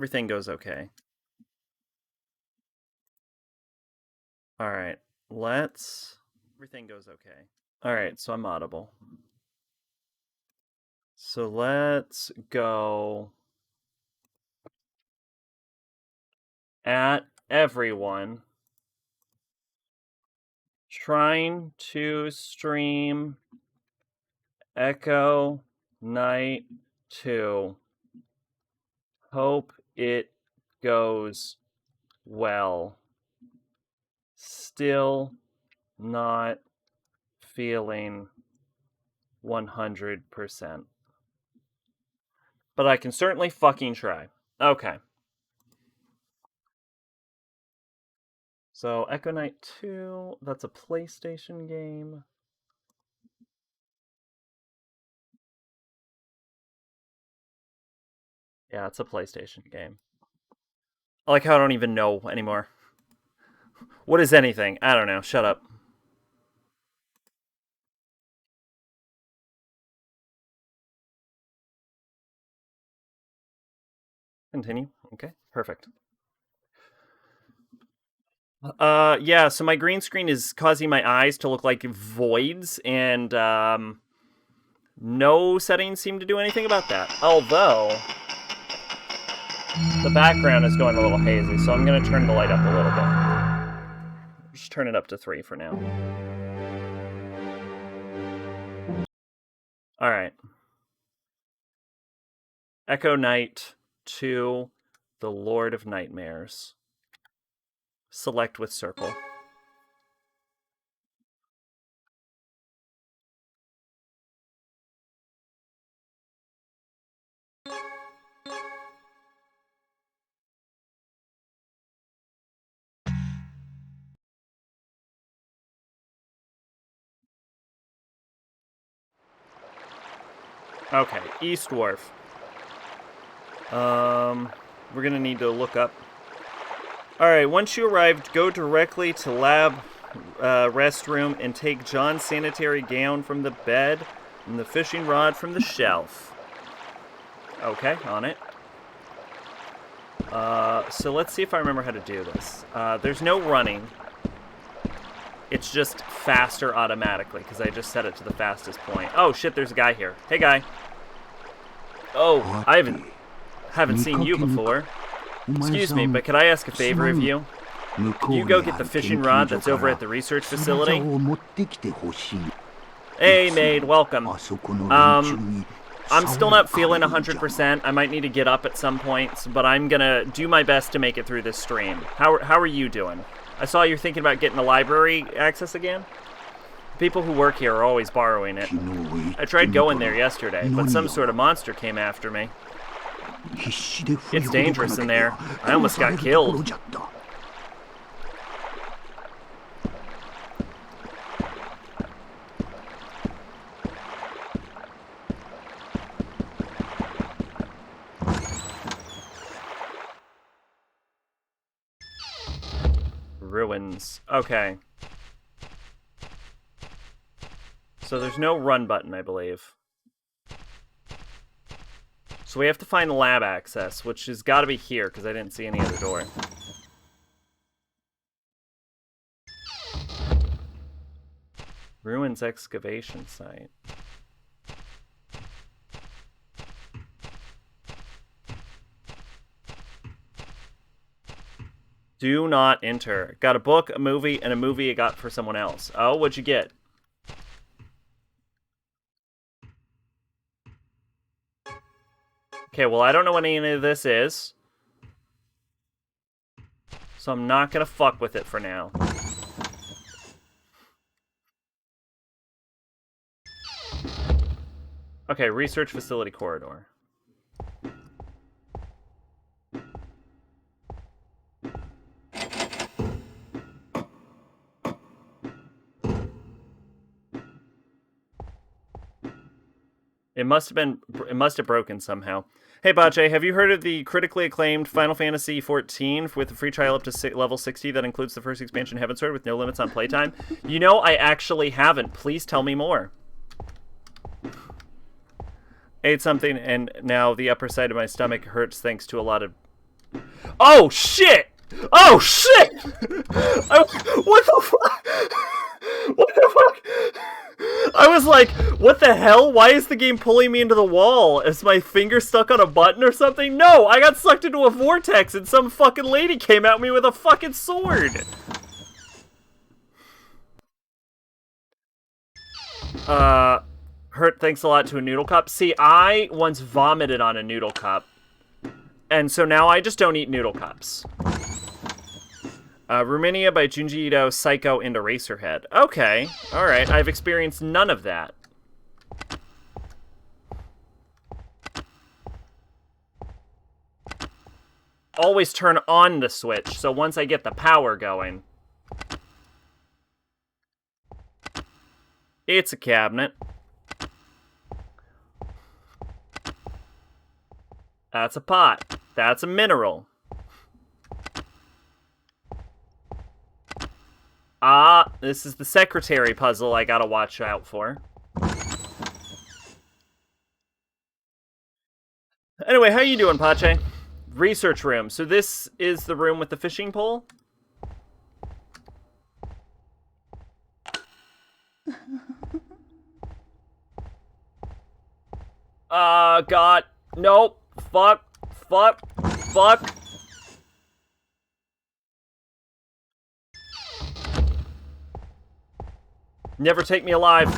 Everything goes okay. Alright, let's... Everything goes okay. Alright, so I'm audible. So let's go... at everyone trying to stream Echo Night 2. Hope it goes well. Still not feeling 100%. But I can certainly fucking try. Okay. So, Echo Night 2, that's a PlayStation game. Yeah, it's a PlayStation game. I like how I don't even know anymore. What is anything? I don't know. Shut up. Continue. Okay, perfect. Yeah, so my green screen is causing my eyes to look like voids, and no settings seem to do anything about that. Although, the background is going a little hazy, so I'm going to turn the light up a little bit. Just turn it up to 3 for now. Alright. Echo Night 2, The Lord of Nightmares. Select with circle. Okay, East Wharf. We're gonna need to look up. Alright, once you arrived, go directly to lab restroom and take John's sanitary gown from the bed and the fishing rod from the shelf. Okay, on it. So let's see if I remember how to do this. There's no running. It's just faster automatically, because I just set it to the fastest point. Oh shit, there's a guy here. Hey guy. Oh, I haven't seen you before. Excuse me, but could I ask a favor of you? Could you go get the fishing rod that's over at the research facility? Hey maid, welcome. I'm still not feeling 100%. I might need to get up at some points, but I'm gonna do my best to make it through this stream. How are you doing? I saw you're thinking about getting the library access again? People who work here are always borrowing it. I tried going there yesterday, but some sort of monster came after me. It's dangerous in there. I almost got killed. Ruins. Okay. So there's no run button, I believe. So we have to find lab access, which has got to be here, because I didn't see any other door. Ruins excavation site. Do not enter. Got a book, a movie, and a movie I got for someone else. Oh, what'd you get? Okay, well, I don't know what any of this is. So I'm not gonna fuck with it for now. Okay, research facility corridor. It must have broken somehow. Hey, Bache, have you heard of the critically acclaimed Final Fantasy XIV with a free trial up to level 60 that includes the first expansion, Heavensward, with no limits on playtime? You know, I actually haven't. Please tell me more. Ate something, and now the upper side of my stomach hurts thanks to a lot of Oh, shit! Oh, shit! What the fuck? What the fuck? I was like, what the hell? Why is the game pulling me into the wall? Is my finger stuck on a button or something? No, I got sucked into a vortex and some fucking lady came at me with a fucking sword. Hurt thanks a lot to a noodle cup. See, I once vomited on a noodle cup. And so now I just don't eat noodle cups. Rumania by Junji Ito, Psycho, and Eraserhead. Okay, alright, I've experienced none of that. Always turn on the switch, so once I get the power going... It's a cabinet. That's a pot. That's a mineral. Ah, this is the secretary puzzle I gotta watch out for. Anyway, how you doing, Pache? Research room. So this is the room with the fishing pole? God. Nope. Fuck. Fuck. Fuck. Never take me alive.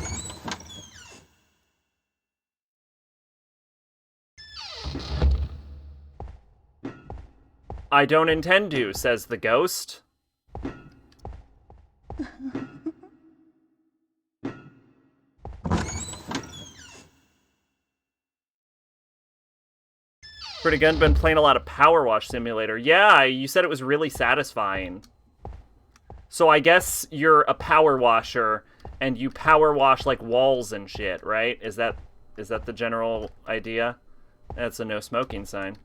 I don't intend to, says the ghost. Pretty good. Been playing a lot of Power Wash Simulator. Yeah, you said it was really satisfying. So I guess you're a power washer and you power wash like walls and shit, right? Is that the general idea? That's a no smoking sign.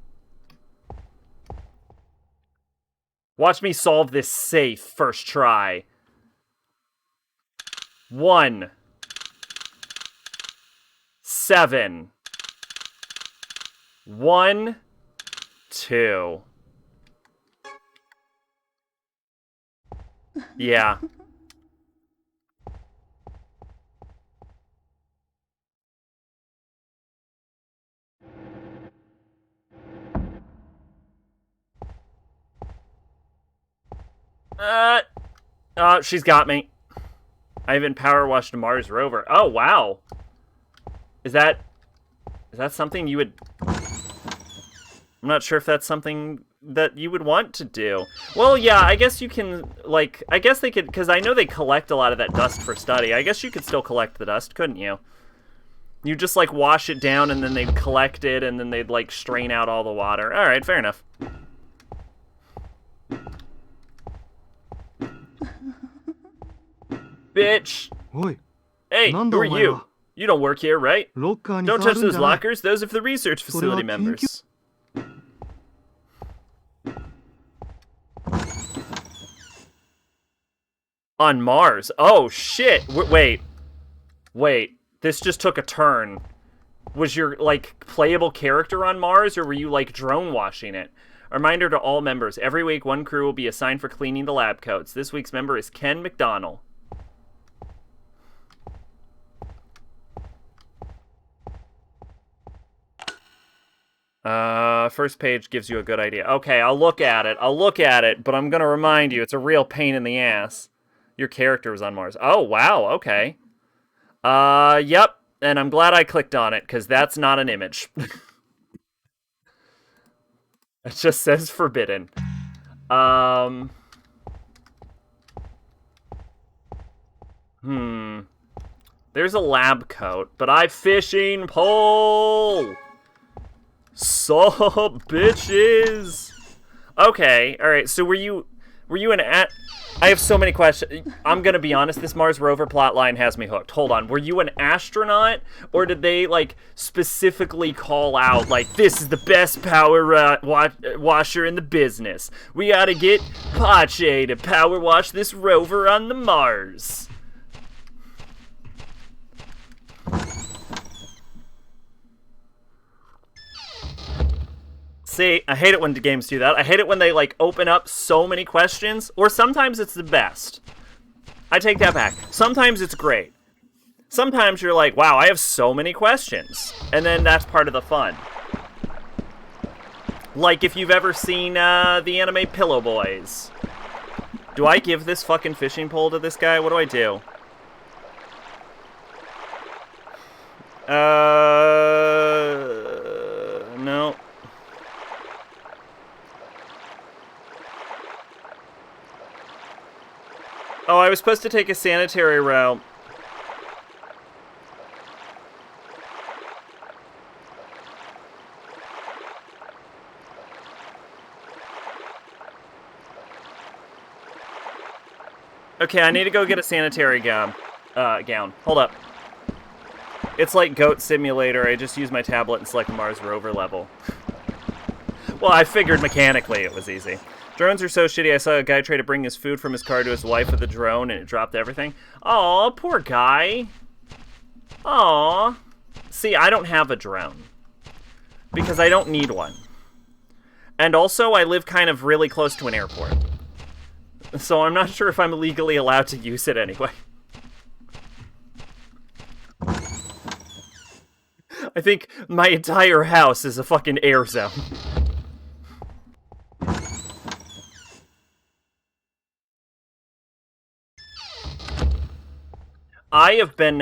Watch me solve this safe first try. 1 7 1 2. Yeah. Oh, she's got me. I haven't power washed a Mars rover. Oh, wow. Is that something you would... I'm not sure if that's something that you would want to do. Well, yeah, I guess you can, like, I guess they could, because I know they collect a lot of that dust for study. I guess you could still collect the dust, couldn't you? You just, like, wash it down, and then they'd collect it, and then they'd, like, strain out all the water. Alright, fair enough. Bitch! Hey, who are you? You don't work here, right? Don't touch those lockers. Those are for the research facility members. On Mars? Oh, shit! Wait. This just took a turn. Was your, like, playable character on Mars, or were you, like, drone washing it? A reminder to all members. Every week, one crew will be assigned for cleaning the lab coats. This week's member is Ken McDonnell. First page gives you a good idea. Okay, I'll look at it, but I'm gonna remind you, it's a real pain in the ass. Your character was on Mars. Oh, wow, okay. Yep, and I'm glad I clicked on it, because that's not an image. It just says forbidden. There's a lab coat, but I fishing pole! Sup, bitches? Okay, alright, so were you an I have so many questions. I'm gonna be honest, this Mars rover plotline has me hooked. Hold on, were you an astronaut? Or did they, like, specifically call out, like, this is the best power washer in the business. We gotta get Pache to power wash this rover on the Mars. See, I hate it when games do that. I hate it when they, like, open up so many questions, or sometimes it's the best. I take that back. Sometimes it's great. Sometimes you're like, wow, I have so many questions. And then that's part of the fun. Like if you've ever seen the anime Pillow Boys. Do I give this fucking fishing pole to this guy? What do I do? No. Oh, I was supposed to take a sanitary route. Okay, I need to go get a sanitary gown. Hold up. It's like Goat Simulator. I just use my tablet and select Mars rover level. Well, I figured mechanically it was easy. Drones are so shitty. I saw a guy try to bring his food from his car to his wife with a drone, and it dropped everything. Aw, poor guy. Aw. See, I don't have a drone. Because I don't need one. And also, I live kind of really close to an airport. So I'm not sure if I'm legally allowed to use it anyway. I think my entire house is a fucking air zone. I have been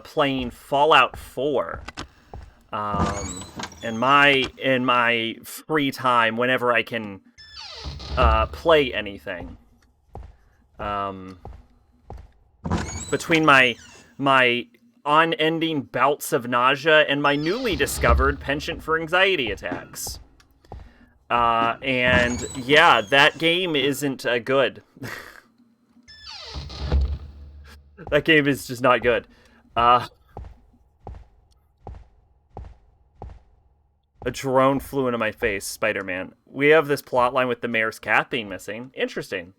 playing Fallout 4 in my free time whenever I can play anything. Between my unending bouts of nausea and my newly discovered penchant for anxiety attacks. And yeah, that game isn't good. That game is just not good. A drone flew into my face, Spider-Man. We have this plotline with the mayor's cat being missing. Interesting.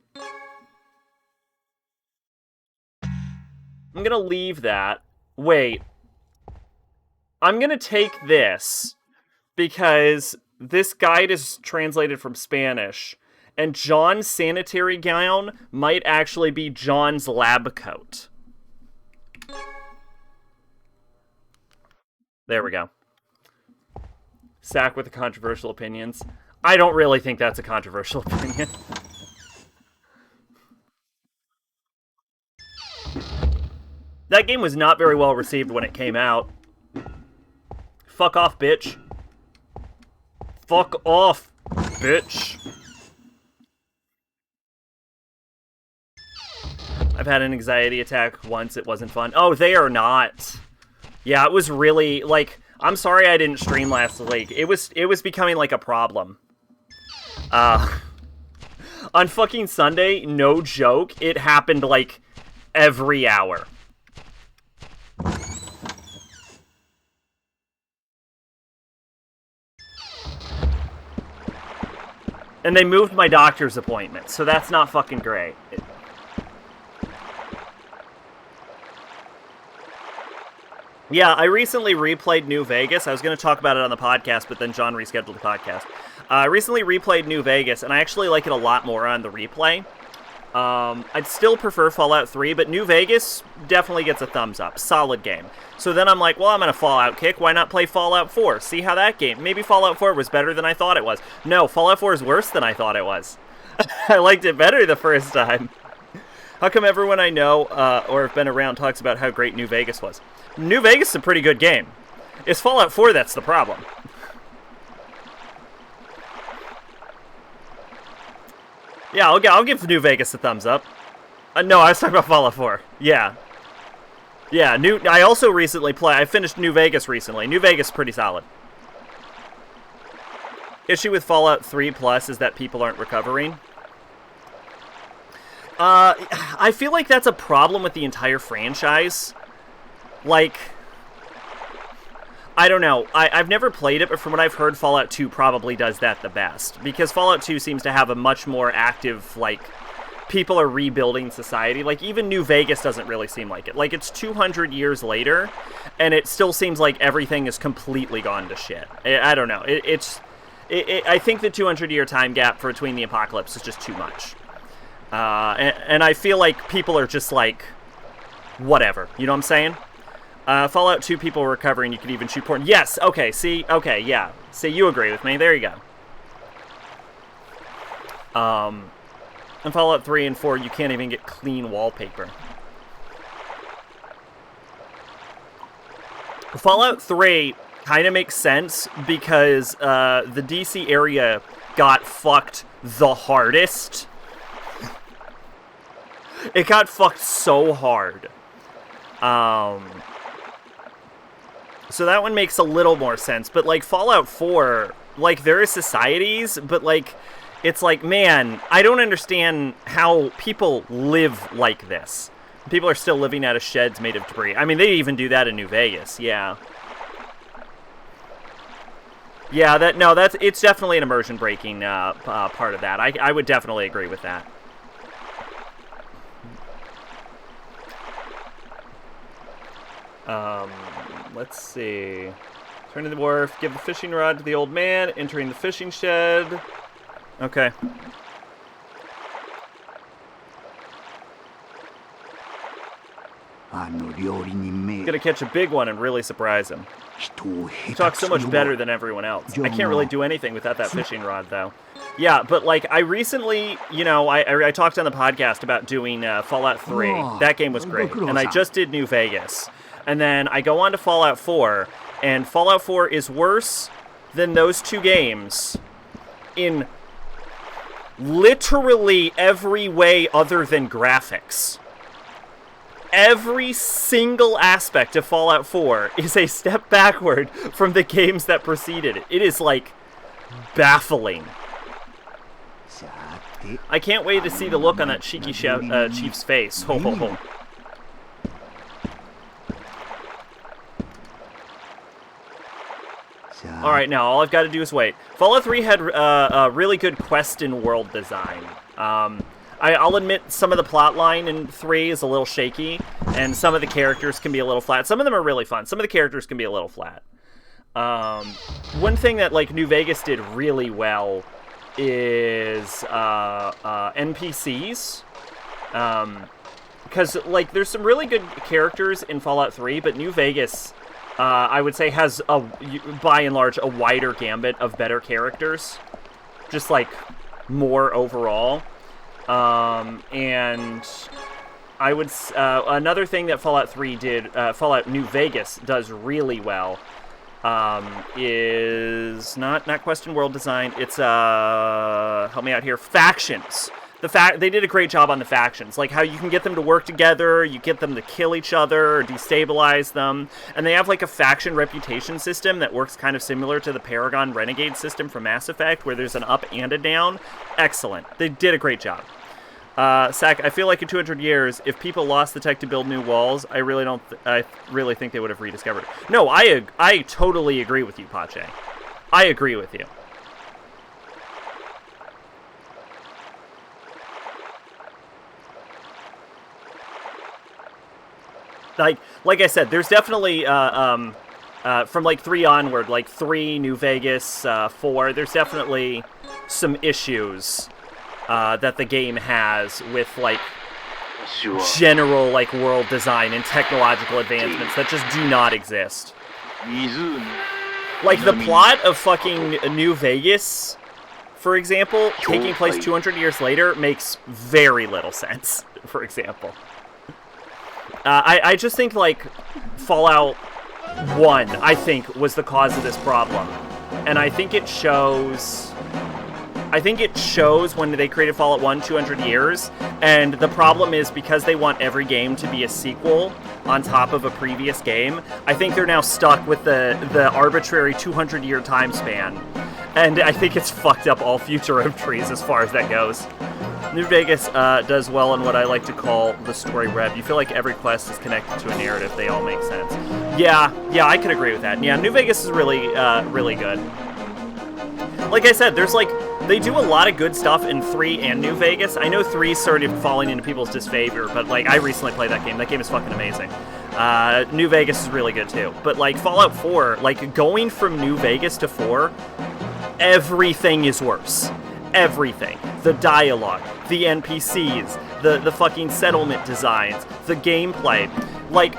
I'm gonna leave that. Wait. I'm gonna take this because this guide is translated from Spanish, and John's sanitary gown might actually be John's lab coat. There we go. Sack with the controversial opinions. I don't really think that's a controversial opinion. That game was not very well received when it came out. Fuck off, bitch. Fuck off, bitch. I've had an anxiety attack once. It wasn't fun. Oh, they are not. Yeah, it was really, like, I'm sorry I didn't stream last week. It was becoming, like, a problem. On fucking Sunday, no joke, it happened, like, every hour. And they moved my doctor's appointment, so that's not fucking great. Yeah, I recently replayed New Vegas. I was going to talk about it on the podcast, but then John rescheduled the podcast. I recently replayed New Vegas, and I actually like it a lot more on the replay. I'd still prefer Fallout 3, but New Vegas definitely gets a thumbs up. Solid game. So then I'm like, well, I'm on a Fallout kick. Why not play Fallout 4? See how that game... Maybe Fallout 4 was better than I thought it was. No, Fallout 4 is worse than I thought it was. I liked it better the first time. How come everyone I know or have been around talks about how great New Vegas was? New Vegas is a pretty good game. It's Fallout 4 that's the problem. Yeah, I'll give New Vegas a thumbs up. No, I was talking about Fallout 4. Yeah. Yeah, I also recently I finished New Vegas recently. New Vegas is pretty solid. Issue with Fallout 3 Plus is that people aren't recovering. I feel like that's a problem with the entire franchise. Like, I don't know. I've never played it, but from what I've heard, Fallout 2 probably does that the best. Because Fallout 2 seems to have a much more active, like, people are rebuilding society. Like, even New Vegas doesn't really seem like it. Like, it's 200 years later, and it still seems like everything is completely gone to shit. I don't know. I think the 200-year time gap between the apocalypse is just too much. And I feel like people are just like, whatever. You know what I'm saying? Fallout 2 people were recovering, you could even shoot porn. Yes, okay, see, okay, yeah. See, you agree with me. There you go. In Fallout 3 and 4, you can't even get clean wallpaper. Fallout 3 kind of makes sense because the DC area got fucked the hardest. It got fucked so hard. So that one makes a little more sense. But, like, Fallout 4, like, there are societies, but, like, it's like, man, I don't understand how people live like this. People are still living out of sheds made of debris. I mean, they even do that in New Vegas, yeah. Yeah, it's definitely an immersion-breaking part of that. I would definitely agree with that. Let's see. Turn to the wharf, give the fishing rod to the old man, entering the fishing shed. Okay. Gonna catch a big one and really surprise him. He talks so much better than everyone else. I can't really do anything without that fishing rod, though. Yeah, but, like, I recently, you know, I talked on the podcast about doing Fallout 3. That game was great. And I just did New Vegas. And then I go on to Fallout 4, and Fallout 4 is worse than those two games in literally every way other than graphics. Every single aspect of Fallout 4 is a step backward from the games that preceded it. It is, like, baffling. I can't wait to see the look on that cheeky chief's face. Ho, ho, ho. Alright, now all I've got to do is wait. Fallout 3 had a really good quest and world design. I'll admit some of the plot line in 3 is a little shaky, and some of the characters can be a little flat. Some of them are really fun. Some of the characters can be a little flat. One thing that, like, New Vegas did really well is NPCs. Because, like, there's some really good characters in Fallout 3, but New Vegas, I would say, has, by and large, a wider gambit of better characters. Just, like, more overall. And I would, another thing that Fallout 3 did, Fallout New Vegas does really well, is not quest and world design, it's, help me out here, factions. They did a great job on the factions, like how you can get them to work together, you get them to kill each other, or destabilize them, and they have like a faction reputation system that works kind of similar to the Paragon Renegade system from Mass Effect, where there's an up and a down. Excellent. They did a great job. Sack, I feel like in 200 years, if people lost the tech to build new walls, I really think they would have rediscovered it. No, I totally agree with you, Pache. I agree with you. Like I said, there's definitely, from like 3 onward, like 3, New Vegas, 4, there's definitely some issues that the game has with, like, general, like, world design and technological advancements that just do not exist. Like, the plot of fucking New Vegas, for example, taking place 200 years later makes very little sense, for example. I just think, like, Fallout 1, I think, was the cause of this problem. And I think it shows when they created Fallout 1 200 years, and the problem is because they want every game to be a sequel on top of a previous game, I think they're now stuck with the arbitrary 200-year time span. And I think it's fucked up all future entries as far as that goes. New Vegas does well in what I like to call the story web. You feel like every quest is connected to a narrative. They all make sense. Yeah, I could agree with that. Yeah, New Vegas is really, really good. Like I said, there's like, they do a lot of good stuff in 3 and New Vegas. I know 3's sort of falling into people's disfavor, but like, I recently played that game. That game is fucking amazing. New Vegas is really good too. But like, Fallout 4, like, going from New Vegas to 4, everything is worse. Everything. The dialogue, the NPCs, the fucking settlement designs, the gameplay. Like,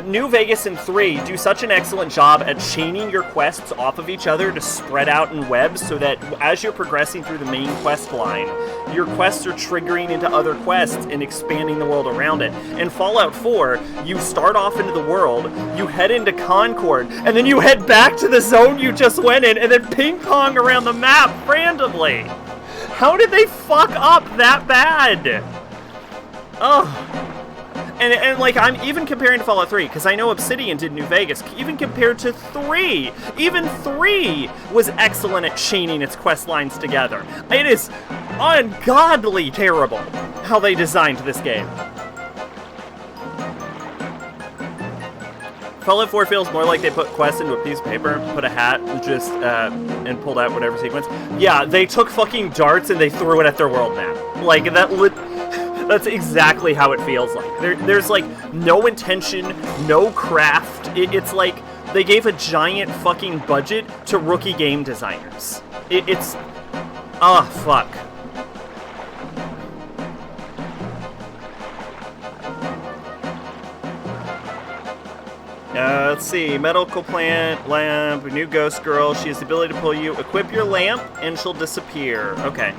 New Vegas and 3 do such an excellent job at chaining your quests off of each other to spread out in webs so that as you're progressing through the main quest line, your quests are triggering into other quests and expanding the world around it. In Fallout 4, you start off into the world, you head into Concord, and then you head back to the zone you just went in, and then ping-pong around the map randomly. How did they fuck up that bad? Ugh. And like, I'm even comparing to Fallout 3, because I know Obsidian did New Vegas, even compared to 3, even 3 was excellent at chaining its quest lines together. It is ungodly terrible how they designed this game. Fallout 4 feels more like they put quests into a piece of paper, put a hat, just, and pulled out whatever sequence. Yeah, they took fucking darts and they threw it at their world map. Like, that's exactly how it feels like. There's like no intention, no craft. It's like they gave a giant fucking budget to rookie game designers. It's fuck. Let's see. Medical plant, lamp, new ghost girl. She has the ability to pull you. Equip your lamp and she'll disappear. Okay.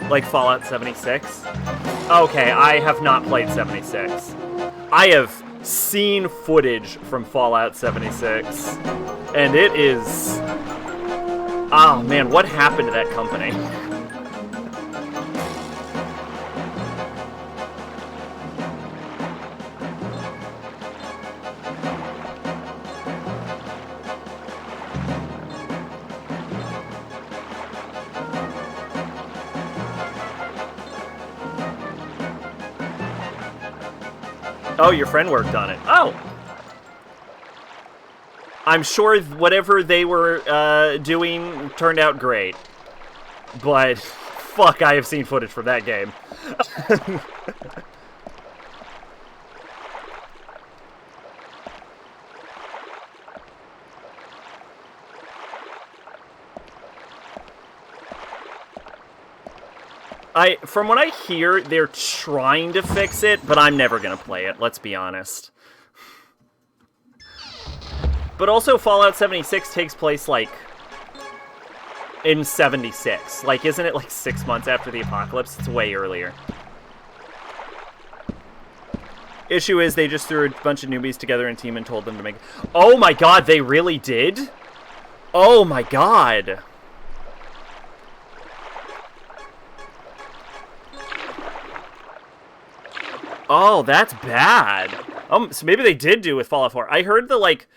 Like Fallout 76? Okay, I have not played 76. I have seen footage from Fallout 76, and it is... Oh man, what happened to that company? Oh, your friend worked on it. Oh! I'm sure whatever they were doing turned out great. But, fuck, I have seen footage from that game. From what I hear, they're trying to fix it, but I'm never gonna play it, let's be honest. But also, Fallout 76 takes place, like, in 76. Like, isn't it, like, 6 months after the apocalypse? It's way earlier. Issue is, they just threw a bunch of newbies together in a team and told them to make... Oh my god, they really did? Oh my god. Oh, that's bad. So maybe they did do with Fallout 4. I heard the, like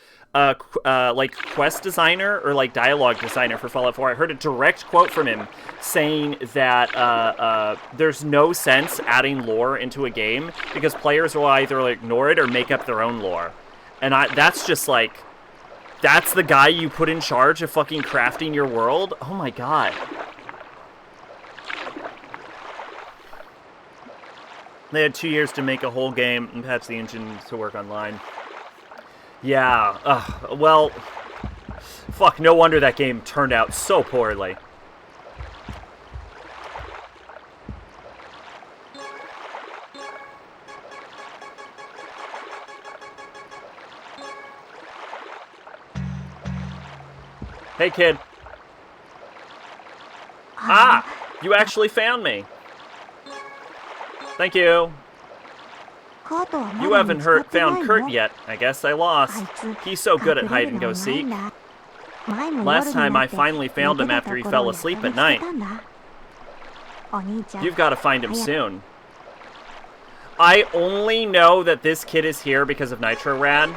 quest designer or, like, dialogue designer for Fallout 4, I heard a direct quote from him saying that there's no sense adding lore into a game because players will either, like, ignore it or make up their own lore. And that's just, like, that's the guy you put in charge of fucking crafting your world? Oh my god. They had 2 years to make a whole game and patch the engine to work online. Yeah, well, fuck, no wonder that game turned out so poorly. Hey, kid. Ah, you actually found me. Thank you. You haven't found Kurt yet. I guess I lost. He's so good at hide-and-go-seek. Last time I finally found him after he fell asleep at night. You've got to find him soon. I only know that this kid is here because of Nitro Rad,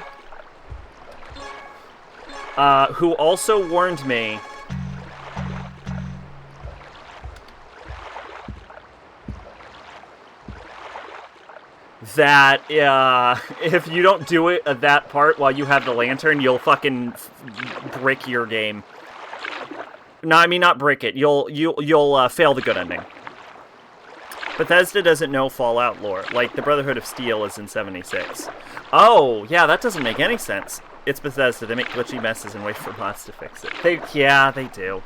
who also warned me that if you don't do it at that part while you have the lantern, you'll fucking brick your game. No, I mean not brick it. You'll fail the good ending. Bethesda doesn't know Fallout lore. Like, the Brotherhood of Steel is in 76. Oh, yeah, that doesn't make any sense. It's Bethesda. They make glitchy messes and wait for mods to fix it. Yeah, they do.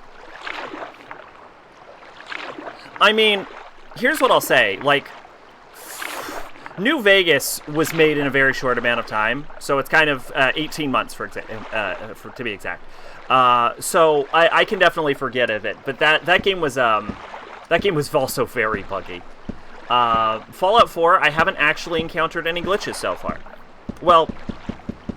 I mean, here's what I'll say. Like, New Vegas was made in a very short amount of time, so it's kind of 18 months, to be exact. So I can definitely forget of it. But that game was also very buggy. Fallout 4, I haven't actually encountered any glitches so far. Well,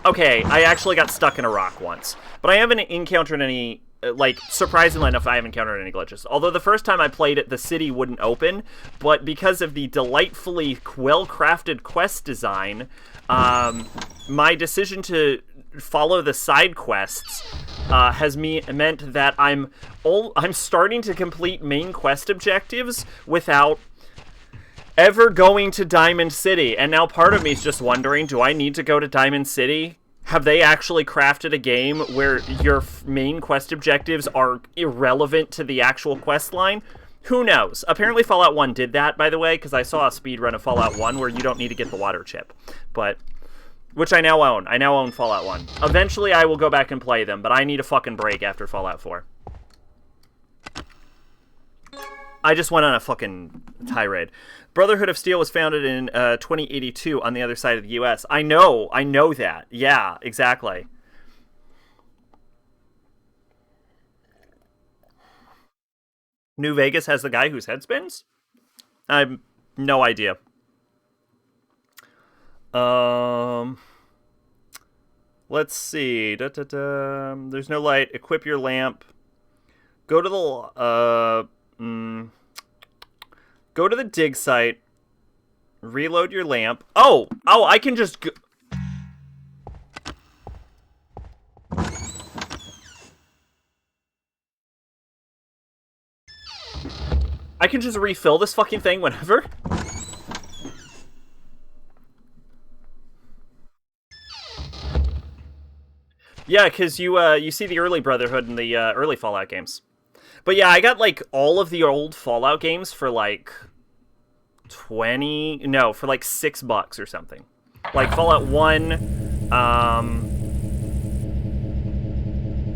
okay, I actually got stuck in a rock once, but I haven't encountered any, like, surprisingly enough, I haven't encountered any glitches. Although the first time I played it, the city wouldn't open, but because of the delightfully well-crafted quest design, my decision to follow the side quests has meant that I'm starting to complete main quest objectives without ever going to Diamond City. And now part of me is just wondering, do I need to go to Diamond City? Have they actually crafted a game where your main quest objectives are irrelevant to the actual quest line? Who knows? Apparently Fallout 1 did that, by the way, because I saw a speedrun of Fallout 1 where you don't need to get the water chip. But, which I now own. I now own Fallout 1. Eventually I will go back and play them, but I need a fucking break after Fallout 4. I just went on a fucking tirade. Brotherhood of Steel was founded in 2082 on the other side of the U.S. I know that. Yeah, exactly. New Vegas has the guy whose head spins? I have no idea. Let's see. There's no light. Equip your lamp. Go to the go to the dig site. Reload your lamp. Oh, I can just go. I can just refill this fucking thing whenever? Yeah, because you see the early Brotherhood in the early Fallout games. But yeah, I got, like, all of the old Fallout games for, like, for, like, $6 or something. Like, Fallout 1,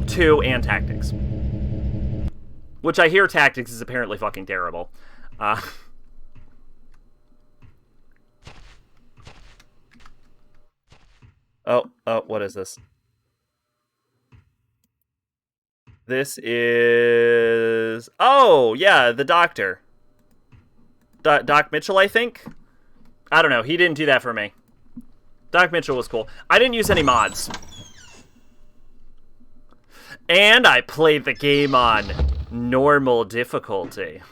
2, and Tactics. Which I hear Tactics is apparently fucking terrible. Oh, what is this? This is... Oh, yeah, the doctor. Doc Mitchell, I think? I don't know. He didn't do that for me. Doc Mitchell was cool. I didn't use any mods. And I played the game on normal difficulty.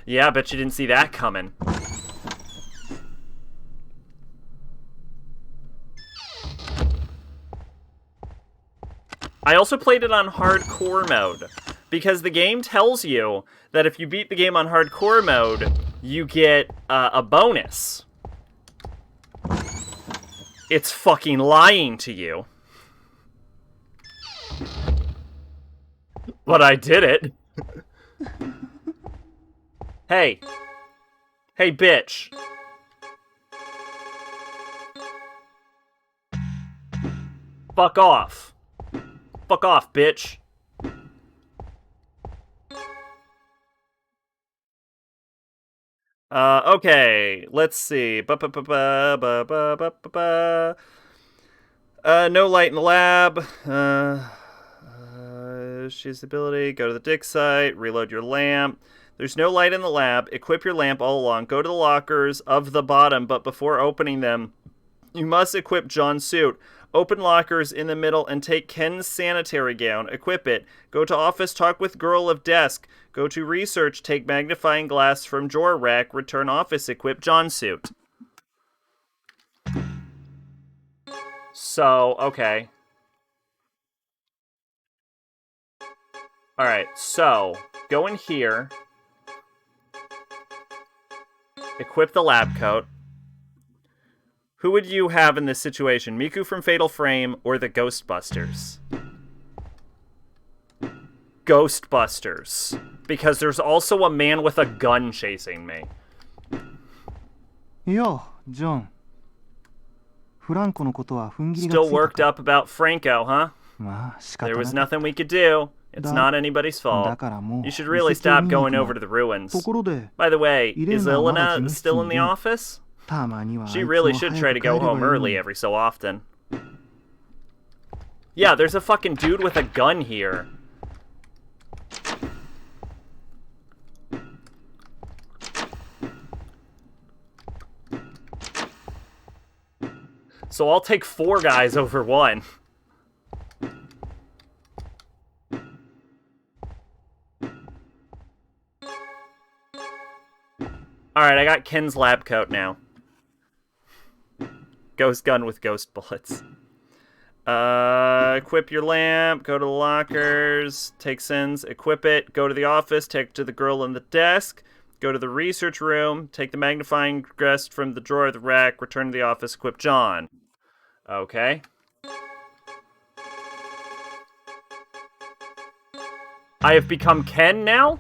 Yeah, I bet you didn't see that coming. I also played it on hardcore mode, because the game tells you that if you beat the game on hardcore mode, you get a bonus. It's fucking lying to you. But I did it. Hey. Hey, bitch. Fuck off. Fuck off, bitch. Okay, let's see. No light in the lab. Choose the ability. Go to the dig site. Reload your lamp. There's no light in the lab. Equip your lamp all along. Go to the lockers of the bottom, but before opening them, you must equip John's suit. Open lockers in the middle and take Ken's sanitary gown. Equip it. Go to office, talk with girl of desk. Go to research, take magnifying glass from drawer rack. Return office, equip John's suit. So, okay. Alright, so, go in here. Equip the lab coat. Who would you have in this situation? Miku from Fatal Frame or the Ghostbusters? Ghostbusters. Because there's also a man with a gun chasing me. Yo, John. Still worked up about Franco, huh? There was nothing we could do. It's not anybody's fault. You should really stop going over to the ruins. By the way, is Ilona still in the office? She really should try to go home early every so often. Yeah, there's a fucking dude with a gun here. So I'll take 4 guys over 1. Alright, I got Ken's lab coat now. Ghost gun with ghost bullets. Equip your lamp, go to the lockers, take Sins, equip it, go to the office, take it to the girl on the desk, go to the research room, take the magnifying glass from the drawer of the rack, return to the office, equip John. Okay. I have become Ken now?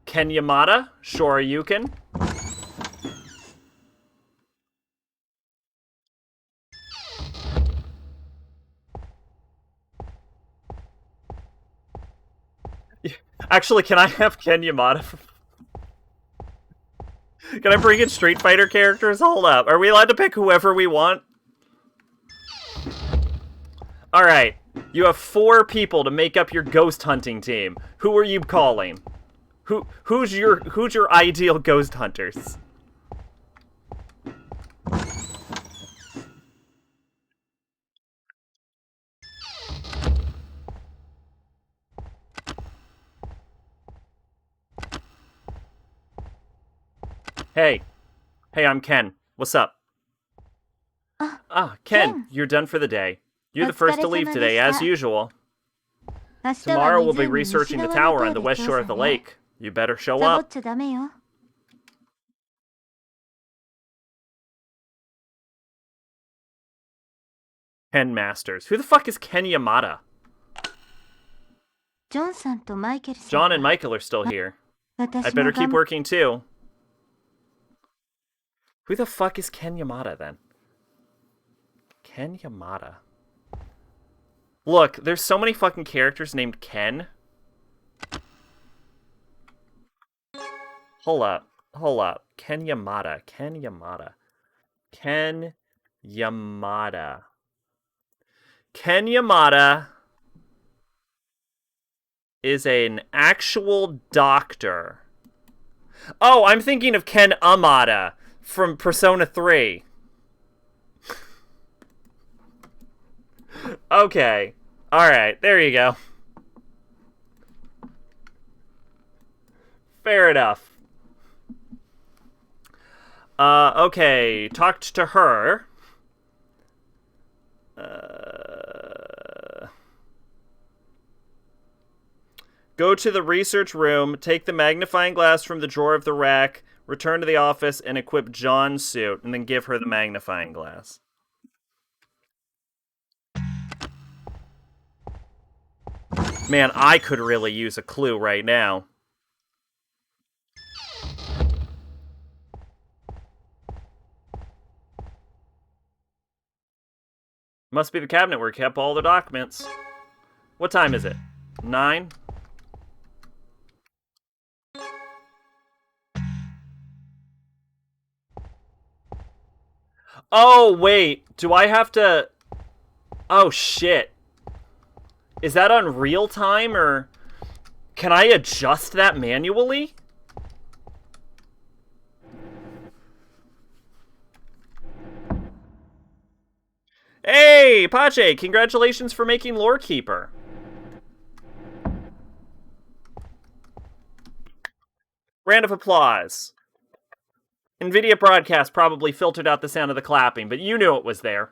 Ken Yamada? Shoryuken? Actually, can I have Ken Yamada? Can I bring in Street Fighter characters? Hold up. Are we allowed to pick whoever we want? Alright. You have 4 people to make up your ghost hunting team. Who are you calling? Who's your ideal ghost hunters? Hey. Hey, I'm Ken. What's up? Ken, you're done for the day. You're the first to leave today, as usual. Tomorrow we'll be researching the tower on the west shore of the lake. You better show up. Ken Masters. Who the fuck is Ken Yamada? John and Michael are still here. I better keep working too. Who the fuck is Ken Yamada then? Ken Yamada. Look, there's so many fucking characters named Ken. Hold up. Hold up. Ken Yamada. Ken Yamada. Ken Yamada. Ken Yamada is an actual doctor. Oh, I'm thinking of Ken Amada from Persona 3. Okay. Alright, there you go. Fair enough. Okay. Talked to her. Go to the research room, take the magnifying glass from the drawer of the rack, return to the office, and equip John's suit, and then give her the magnifying glass. Man, I could really use a clue right now. Must be the cabinet where he kept all the documents. What time is it? 9? Oh, wait. Do I have to... Oh, shit. Is that on real time, or... Can I adjust that manually? Hey, Pache! Congratulations for making Lorekeeper. Round of applause. NVIDIA broadcast probably filtered out the sound of the clapping, but you knew it was there.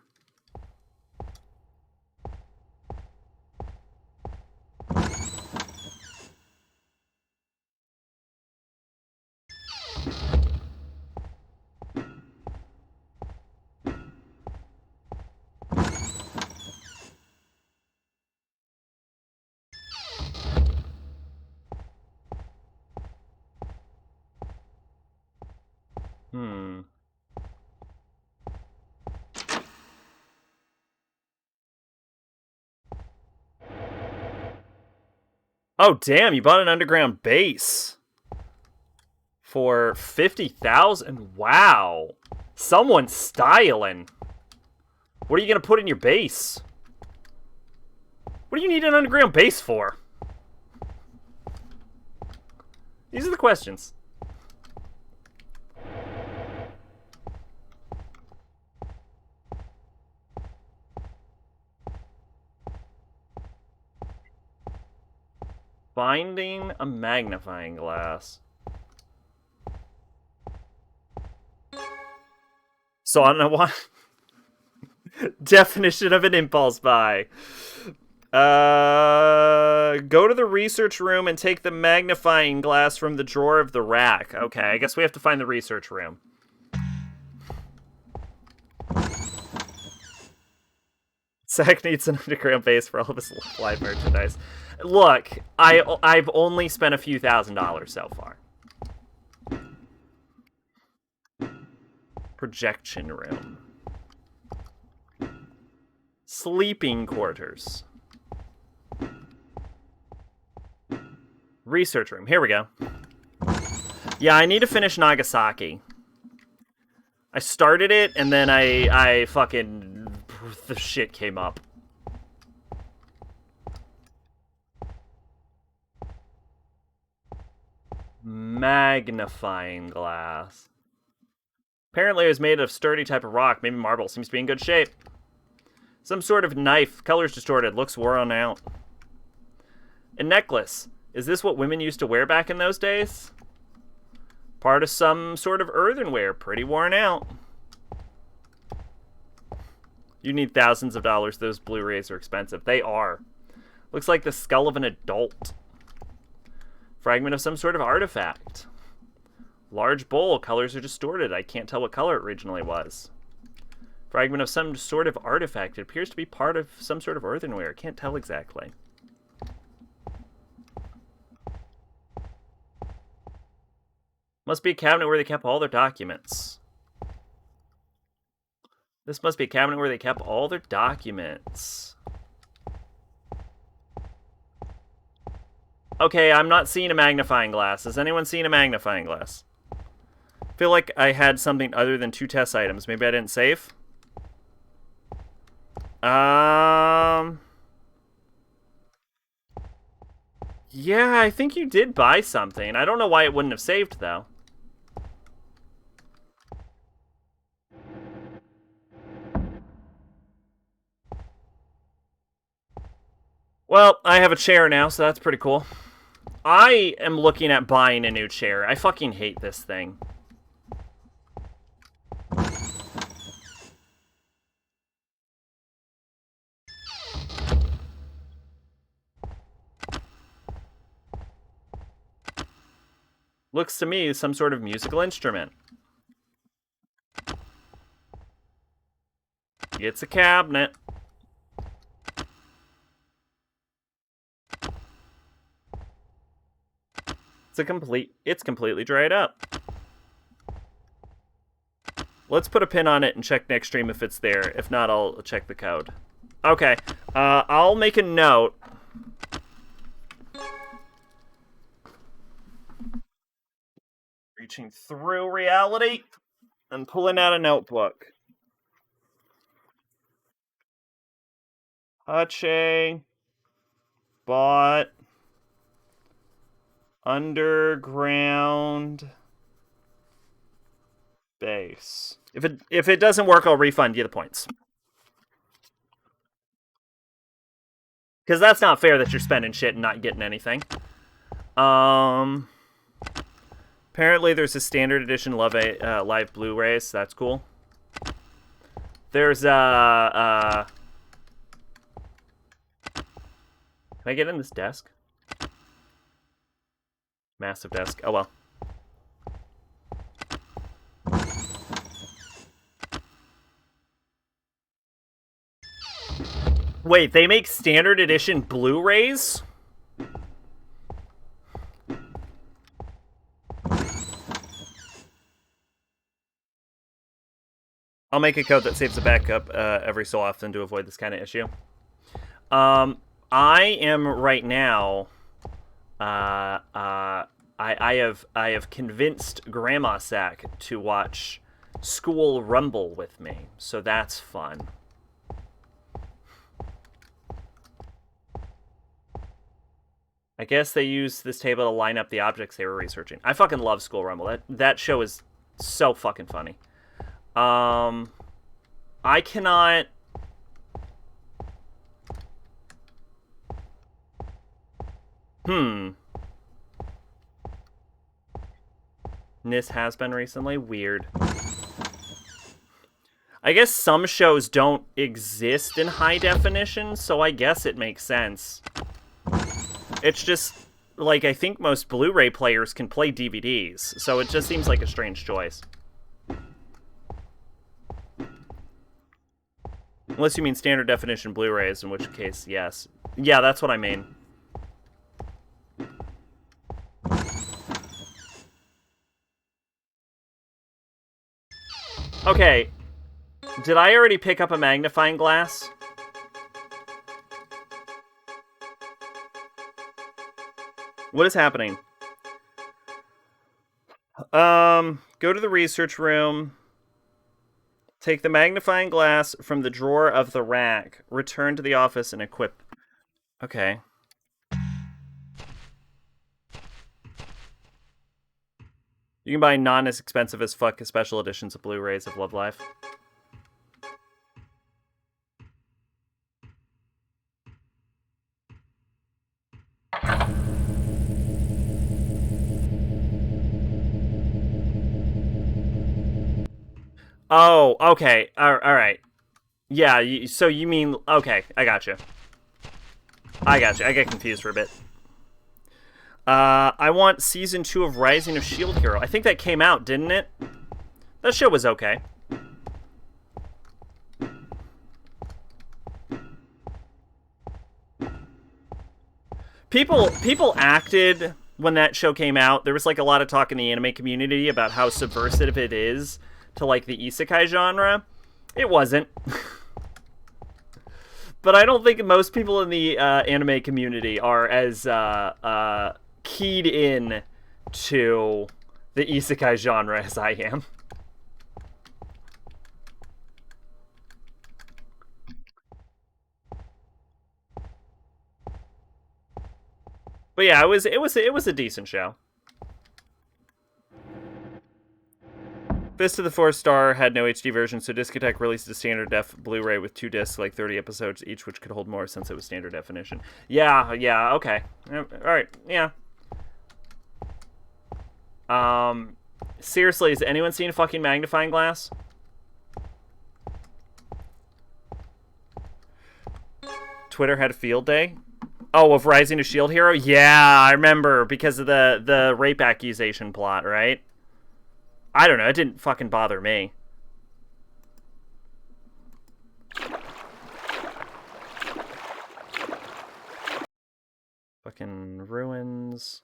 Oh, damn, you bought an underground base. For 50,000? Wow. Someone's styling. What are you going to put in your base? What do you need an underground base for? These are the questions. Finding a magnifying glass. So I don't know why. Definition of an impulse buy. Go to the research room and take the magnifying glass from the drawer of the rack. Okay, I guess we have to find the research room. Zach needs an underground base for all of his live merchandise. Look, I've only spent a few $1,000s so far. Projection room. Sleeping quarters. Research room. Here we go. Yeah, I need to finish Nagasaki. I started it, and then I fucking... the shit came up. Magnifying glass. Apparently it was made of sturdy type of rock, maybe marble. Seems to be in good shape. Some sort of knife. Color's distorted. Looks worn out. A necklace. Is this what women used to wear back in those days? Part of some sort of earthenware. Pretty worn out. You need thousands of dollars. Those Blu-rays are expensive. They are. Looks like the skull of an adult. Fragment of some sort of artifact. Large bowl. Colors are distorted. I can't tell what color it originally was. Fragment of some sort of artifact. It appears to be part of some sort of earthenware. Can't tell exactly. Must be a cabinet where they kept all their documents. This must be a cabinet where they kept all their documents. Okay, I'm not seeing a magnifying glass. Has anyone seen a magnifying glass? I feel like I had something other than 2 test items. Maybe I didn't save? Yeah, I think you did buy something. I don't know why it wouldn't have saved, though. Well, I have a chair now, so that's pretty cool. I am looking at buying a new chair. I fucking hate this thing. Looks to me some sort of musical instrument. It's a cabinet. It's completely dried up. Let's put a pin on it and check next stream if it's there. If not, I'll check the code. Okay, I'll make a note. Reaching through reality and pulling out a notebook. Hache bought underground base. If it doesn't work, I'll refund you the points. Because that's not fair that you're spending shit and not getting anything. Apparently there's a standard edition live Blu-ray, so that's cool. There's can I get in this desk? Massive desk. Oh well. Wait, they make standard edition Blu-rays? I'll make a code that saves a backup every so often to avoid this kind of issue. I am right now I have convinced Grandma Sack to watch School Rumble with me, so that's fun. I guess they used this table to line up the objects they were researching. I fucking love School Rumble. That show is so fucking funny. I cannot. Nis has been recently. Weird. I guess some shows don't exist in high definition, so I guess it makes sense. It's just, like, I think most Blu-ray players can play DVDs, so it just seems like a strange choice. Unless you mean standard definition Blu-rays, in which case, yes. Yeah, that's what I mean. Okay. Did I already pick up a magnifying glass? What is happening? Go to the research room. Take the magnifying glass from the drawer of the rack. Return to the office and equip. Okay. You can buy non as expensive as fuck special editions of Blu-rays of Love Life. Oh, okay. All right. Yeah, so you mean... Okay, I gotcha. I get confused for a bit. I want Season 2 of Rising of S.H.I.E.L.D. Hero. I think that came out, didn't it? That show was okay. People acted when that show came out. There was, like, a lot of talk in the anime community about how subversive it is to, like, the isekai genre. It wasn't. But I don't think most people in the anime community are as keyed in to the isekai genre as I am. But yeah, it was a decent show. Fist of the Fourth Star had no HD version, so Discotech released a standard def Blu-ray with 2 discs, like 30 episodes each, which could hold more since it was standard definition. Yeah, okay. Alright, yeah. Seriously, has anyone seen a fucking magnifying glass? Twitter had a field day? Oh, of Rising of S.H.I.E.L.D. Hero? Yeah, I remember, because of the rape accusation plot, right? I don't know, it didn't fucking bother me. Fucking ruins.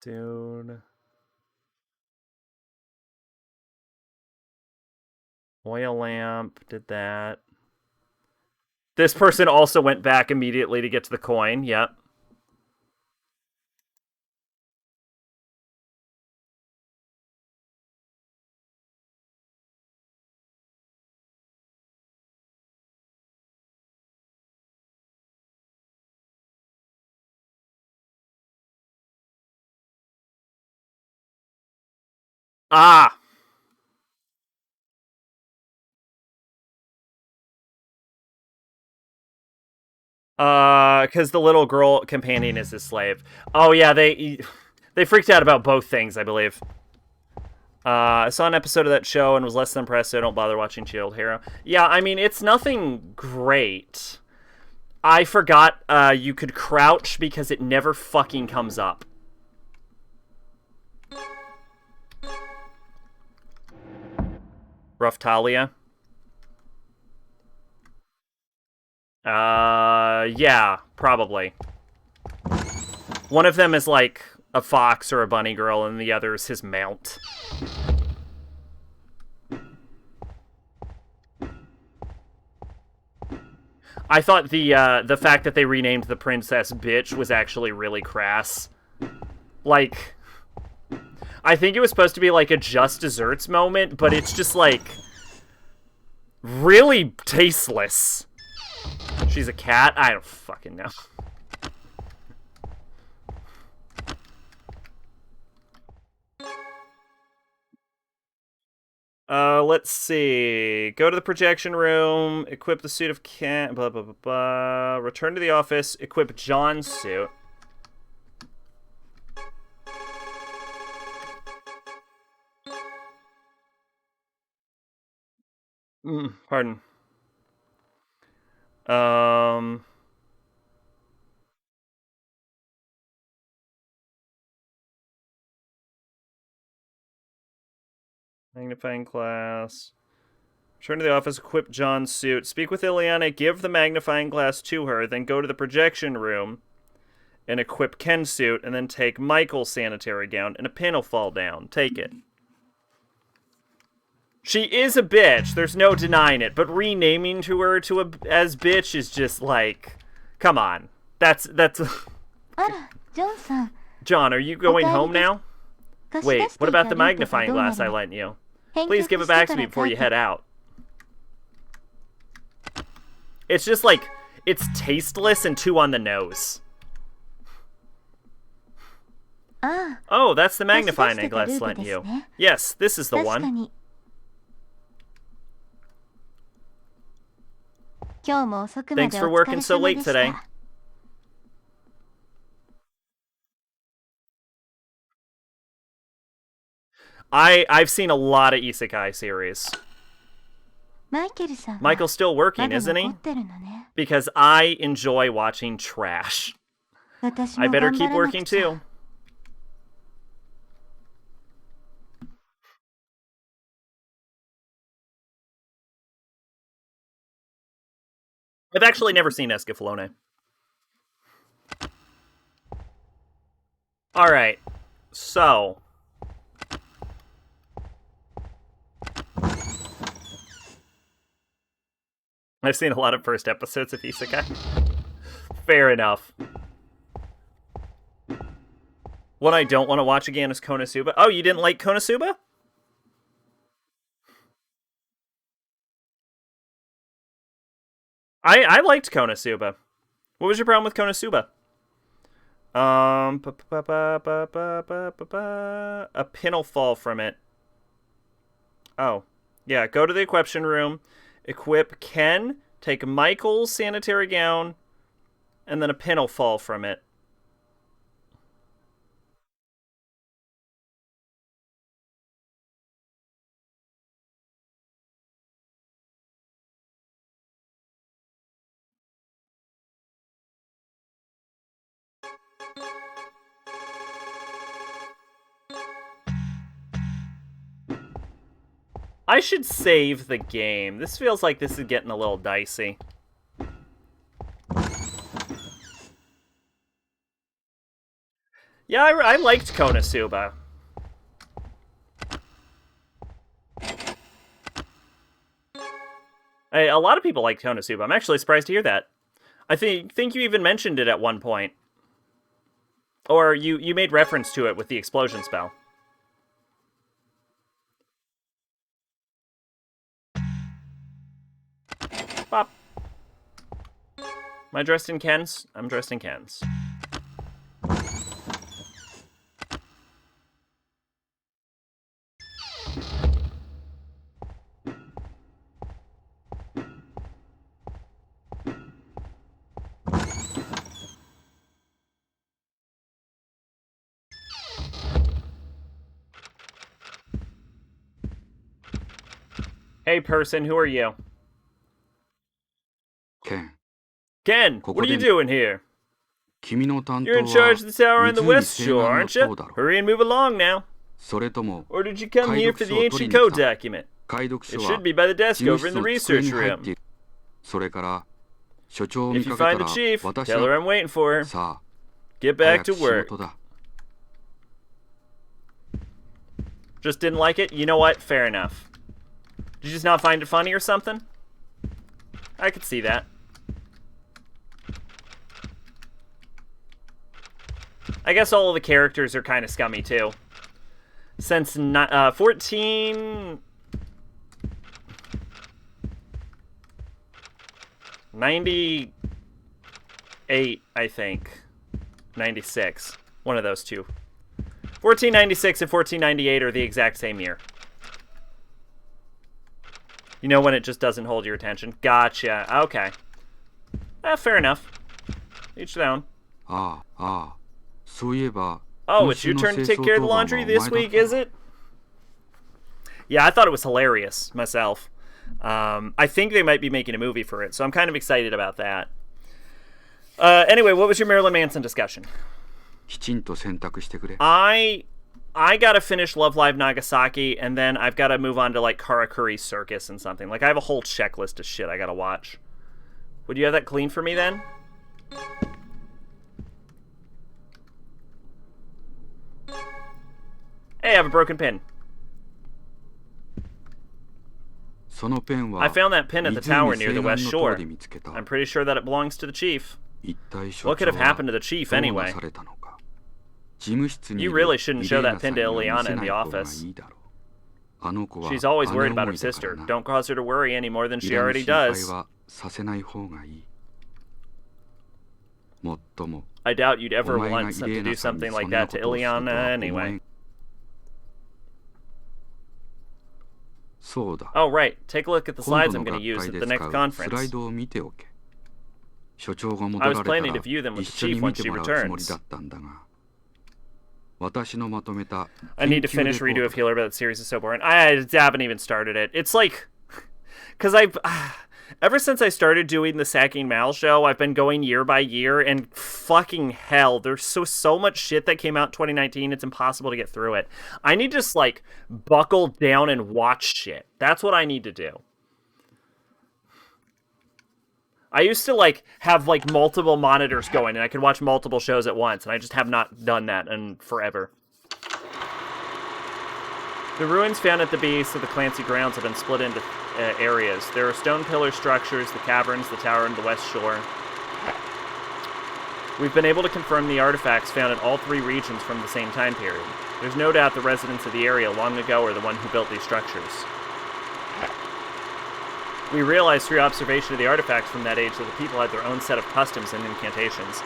Dude. Oil lamp, did that. This person also went back immediately to get to the coin, yep. Ah! Because the little girl companion is his slave. Oh yeah, they freaked out about both things, I believe. I saw an episode of that show and was less than impressed, so I don't bother watching S.H.I.E.L.D. Hero. Yeah, I mean, it's nothing great. I forgot you could crouch because it never fucking comes up. Rough Talia. Yeah, probably. One of them is like a fox or a bunny girl, and the other is his mount. I thought the fact that they renamed the princess bitch was actually really crass. Like, I think it was supposed to be like a just desserts moment, but it's just like really tasteless. She's a cat? I don't fucking know. Let's see. Go to the projection room, equip the suit of Ken, blah, blah, blah, blah. Return to the office, equip John's suit. Pardon. Magnifying glass. Return to the office, equip John's suit. Speak with Ileana, give the magnifying glass to her, then go to the projection room and equip Ken's suit, and then take Michael's sanitary gown, and a pin will fall down. Take it. She is a bitch, there's no denying it, but renaming to her as bitch is just like, come on. That's John, are you going home now? Wait, what about the magnifying glass I lent you? Please give it back to me before you head out. It's just like, it's tasteless and too on the nose. Oh, that's the magnifying glass lent you. Yes, this is the one. Thanks for working so late today. I've seen a lot of isekai series. Michael's still working, isn't he? Because I enjoy watching trash. I better keep working too. I've actually never seen Escaflowne. Alright, so... I've seen a lot of first episodes of Isekai. Fair enough. What I don't want to watch again is Konosuba. Oh, you didn't like Konosuba? I liked Konosuba. What was your problem with Konosuba? A pin will fall from it. Oh. Yeah, go to the equiption room, equip Ken, take Michael's sanitary gown, and then a pin will fall from it. I should save the game. This feels like this is getting a little dicey. Yeah, I liked Konosuba. A lot of people like Konosuba. I'm actually surprised to hear that. I think you even mentioned it at one point. Or you made reference to it with the explosion spell. Pop. Am I dressed in Ken's? I'm dressed in Ken's. Hey person, who are you? Ken, what are you doing here? You're in charge of the tower on the West Shore, aren't you? Hurry and move along now. Or did you come here for the ancient code document? It should be by the desk over in the research room. If you find the chief, tell her I'm waiting for her. Get back to work. Just didn't like it? You know what? Fair enough. Did you just not find it funny or something? I could see that. I guess all of the characters are kind of scummy, too. Since 1498, I think. 96. One of those two. 1496 and 1498 are the exact same year. You know when it just doesn't hold your attention? Gotcha. Okay. Fair enough. Each their own. Oh, it's your turn to take care of the laundry this week, is it? Yeah, I thought it was hilarious, myself. I think they might be making a movie for it, so I'm kind of excited about that. Anyway, what was your Marilyn Manson discussion? I gotta finish Love Live Nagasaki, and then I've gotta move on to, like, Karakuri Circus and something. Like, I have a whole checklist of shit I gotta watch. Would you have that clean for me, then? Hey, I have a broken pin. I found that pin at the tower near the West Shore. I'm pretty sure that it belongs to the chief. What could have happened to the chief, anyway? You really shouldn't show that pin to Ileana in the office. She's always worried about her sister. Don't cause her to worry any more than she already does. I doubt you'd ever want to do something like that to Ileana anyway. Oh, right. Take a look at the slides I'm going to use at the next conference. I was planning to view them with the chief when she returns. I need to finish Redo of Healer, but that series is so boring. I haven't even started it. It's like... Because ever since I started doing the Sacking Mal show, I've been going year by year, and fucking hell, there's so much shit that came out in 2019, it's impossible to get through it. I need to just, like, buckle down and watch shit. That's what I need to do. I used to, like, have, like, multiple monitors going, and I could watch multiple shows at once, and I just have not done that in forever. The ruins found at the base of the Clancy grounds have been split into areas. There are stone pillar structures, the caverns, the tower, and the West Shore. We've been able to confirm the artifacts found in all three regions from the same time period. There's no doubt the residents of the area long ago are the one who built these structures. We realized through observation of the artifacts from that age that the people had their own set of customs and incantations.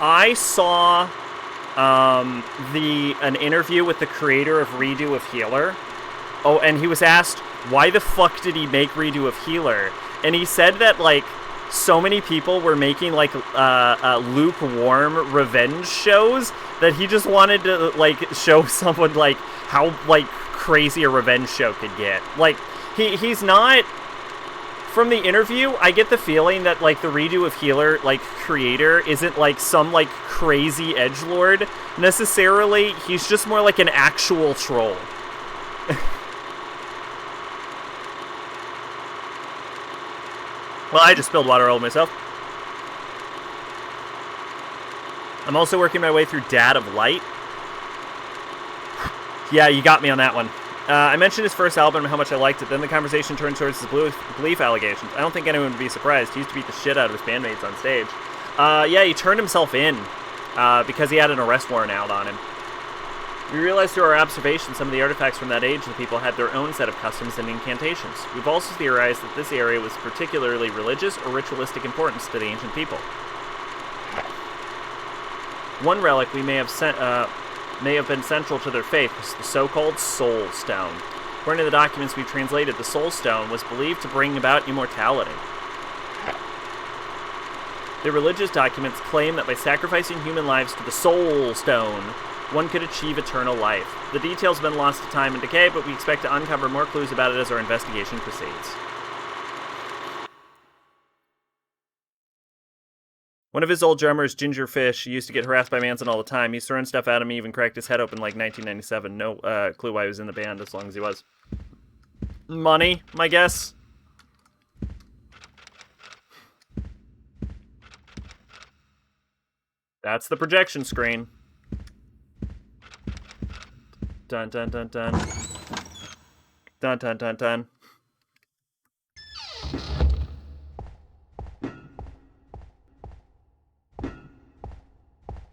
I saw an interview with the creator of Redo of Healer. Oh, and he was asked, why the fuck did he make Redo of Healer? And he said that, like, so many people were making, like, lukewarm revenge shows that he just wanted to, like, show someone, like, how, like, crazy a revenge show could get. Like, he's not... From the interview, I get the feeling that, like, the Redo of Healer, like, creator isn't, like, some, like, crazy edgelord necessarily. He's just more like an actual troll. Well, I just spilled water all over myself. I'm also working my way through Dad of Light. Yeah, you got me on that one. I mentioned his first album and how much I liked it. Then the conversation turned towards his belief allegations. I don't think anyone would be surprised. He used to beat the shit out of his bandmates on stage. Yeah, he turned himself in because he had an arrest warrant out on him. We realized through our observations some of the artifacts from that age, the people had their own set of customs and incantations. We've also theorized that this area was particularly religious or ritualistic importance to the ancient people. One relic we may have been central to their faith was the so-called Soul Stone. According to the documents we've translated, the Soul Stone was believed to bring about immortality. The religious documents claim that by sacrificing human lives to the Soul Stone, one could achieve eternal life. The details have been lost to time and decay, but we expect to uncover more clues about it as our investigation proceeds. One of his old drummers, Ginger Fish, used to get harassed by Manson all the time. He's throwing stuff at him. He even cracked his head open like 1997. No clue why he was in the band as long as he was. Money, my guess. That's the projection screen. Dun dun dun dun. Dun dun dun dun.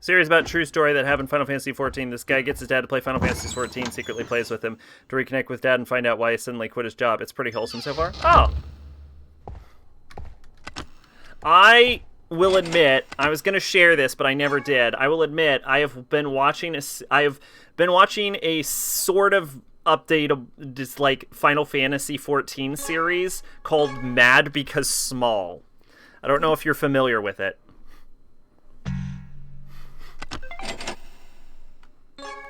Series about true story that happened in Final Fantasy XIV. This guy gets his dad to play Final Fantasy XIV, secretly plays with him to reconnect with dad and find out why he suddenly quit his job. It's pretty wholesome so far. Oh! I will admit, I was going to share this, but I never did. I will admit, I have been watching a sort of update of this, like, Final Fantasy XIV series called Mad Because Small. I don't know if you're familiar with it.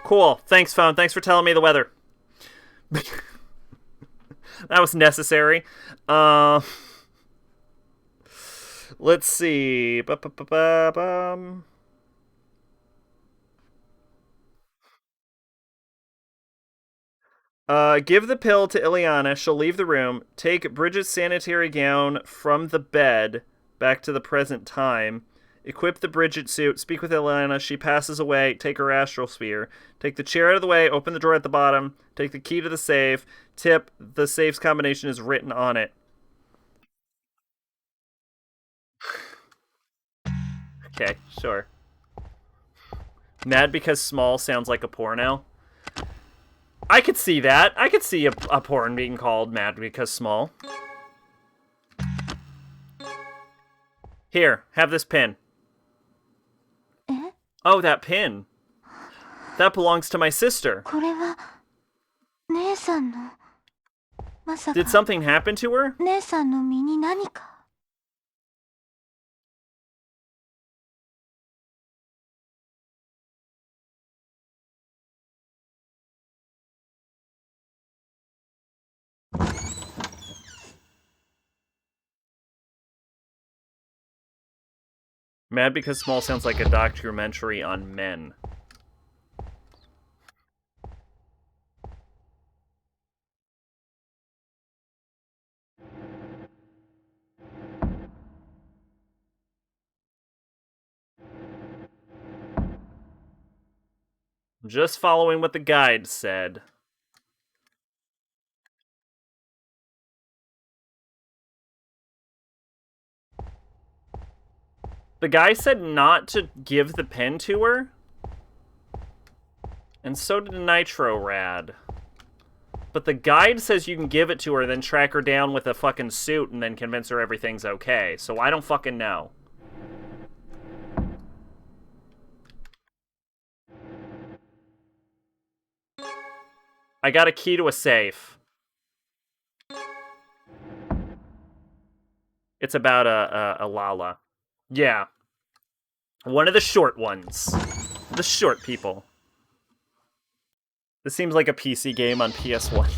Cool. Thanks, phone. Thanks for telling me the weather. That was necessary. Let's see. Give the pill to Ileana. She'll leave the room. Take Bridget's sanitary gown from the bed back to the present time. Equip the Bridget suit. Speak with Ileana. She passes away. Take her astral sphere. Take the chair out of the way. Open the drawer at the bottom. Take the key to the safe. Tip. The safe's combination is written on it. Okay, sure. Mad Because Small sounds like a porno. I could see that. I could see a porn being called Mad Because Small. Here, have this pin. Oh, that pin. That belongs to my sister. Did something happen to her? Mad Because Small sounds like a documentary on men. Just following what the guide said. The guy said not to give the pen to her. And so did Nitro Rad. But the guide says you can give it to her, then track her down with a fucking suit and then convince her everything's okay. So I don't fucking know. I got a key to a safe. It's about a Lala. Yeah. One of the short ones. The short people. This seems like a PC game on PS1.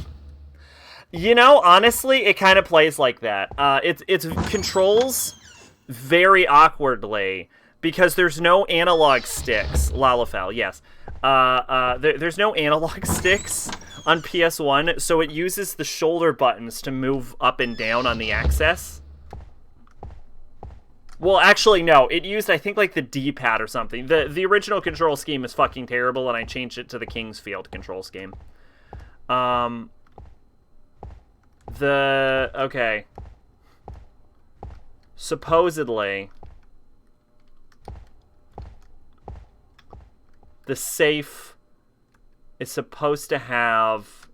You know, honestly, it kind of plays like that. It controls very awkwardly because there's no analog sticks. Lalafell, yes. There's no analog sticks on PS1, so it uses the shoulder buttons to move up and down on the axis. Well, actually, no. It used, I think, like, the D-pad or something. The original control scheme is fucking terrible, and I changed it to the Kingsfield control scheme. Okay. Supposedly, the safe is supposed to have...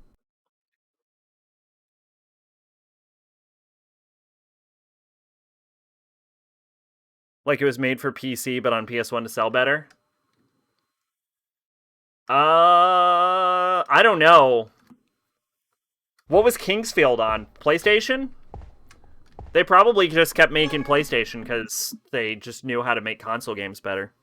Like it was made for PC, but on PS1 to sell better? I don't know. What was Kingsfield on? PlayStation? They probably just kept making PlayStation because they just knew how to make console games better.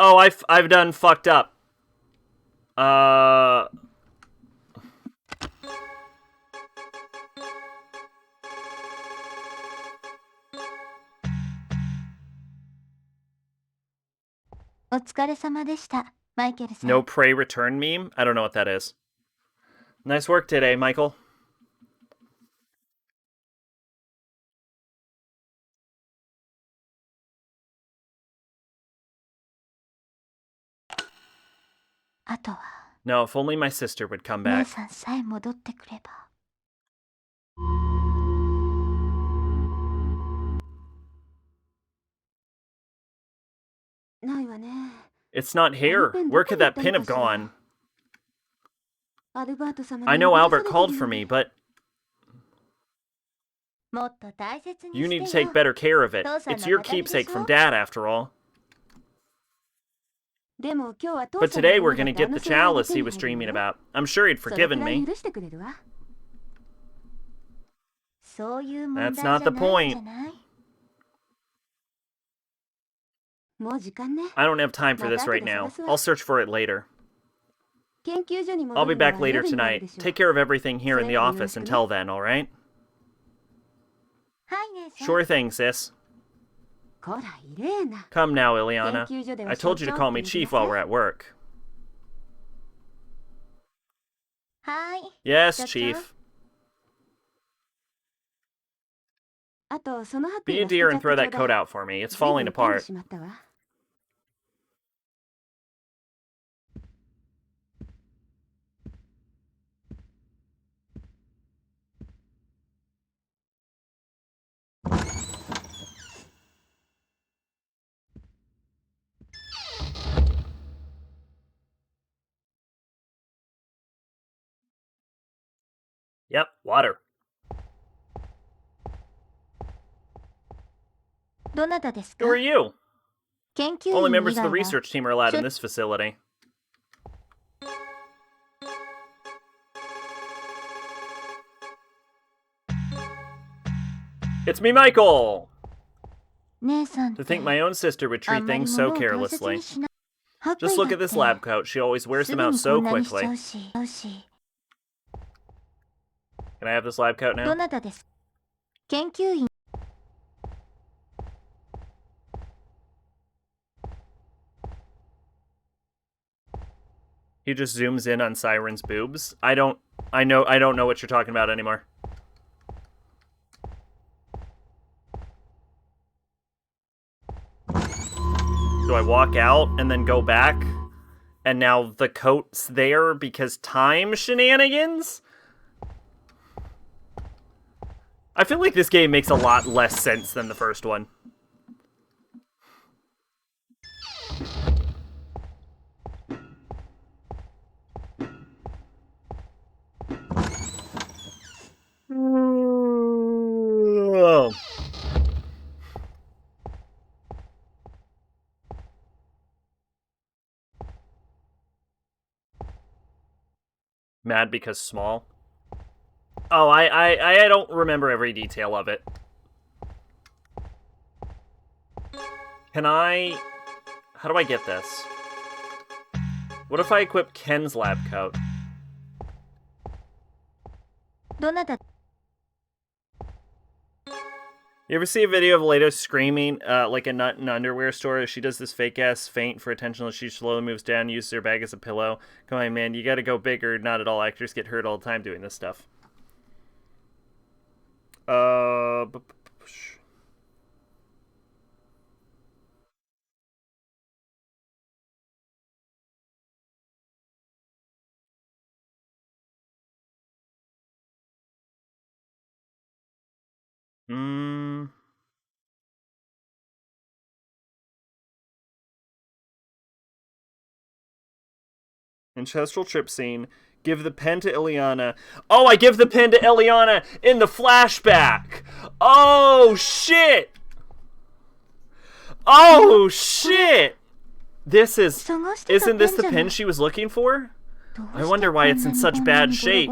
Oh, I've done fucked up. No pray return meme? I don't know what that is. Nice work today, Michael. No, if only my sister would come back. It's not here. Where could that pin have gone? I know Albert called for me, but you need to take better care of it. It's your keepsake from Dad, after all. But today we're gonna get the chalice he was dreaming about. I'm sure he'd forgiven me. That's not the point. I don't have time for this right now. I'll search for it later. I'll be back later tonight. Take care of everything here in the office until then, alright? Sure thing, sis. Come now, Ileana. I told you to call me Chief while we're at work. Yes, Chief. Be a dear and throw that coat out for me. It's falling apart. Yep, water. Who are you? Only members of the research team are allowed in this facility. It's me, Michael! To think my own sister would treat things so carelessly. Just look at this lab coat. She always wears them out so quickly. Can I have this lab coat now? He just zooms in on Siren's boobs. I don't know what you're talking about anymore. Do I walk out and then go back? And now the coat's there because time shenanigans? I feel like this game makes a lot less sense than the first one. Oh. Mad because small? Oh, I don't remember every detail of it. Can I... How do I get this? What if I equip Ken's lab coat? You ever see a video of Leto screaming, like a nut in an underwear store? She does this fake-ass feint for attention as she slowly moves down, uses her bag as a pillow. Come on, man, you gotta go bigger. Not at all actors get hurt all the time doing this stuff. Ancestral trip scene. Give the pen to Ileana. Oh, I give the pen to Ileana in the flashback. Oh, shit. Oh, shit. This is... Isn't this the pen she was looking for? I wonder why it's in such bad shape.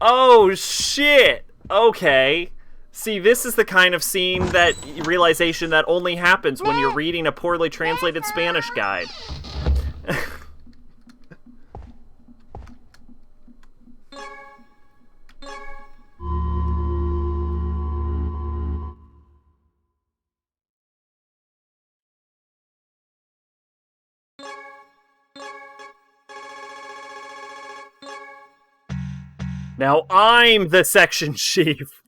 Oh, shit. Okay. See, this is the kind of scene that realization that only happens when you're reading a poorly translated Spanish guide. Now I'm the section chief.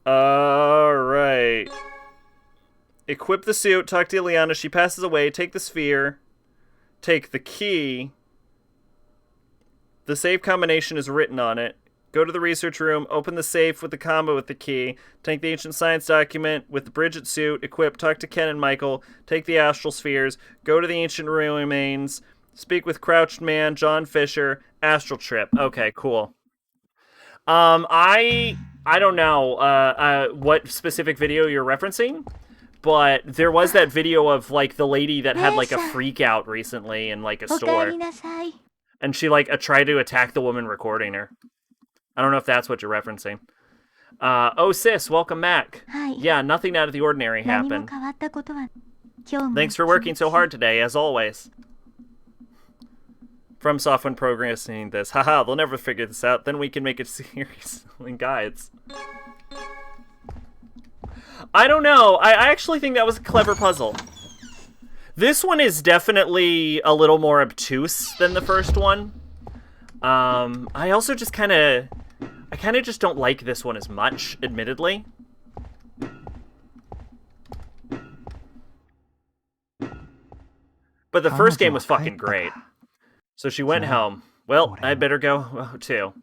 Alright. Equip the suit, talk to Ileana, she passes away, take the sphere, take the key. The save combination is written on it. Go to the research room, open the safe with the combo with the key, take the ancient science document with the Bridget suit, equip, talk to Ken and Michael, take the astral spheres, go to the ancient remains, speak with Crouched Man, John Fisher, astral trip. Okay, cool. I don't know what specific video you're referencing, but there was that video of, like, the lady that had, like, a freak out recently in, like, a store. And she, like, tried to attack the woman recording her. I don't know if that's what you're referencing. Oh, sis, welcome back. Yeah, nothing out of the ordinary happened. Thanks for working so hard today, as always. From Software progressing this. Haha, they'll never figure this out. Then we can make a series in guides. I don't know. I actually think that was a clever puzzle. This one is definitely a little more obtuse than the first one. I also just kind of just don't like this one as much, admittedly. But the first game was fucking great. So she went home. Well, I better go too.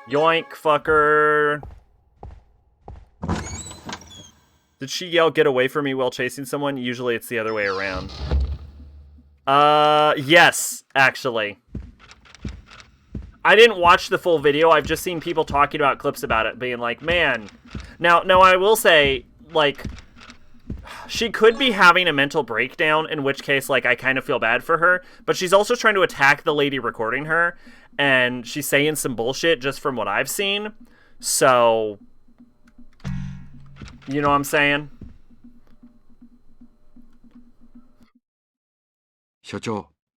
Yoink, fucker. Did she yell, "Get away from me," while chasing someone? Usually it's the other way around. Yes, actually. I didn't watch the full video. I've just seen people talking about clips about it, being like, man. Now, I will say, like, she could be having a mental breakdown, in which case, like, I kind of feel bad for her. But she's also trying to attack the lady recording her, and she's saying some bullshit just from what I've seen. So, you know what I'm saying?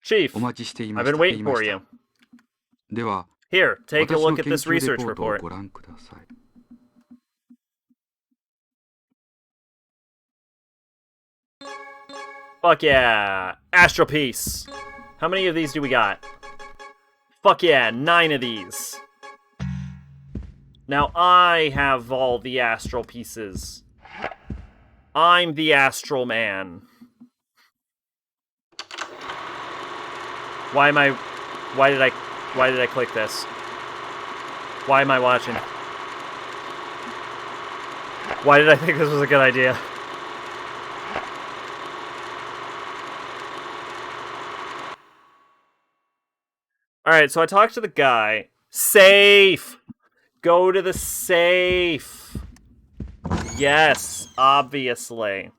Chief, I've been waiting for you. Here, take a look at this research report. Fuck yeah. Astral Piece. How many of these do we got? Fuck yeah, 9 of these. Now I have all the astral pieces. I'm the astral man. Why did I click this? Why am I watching? Why did I think this was a good idea? Alright, so I talked to the guy. Safe! Go to the safe! Yes, obviously.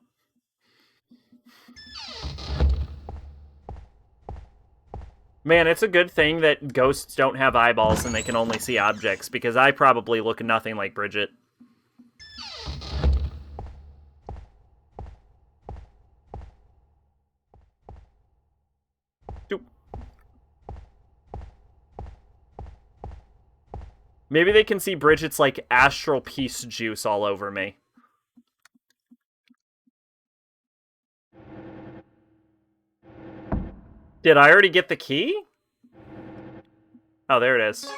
Man, it's a good thing that ghosts don't have eyeballs and they can only see objects, because I probably look nothing like Bridget. Maybe they can see Bridget's, like, astral piece juice all over me. Did I already get the key? Oh, there it is.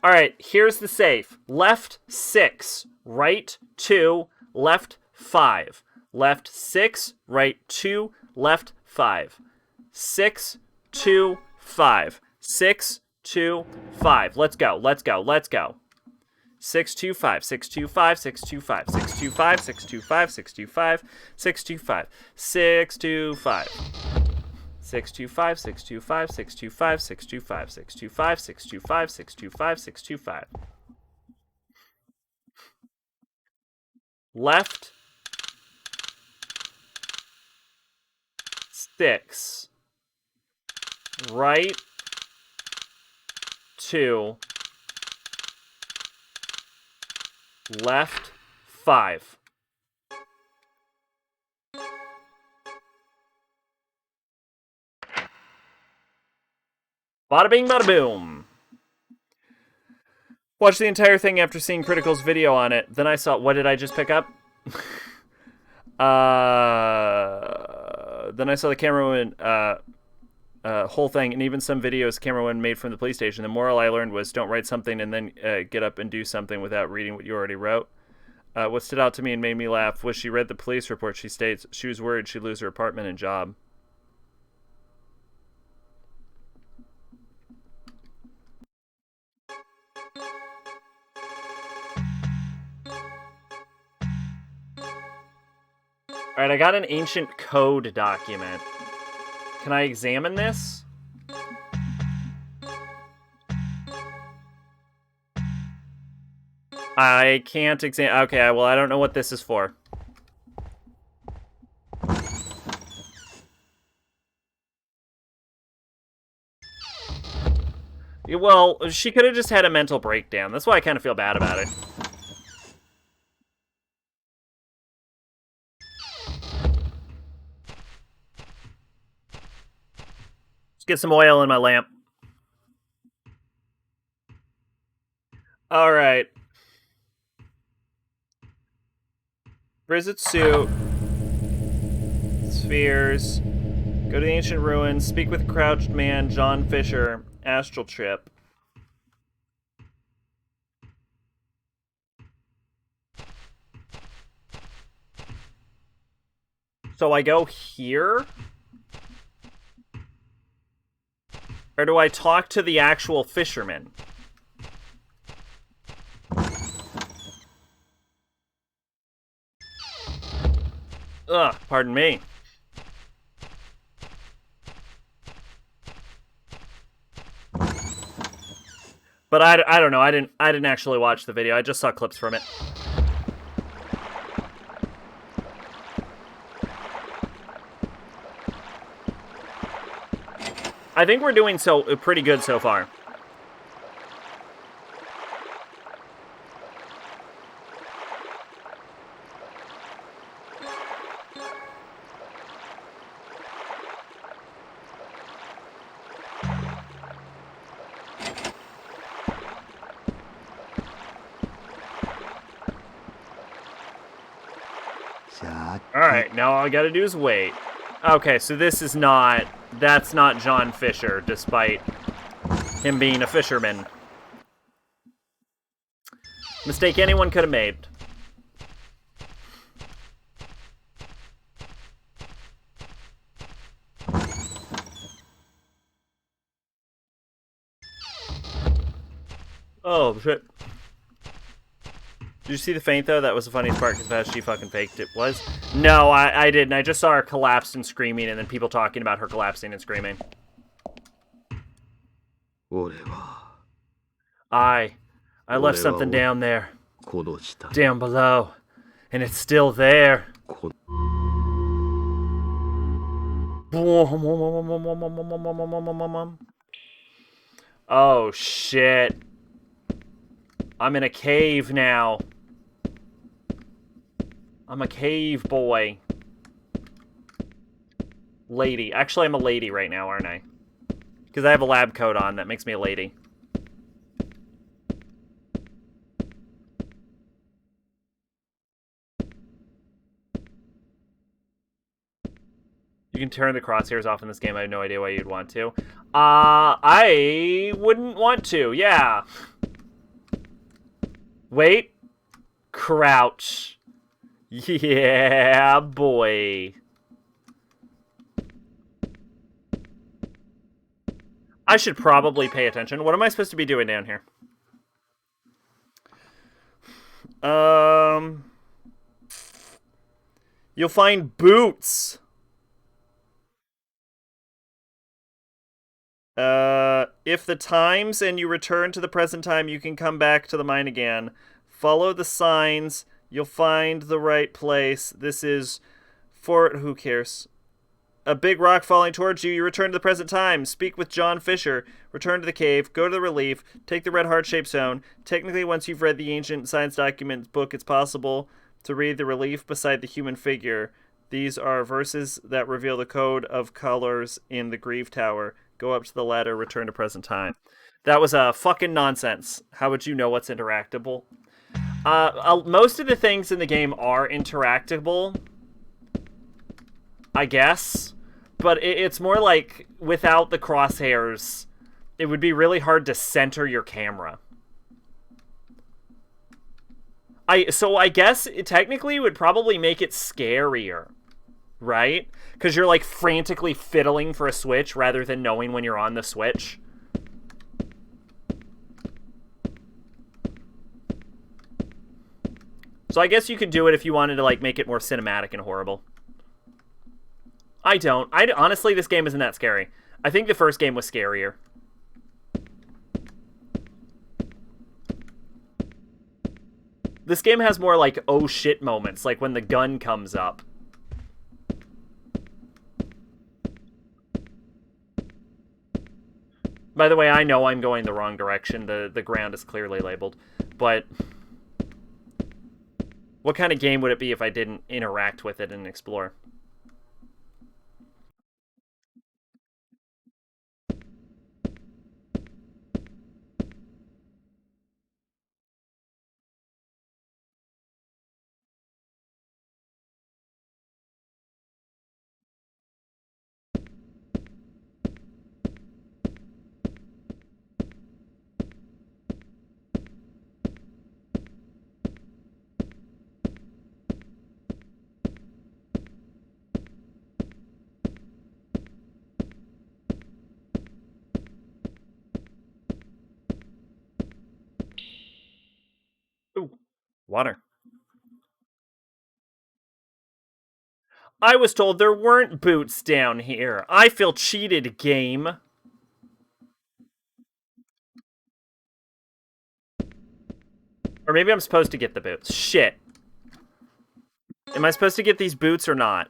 Alright, here's the safe. Left 6, right 2, left 5. Left 6, right 2, left 5. 6, 2, 5. 6, 2, 5. Let's go. 625, 625, 625, 625, 625, 625, 625, 625. 625, 625, 625, 625, 625, 625, 625, 625. Left 6. Right 2. Left 5. Bada bing, bada boom. Watched the entire thing after seeing Critical's video on it. Then I saw, what did I just pick up? Then I saw the cameraman, whole thing, and even some videos camera one made from the police station. The moral I learned was don't write something and then get up and do something without reading what you already wrote. What stood out to me and made me laugh was she read the police report. She states she was worried she'd lose her apartment and job. Alright, I got an ancient code document. Can I examine this? I can't examine... Okay, well, I don't know what this is for. Well, she could have just had a mental breakdown. That's why I kind of feel bad about it. Let's get some oil in my lamp. Alright. Visit suit. Spheres. Go to the ancient ruins. Speak with crouched man, John Fisher. Astral trip. So I go here? Or do I talk to the actual fisherman? Ugh, pardon me. But I don't know. I didn't actually watch the video. I just saw clips from it. I think we're doing pretty good so far. Alright, now all I gotta do is wait. Okay, so this is not... That's not John Fisher, despite him being a fisherman. Mistake anyone could have made. Oh, shit. Did you see the feint, though? That was the funniest part, because that's how she fucking faked it was. No, I didn't. I just saw her collapsed and screaming, and then people talking about her collapsing and screaming. I left something down there. Down below. And it's still there. Oh, shit. I'm in a cave now. I'm a cave boy. Lady. Actually, I'm a lady right now, aren't I? Because I have a lab coat on. That makes me a lady. You can turn the crosshairs off in this game. I have no idea why you'd want to. I wouldn't want to. Yeah. Wait. Crouch. Yeah, boy. I should probably pay attention. What am I supposed to be doing down here? You'll find boots. If the times and you return to the present time, you can come back to the mine again. Follow the signs. You'll find the right place. This is for... Who cares? A big rock falling towards you. You return to the present time. Speak with John Fisher. Return to the cave. Go to the relief. Take the red heart-shaped stone. Technically, once you've read the ancient science document book, it's possible to read the relief beside the human figure. These are verses that reveal the code of colors in the Grieve Tower. Go up to the ladder. Return to present time. That was fucking nonsense. How would you know what's interactable? Most of the things in the game are interactable, I guess, But it's more like, without the crosshairs, it would be really hard to center your camera. So I guess it technically would probably make it scarier, right? Because you're like frantically fiddling for a switch rather than knowing when you're on the switch. So I guess you could do it if you wanted to like make it more cinematic and horrible. I don't. Honestly, this game isn't that scary. I think the first game was scarier. This game has more, like, oh shit moments, like when the gun comes up. By the way, I know I'm going the wrong direction. The ground is clearly labeled. But what kind of game would it be if I didn't interact with it and explore? Ooh, water. I was told there weren't boots down here. I feel cheated, game. Or maybe I'm supposed to get the boots. Shit. Am I supposed to get these boots or not?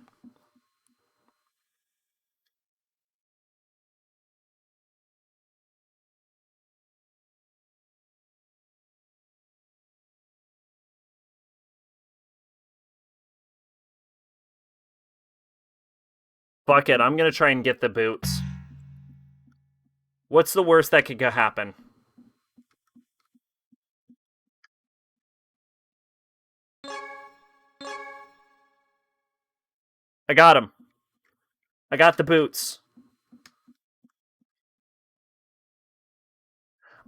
Fuck it, I'm gonna try and get the boots. What's the worst that could happen? I got him. I got the boots.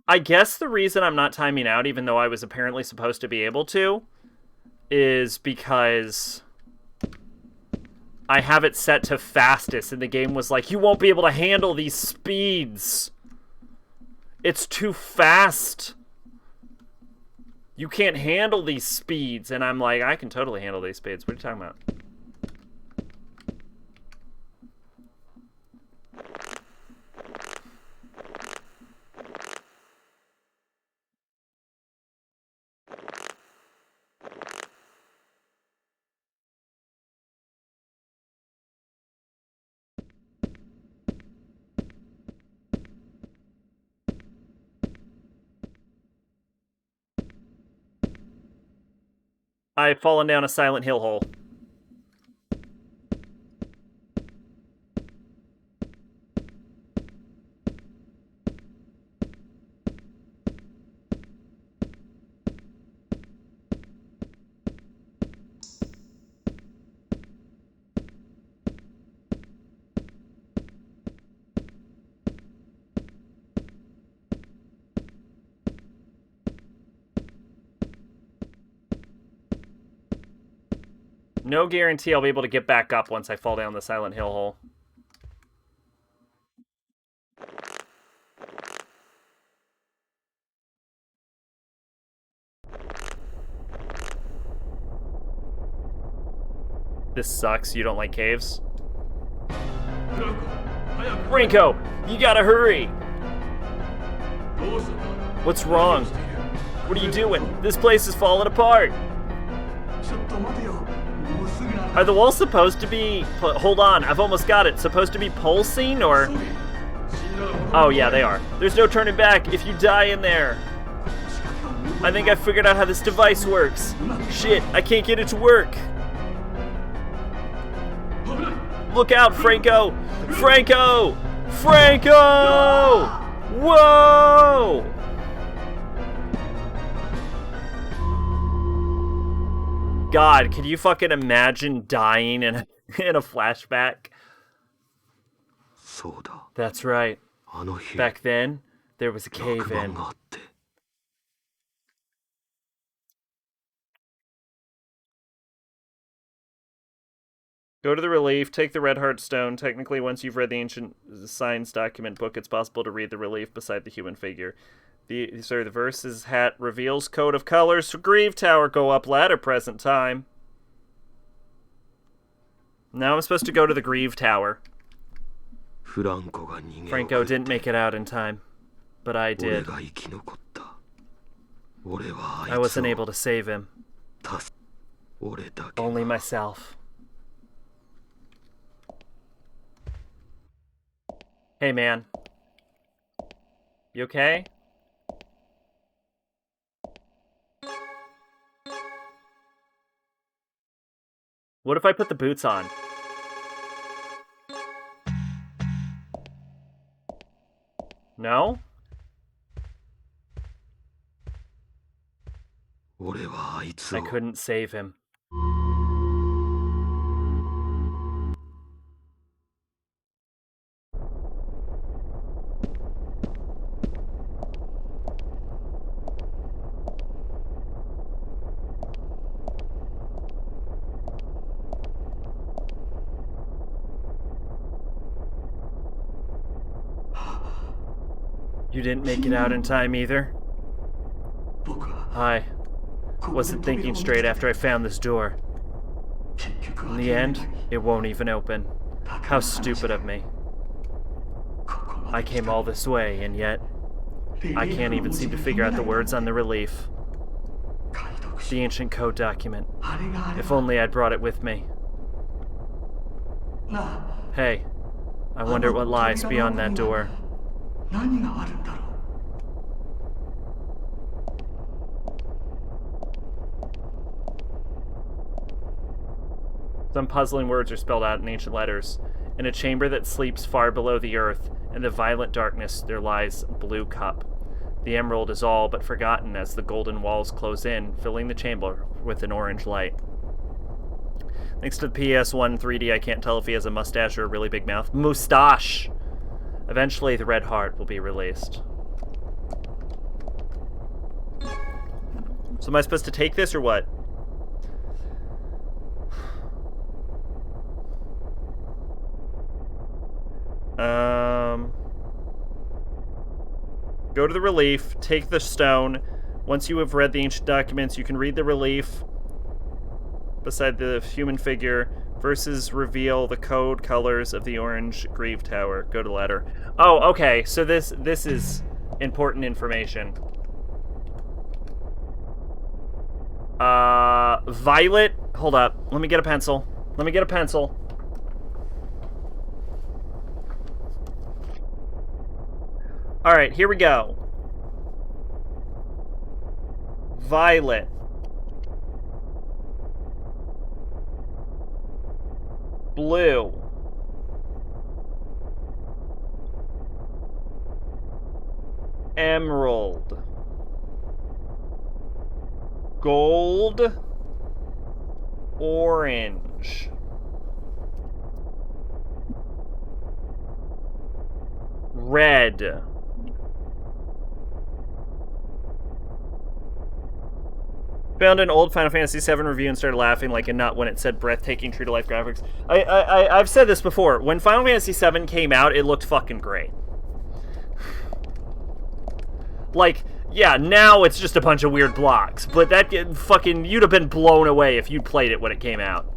I guess the reason I'm not timing out, even though I was apparently supposed to be able to, is because I have it set to fastest, and the game was like, you won't be able to handle these speeds. It's too fast. You can't handle these speeds. And I'm like, I can totally handle these speeds. What are you talking about? I've fallen down a Silent Hill hole. No guarantee I'll be able to get back up once I fall down the Silent Hill hole. This sucks. You don't like caves? Franco, you gotta hurry! What's wrong? What are you doing? This place is falling apart! Are the walls supposed to be... Hold on, I've almost got it. Supposed to be pulsing, or... Oh, yeah, they are. There's no turning back if you die in there. I think I figured out how this device works. Shit, I can't get it to work. Look out, Franco! Franco! Franco! Whoa! God, can you fucking imagine dying in a flashback? That's right. Back then, there was a cave-in. Go to the relief, take the red heart stone. Technically, once you've read the ancient science document book, it's possible to read the relief beside the human figure. The verse's hat reveals coat of colors for Grieve Tower. Go up ladder, present time. Now I'm supposed to go to the Grieve Tower. Franco didn't make it out in time, but I did. I wasn't able to save him. Only myself. Hey, man. You okay? What if I put the boots on? No? I couldn't save him. You didn't make it out in time either? I wasn't thinking straight after I found this door. In the end, it won't even open. How stupid of me. I came all this way, and yet I can't even seem to figure out the words on the relief. The ancient code document. If only I'd brought it with me. Hey, I wonder what lies beyond that door. Some puzzling words are spelled out in ancient letters. In a chamber that sleeps far below the earth, in the violent darkness there lies a blue cup. The emerald is all but forgotten as the golden walls close in, filling the chamber with an orange light. Thanks to the PS1 3D, I can't tell if he has a mustache or a really big mouth. Moustache! Eventually, the red heart will be released. So am I supposed to take this or what? Go to the relief, take the stone. Once you have read the ancient documents, you can read the relief beside the human figure. Verses reveal the code colors of the orange Grieve Tower. Go to the ladder. Oh, okay. So this is important information. Violet. Hold up. Let me get a pencil. Alright, here we go. Violet. Blue. Emerald. Gold. Orange. Red. Found an old Final Fantasy VII review and started laughing like a nut when it said breathtaking true-to-life graphics. I've said this before. When Final Fantasy VII came out, it looked fucking great. Like, yeah, now it's just a bunch of weird blocks, but that fucking, you'd have been blown away if you'd played it when it came out.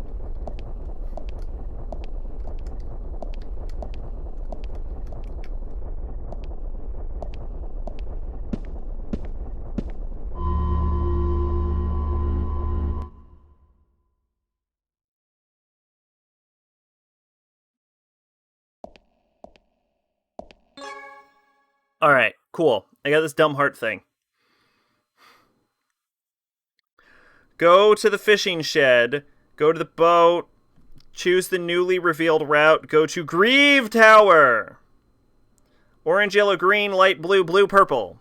Alright, cool. I got this dumb heart thing. Go to the fishing shed. Go to the boat. Choose the newly revealed route. Go to Grieve Tower. Orange, yellow, green, light blue, blue, purple.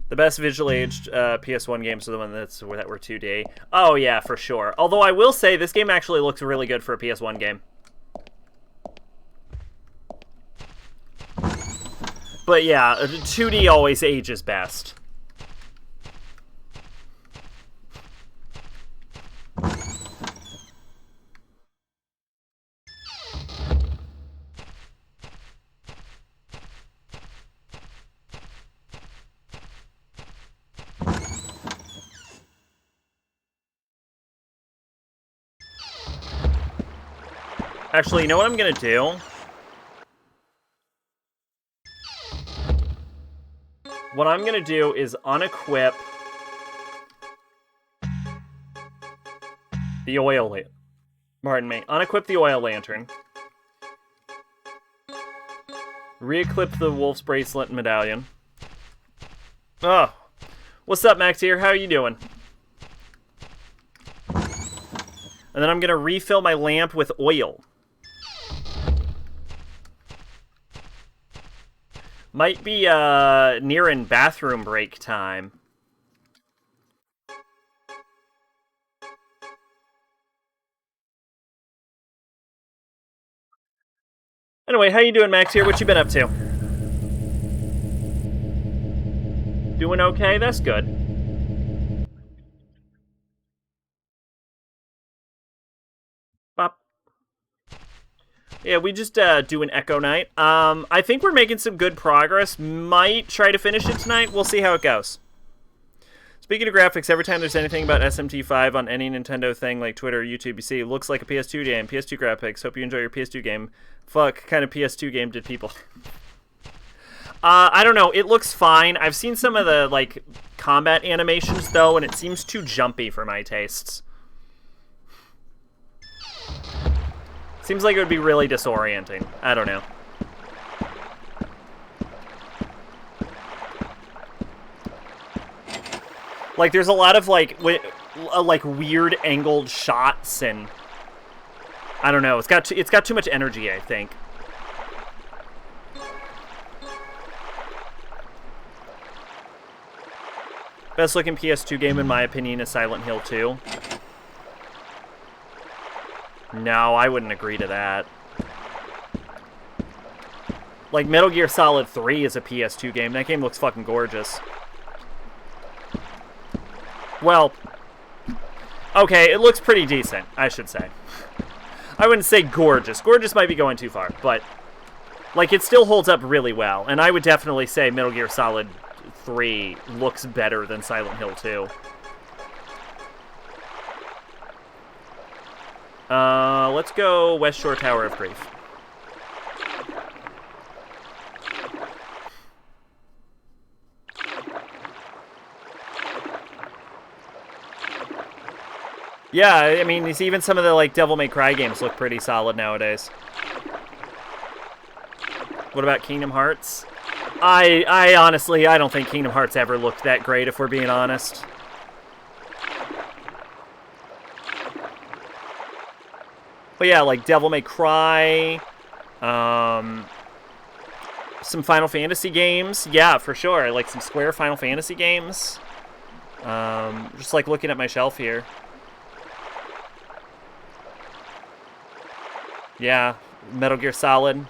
The best visually aged PS1 games are the one that were 2D. Oh yeah, for sure. Although I will say this game actually looks really good for a PS1 game. But yeah, 2D always ages best. Actually, you know what I'm gonna do? What I'm gonna do is unequip the oil lantern. Pardon me. Unequip the oil lantern. Re-equip the wolf's bracelet and medallion. Oh. What's up, Max here? How are you doing? And then I'm gonna refill my lamp with oil. Might be nearing bathroom break time. Anyway, how you doing, Max here? What you been up to? Doing okay? That's good. Bop. Yeah, we just do an Echo Night. I think we're making some good progress. Might try to finish it tonight. We'll see how it goes. Speaking of graphics, every time there's anything about SMT5 on any Nintendo thing like Twitter or YouTube, you see it looks like a PS2 game. PS2 graphics. Hope you enjoy your PS2 game. Fuck, kind of PS2 game did people? I don't know. It looks fine. I've seen some of the, like, combat animations, though, and it seems too jumpy for my tastes. Seems like it would be really disorienting. I don't know. Like, there's a lot of, like, weird angled shots, and I don't know. It's got too much energy, I think. Best looking PS2 game, in my opinion, is Silent Hill 2. No, I wouldn't agree to that. Like, Metal Gear Solid 3 is a PS2 game. That game looks fucking gorgeous. Well, okay, it looks pretty decent, I should say. I wouldn't say gorgeous. Gorgeous might be going too far, but, like, it still holds up really well. And I would definitely say Metal Gear Solid 3 looks better than Silent Hill 2. Let's go West Shore Tower of Grief. Yeah, I mean, even some of the, like, Devil May Cry games look pretty solid nowadays. What about Kingdom Hearts? I honestly, I don't think Kingdom Hearts ever looked that great, if we're being honest. But yeah, like Devil May Cry, some Final Fantasy games. Yeah, for sure. Like some Square Final Fantasy games. Just like looking at my shelf here. Yeah, Metal Gear Solid.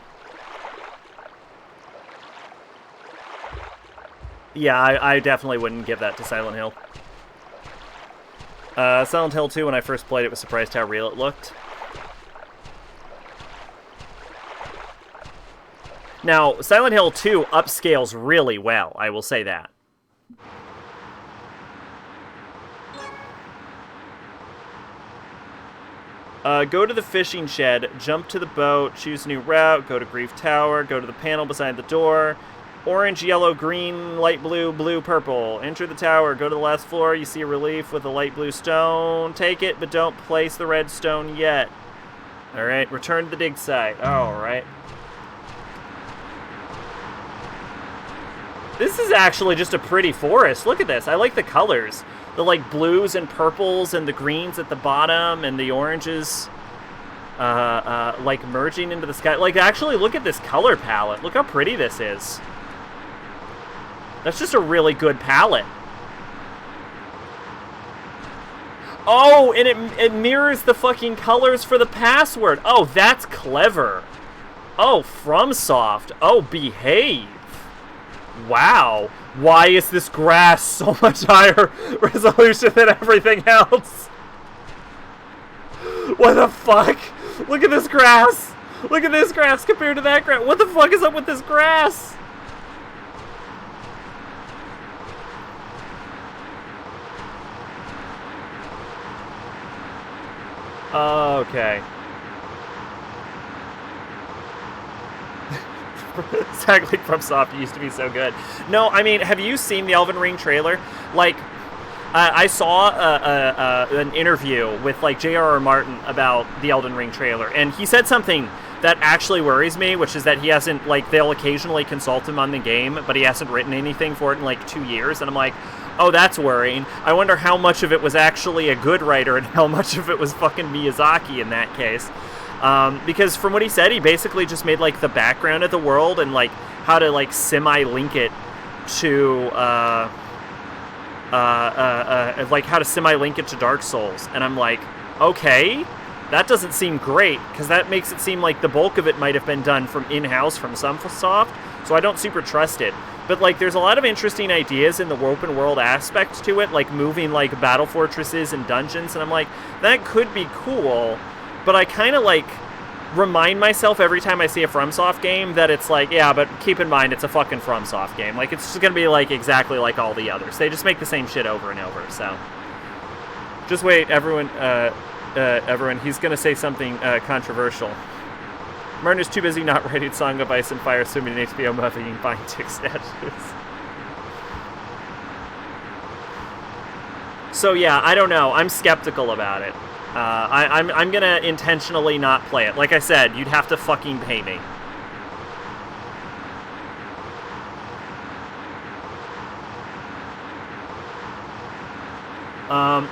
Yeah, I definitely wouldn't give that to Silent Hill. Silent Hill 2, when I first played it, was surprised how real it looked. Now, Silent Hill 2 upscales really well, I will say that. Go to the fishing shed, jump to the boat, choose a new route, go to Grief Tower, go to the panel beside the door. Orange, yellow, green, light blue, blue, purple. Enter the tower, go to the last floor, you see a relief with a light blue stone. Take it, but don't place the red stone yet. Alright, return to the dig site. Alright. This is actually just a pretty forest. Look at this. I like the colors. The, like, blues and purples and the greens at the bottom and the oranges, like, merging into the sky. Like, actually, look at this color palette. Look how pretty this is. That's just a really good palette. Oh, and it mirrors the fucking colors for the password. Oh, that's clever. Oh, FromSoft. Oh, behave. Wow. Why is this grass so much higher resolution than everything else? What the fuck? Look at this grass. Look at this grass compared to that grass. What the fuck is up with this grass? Okay. Exactly, from Soft used to be so good. No, I mean, have you seen the Elden Ring trailer? Like, I saw an interview with, like, J.R.R. Martin about the Elden Ring trailer, and he said something that actually worries me, which is that he hasn't, like, they'll occasionally consult him on the game, but he hasn't written anything for it in, like, 2 years, and I'm like, oh, that's worrying. I wonder how much of it was actually a good writer and how much of it was fucking Miyazaki in that case. Because from what he said, he basically just made, like, the background of the world and, like, how to, like, semi-link it to, like, how to semi-link it to Dark Souls. And I'm like, okay, that doesn't seem great, because that makes it seem like the bulk of it might have been done from in-house from Sunsoft, so I don't super trust it. But, like, there's a lot of interesting ideas in the open world aspect to it, like moving, like, battle fortresses and dungeons, and I'm like, that could be cool, but I kind of, like, remind myself every time I see a FromSoft game that it's like, yeah, but keep in mind it's a fucking FromSoft game. Like, it's just gonna be, like, exactly like all the others. They just make the same shit over and over, so. Just wait, everyone, he's gonna say something, controversial. Martin is too busy not writing Song of Ice and Fire, assuming an HBO movie and buying tick statues. So yeah, I don't know. I'm skeptical about it. I'm gonna intentionally not play it. Like I said, you'd have to fucking pay me.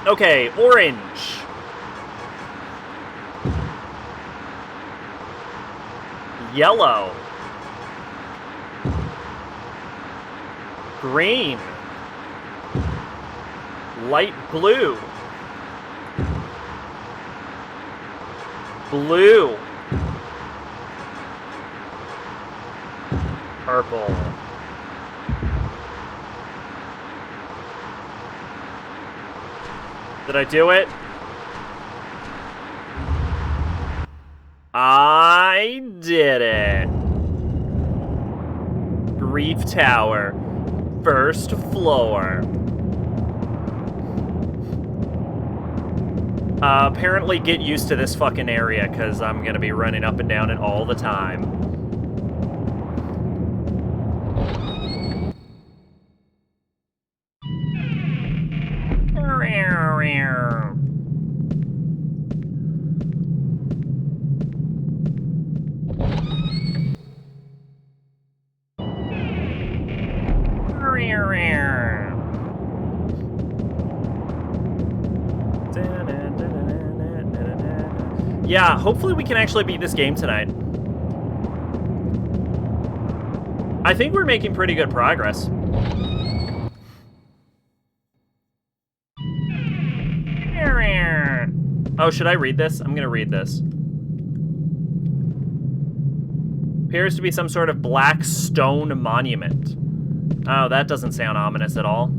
Okay, orange. Yellow. Green. Light blue. Blue. Purple. Did I do it? I did it. Grief Tower. First floor. Apparently get used to this fucking area, because I'm gonna be running up and down it all the time. Yeah, hopefully we can actually beat this game tonight. I think we're making pretty good progress. Oh, should I read this? I'm gonna read this. Appears to be some sort of black stone monument. Oh, that doesn't sound ominous at all.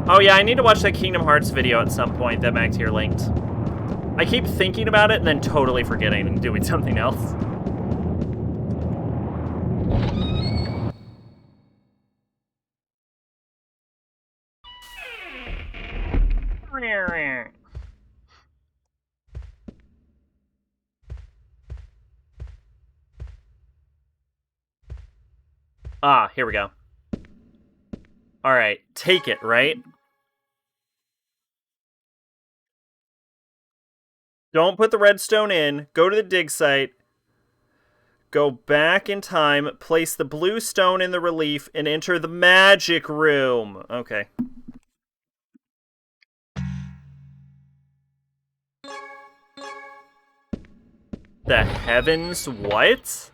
Oh yeah, I need to watch that Kingdom Hearts video at some point that Max here linked. I keep thinking about it and then totally forgetting and doing something else. Ah, here we go. Alright, take it, right? Don't put the redstone in, go to the dig site, go back in time, place the blue stone in the relief, and enter the magic room. Okay. The heavens what?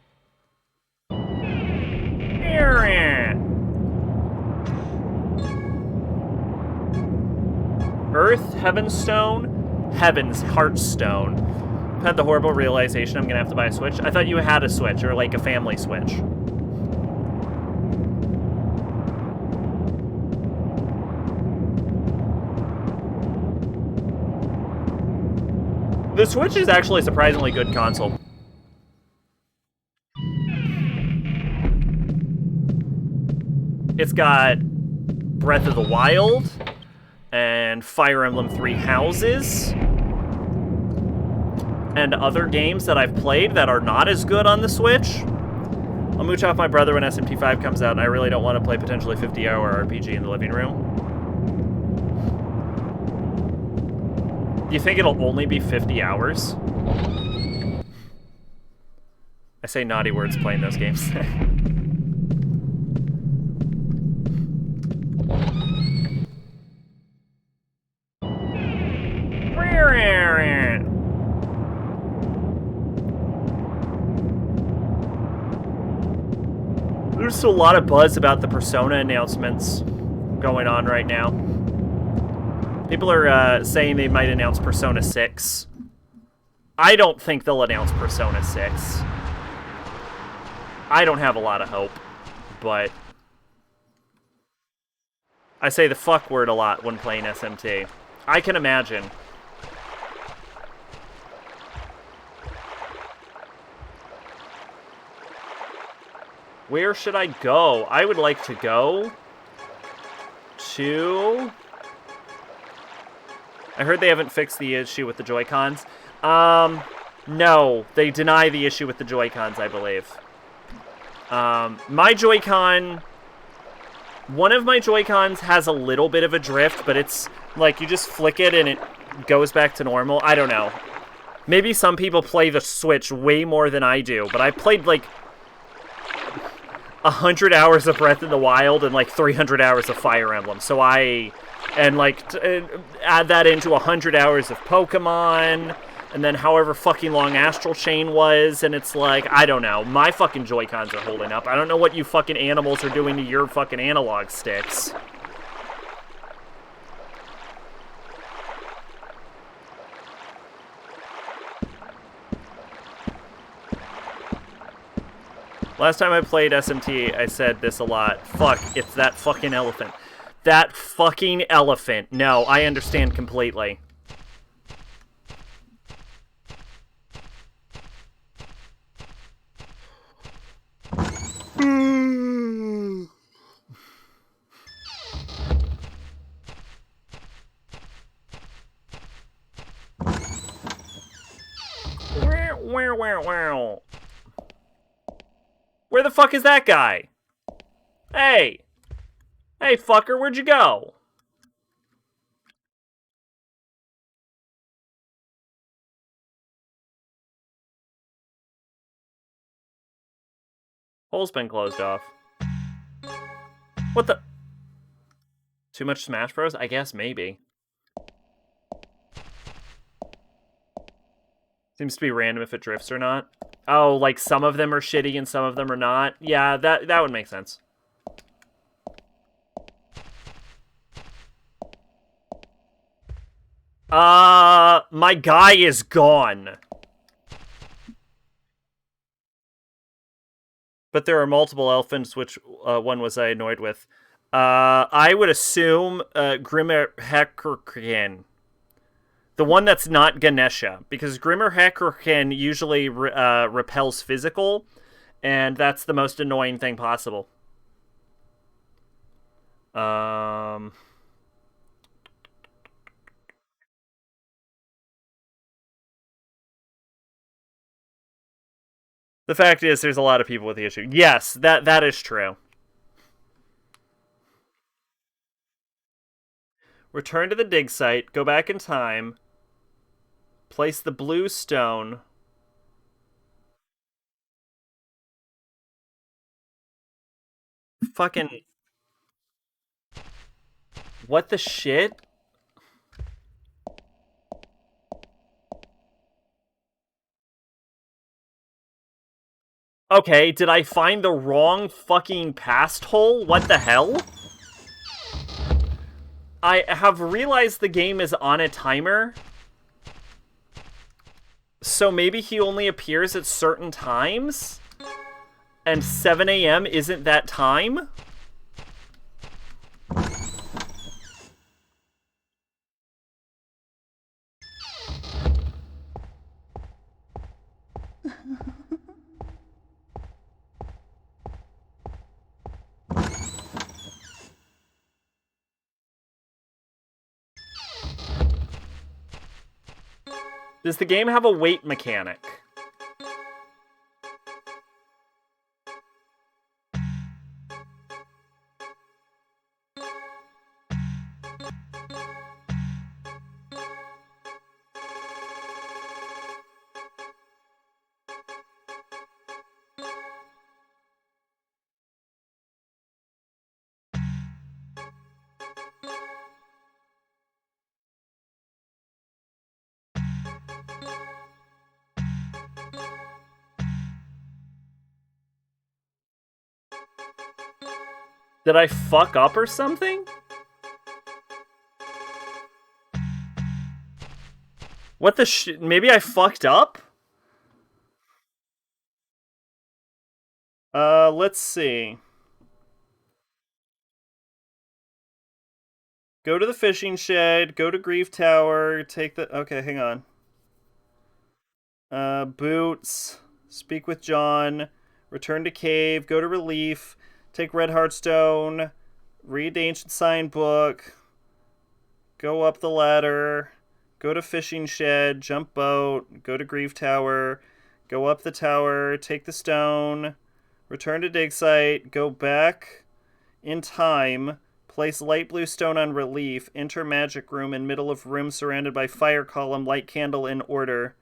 Earth, Heaven's Stone, Heaven's Heartstone. I've had the horrible realization I'm gonna have to buy a Switch. I thought you had a Switch, or like a family Switch. The Switch is actually a surprisingly good console. It's got Breath of the Wild and Fire Emblem Three Houses and other games that I've played that are not as good on the Switch. I'll mooch off my brother when SMT5 comes out, and I really don't want to play potentially 50-hour RPG in the living room. You think it'll only be 50 hours? I say naughty words playing those games. There's a lot of buzz about the Persona announcements going on right now. People are saying they might announce Persona 6. I don't think they'll announce Persona 6. I don't have a lot of hope, but I say the fuck word a lot when playing SMT. I can imagine. Where should I go? I would like to go to... I heard they haven't fixed the issue with the Joy-Cons. No, they deny the issue with the Joy-Cons, I believe. My Joy-Con... One of my Joy-Cons has a little bit of a drift, but it's like you just flick it and it goes back to normal. I don't know. Maybe some people play the Switch way more than I do, but I played like 100 hours of Breath of the Wild and like 300 hours of Fire Emblem. So and like add that into 100 hours of Pokemon, and then however fucking long Astral Chain was, and it's like, I don't know. My fucking Joy-Cons are holding up. I don't know what you fucking animals are doing to your fucking analog sticks. Last time I played SMT, I said this a lot. Fuck, it's that fucking elephant. That fucking elephant. No, I understand completely. Where the fuck is that guy? Hey! Hey, fucker, where'd you go? Hole's been closed off. What the? Too much Smash Bros? I guess maybe. Seems to be random if it drifts or not. Oh, like some of them are shitty and some of them are not? Yeah, that would make sense. My guy is gone. But there are multiple elephants, which one was I annoyed with? I would assume Grimmer Heckerkin. The one that's not Ganesha, because Grimmer Heckerkin usually repels physical, and that's the most annoying thing possible. The fact is, there's a lot of people with the issue. Yes, that is true. Return to the dig site, go back in time, place the blue stone. Fucking... What the shit? Okay, did I find the wrong fucking past hole? What the hell? I have realized the game is on a timer, so maybe he only appears at certain times, and 7 a.m. isn't that time? Does the game have a wait mechanic? Did I fuck up or something? What the shit? Maybe I fucked up? Let's see. Go to the fishing shed, go to Grief Tower, take the... Okay, hang on. Boots, speak with John, return to cave, go to relief, take Red Heartstone, read the ancient sign book, go up the ladder, go to fishing shed, jump boat, go to Grief Tower, go up the tower, take the stone, return to dig site, go back in time, place light blue stone on relief, enter magic room in middle of room surrounded by fire column, light candle in order.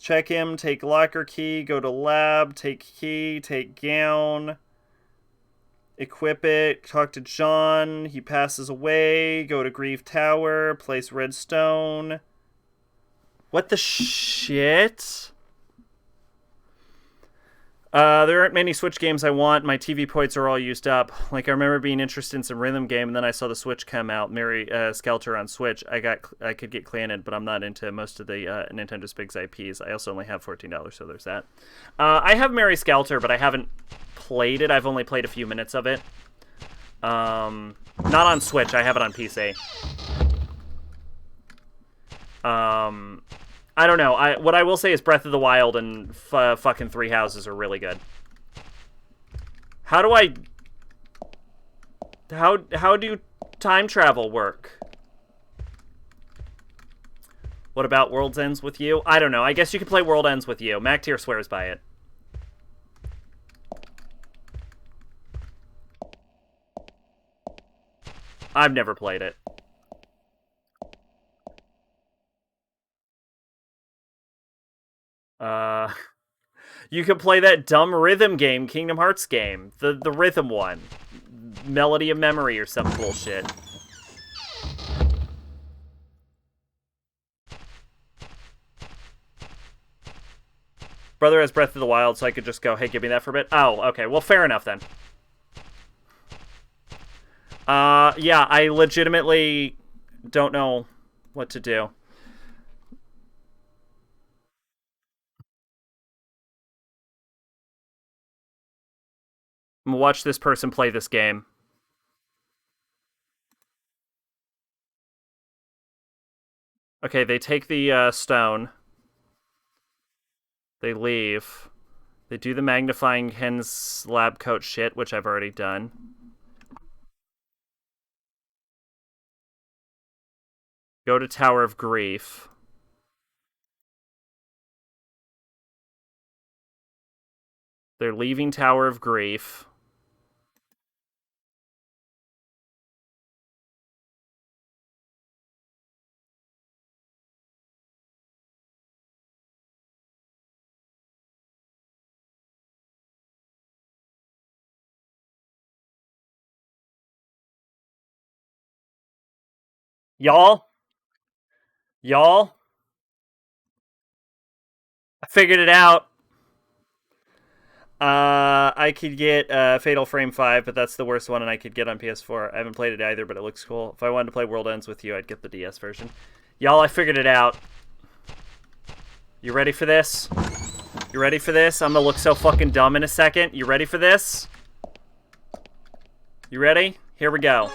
Check him, take locker key, go to lab, take key, take gown, equip it, talk to John, he passes away, go to Grief Tower, place red stone. What the shit? There aren't many Switch games I want. My TV points are all used up. Like, I remember being interested in some rhythm game, and then I saw the Switch come out, Mary Skelter on Switch. I could get Claned, but I'm not into most of the Nintendo's big IPs. I also only have $14, so there's that. I have Mary Skelter, but I haven't played it. I've only played a few minutes of it. Not on Switch. I have it on PC. I don't know. What I will say is Breath of the Wild and fucking Three Houses are really good. How do time travel work? What about World's Ends with You? I don't know. I guess you could play World Ends with You. MacTier swears by it. I've never played it. You could play that dumb rhythm game, Kingdom Hearts game. The rhythm one. Melody of Memory or some bullshit. Brother has Breath of the Wild, so I could just go, hey, give me that for a bit. Oh, okay. Well, fair enough then. Yeah, I legitimately don't know what to do. I'm gonna watch this person play this game. Okay, they take the stone. They leave. They do the magnifying hen's lab coat shit, which I've already done. Go to Tower of Grief. They're leaving Tower of Grief. Y'all? Y'all? I figured it out. I could get Fatal Frame 5, but that's the worst one, and I could get on PS4. I haven't played it either, but it looks cool. If I wanted to play World Ends with you, I'd get the DS version. Y'all, I figured it out. You ready for this? You ready for this? I'm gonna look so fucking dumb in a second. You ready for this? You ready? Here we go.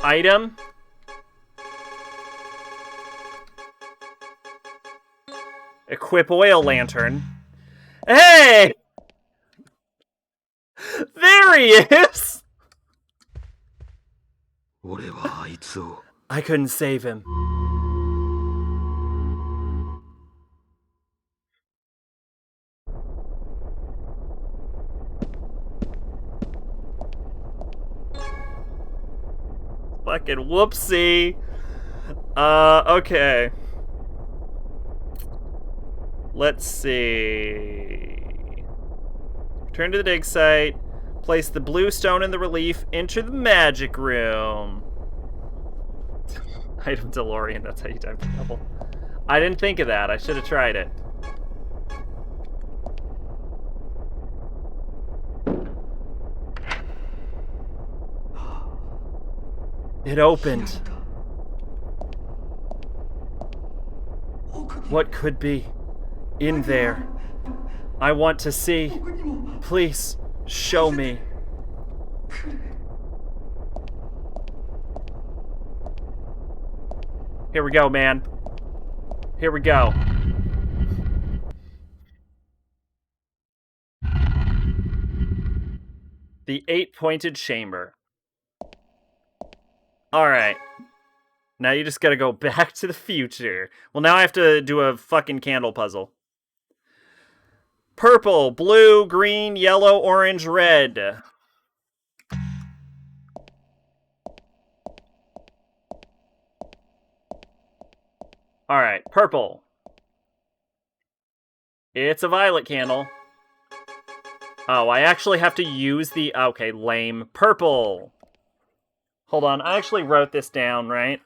Item. Equip oil lantern. Hey! There he is! I couldn't save him. Fucking whoopsie. Okay. Let's see. Return to the dig site. Place the blue stone in the relief. Enter the magic room. Item DeLorean, that's how you time travel. I didn't think of that. I should have tried it. It opened. What could be in there? I want to see. Please, show me. Here we go, man. Here we go. The 8-pointed chamber. Alright. Now you just gotta go back to the future. Well, now I have to do a fucking candle puzzle. Purple, blue, green, yellow, orange, red. Alright, purple. It's a violet candle. Oh, I actually have to use the... Okay, lame. Purple. Hold on, I actually wrote this down, right?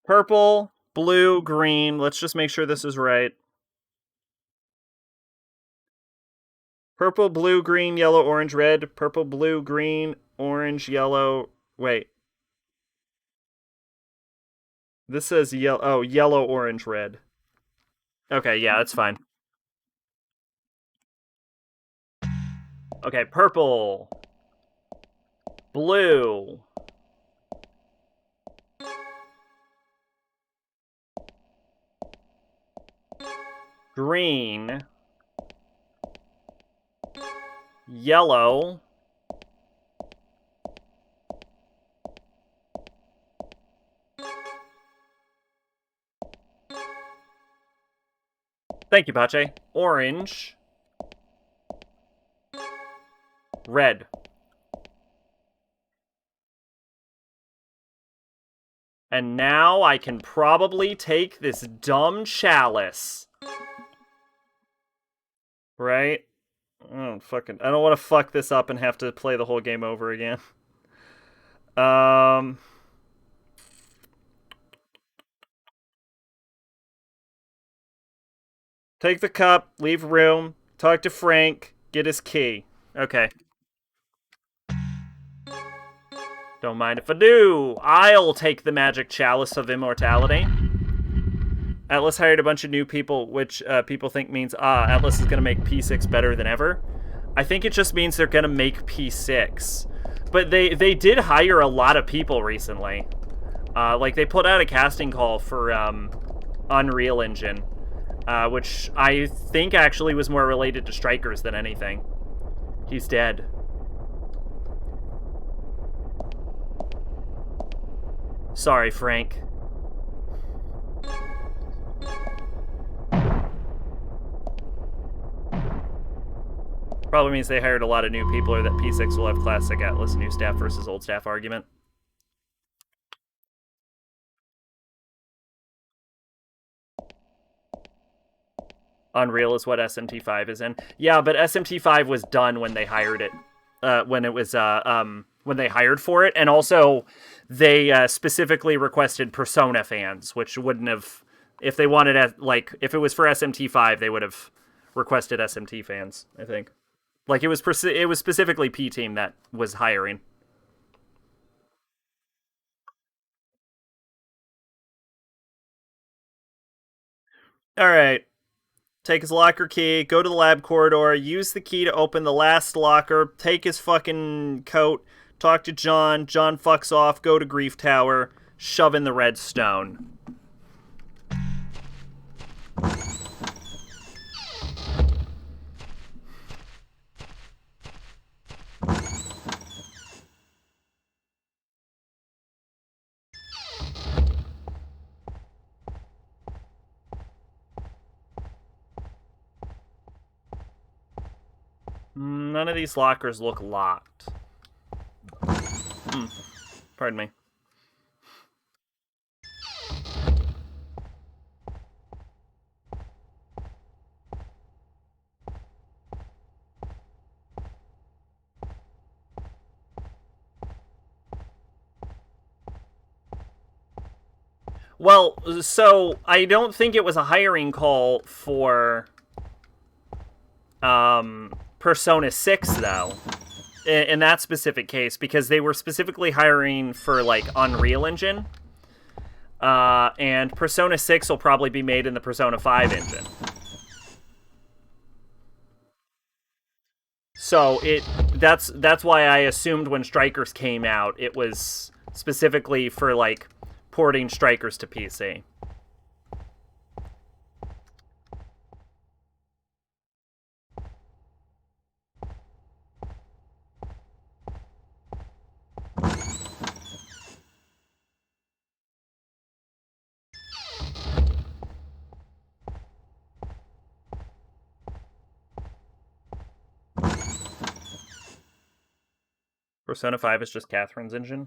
Purple, blue, green. Let's just make sure this is right. Purple, blue, green, yellow, orange, red. Purple, blue, green, orange, yellow... Wait. This says yellow... Oh, yellow, orange, red. Okay, yeah, that's fine. Okay, purple. Blue. Green. Yellow. Thank you, Pache. Orange. Red. And now I can probably take this dumb chalice. Right? I don't want to fuck this up and have to play the whole game over again. Take the cup, leave room, talk to Frank, get his key. Okay. Don't mind if I do. I'll take the magic chalice of immortality. Atlas hired a bunch of new people, which people think means, Atlas is going to make P6 better than ever. I think it just means they're going to make P6. But they did hire a lot of people recently. Like, they put out a casting call for Unreal Engine, which I think actually was more related to Strikers than anything. He's dead. Sorry, Frank. Probably means they hired a lot of new people, or that P6 will have classic Atlas new staff versus old staff argument. Unreal is what SMT5 is in. Yeah, but SMT5 was done when they hired it. When they hired for it, and also they specifically requested Persona fans, which wouldn't have If they wanted, like, if it was for SMT5, they would have requested SMT fans, I think. Like, it was specifically P Team that was hiring. All right. Take his locker key, go to the lab corridor, use the key to open the last locker, take his fucking coat, talk to John. John fucks off, go to Grief Tower, shove in the red stone. None of these lockers look locked. Pardon me. Well, so I don't think it was a hiring call for Persona 6, though, in that specific case, because they were specifically hiring for, like, Unreal Engine. And Persona 6 will probably be made in the Persona 5 engine. So that's why I assumed when Strikers came out, it was specifically for, like, porting Strikers to PC. Persona 5 is just Catherine's engine.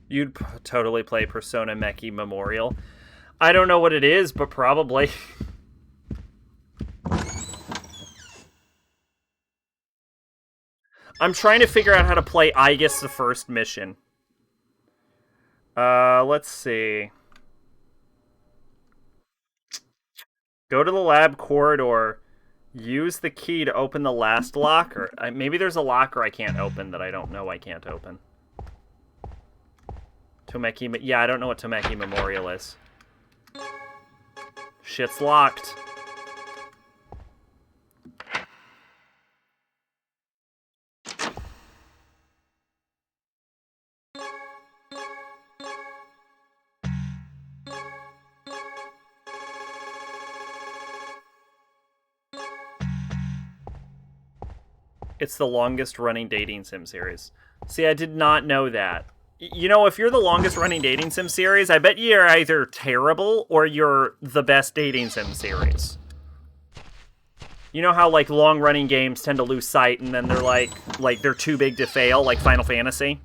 You'd totally play Persona Meki Memorial. I don't know what it is, but probably. I'm trying to figure out how to play Aegis the first mission. Let's see. Go to the lab corridor. Use the key to open the last locker. Maybe there's a locker I can't open that I don't know I can't open. Tomeki... Yeah, I don't know what Tomeki Memorial is. Shit's locked. It's the longest running dating sim series. See, I did not know that. You know, if you're the longest running dating sim series, I bet you're either terrible or you're the best dating sim series. You know how, like, long running games tend to lose sight and then they're like they're too big to fail, like Final Fantasy?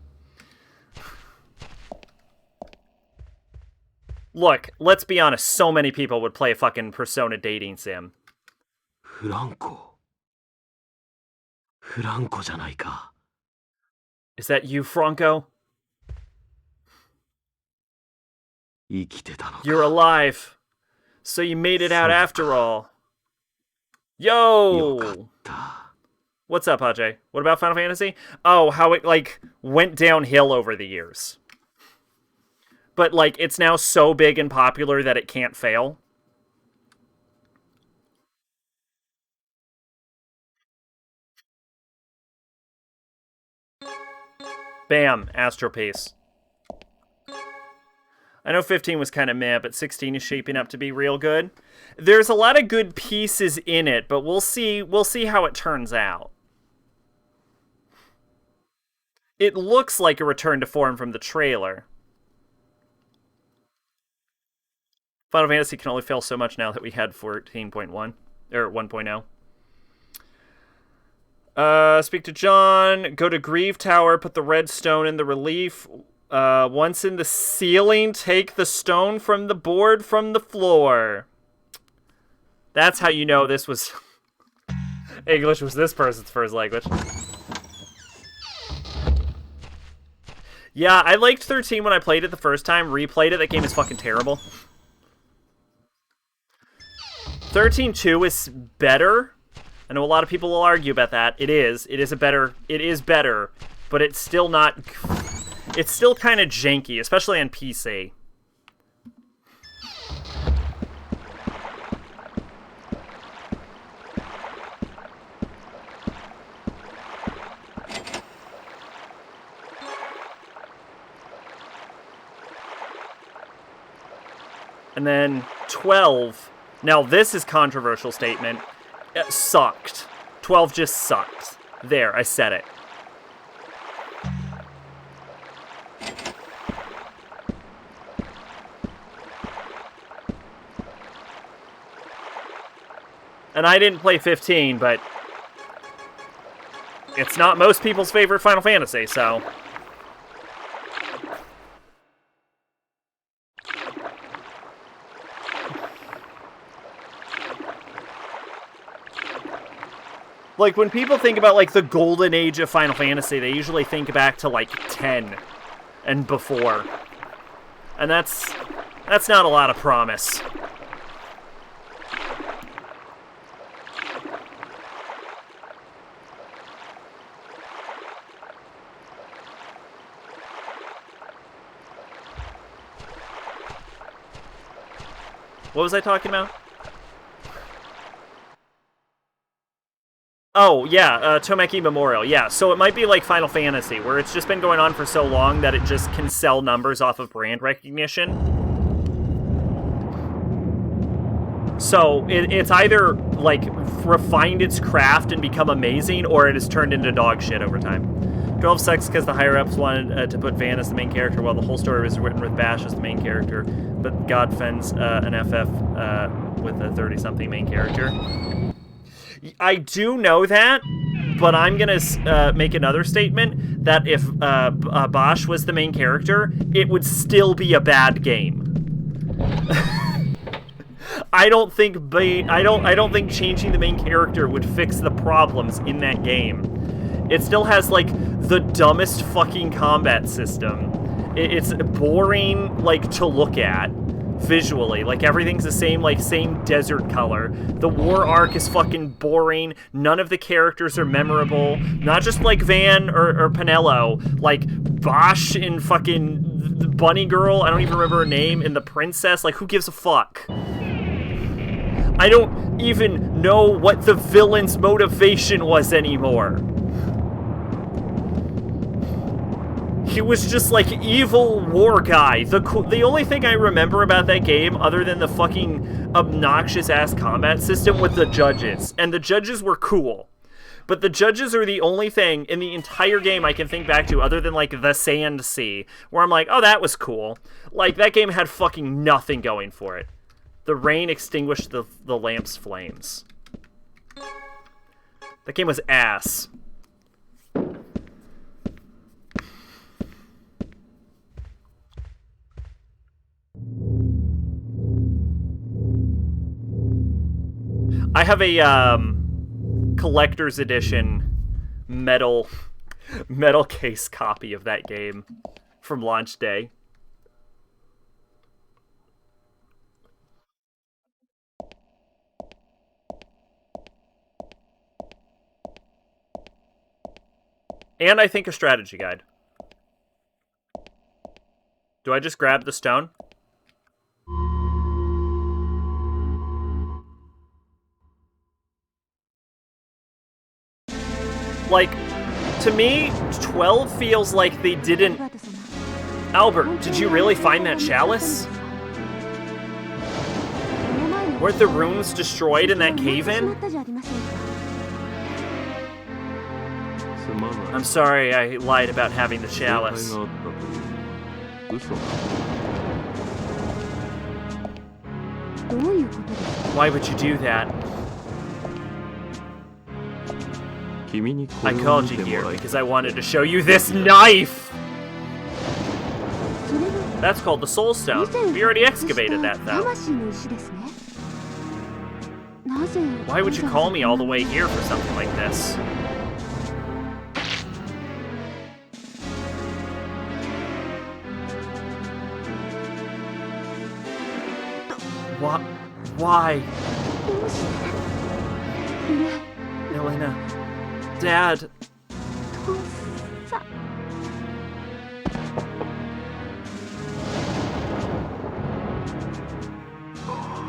Look, let's be honest, so many people would play a fucking Persona dating sim. Is that you, Franco? You're alive. So you made it out after all. Yo! What's up, Ajay? What about Final Fantasy? Oh, how it, like, went downhill over the years. But, like, it's now so big and popular that it can't fail. Bam, Astro Piece. I know 15 was kind of meh, but 16 is shaping up to be real good. There's a lot of good pieces in it, but we'll see how it turns out. It looks like a return to form from the trailer. Final Fantasy can only fail so much now that we had 14.1 or 1.0. Speak to John. Go to Grieve Tower. Put the red stone in the relief. Once in the ceiling, take the stone from the board from the floor. That's how you know this was... English was this person's first language. Yeah, I liked 13 when I played it the first time. Replayed it, that game is fucking terrible. 13.2 is better. I know a lot of people will argue about that. It is. It is better, but it's still not... It's still kind of janky, especially on PC. And then 12. Now this is controversial statement. It sucked. 12 just sucked. There, I said it. And I didn't play 15, but it's not most people's favorite Final Fantasy, so... Like, when people think about, like, the golden age of Final Fantasy, they usually think back to, like, 10 and before. And that's not a lot of promise. What was I talking about? Oh, yeah, Tomeki Memorial. Yeah, so it might be like Final Fantasy, where it's just been going on for so long that it just can sell numbers off of brand recognition. So it's either, like, refined its craft and become amazing, or it has turned into dog shit over time. 12 sucks because the higher-ups wanted to put Van as the main character, while the whole story was written with Bash as the main character, but God fends an FF with a 30-something main character. I do know that, but I'm going to make another statement that if Bosch was the main character, it would still be a bad game. I don't think changing the main character would fix the problems in that game. It still has, like, the dumbest fucking combat system. It's boring, like, to look at. Visually, like, everything's the same, like, same desert color. The war arc is fucking boring. None of the characters are memorable. Not just, like, Van or Pinello. Like, Bosch and fucking the bunny girl, I don't even remember her name, and the princess. Like, who gives a fuck? I don't even know what the villain's motivation was anymore. He was just, like, evil war guy. The only thing I remember about that game, other than the fucking obnoxious-ass combat system, was the judges. And the judges were cool. But the judges are the only thing in the entire game I can think back to, other than, like, the Sand Sea, where I'm like, oh, that was cool. Like, that game had fucking nothing going for it. The rain extinguished the lamp's flames. That game was ass. I have a collector's edition metal case copy of that game from launch day. And I think a strategy guide. Do I just grab the stone? Like, to me, 12 feels like they didn't... Albert, did you really find that chalice? Weren't the runes destroyed in that cave-in? I'm sorry I lied about having the chalice. Why would you do that? I called you here because I wanted to show you this knife! That's called the Soul Stone. We already excavated that, though. Why would you call me all the way here for something like this? What? Why? Elena. Dad.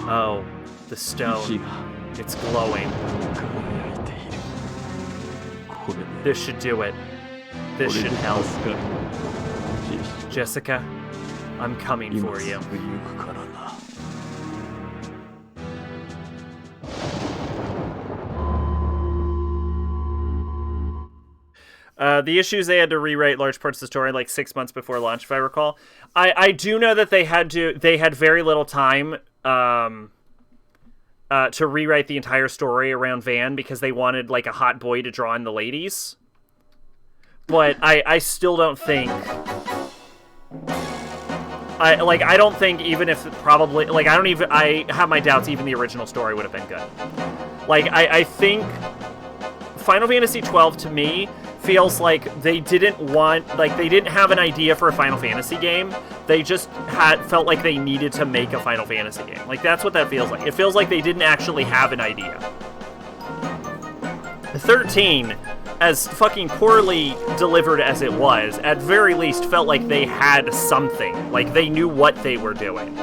Oh, the stone. It's glowing. This should do it. This should help. Jessica, I'm coming for you. The issues, they had to rewrite large parts of the story like 6 months before launch, if I recall. I do know that they had very little time to rewrite the entire story around Van because they wanted like a hot boy to draw in the ladies. But I still don't think I don't think even if probably like I have my doubts even the original story would have been good. Like I think Final Fantasy XII to me feels like they didn't have an idea for a Final Fantasy game. They just felt like they needed to make a Final Fantasy game. Like that's what that feels like. It feels like they didn't actually have an idea. 13, as fucking poorly delivered as it was, at very least felt like they had something. Like they knew what they were doing.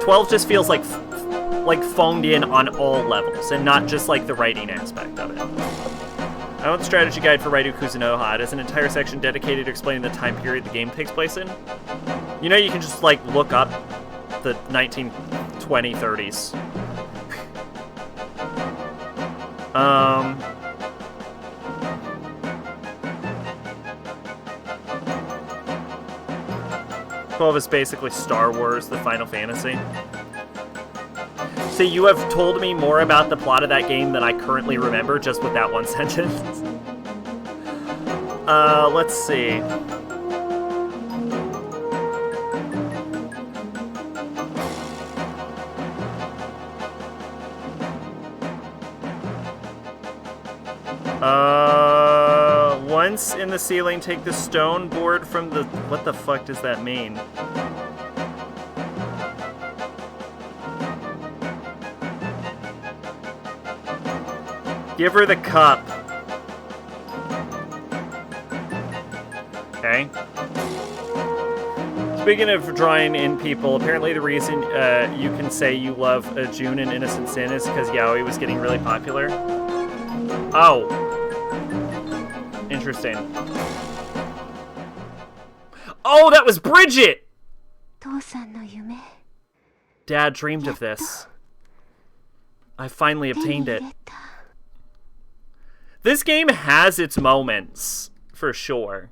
12 just feels like phoned in on all levels and not just like the writing aspect of it. I want the strategy guide for Raidu Kuzunoha. It has an entire section dedicated to explaining the time period the game takes place in. You know, you can just, like, look up the 1920s, 30s. Um... 12 is basically Star Wars, the Final Fantasy. So you have told me more about the plot of that game than I currently remember just with that one sentence. Let's see. Once in the ceiling, take the stone board from the... What the fuck does that mean? Give her the cup. Okay. Speaking of drawing in people, apparently the reason you can say you love June and Innocent Sin is because Yaoi was getting really popular. Oh. Interesting. Oh, that was Bridget! Dad dreamed of this. I finally obtained it. This game has its moments, for sure.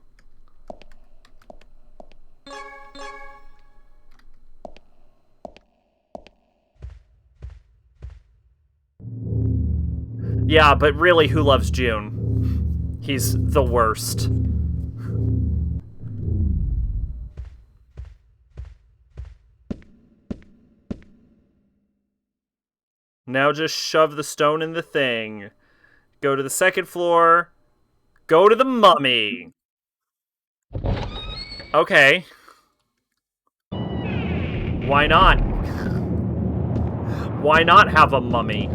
Yeah, but really, who loves June? He's the worst. Now just shove the stone in the thing. Go to the second floor. Go to the mummy. Okay. Why not? Why not have a mummy?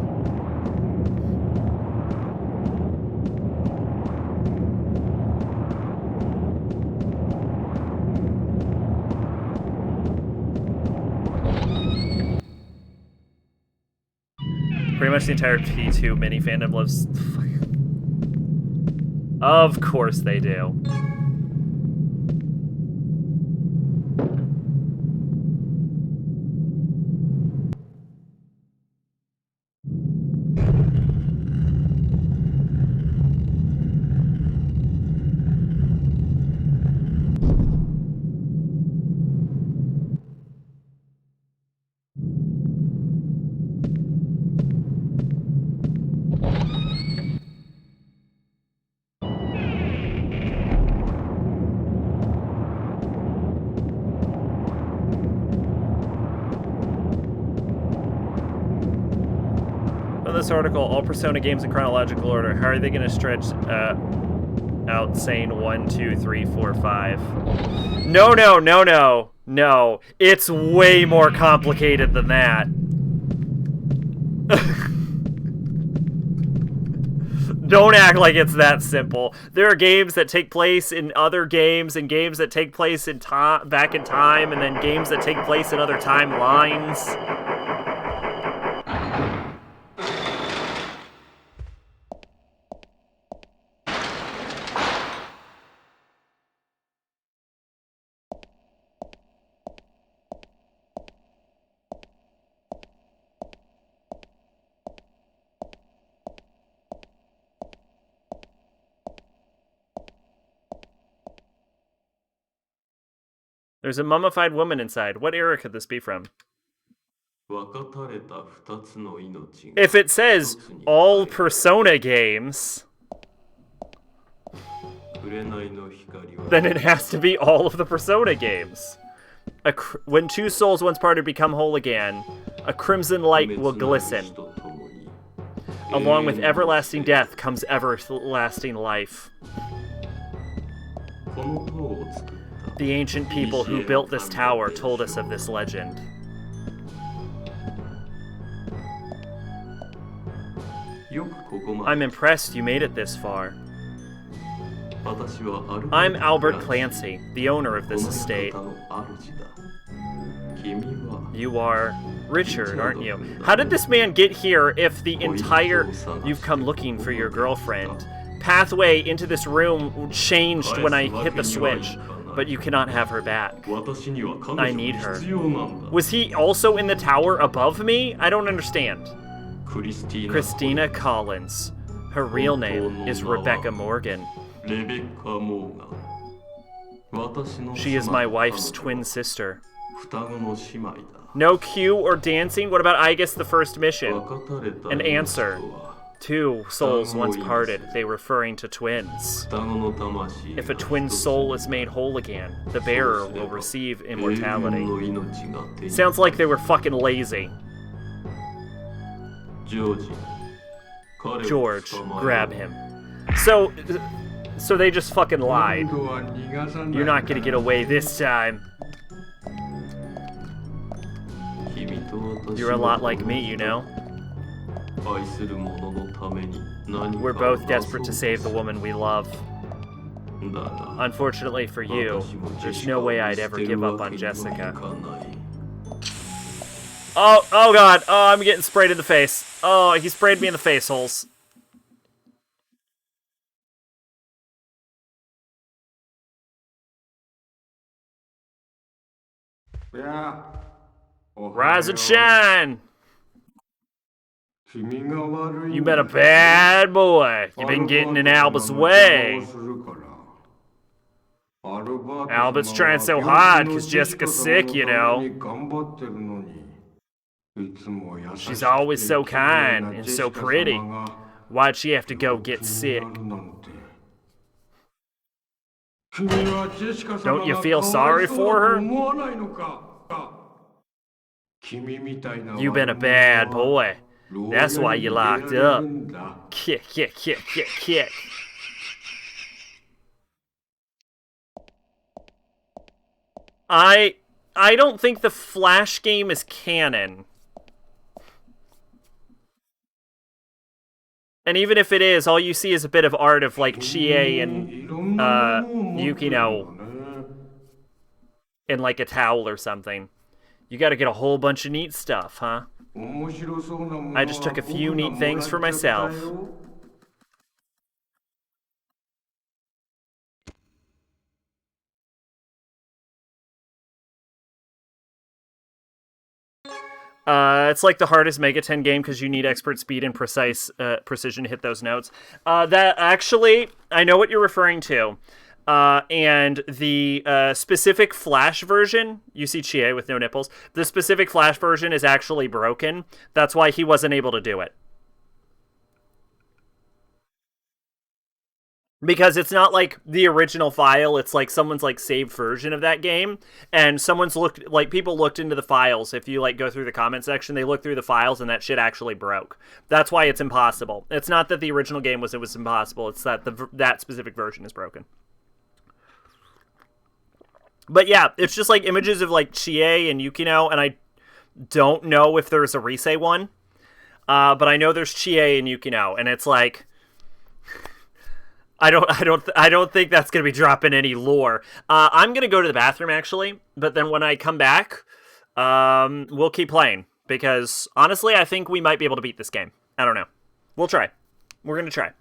Pretty much the entire P2 mini fandom loves... Of course they do. this article, all Persona games in chronological order. How are they going to stretch out saying 1, 2, 3, 4, 5? No, no, no, no. No. It's way more complicated than that. Don't act like it's that simple. There are games that take place in other games, and games that take place in back in time, and then games that take place in other timelines. There's a mummified woman inside. What era could this be from? If it says all Persona games, then it has to be all of the Persona games. When two souls once parted become whole again, a crimson light will glisten. Along with everlasting death comes everlasting life. The ancient people who built this tower told us of this legend. I'm impressed you made it this far. I'm Albert Clancy, the owner of this estate. You are Richard, aren't you? How did this man get here if the entire... You've come looking for your girlfriend. Pathway into this room changed when I hit the switch. But you cannot have her back. I need her. Was he also in the tower above me? I don't understand. Christina Collins. Her real name is Rebecca Morgan. She is my wife's twin sister. No cue or dancing? What about I Guess the First Mission? An answer. Two souls once parted, they referring to twins. If a twin soul is made whole again, the bearer will receive immortality. Sounds like they were fucking lazy. George, grab him. So they just fucking lied. You're not gonna get away this time. You're a lot like me, you know? We're both desperate to save the woman we love. Unfortunately for you, there's no way I'd ever give up on Jessica. Oh god. Oh, I'm getting sprayed in the face. Oh, he sprayed me in the face holes. Yeah. Rise and shine! You been a bad boy. You've been getting in Alba's way. Albert's trying so hard because Jessica's sick, you know. She's always so kind and so pretty. Why'd she have to go get sick? Don't you feel sorry for her? You've been a bad boy. That's why you locked up. Kick, kick, kick, kick, kick. I don't think the Flash game is canon. And even if it is, all you see is a bit of art of, like, Chie and, Yukino in, like, a towel or something. You gotta get a whole bunch of neat stuff, huh? I just took a few neat things for myself. It's like the hardest Megaten game because you need expert speed and precision to hit those notes. That actually, I know what you're referring to. And the specific Flash version, you see Chie with no nipples, the specific Flash version is actually broken. That's why he wasn't able to do it. because it's not like the original file, it's like someone's like saved version of that game, and someone's looked, like, people looked into the files. If you like go through the comment section, they look through the files and that shit actually broke. That's why it's impossible. It's not that the original game was, it was impossible, it's that that specific version is broken. But yeah, it's just like images of like Chie and Yukino, and I don't know if there's a Rise one. But I know there's Chie and Yukino, and it's like, I don't think that's gonna be dropping any lore. I'm gonna go to the bathroom actually, but then when I come back, we'll keep playing because honestly, I think we might be able to beat this game. I don't know. We'll try. We're gonna try.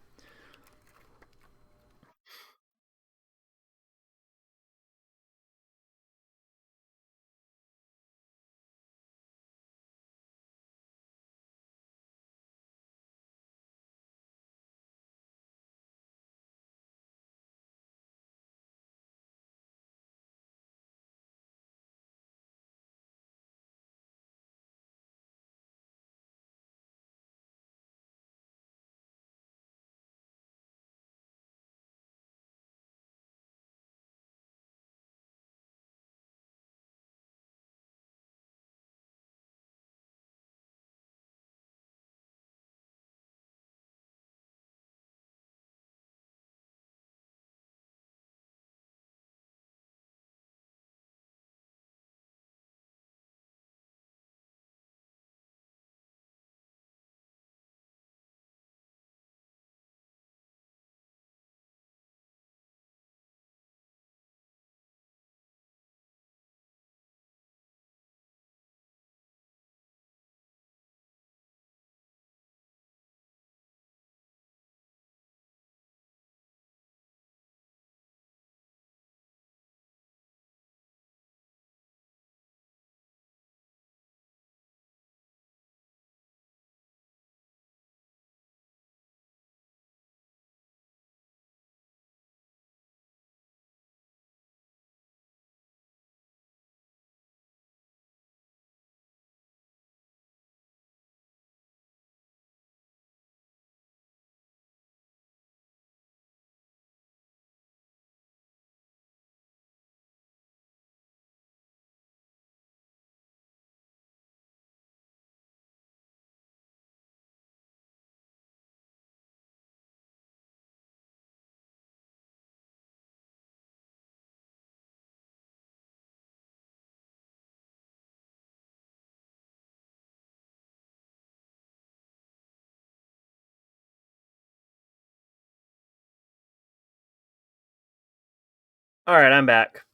All right, I'm back.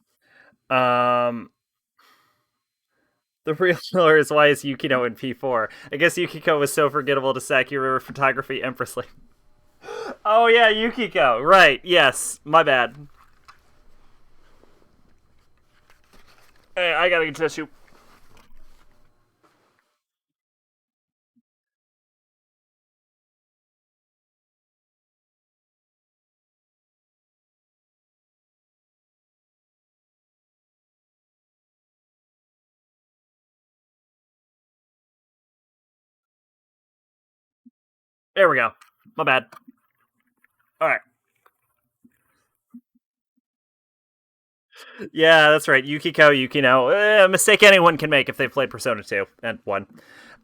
Um, the real lore is why is Yukino in P4. I guess Yukiko was so forgettable to Sakura Photography Empress. Oh yeah, Yukiko. Right. Yes. My bad. Hey, I gotta get tissue. There we go. My bad. All right. Yeah, that's right. Yukiko, Yukino. A mistake anyone can make if they've played Persona 2 and 1.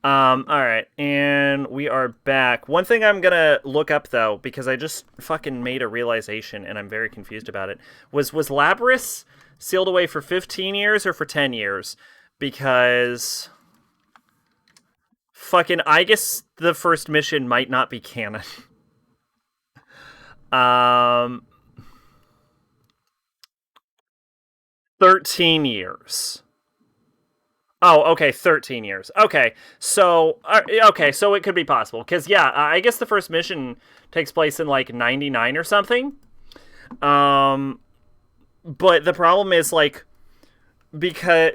All right, and we are back. One thing I'm gonna look up though, because I just fucking made a realization and I'm very confused about it. Was Labris sealed away for 15 years or for 10 years? Because fucking, I guess the first mission might not be canon. Um, 13 years. Oh, okay, 13 years. Okay, so it could be possible cuz yeah, I guess the first mission takes place in like 99 or something. Um but the problem is like, because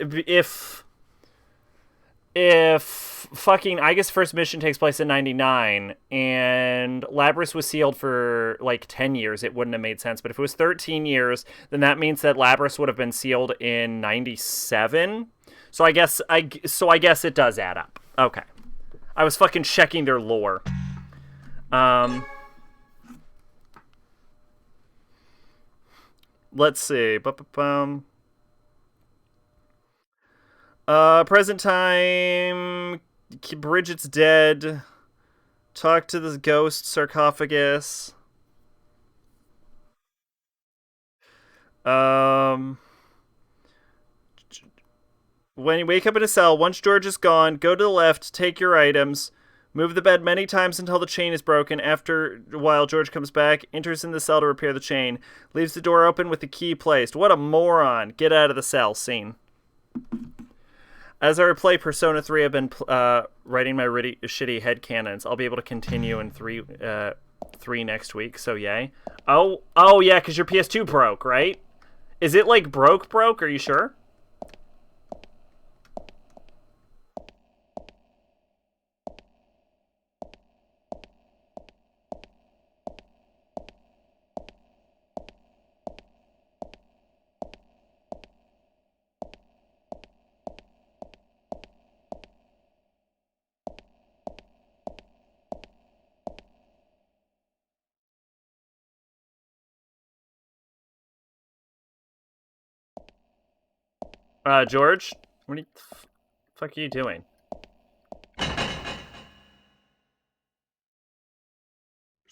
if fucking, I guess first mission takes place in 99 and Labris was sealed for like 10 years, it wouldn't have made sense. But if it was 13 years, then that means that Labris would have been sealed in 97. So I guess it does add up. Okay. I was fucking checking their lore. Um let's see. Present time. Bridget's dead. Talk to the ghost sarcophagus. Um, when you wake up in a cell, once George is gone, go to the left, take your items, move the bed many times until the chain is broken. After a while, George comes back, enters in the cell to repair the chain, leaves the door open with the key placed. What a moron. Get out of the cell. Scene. As I replay Persona 3, I've been writing my really shitty headcanons. I'll be able to continue in 3 next week, so yay. Oh yeah, because your PS2 broke, right? Is it like broke? Are you sure? George? What the fuck are you doing?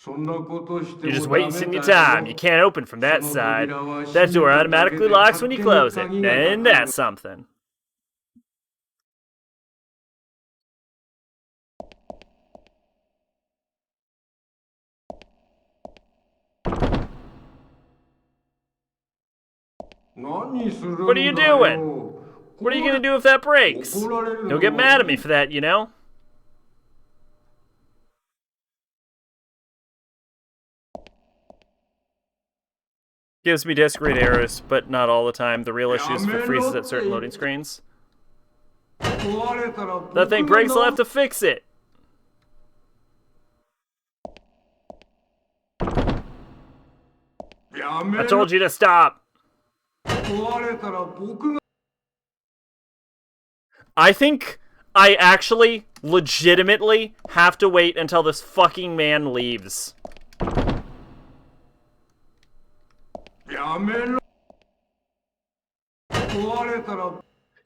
You're just wasting your time. You can't open from that side. That door automatically locks when you close it. And that's something. What are you doing? What are you gonna do if that breaks? He'll get mad at me for that, you know? Gives me discrete errors, but not all the time. The real issue is if it freezes at certain loading screens. That thing breaks, I'll have to fix it. I told you to stop. I think I actually legitimately have to wait until this fucking man leaves.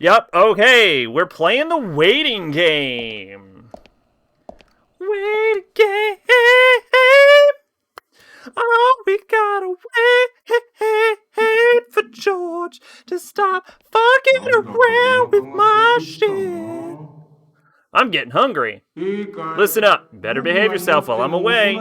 Yep, okay, we're playing the waiting game. Waiting game. Oh, we gotta wait for George to stop fucking around with my shit. I'm getting hungry. Listen up. Better behave yourself while I'm away.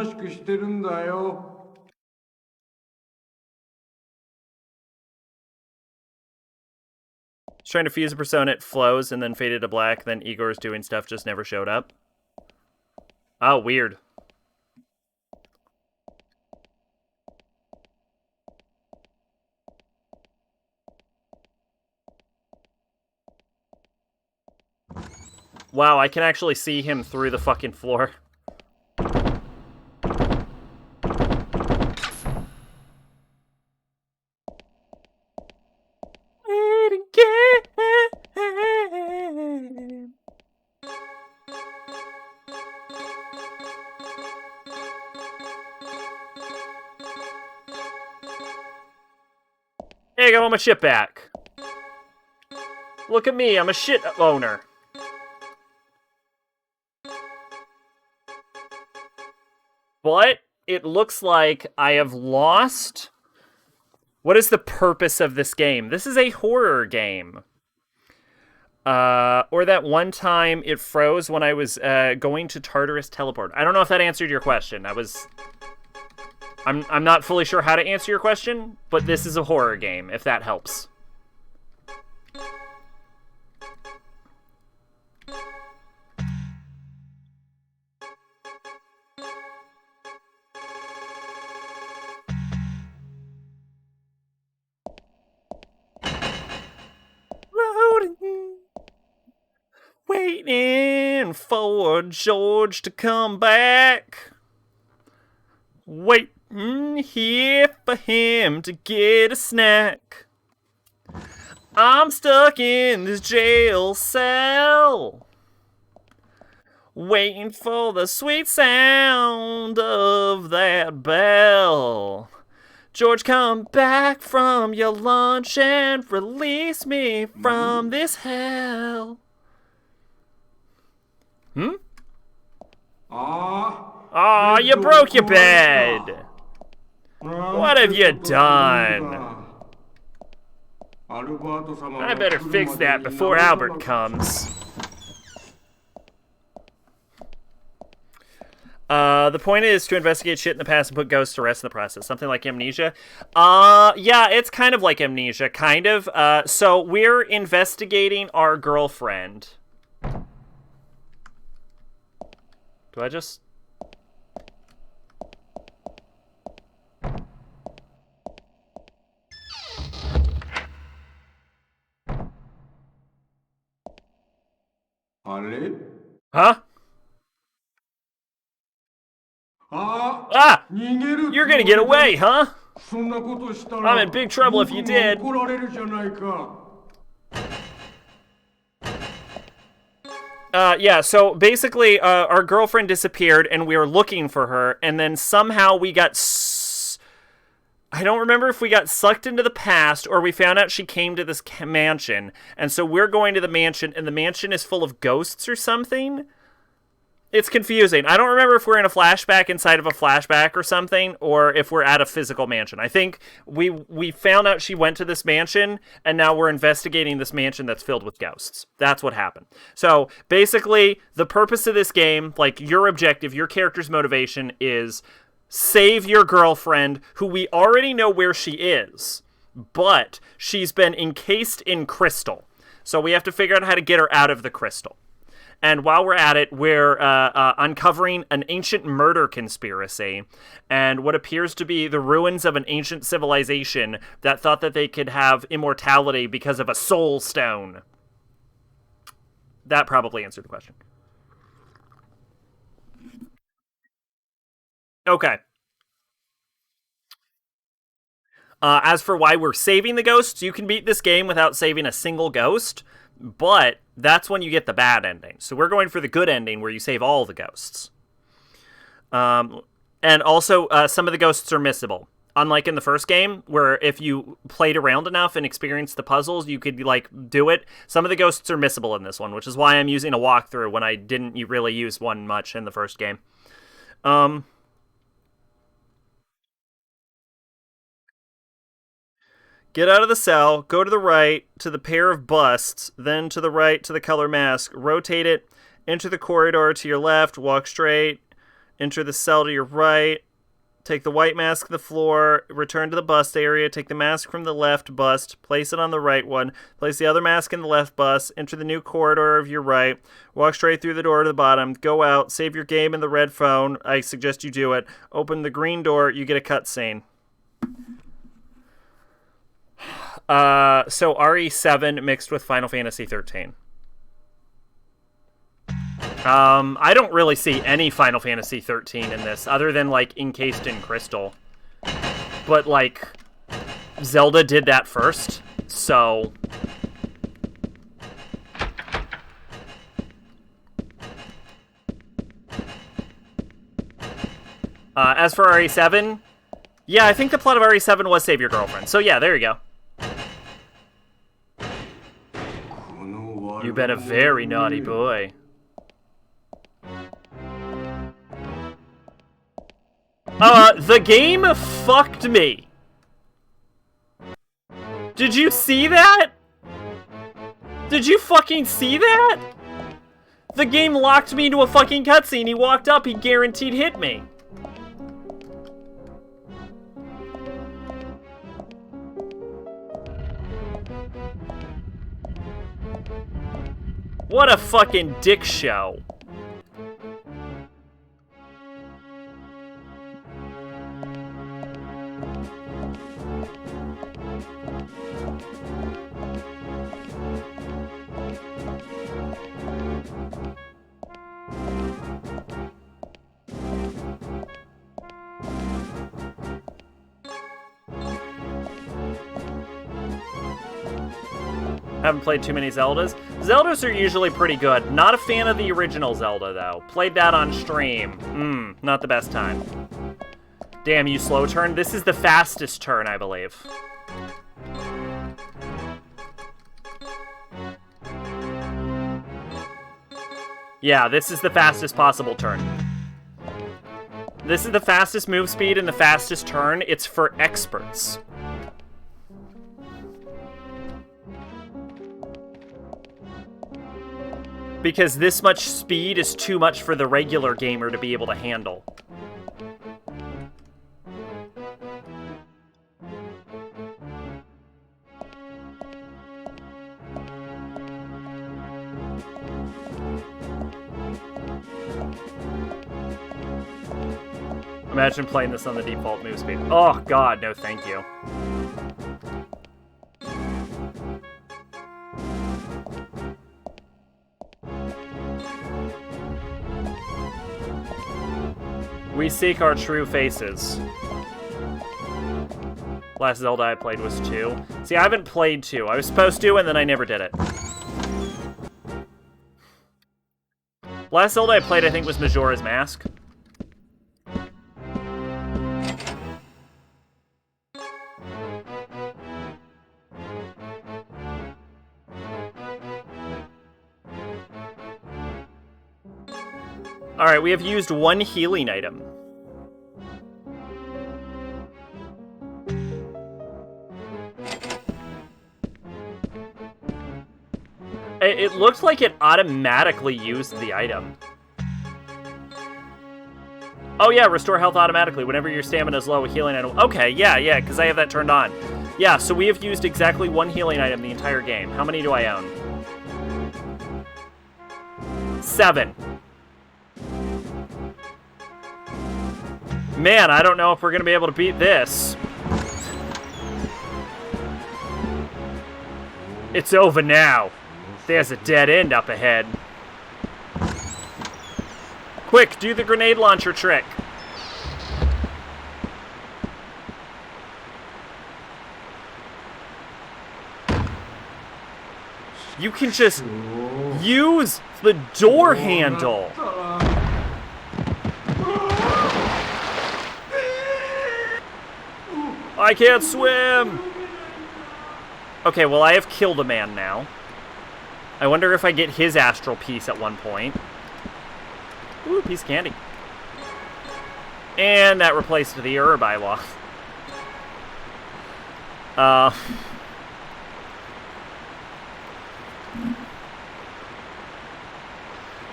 Trying to fuse a persona, it flows and then faded to black. Then Igor's doing stuff, just never showed up. Oh, weird. Wow, I can actually see him through the fucking floor. Waiting game. Hey, I got all my shit back. Look at me, I'm a shit owner. But it looks like I have lost. What is the purpose of this game? This is a horror game. Or that one time it froze when I was going to Tartarus Teleport. I don't know if that answered your question. I'm not fully sure how to answer your question, but this is a horror game, if that helps. Waiting for George to come back. Waiting here for him to get a snack. I'm stuck in this jail cell, waiting for the sweet sound of that bell. George, come back from your lunch and release me from this hell. Aw, you broke your bed. What have you done? I better fix that before Albert comes. The point is to investigate shit in the past and put ghosts to rest in the process. Something like amnesia. Yeah, it's kind of like amnesia, kind of. So we're investigating our girlfriend. Do I just... Huh? Ah! You're gonna get away, huh? I'm in big trouble if you did. Yeah, so basically, our girlfriend disappeared, and we were looking for her, and then somehow we got... I don't remember if we got sucked into the past, or we found out she came to this mansion, and so we're going to the mansion, and the mansion is full of ghosts or something? It's confusing. I don't remember if we're in a flashback inside of a flashback or something, or if we're at a physical mansion. I think we found out she went to this mansion, and now we're investigating this mansion that's filled with ghosts. That's what happened. So, basically, the purpose of this game, like, your objective, your character's motivation is save your girlfriend, who we already know where she is, but she's been encased in crystal. So we have to figure out how to get her out of the crystal. And while we're at it, we're uncovering an ancient murder conspiracy and what appears to be the ruins of an ancient civilization that thought that they could have immortality because of a soul stone. That probably answered the question. Okay. As for why we're saving the ghosts, you can beat this game without saving a single ghost, but that's when you get the bad ending. So we're going for the good ending where you save all the ghosts. And also, some of the ghosts are missable. Unlike in the first game, where if you played around enough and experienced the puzzles, you could, like, do it. Some of the ghosts are missable in this one, which is why I'm using a walkthrough when I didn't really use one much in the first game. Get out of the cell, go to the right to the pair of busts, then to the right to the color mask, rotate it, enter the corridor to your left, walk straight, enter the cell to your right, take the white mask to the floor, return to the bust area, take the mask from the left bust, place it on the right one, place the other mask in the left bust, enter the new corridor of your right, walk straight through the door to the bottom, go out, save your game in the red phone, I suggest you do it, open the green door, you get a cutscene. So RE7 mixed with Final Fantasy 13. I don't really see any Final Fantasy 13 in this, other than, like, encased in crystal. But, like, Zelda did that first, so... As for RE7, yeah, I think the plot of RE7 was save your girlfriend. So yeah, there you go. You've been a very naughty boy. The game fucked me. Did you see that? Did you fucking see that? The game locked me into a fucking cutscene. He walked up, he guaranteed hit me. What a fucking dick show. Haven't played too many Zeldas. Zeldas are usually pretty good. Not a fan of the original Zelda, though. Played that on stream. Not the best time. Damn you, slow turn. This is the fastest turn, I believe. Yeah, this is the fastest possible turn. This is the fastest move speed and the fastest turn. It's for experts. Because this much speed is too much for the regular gamer to be able to handle. Imagine playing this on the default move speed. Oh god, no thank you. We seek our true faces. Last Zelda I played was 2. See, I haven't played 2. I was supposed to, and then I never did it. Last Zelda I played, I think, was Majora's Mask. Alright, we have used 1 healing item. It looked like it automatically used the item. Oh yeah, restore health automatically. Whenever your stamina is low, a healing item. Okay, yeah, because I have that turned on. Yeah, so we have used exactly 1 healing item the entire game. How many do I own? 7. Man, I don't know if we're going to be able to beat this. It's over now. There's a dead end up ahead. Quick, do the grenade launcher trick. You can just use the door handle. I can't swim! Okay, well, I have killed a man now. I wonder if I get his astral piece at one point. Ooh, piece of candy. And that replaced the herb I lost.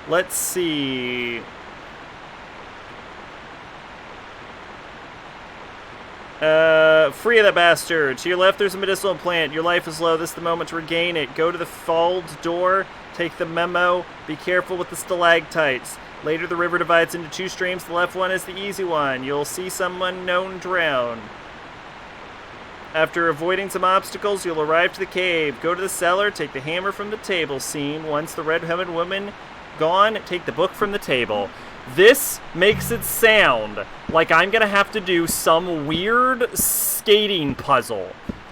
Let's see... free of that bastard. To your left, there's a medicinal plant. Your life is low. This is the moment to regain it. Go to the fold door. Take the memo. Be careful with the stalactites. Later, the river divides into 2 streams. The left one is the easy one. You'll see some unknown drown. After avoiding some obstacles, you'll arrive to the cave. Go to the cellar. Take the hammer from the table scene. Once the red-headed woman gone, take the book from the table. This makes it sound like I'm gonna have to do some weird skating puzzle.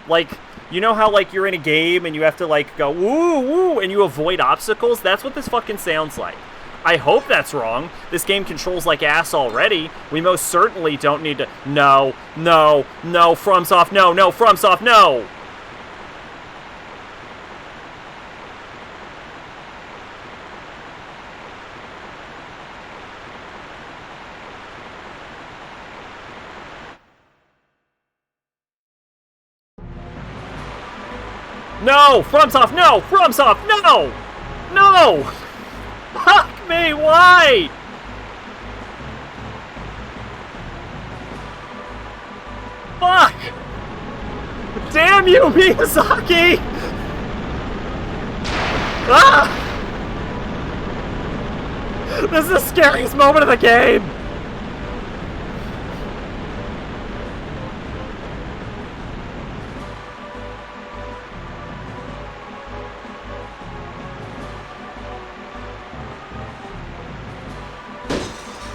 Like, you know how, like, you're in a game and you have to, like, go woo, woo, and you avoid obstacles? That's what this fucking sounds like. I hope that's wrong. This game controls like ass already. We most certainly don't need to... No, FromSoft, no, FromSoft, no! No! FromSoft, no! FromSoft, no! No! Fuck me, why? Fuck! Damn you, Miyazaki! Ah! This is the scariest moment of the game!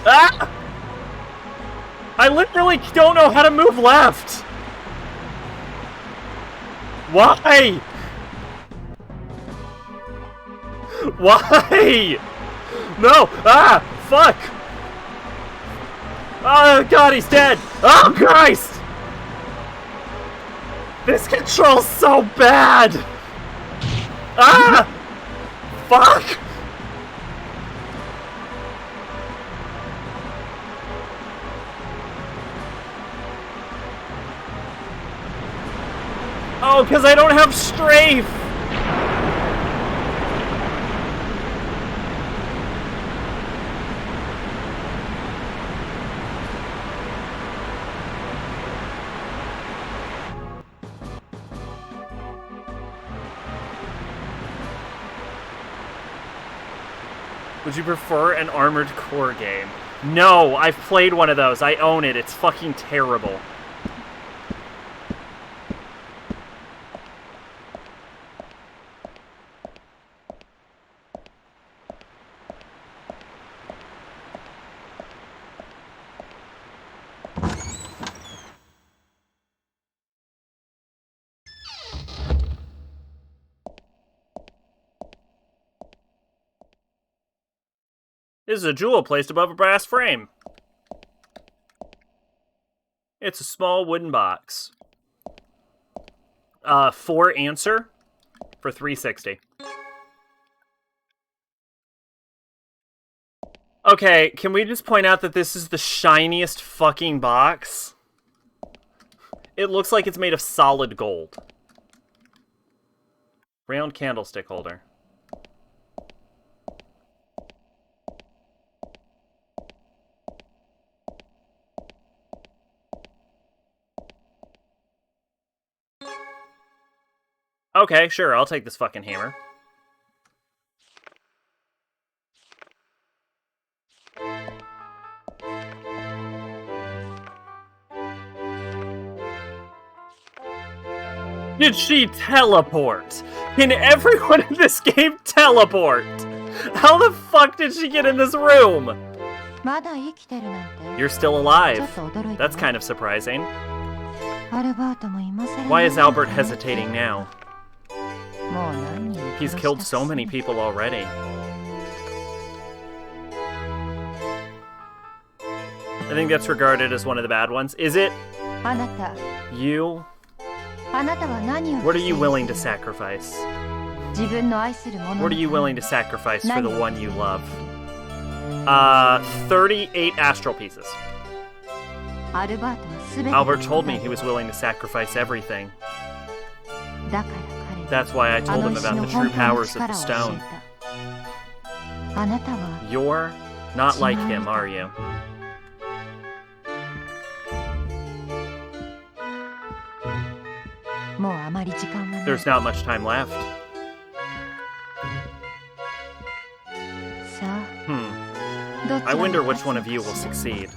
Ah! I literally don't know how to move left! Why? Why? No! Ah! Fuck! Oh god, he's dead! Oh Christ! This control's so bad! Ah! Fuck! Oh, because I don't have strafe! Would you prefer an Armored Core game? No, I've played one of those. I own it. It's fucking terrible. This is a jewel placed above a brass frame. It's a small wooden box. 4 answer for $360. Okay, can we just point out that this is the shiniest fucking box? It looks like it's made of solid gold. Round candlestick holder. Okay, sure, I'll take this fucking hammer. Did she teleport? Can everyone in this game teleport? How the fuck did she get in this room? You're still alive. That's kind of surprising. Why is Albert hesitating now? He's killed so many people already. I think that's regarded as one of the bad ones. Is it? You? What are you willing to sacrifice? What are you willing to sacrifice for the one you love? 38 astral pieces. Albert told me he was willing to sacrifice everything. That's why I told him about the true powers of the stone. You're not like him, are you? There's not much time left. I wonder which one of you will succeed.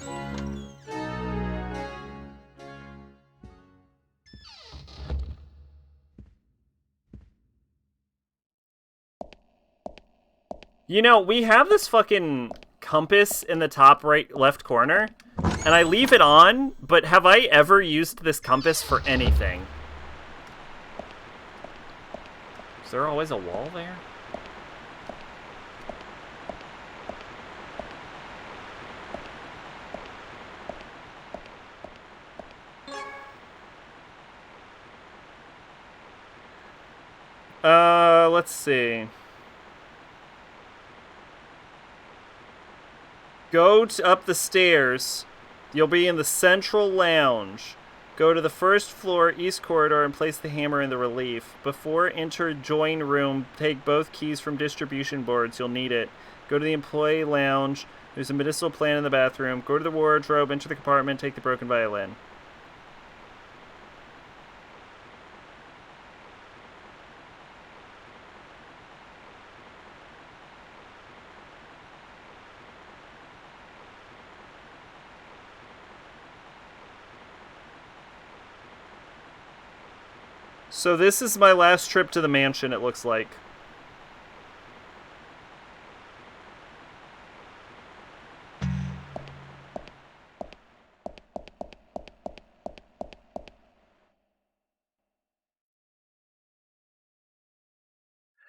You know, we have this fucking compass in the top right left corner, and I leave it on, but have I ever used this compass for anything? Is there always a wall there? Let's see. Go up the stairs. You'll be in the central lounge. Go to the first floor, east corridor, and place the hammer in the relief. Before enter join room, take both keys from distribution boards. You'll need it. Go to the employee lounge. There's a medicinal plant in the bathroom. Go to the wardrobe, enter the compartment, take the broken violin. So this is my last trip to the mansion, it looks like.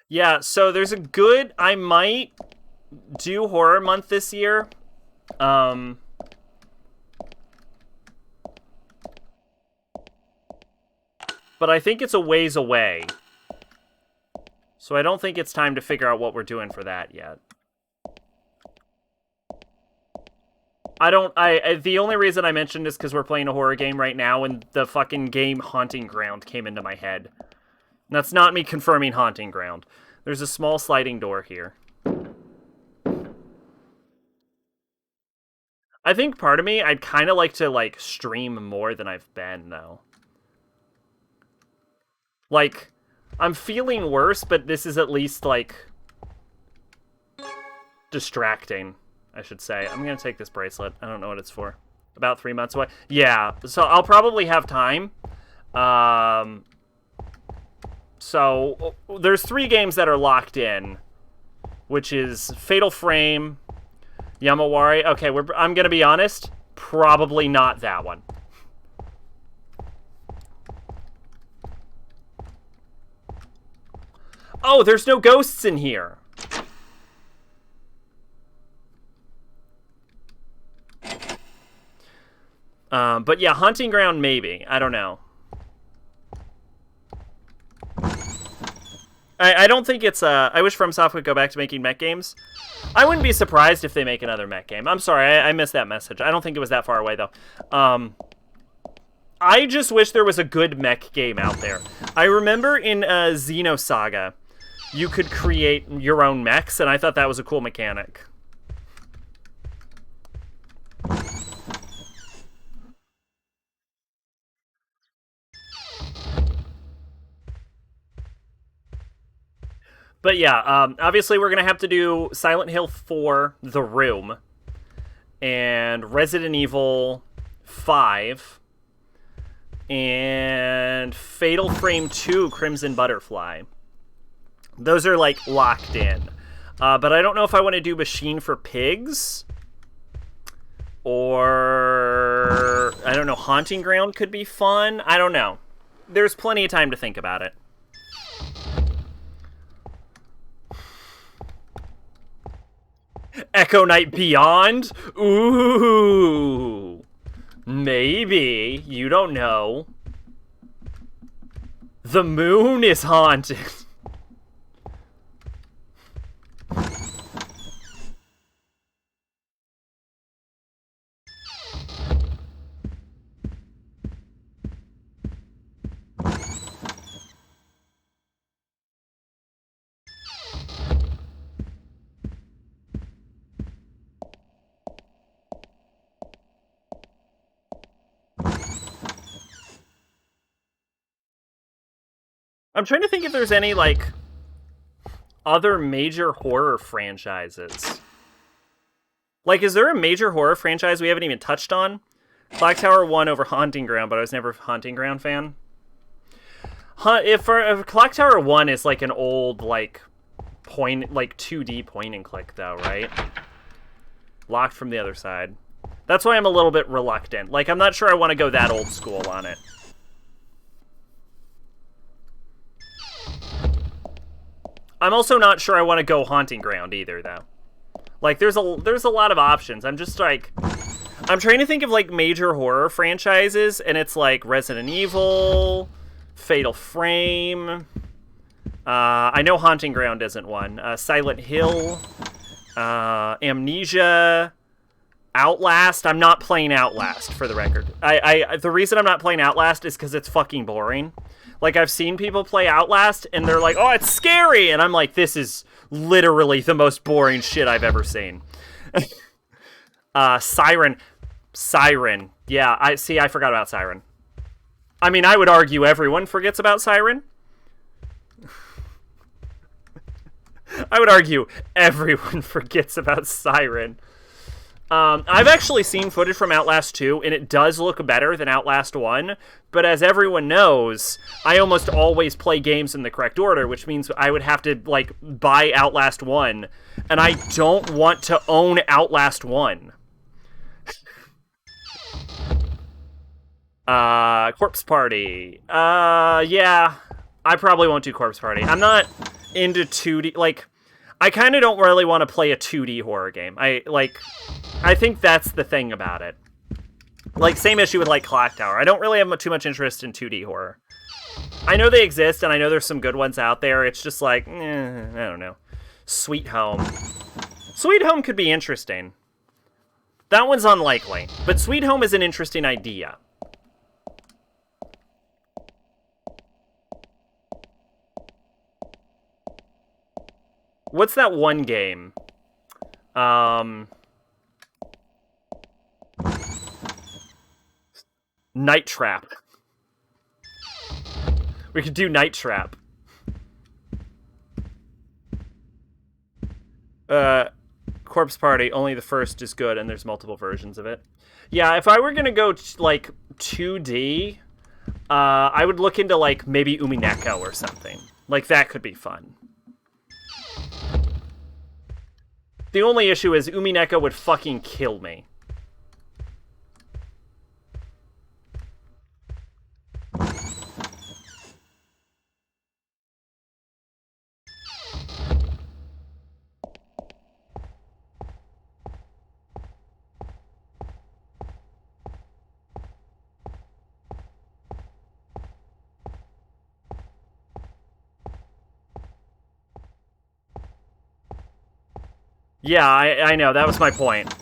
Yeah, so there's a good... I might do Horror Month this year. but I think it's a ways away. So I don't think it's time to figure out what we're doing for that yet. The only reason I mentioned is because we're playing a horror game right now, and the fucking game Haunting Ground came into my head. And that's not me confirming Haunting Ground. There's a small sliding door here. I think part of me, I'd kind of like to, like, stream more than I've been, though. Like, I'm feeling worse, but this is at least, like, distracting, I should say. I'm gonna take this bracelet. I don't know what it's for. About 3 months away. Yeah, so I'll probably have time. So, there's 3 games that are locked in, which is Fatal Frame, Yamawari. Okay, I'm gonna be honest, probably not that one. Oh, there's no ghosts in here. But yeah, Haunting Ground, maybe. I don't know. I don't think it's, I wish FromSoft would go back to making mech games. I wouldn't be surprised if they make another mech game. I'm sorry, I missed that message. I don't think it was that far away, though. I just wish there was a good mech game out there. I remember in Xenosaga, you could create your own mechs, and I thought that was a cool mechanic. But yeah, obviously we're going to have to do Silent Hill 4, The Room, and Resident Evil 5, and Fatal Frame 2, Crimson Butterfly. Those are, like, locked in. But I don't know if I want to do Machine for Pigs, or, I don't know, Haunting Ground could be fun. I don't know. There's plenty of time to think about it. Echo Knight Beyond? Ooh. Maybe. You don't know. The moon is haunted. I'm trying to think if there's any, like, other major horror franchises. Like, is there a major horror franchise we haven't even touched on? Clock Tower won over Haunting Ground, but I was never a Haunting Ground fan. If Clock Tower 1 is, like, an old, like, 2D point and click, though, right? Locked from the other side. That's why I'm a little bit reluctant. Like, I'm not sure I want to go that old school on it. I'm also not sure I want to go Haunting Ground either, though. Like, there's a lot of options. I'm just, like... I'm trying to think of, like, major horror franchises, and it's, like, Resident Evil, Fatal Frame... I know Haunting Ground isn't one. Silent Hill, Amnesia, Outlast. I'm not playing Outlast, for the record. The reason I'm not playing Outlast is because it's fucking boring. Like, I've seen people play Outlast, and they're like, oh, it's scary! And I'm like, this is literally the most boring shit I've ever seen. Siren. Yeah, I forgot about Siren. I mean, I would argue everyone forgets about Siren. I would argue everyone forgets about Siren. I've actually seen footage from Outlast 2, and it does look better than Outlast 1, but as everyone knows, I almost always play games in the correct order, which means I would have to, like, buy Outlast 1, and I don't want to own Outlast 1. Corpse Party. Yeah, I probably won't do Corpse Party. I'm not into 2D, like... I kind of don't really want to play a 2D horror game. I think that's the thing about it. Like, same issue with, like, Clock Tower. I don't really have too much interest in 2D horror. I know they exist, and I know there's some good ones out there. It's just like, I don't know. Sweet Home. Sweet Home could be interesting. That one's unlikely, but Sweet Home is an interesting idea. What's that one game? Night Trap. We could do Night Trap. Corpse Party, only the first is good, and there's multiple versions of it. Yeah, if I were gonna go, like, 2D, I would look into, like, maybe Umineko or something. Like, that could be fun. The only issue is Umineko would fucking kill me. Yeah, I know. That was my point.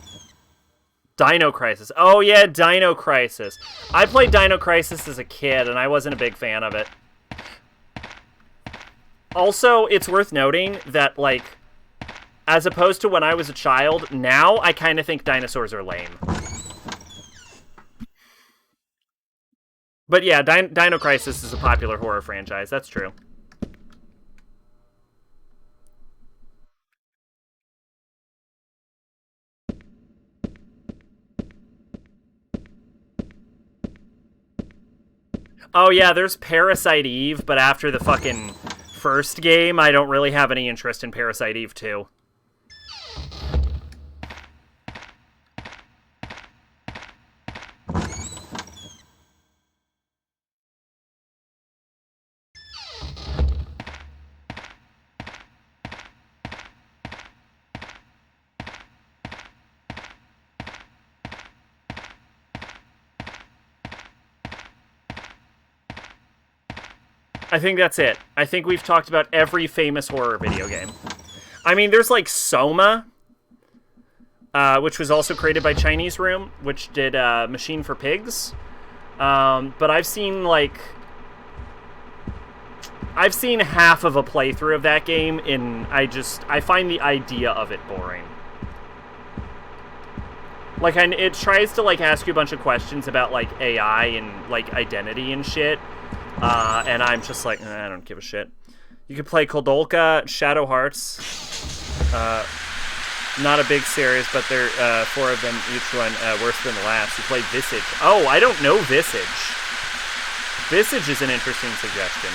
Dino Crisis. Oh, yeah, Dino Crisis. I played Dino Crisis as a kid, and I wasn't a big fan of it. Also, it's worth noting that, like, as opposed to when I was a child, now I kind of think dinosaurs are lame. But yeah, Dino Crisis is a popular horror franchise. That's true. Oh yeah, there's Parasite Eve, but after the fucking first game, I don't really have any interest in Parasite Eve 2. I think that's it. I think we've talked about every famous horror video game. I mean, there's like Soma, which was also created by Chinese Room, which did Machine for Pigs. But I've seen half of a playthrough of that game, and I find the idea of it boring. Like, it tries to like ask you a bunch of questions about like AI and like identity and shit. And I'm just like, I don't give a shit. You can play Kodolka, Shadow Hearts. Not a big series, but they're 4 of them, each one worse than the last. You play Visage. Oh, I don't know Visage. Visage is an interesting suggestion.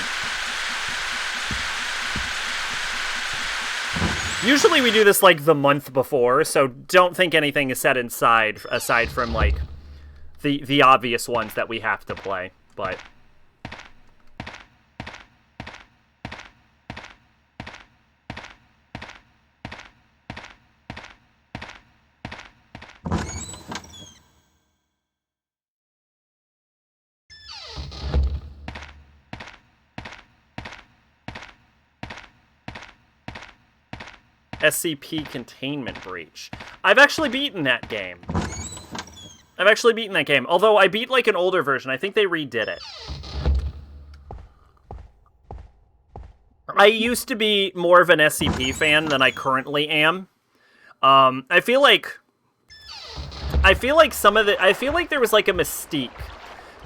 Usually we do this like the month before, so don't think anything is set aside from like the obvious ones that we have to play. But SCP Containment Breach. I've actually beaten that game. Although I beat like an older version. I think they redid it. I used to be more of an SCP fan than I currently am. I feel like there was like a mystique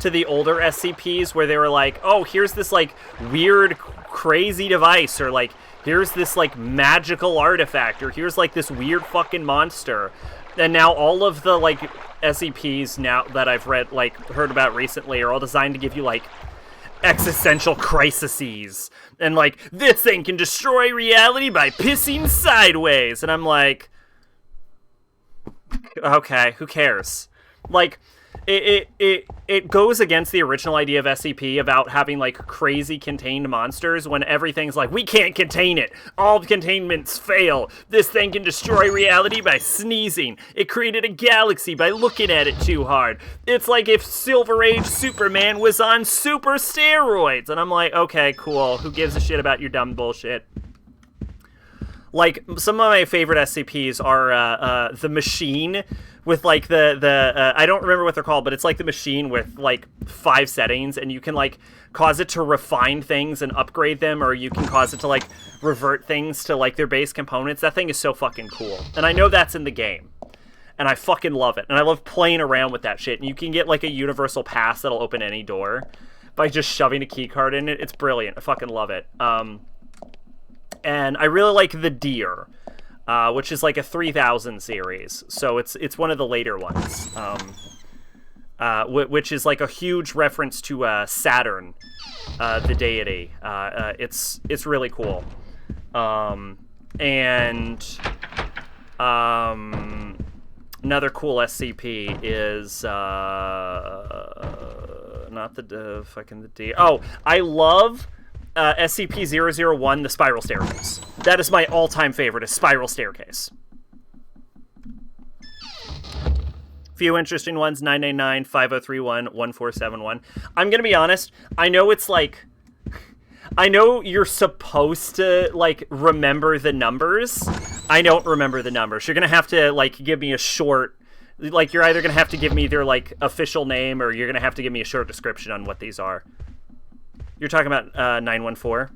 to the older SCPs where they were like, oh, here's this like weird, crazy device, or like, here's this like magical artifact, or here's like this weird fucking monster. And now all of the like SCPs now that I've heard about recently are all designed to give you like existential crises. And like, this thing can destroy reality by pissing sideways. And I'm like, okay, who cares? Like, it goes against the original idea of SCP about having like crazy contained monsters when everything's like, we can't contain it. All containments fail. This thing can destroy reality by sneezing. It created a galaxy by looking at it too hard. It's like if Silver Age Superman was on super steroids. And I'm like, okay, cool. Who gives a shit about your dumb bullshit? Like, some of my favorite SCPs are the Machine with, like, the I don't remember what they're called, but it's like the Machine with, like, 5 settings, and you can, like, cause it to refine things and upgrade them, or you can cause it to, like, revert things to, like, their base components. That thing is so fucking cool. And I know that's in the game. And I fucking love it. And I love playing around with that shit. And you can get, like, a universal pass that'll open any door by just shoving a keycard in it. It's brilliant. I fucking love it. And I really like the Deer, which is like a 3000 series. So it's one of the later ones, which is like a huge reference to Saturn, the deity. It's really cool. And another cool SCP is not the fucking the D. Oh, I love SCP-001, the Spiral Staircase. That is my all-time favorite, a Spiral Staircase. Few interesting ones, 999, 5031, 1471. I'm gonna be honest, I know it's like... I know you're supposed to, like, remember the numbers. I don't remember the numbers. You're gonna have to, like, give me a short... Like, you're either gonna have to give me their, like, official name, or you're gonna have to give me a short description on what these are. You're talking about 914?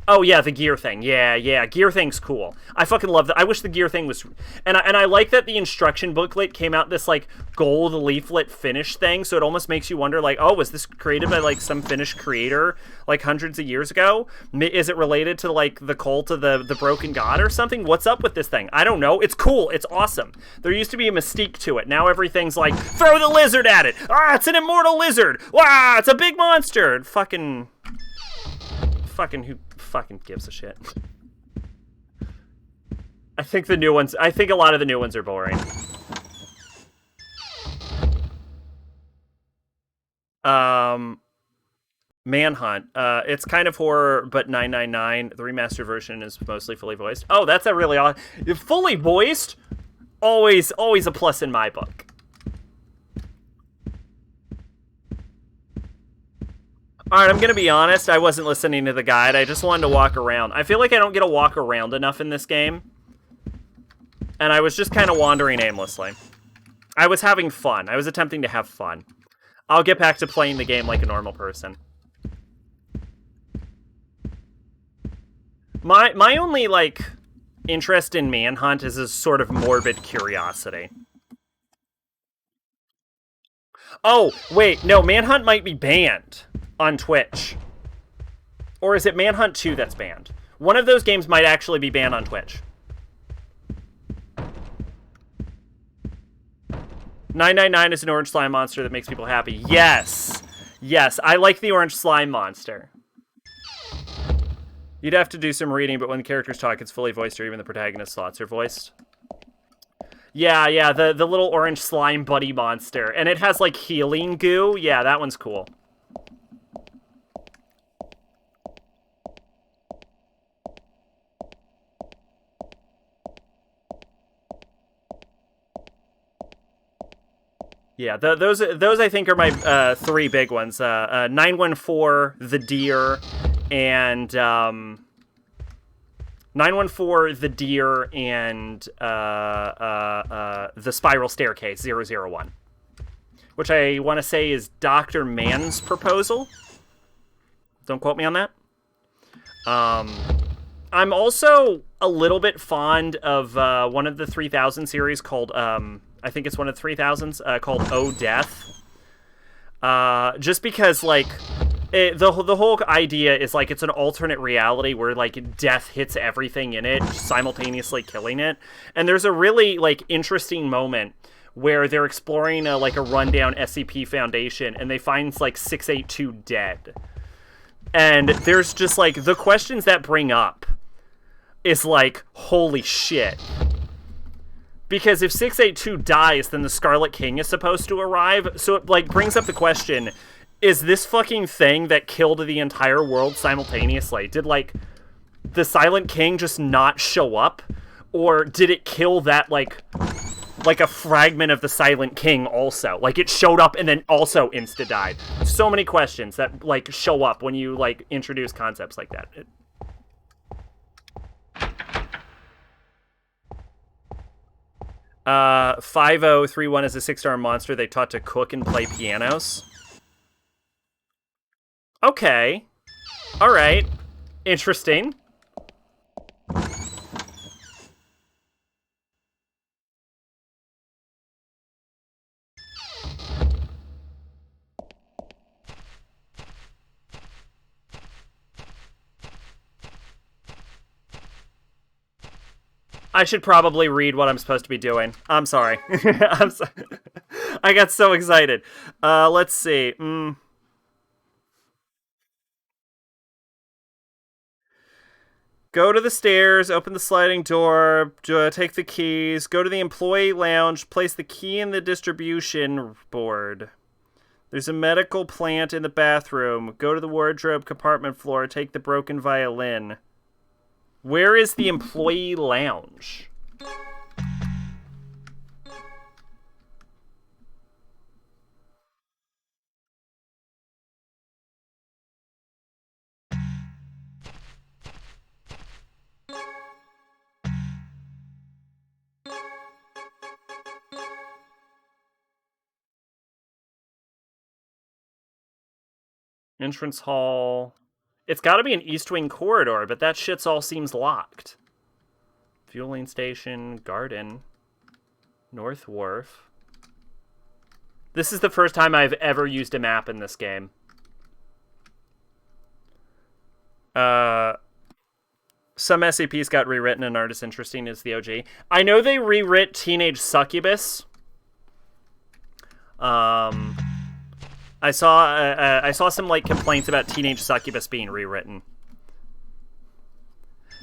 Oh, yeah, the gear thing. Yeah, gear thing's cool. I fucking love that. I wish the gear thing was... And I like that the instruction booklet came out this, like, gold leaflet Finnish thing, so it almost makes you wonder, like, oh, was this created by, like, some Finnish creator, like, hundreds of years ago? Is it related to, like, the cult of the broken god or something? What's up with this thing? I don't know. It's cool. It's awesome. There used to be a mystique to it. Now everything's like, throw the lizard at it! Ah, it's an immortal lizard! Wow, it's a big monster! Fucking who fucking gives a shit? I think a lot of the new ones are boring. Manhunt. It's kind of horror, but 999. The remastered version is mostly fully voiced. Oh, that's a really odd... Fully voiced? Always a plus in my book. Alright, I'm gonna be honest, I wasn't listening to the guide, I just wanted to walk around. I feel like I don't get to walk around enough in this game. And I was just kind of wandering aimlessly. I was having fun. I was attempting to have fun. I'll get back to playing the game like a normal person. My only, like, interest in Manhunt is a sort of morbid curiosity. Oh, wait, no, Manhunt might be banned on Twitch. Or is it Manhunt 2 that's banned? One of those games might actually be banned on Twitch. 999 is an orange slime monster that makes people happy. Yes! Yes, I like the orange slime monster. You'd have to do some reading, but when the characters talk, it's fully voiced, or even the protagonist's thoughts are voiced. Yeah, the little orange slime buddy monster. And it has, like, healing goo. Yeah, that one's cool. Yeah, those I think are my 3 big ones. 914, the Deer, and 914, the Deer, and the Spiral Staircase 001, which I want to say is Dr. Mann's proposal. Don't quote me on that. I'm also a little bit fond of one of the 3000 series called I think it's one of the 3000s, called Oh Death. Just because, like, the whole idea is, like, it's an alternate reality where, like, death hits everything in it, simultaneously killing it. And there's a really, like, interesting moment where they're exploring, like, a rundown SCP Foundation, and they find, like, 682 dead. And there's just, like, the questions that bring up is, like, holy shit. Because if 682 dies, then the Scarlet King is supposed to arrive. So it, like, brings up the question, is this fucking thing that killed the entire world simultaneously? Did, like, the Silent King just not show up? Or did it kill that, like a fragment of the Silent King also? Like, it showed up and then also insta-died. So many questions that, like, show up when you, like, introduce concepts like that. 5031 is a 6-star monster they taught to cook and play pianos. Okay. Alright. Interesting. I should probably read what I'm supposed to be doing. I'm sorry. I'm so- I got so excited. Let's see. Go to the stairs, open the sliding door, take the keys, go to the employee lounge, place the key in the distribution board. There's a medical plant in the bathroom. Go to the wardrobe compartment floor, take the broken violin. Where is the employee lounge? Entrance hall. It's got to be an East Wing corridor, but that shit's all seems locked. Fueling station, garden, North Wharf. This is the first time I've ever used a map in this game. Some SCPs got rewritten and aren't as interesting as the OG. I know they rewrit Teenage Succubus. I saw some like complaints about Teenage Succubus being rewritten,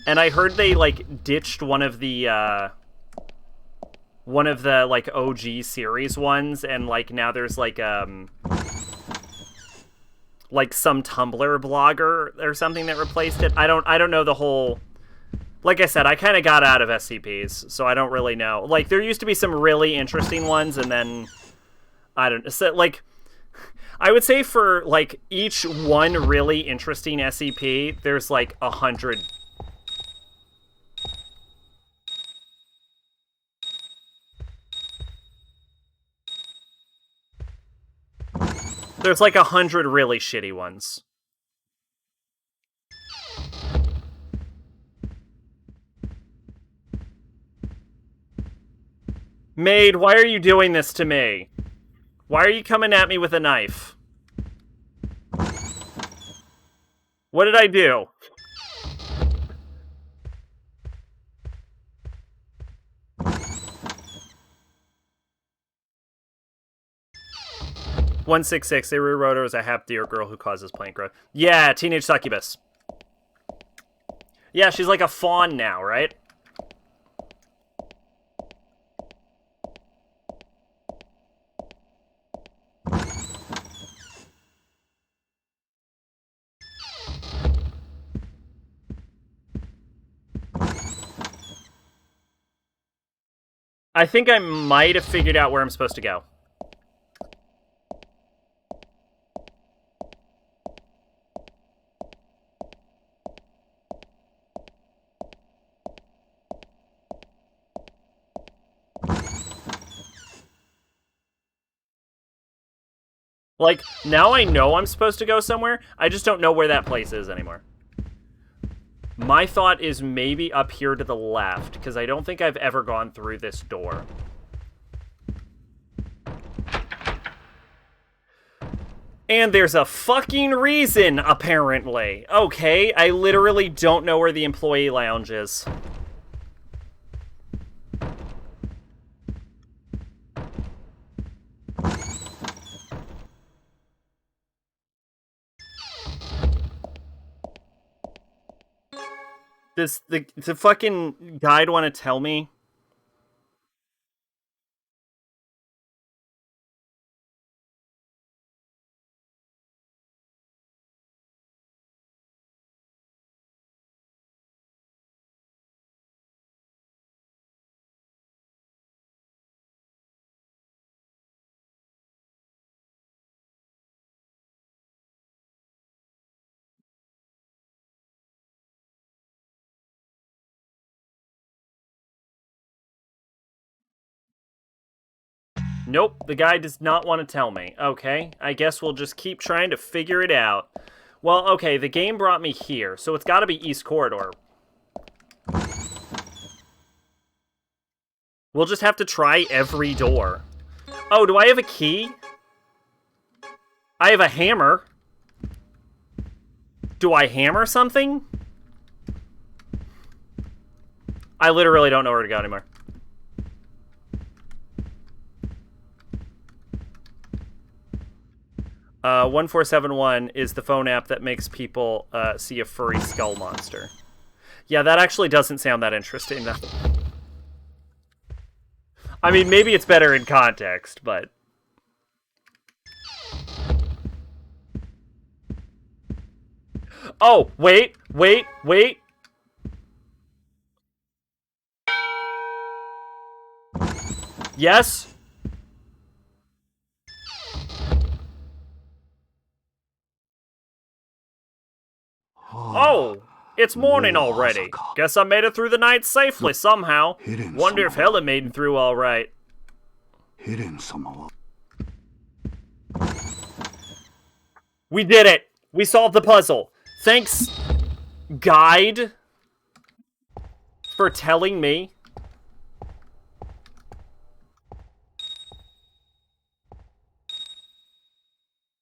and I heard they like ditched one of the like OG series ones, and like now there's like some Tumblr blogger or something that replaced it. I don't know the whole. Like I said, I kind of got out of SCPs, so I don't really know. Like there used to be some really interesting ones, and then I don't so, like. I would say for like each one really interesting SCP, there's like 100. There's like 100 really shitty ones. Maid, why are you doing this to me? Why are you coming at me with a knife? What did I do? (166) They rewrote her as a half deer girl who causes plant growth. Yeah, Teenage Succubus. Yeah, she's like a fawn now, right? I think I might have figured out where I'm supposed to go. Like, now I know I'm supposed to go somewhere, I just don't know where that place is anymore. My thought is maybe up here to the left, because I don't think I've ever gone through this door. And there's a fucking reason, apparently. Okay, I literally don't know where the employee lounge is. Does the fucking guide want to tell me? Nope, the guy does not want to tell me. Okay, I guess we'll just keep trying to figure it out. Well, okay, the game brought me here, so it's got to be East Corridor. We'll just have to try every door. Oh, do I have a key? I have a hammer. Do I hammer something? I literally don't know where to go anymore. Uh, 1471 is the phone app that makes people see a furry skull monster. Yeah, that actually doesn't sound that interesting, though. I mean, maybe it's better in context, but... Oh, wait. Yes? Oh, it's morning already. Guess I made it through the night safely somehow. Wonder if Helen made it through all right. We did it! We solved the puzzle. Thanks, guide, for telling me.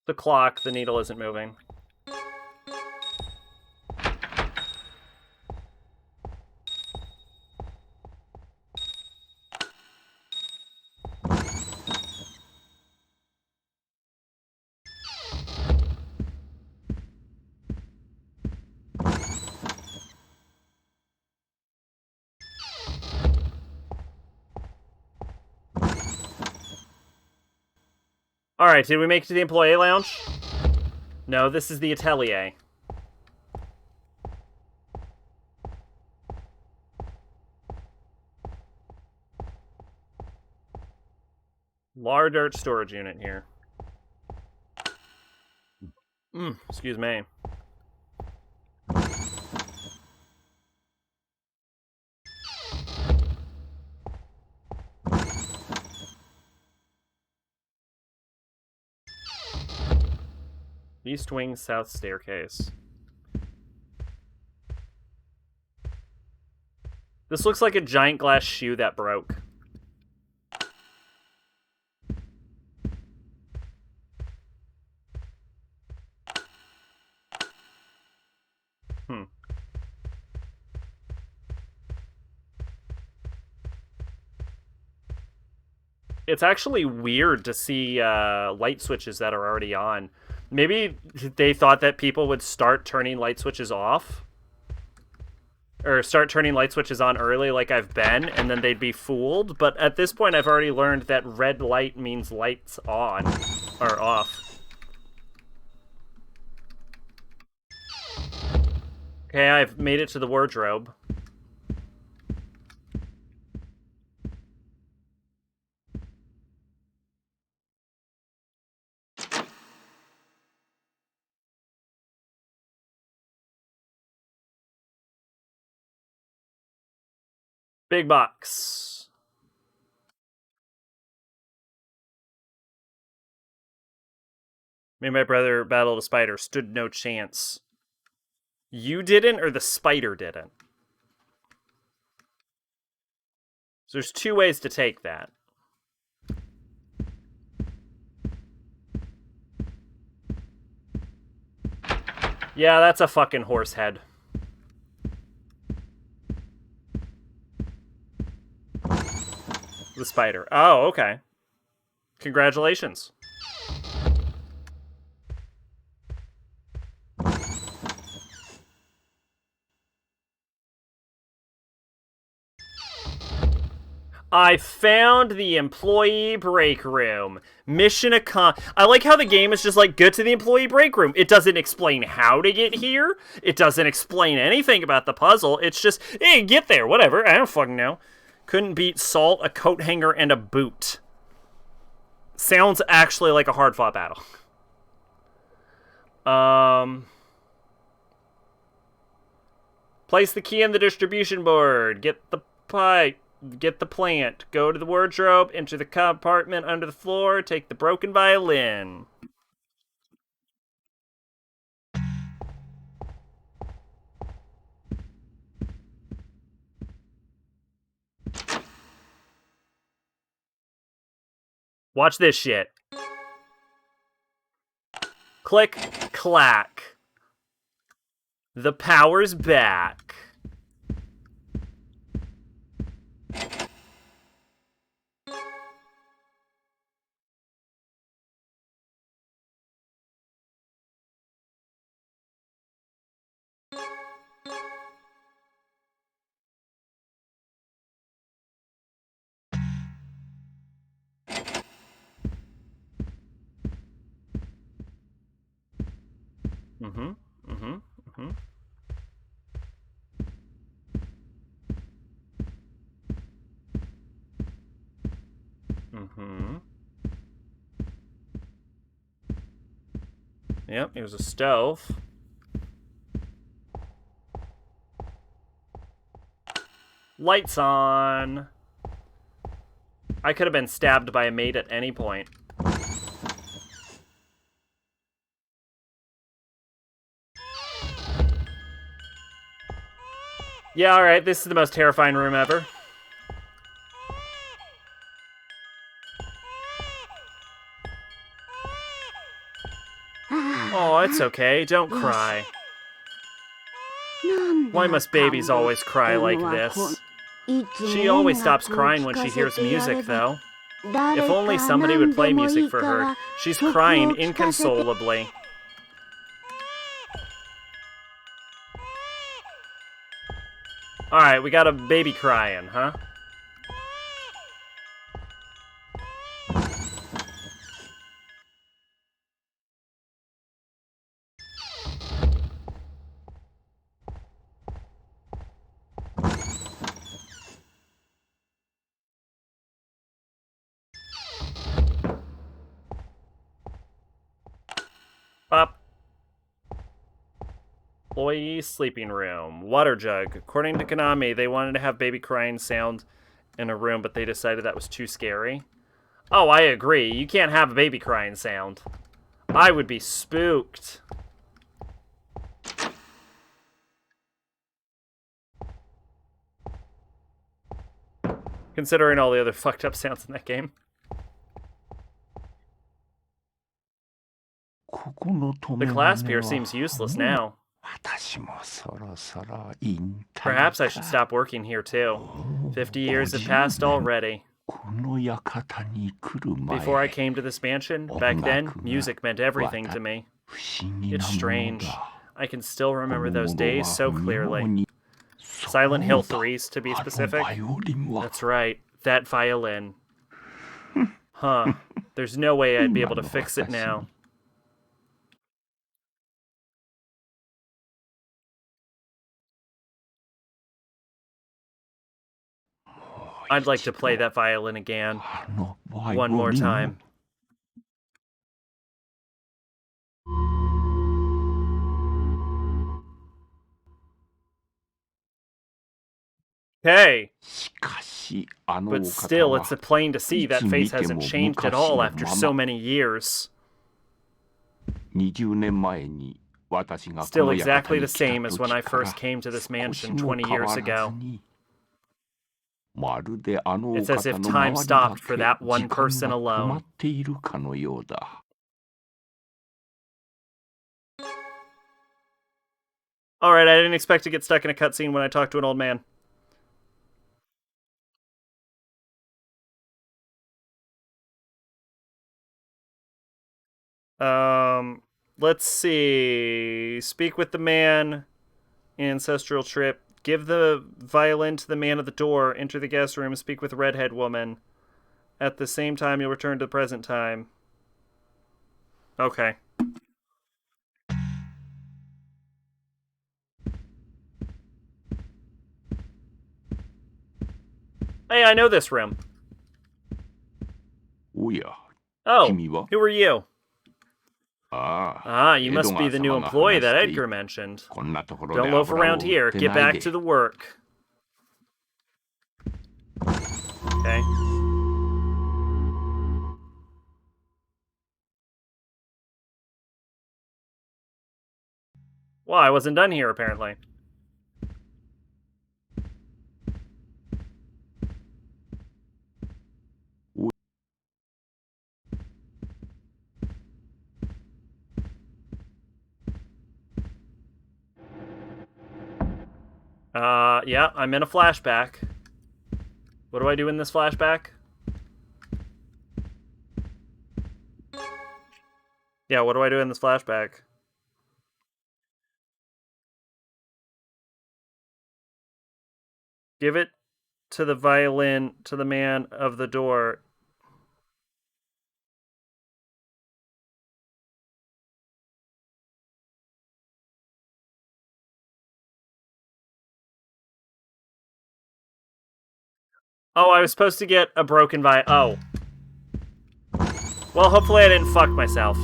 The clock, the needle isn't moving. Alright, did we make it to the employee lounge? No, this is the atelier. Large art storage unit here. Excuse me. East wing, south staircase. This looks like a giant glass shoe that broke. It's actually weird to see light switches that are already on. Maybe they thought that people would start turning light switches off. Or start turning light switches on early like I've been, and then they'd be fooled. But at this point, I've already learned that red light means lights on. Or off. Okay, I've made it to the wardrobe. Big box. Me and my brother battled a spider. Stood no chance. You didn't, or the spider didn't? So there's two ways to take that. Yeah, that's a fucking horse head. The spider. Oh, okay. Congratulations. I found the employee break room. Mission accomplished. I like how the game is just like, go to the employee break room. It doesn't explain how to get here. It doesn't explain anything about the puzzle. It's just, hey, get there, whatever. I don't fucking know. Couldn't beat salt, a coat hanger, and a boot. Sounds actually like a hard-fought battle. Place the key in the distribution board. Get the pipe. Get the plant. Go to the wardrobe, enter the compartment under the floor, take the broken violin. Watch this shit. Click, clack. The power's back. Mm-hmm. Mm-hmm. Mm-hmm. Mm-hmm. Yep, here's a stove. Lights on. I could have been stabbed by a maid at any point. Yeah, alright, this is the most terrifying room ever. Oh, it's okay. Don't cry. Why must babies always cry like this? She always stops crying when she hears music, though. If only somebody would play music for her. She's crying inconsolably. Alright, we got a baby crying, huh? Up. Employee sleeping room. Water jug. According to Konami, they wanted to have baby crying sound in a room, but they decided that was too scary. Oh, I agree. You can't have a baby crying sound. I would be spooked. Considering all the other fucked up sounds in that game. The clasp here seems useless now. Perhaps I should stop working here too. 50 years have passed already. Before I came to this mansion, back then, music meant everything to me. It's strange. I can still remember those days so clearly. Silent Hill 3s, to be specific. That's right, that violin. Huh. There's no way I'd be able to fix it now. I'd like to play that violin again. One more time. Hey! But still, it's plain to see that face hasn't changed at all after so many years. Still exactly the same as when I first came to this mansion 20 years ago. It's as if time stopped for that one person alone. Alright, I didn't expect to get stuck in a cutscene when I talked to an old man. Let's see. Speak with the man. Ancestral trip. Give the violin to the man at the door. Enter the guest room. Speak with the redhead woman. At the same time, you'll return to the present time. Okay. Hey, I know this room. Oh, who are you? You must be the new employee that Edgar mentioned. Don't loaf around here. Get back to the work. Okay. Well, I wasn't done here, apparently. Yeah, I'm in a flashback. What do I do in this flashback? Yeah, what do I do in this flashback? Give it to the violin to the man of the door. Oh, I was supposed to get a broken violin. Oh. Well, hopefully I didn't fuck myself.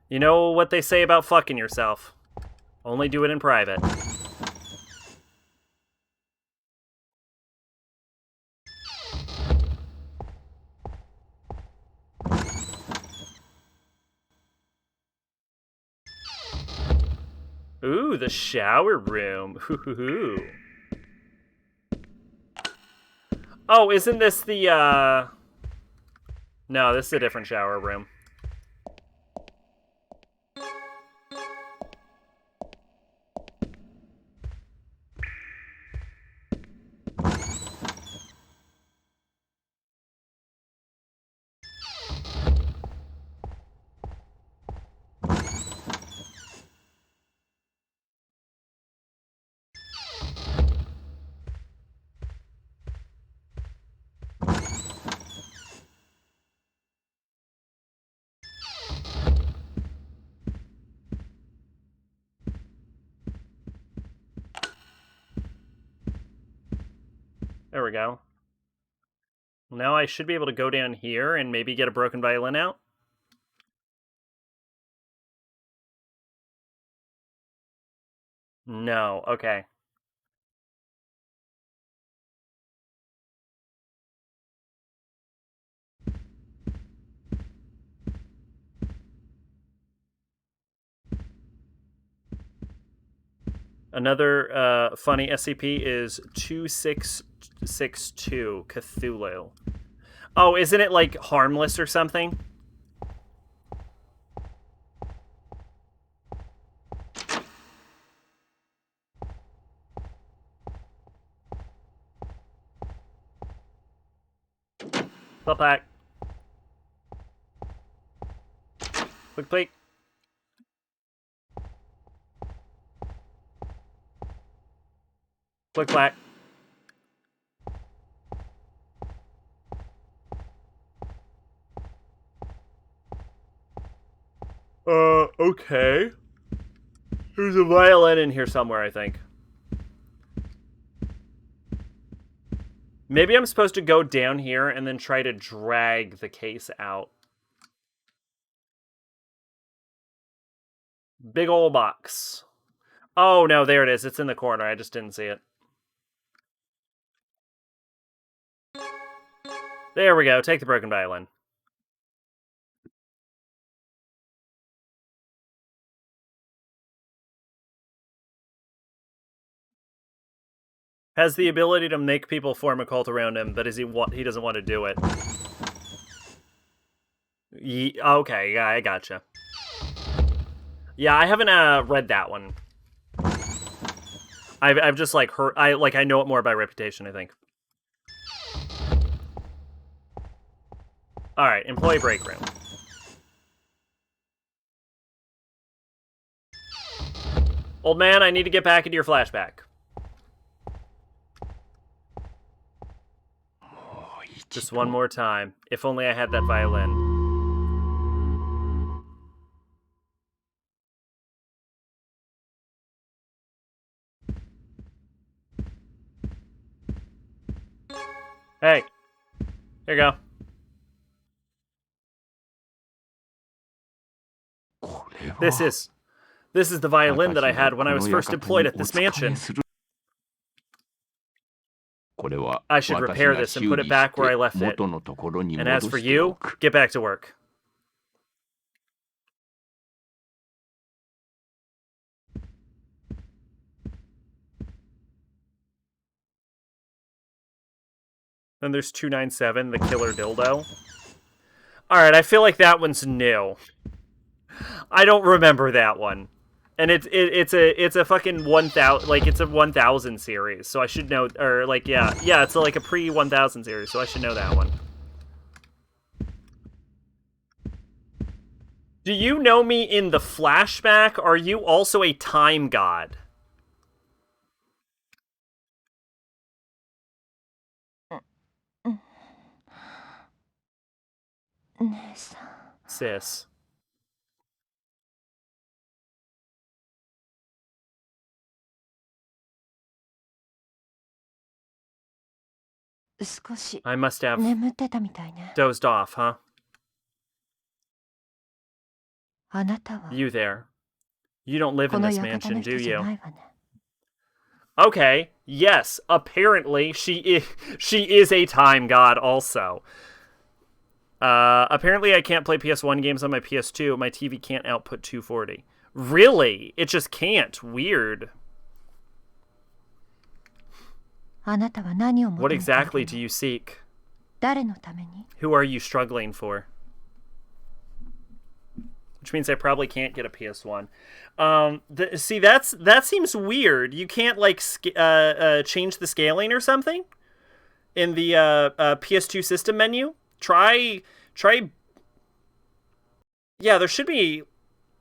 You know what they say about fucking yourself. Only do it in private. Ooh, the shower room. Ooh. Oh, isn't this the, No, this is a different shower room. There we go. Now I should be able to go down here and maybe get a broken violin out. No, okay. Another funny SCP is 2662 Cthulhu. Oh, isn't it like harmless or something? Flip back. Quick, quick. Quick, black. Okay. There's a violin in here somewhere, I think. Maybe I'm supposed to go down here and then try to drag the case out. Big ol' box. Oh, no, there it is. It's in the corner. I just didn't see it. There we go. Take the broken violin. Has the ability to make people form a cult around him, but he doesn't want to do it. Okay, yeah, I gotcha. Yeah, I haven't read that one. I've just like heard. I know it more by reputation, I think. All right, employee break room. Old man, I need to get back into your flashback. Just one more time. If only I had that violin. Hey, here you go. This is This is the violin that I had when I was first deployed at this mansion. I should repair this and put it back where I left it. And as for you, get back to work. Then there's 297, the killer dildo. Alright, I feel like that one's new. I don't remember that one. And it's a fucking 1000, like, it's a 1000 series, so I should know, or, like, yeah, it's like a pre-1000 series, so I should know that one. Do you know me in the flashback? Are you also a time god? Sis. I must have dozed off, huh? You there. You don't live in this mansion, do you? Okay, yes, apparently she is a time god also. Apparently I can't play PS1 games on my PS2. My TV can't output 240. Really? It just can't. Weird. What exactly do you seek? Who are you struggling for? Which means I probably can't get a PS1. See, that seems weird. You can't, like, change the scaling or something in the PS2 system menu? Try. Yeah,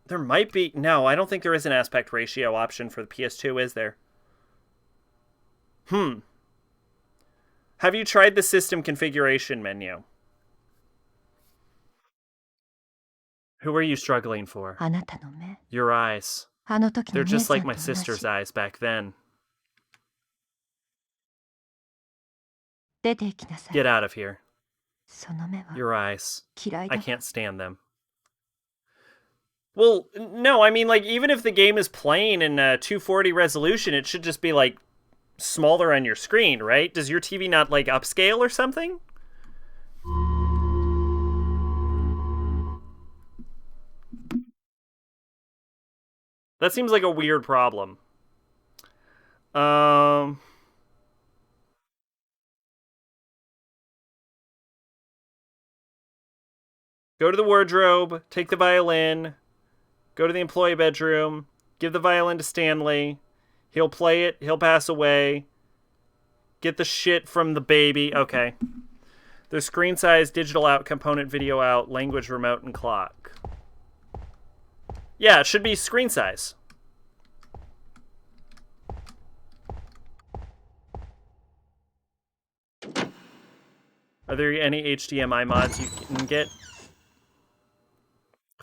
there might be. No, I don't think there is an aspect ratio option for the PS2, is there? Have you tried the system configuration menu? Who are you struggling for? Your eyes. They're just like my sister's eyes back then. Get out of here. Your eyes. I can't stand them. Well, no, I mean, like, even if the game is playing in 240 resolution, it should just be, like, smaller on your screen, right? Does your TV not, like, upscale or something? That seems like a weird problem. Go to the wardrobe, take the violin, go to the employee bedroom, give the violin to Stanley. He'll play it, he'll pass away. Get the shit from the baby. Okay. There's screen size, digital out, component video out, language remote, and clock. Yeah, it should be screen size. Are there any HDMI mods you can get?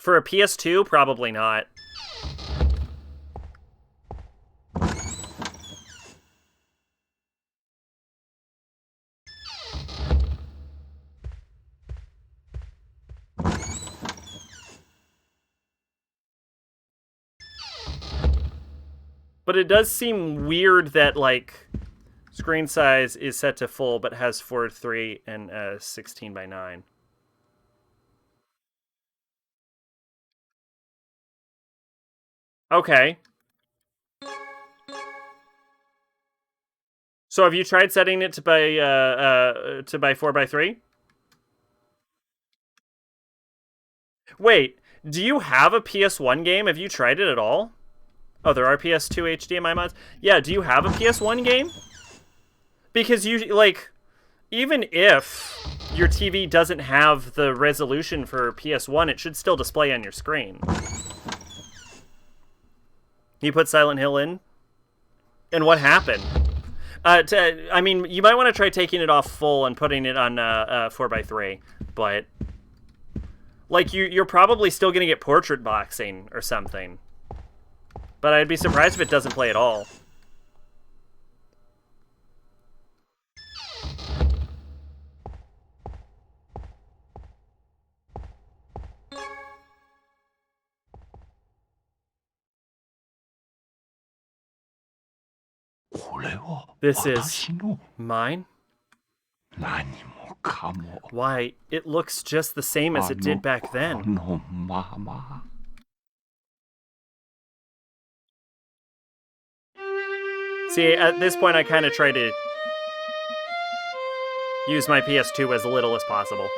For a PS2, probably not. But it does seem weird that, like, screen size is set to full, but has 4:3 and 16:9. Okay. So have you tried setting it to by 4:3? Wait, do you have a PS1 game? Have you tried it at all? Oh, there are PS2 HDMI mods? Yeah, do you have a PS1 game? Because you, like, even if your TV doesn't have the resolution for PS1, it should still display on your screen. You put Silent Hill in? And what happened? I mean, you might want to try taking it off full and putting it on 4:3, but, like, you're probably still going to get portrait boxing or something. But I'd be surprised if it doesn't play at all. This is mine? Why, it looks just the same as it did back then. See, at this point I kind of try to use my PS2 as little as possible.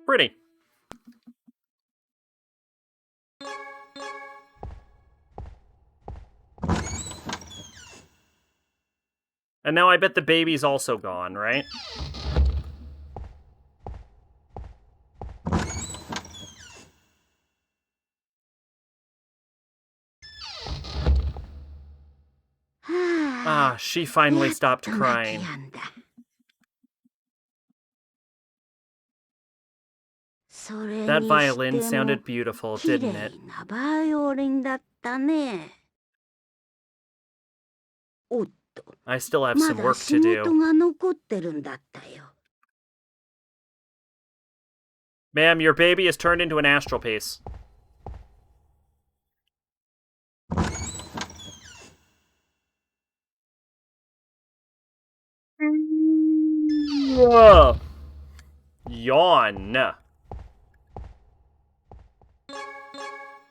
Pretty. And now I bet the baby's also gone, right? Ah, she finally stopped crying. That violin sounded beautiful, didn't it? I still have some work to do. Ma'am, your baby is turned into an astral piece. Whoa. Yawn.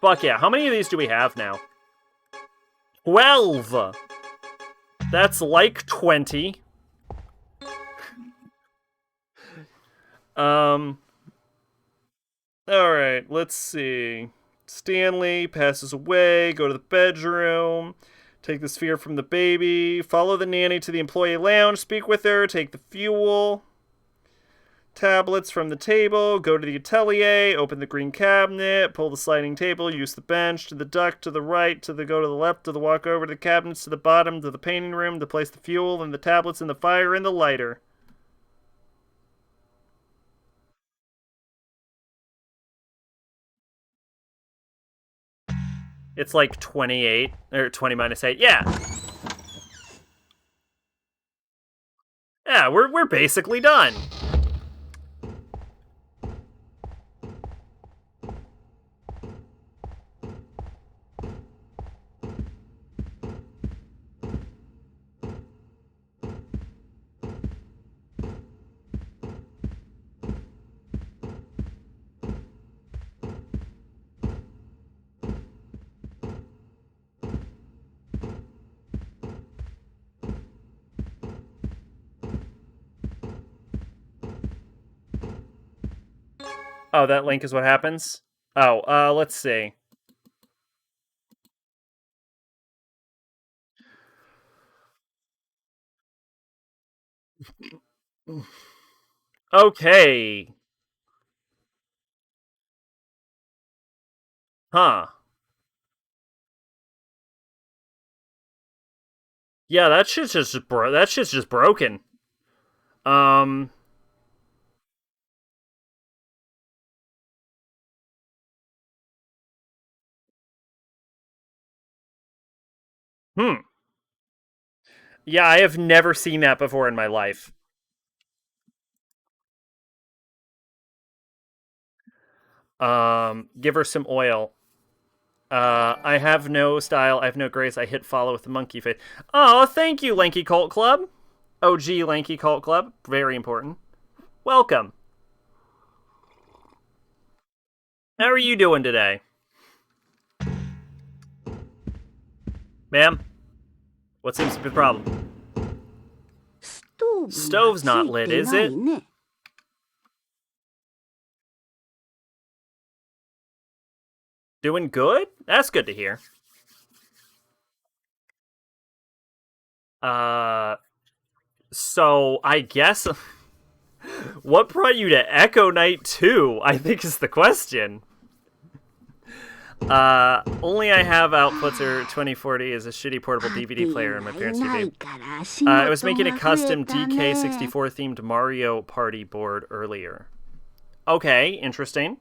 Fuck yeah, how many of these do we have now? 12! That's like 20. Alright, let's see. Stanley passes away, go to the bedroom, take the sphere from the baby, follow the nanny to the employee lounge, speak with her, take the fuel, tablets from the table, go to the atelier, open the green cabinet, pull the sliding table, use the bench, to the duck, to the right, go to the left, to the walk over to the cabinets, to the bottom, to the painting room, to place the fuel and the tablets in the fire and the lighter. It's like 28, or 20 minus 8, yeah. Yeah, we're basically done. Oh, that link is what happens? Oh, let's see. Okay. Huh. Yeah, that shit's just broken. Yeah, I have never seen that before in my life. Give her some oil. I have no style, I have no grace, I hit follow with the monkey face. Oh, thank you, Lanky Cult Club. OG Lanky Cult Club. Very important. Welcome. How are you doing today? Ma'am? What seems to be the problem? Stove's not lit, is it? Doing good? That's good to hear. So I guess... What brought you to Echo Night 2, I think is the question. Only I have outputs or 2040 is a shitty portable DVD player in my parents' TV. I was making a custom DK64 themed Mario Party board earlier. Okay, interesting.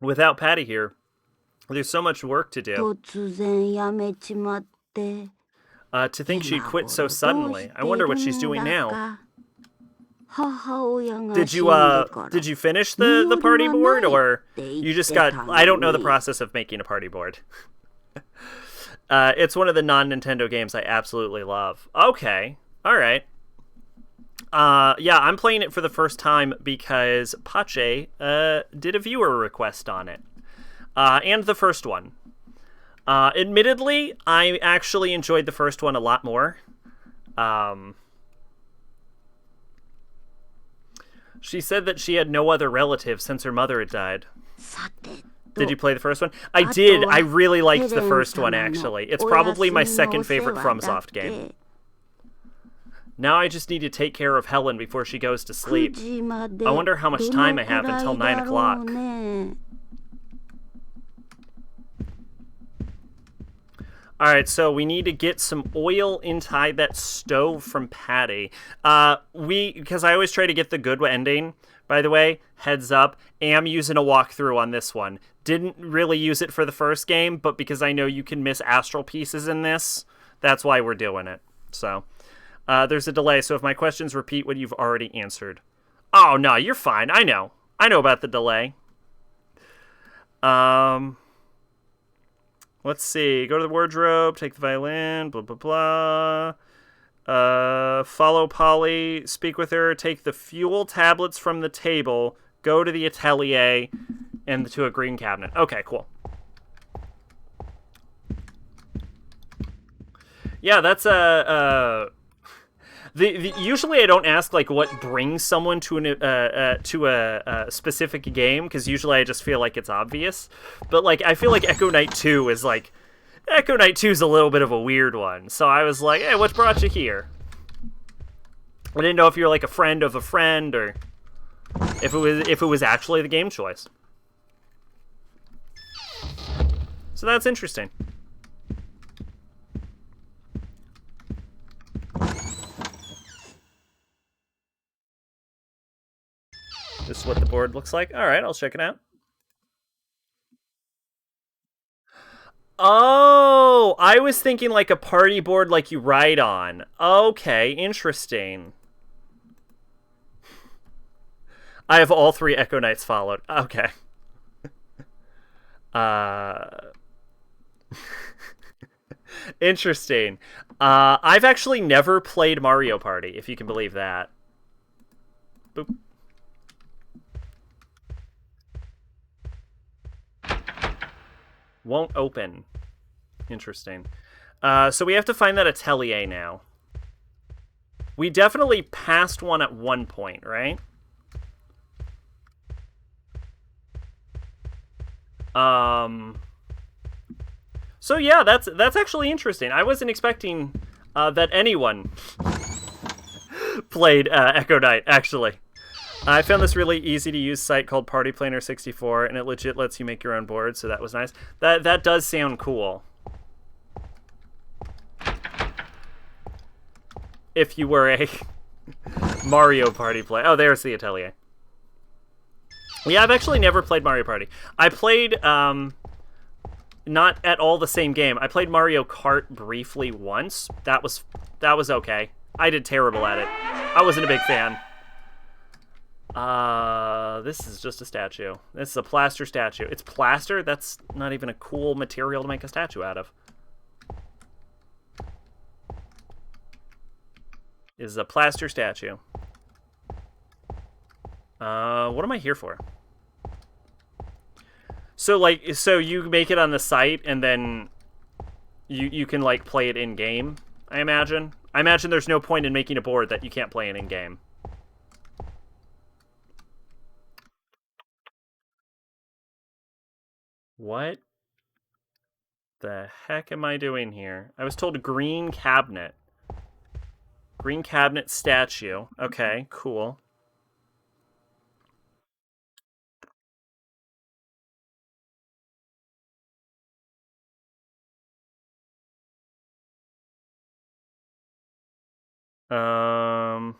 Without Patty here, there's so much work to do. 突然やめちまって。To think she 今 quit so 頃どう suddenly. し I て wonder る what she's ん doing だ now. か。母親が Did 死 you んでから。did you finish 身 the 寄り party は board ない or って言 you っ just て got たの I don't know the に。 process of making a party board. It's one of the non-Nintendo games I absolutely love. Okay. All right. Yeah, I'm playing it for the first time because Pache did a viewer request on it. And the first one. Admittedly, I actually enjoyed the first one a lot more. She said that she had no other relatives since her mother had died. さて Did you play the first one? I did. I really liked the first one, ヘレン様の actually. It's probably my お休みの second favorite お世話だっ FromSoft け。 game. Now I just need to take care of Helen before she goes to 9 sleep. 時まで I wonder how much ど time の I く have ら until い 9だろう o'clock. ね。 Alright, so we need to get some oil inside that stove from Patty. Because I always try to get the good ending, by the way, heads up, am using a walkthrough on this one. Didn't really use it for the first game, but because I know you can miss astral pieces in this, that's why we're doing it. So, there's a delay, so if my questions repeat what you've already answered. Oh, no, you're fine. I know. I know about the delay. Let's see. Go to the wardrobe, take the violin, blah, blah, blah. Follow Polly, speak with her, take the fuel tablets from the table, go to the atelier, and to a green cabinet. Okay, cool. Yeah, that's usually I don't ask like what brings someone to a specific game because usually I just feel like it's obvious, but like I feel like Echo Knight 2 is like Echo Knight 2 is a little bit of a weird one, so I was like, hey, what brought you here? I didn't know if you're like a friend of a friend or if it was actually the game choice. So that's interesting. This is what the board looks like. All right, I'll check it out. Oh, I was thinking like a party board like you ride on. Okay, interesting. I have all 3 Echo Knights followed. Okay. Interesting. I've actually never played Mario Party, if you can believe that. Boop. Won't open. Interesting. So we have to find that atelier now. We definitely passed one at one point, right? So yeah, that's actually interesting. I wasn't expecting that anyone played Echo Knight, actually. I found this really easy to use site called Party Planner 64, and it legit lets you make your own board, so that was nice. That does sound cool. If you were a Mario Party player. Oh, there's the atelier. Yeah, I've actually never played Mario Party. I played, not at all the same game. I played Mario Kart briefly once. That was okay. I did terrible at it. I wasn't a big fan. This is just a statue. This is a plaster statue. It's plaster? That's not even a cool material to make a statue out of. This is a plaster statue. What am I here for? So, like, so you make it on the site, and then you can, like, play it in-game, I imagine? I imagine there's no point in making a board that you can't play it in-game. What the heck am I doing here? I was told green cabinet. Green cabinet statue. Okay, cool. Um...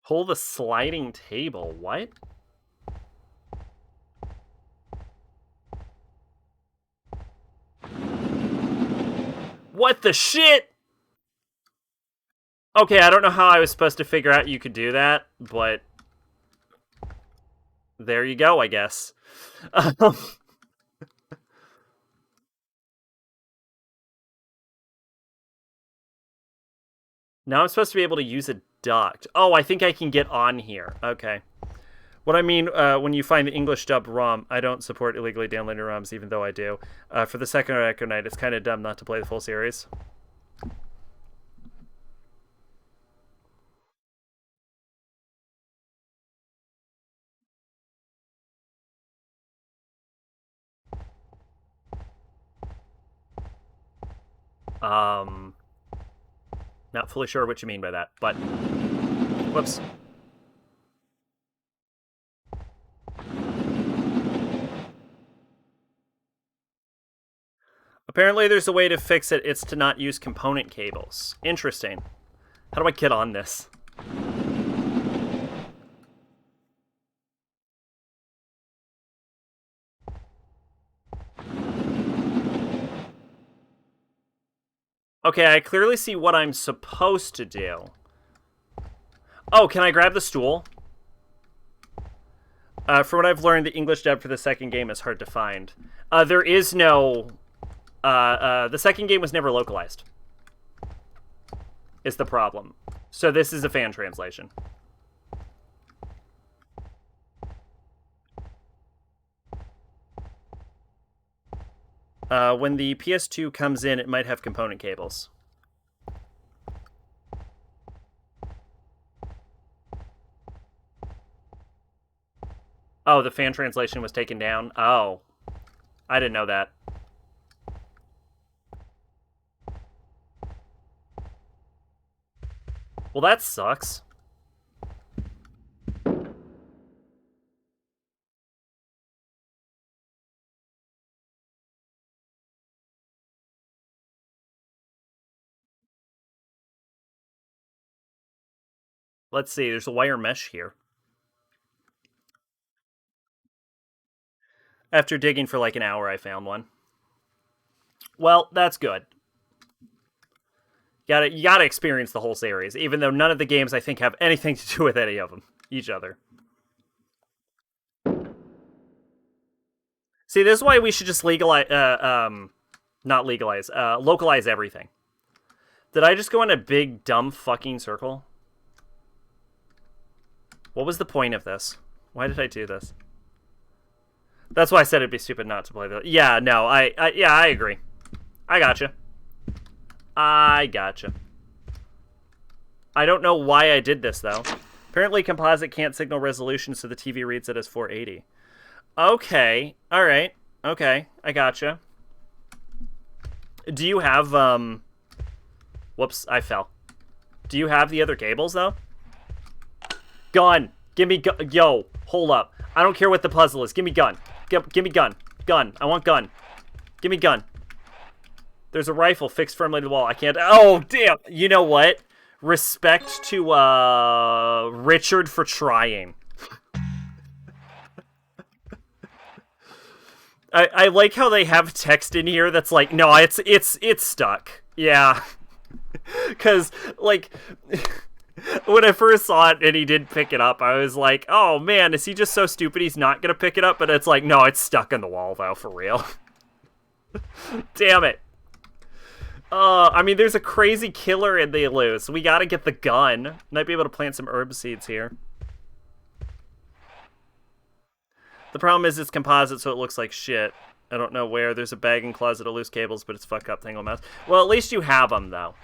Hold the sliding table. What? What the shit? Okay, I don't know how I was supposed to figure out you could do that, but there you go, I guess. Now I'm supposed to be able to use a duct. Oh, I think I can get on here. Okay. What I mean, when you find the English dubbed ROM, I don't support illegally downloading ROMs, even though I do. For the second Echo Night, it's kind of dumb not to play the full series. Not fully sure what you mean by that, but whoops. Apparently there's a way to fix it. It's to not use component cables. Interesting. How do I get on this? Okay, I clearly see what I'm supposed to do. Oh, can I grab the stool? From what I've learned, the English dub for the second game is hard to find. There is no... the second game was never localized. Is the problem. So this is a fan translation. When the PS2 comes in, it might have component cables. Oh, the fan translation was taken down? Oh. I didn't know that. Well, that sucks. Let's see, there's a wire mesh here. After digging for like an hour, I found one. Well, that's good. You gotta experience the whole series, even though none of the games I think have anything to do with any of them, each other. See, this is why we should just legalize, not legalize, localize everything. Did I just go in a big, dumb fucking circle? What was the point of this? Why did I do this? That's why I said it'd be stupid not to play the... Yeah, no, yeah, I agree. I gotcha. I gotcha. I don't know why I did this, though. Apparently, composite can't signal resolution, so the TV reads it as 480. Okay, alright. Okay, I gotcha. Do you have, Whoops, I fell. Do you have the other cables, though? Gun! Give me gun! Yo, hold up. I don't care what the puzzle is. Give me gun. Give me gun. Gun. I want gun. Give me gun. There's a rifle fixed firmly to the wall. I can't... Oh, damn! You know what? Respect to, Richard for trying. I like how they have text in here that's like, no, it's stuck. Yeah. Because, like... When I first saw it and he did pick it up, I was like, oh man, is he just so stupid he's not going to pick it up? But it's like, no, it's stuck in the wall, though, for real. Damn it. I mean, there's a crazy killer in the loose. We got to get the gun. Might be able to plant some herb seeds here. The problem is it's composite, so it looks like shit. I don't know where. There's a bag and closet of loose cables, but it's fuck up Tangle Mouse. Well, at least you have them, though.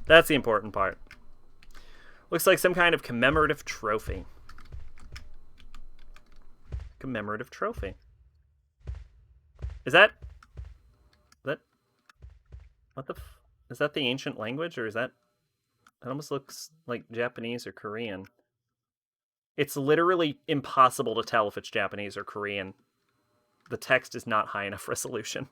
That's the important part. Looks like some kind of commemorative trophy. Commemorative trophy. Is that... What the f... Is that the ancient language, or is that... That almost looks like Japanese or Korean. It's literally impossible to tell if it's Japanese or Korean. The text is not high enough resolution.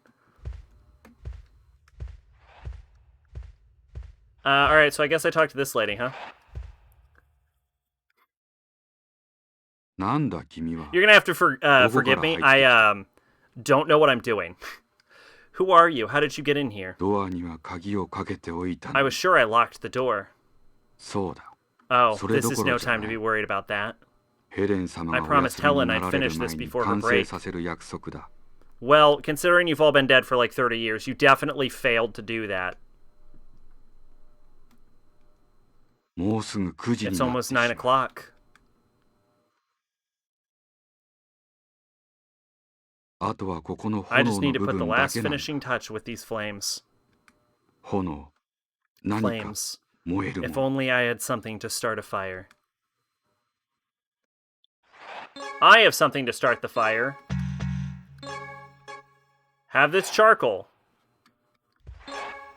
Alright, so I guess I talked to this lady, huh? You're gonna have to forgive me. I don't know what I'm doing. Who are you? How did you get in here? I was sure I locked the door. Oh, this is no time to be worried about that. I promised Helen I'd finish this before her break. Well, considering you've all been dead for like 30 years, you definitely failed to do that. It's almost 9 o'clock. I just need to put the last finishing touch with these flames. Flames. If only I had something to start a fire. I have something to start the fire. Have this charcoal.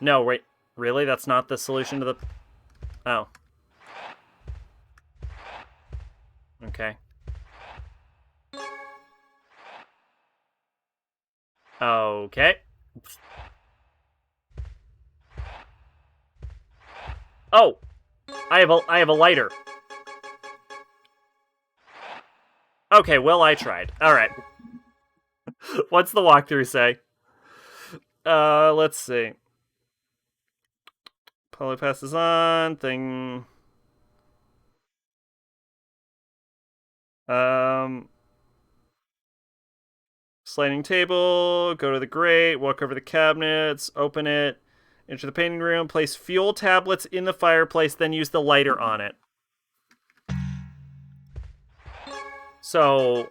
No, wait. Really? That's not the solution to the... Oh. Okay. Okay. Oh! I have a lighter. Okay, well, I tried. Alright. What's the walkthrough say? Let's see. Polly passes on. Thing. Sliding table. Go to the grate. Walk over the cabinets. Open it. Enter the painting room. Place fuel tablets in the fireplace. Then use the lighter on it. So,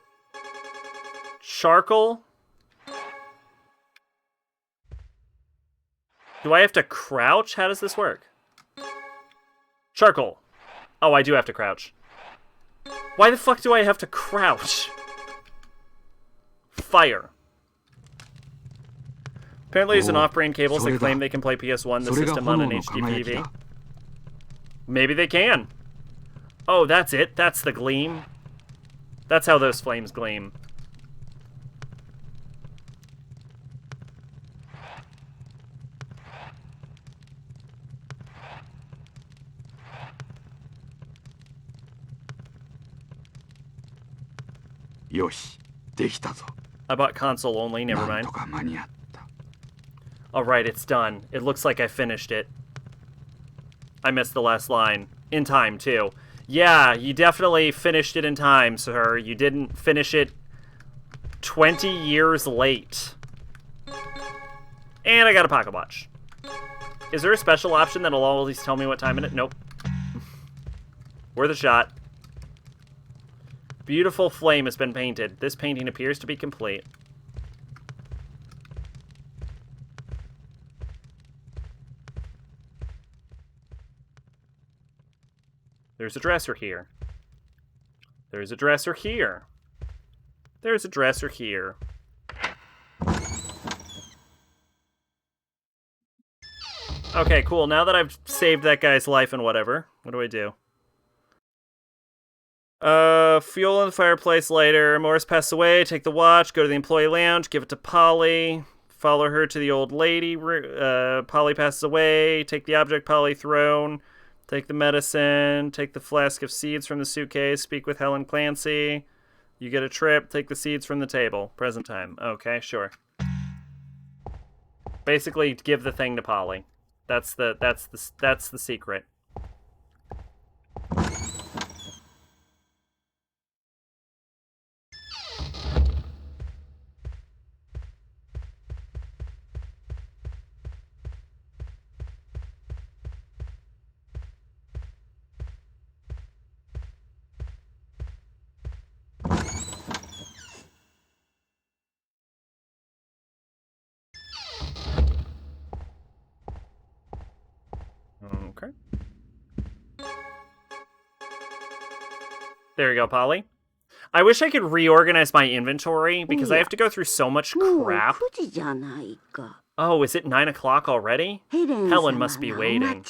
charcoal. Do I have to crouch? How does this work? Charcoal. Oh, I do have to crouch. Why the fuck do I have to crouch? Fire. Apparently there's an off-brand cables that claim they can play PS1, the system on an HD TV. Maybe they can. Oh, that's it? That's the gleam? That's how those flames gleam. I bought console only, never mind. Alright, it's done. It looks like I finished it. I missed the last line. In time, too. Yeah, you definitely finished it in time, sir. You didn't finish it 20 years late. And I got a pocket watch. Is there a special option that'll always tell me what time it is? Nope. Worth a shot. Beautiful flame has been painted. This painting appears to be complete. There's a dresser here. There's a dresser here. There's a dresser here. Okay, cool. Now that I've saved that guy's life and whatever, what do I do? Fuel in the fireplace later. Morris passed away. Take the watch. Go to the employee lounge. Give it to Polly. Follow her to the old lady. Polly passes away. Take the object Polly thrown. Take the medicine. Take the flask of seeds from the suitcase. Speak with Helen Clancy. You get a trip. Take the seeds from the table. Present time. Okay, sure. Basically, give the thing to Polly. That's the secret. Okay. There you go, Polly. I wish I could reorganize my inventory because I have to go through so much crap. Oh, is it 9 o'clock already? Helen must be waiting.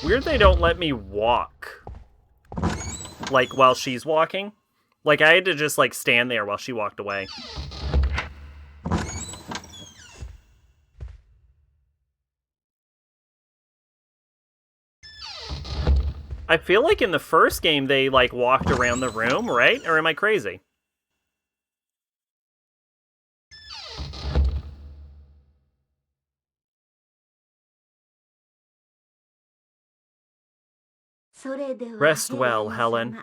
Weird they don't let me walk. Like, while she's walking. Like, I had to just, like, stand there while she walked away. I feel like in the first game they, like, walked around the room, right? Or am I crazy? Rest well, Helen.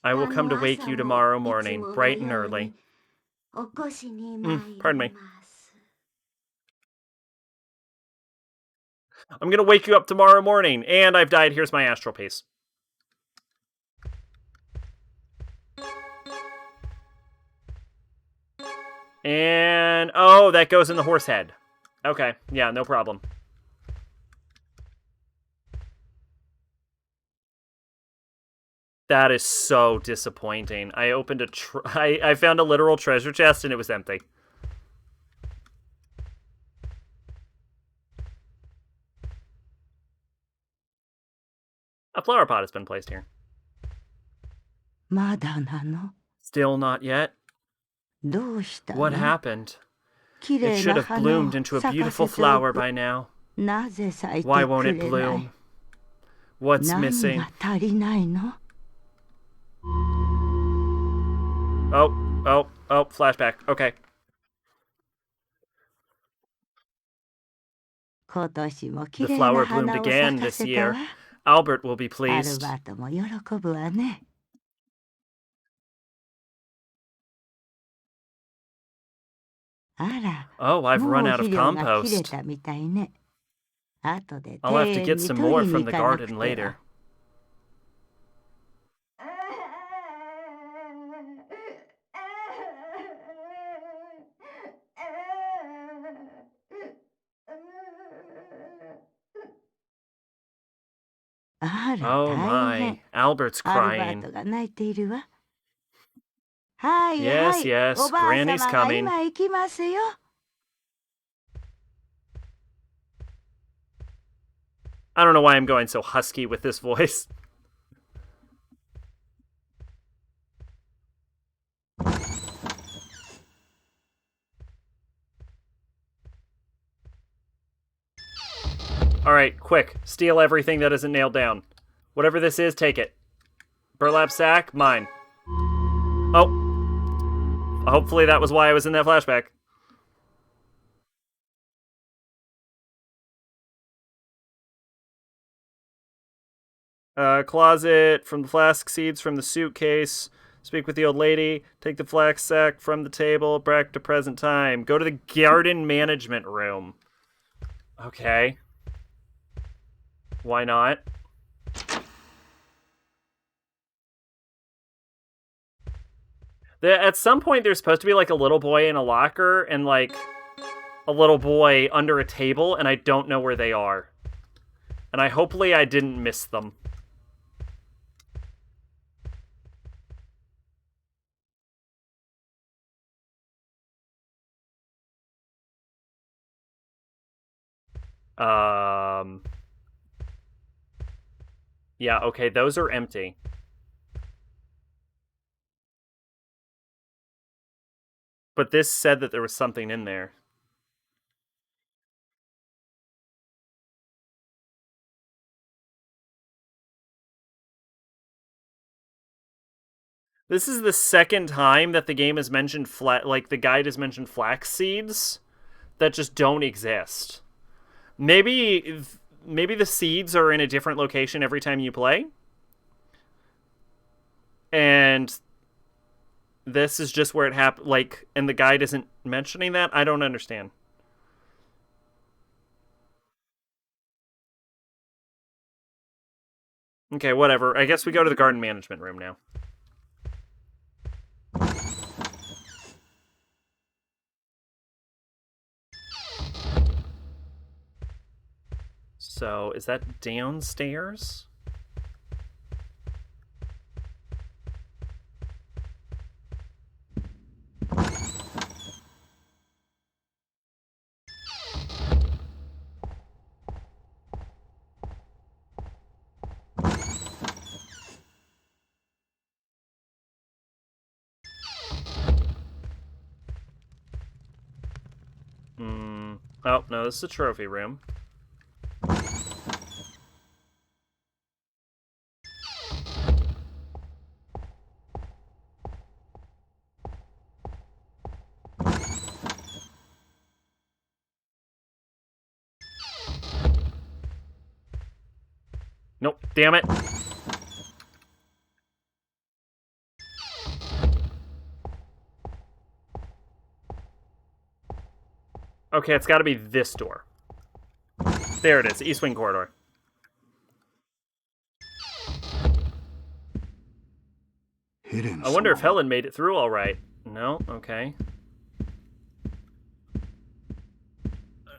I will come to wake you tomorrow morning, bright and early. Pardon me. I'm gonna wake you up tomorrow morning, and I've died. Here's my astral piece. And, oh, that goes in the horse head. Okay, yeah, no problem. That is so disappointing. I opened I found a literal treasure chest and it was empty. A flower pot has been placed here. Still not yet? What happened? It should have bloomed into a beautiful flower by now. Why won't it bloom? What's missing? Oh, flashback. Okay. The flower bloomed again this year. Albert will be pleased. Oh, I've run out of compost. I'll have to get some more from the garden later. Oh my, Albert's crying. Yes, Granny's coming. I don't know why I'm going so husky with this voice. Alright, quick. Steal everything that isn't nailed down. Whatever this is, take it. Burlap sack, mine. Oh. Hopefully that was why I was in that flashback. Closet from the flask seeds from the suitcase. Speak with the old lady. Take the flax sack from the table. Back to present time. Go to the garden management room. Okay. Why not? At some point, there's supposed to be, like, a little boy in a locker and, like, a little boy under a table, and I don't know where they are. And hopefully I didn't miss them. Yeah, okay, those are empty. But this said that there was something in there. This is the second time that the game has mentioned the guide has mentioned flax seeds that just don't exist. Maybe the seeds are in a different location every time you play. And this is just where it happened, like, and the guide isn't mentioning that? I don't understand. Okay, whatever. I guess we go to the garden management room now. So, is that downstairs? Oh, no, this is a trophy room. Nope, damn it. Okay, it's gotta be this door. There it is, East Wing Corridor. I wonder if Helen made it through all right. No? Okay.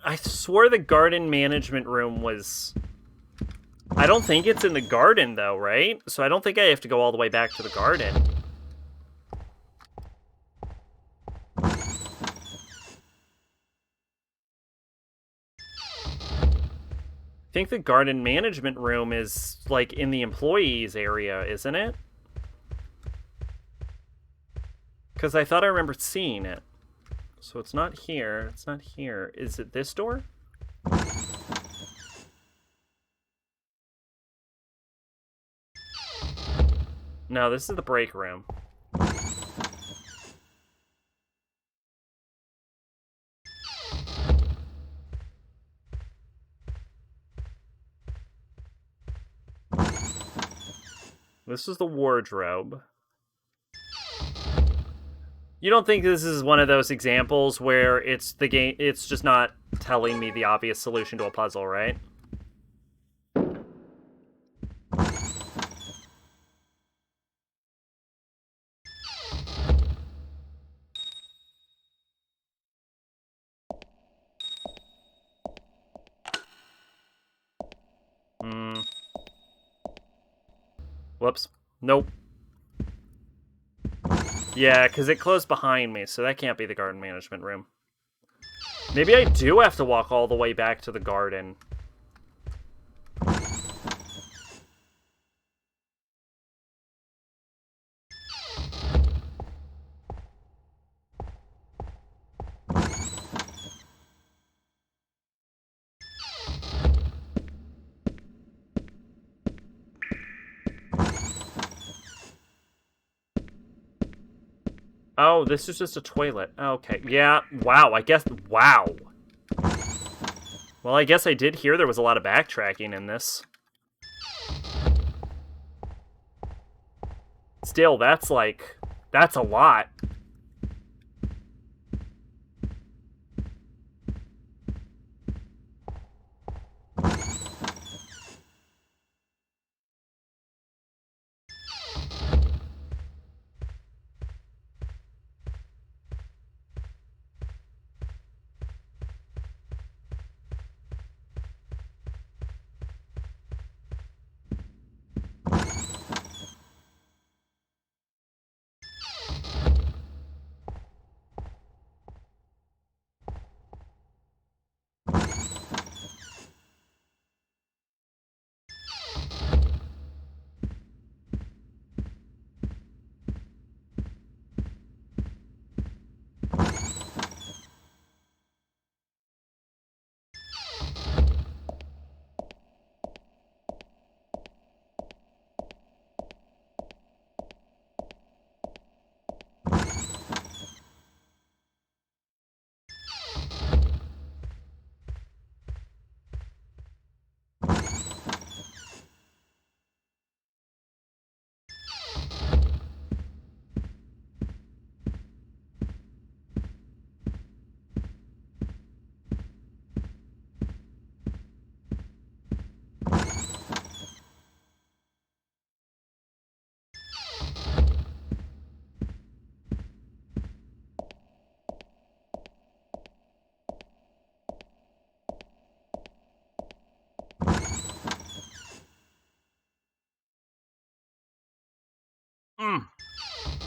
I swore the garden management room was... I don't think it's in the garden, though, right? So I don't think I have to go all the way back to the garden. I think the garden management room is, like, in the employees area, isn't it? Because I thought I remembered seeing it. So it's not here. It's not here. Is it this door? No, this is the break room. This is the wardrobe. You don't think this is one of those examples where it's the game, it's just not telling me the obvious solution to a puzzle, right? Whoops. Nope. Yeah, because it closed behind me, so that can't be the garden management room. Maybe I do have to walk all the way back to the garden. Oh, this is just a toilet. Okay, yeah, wow, I guess, wow. Well, I guess I did hear there was a lot of backtracking in this. Still, that's like, that's a lot.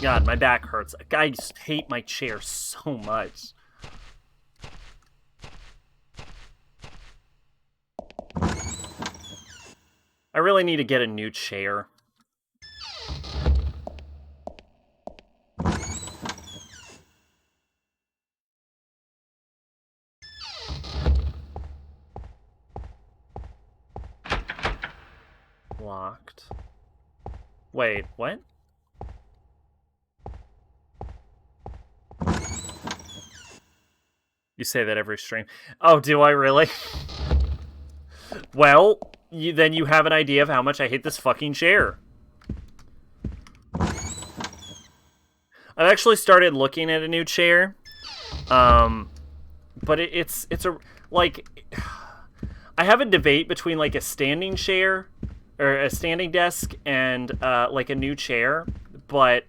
God, my back hurts. I just hate my chair so much. I really need to get a new chair. unlocked. Wait, what? You say that every stream. Oh, do I really? Well, then you have an idea of how much I hate this fucking chair. I've actually started looking at a new chair. But it's a, like, I have a debate between, like, a standing chair, or a standing desk, and, like, a new chair, but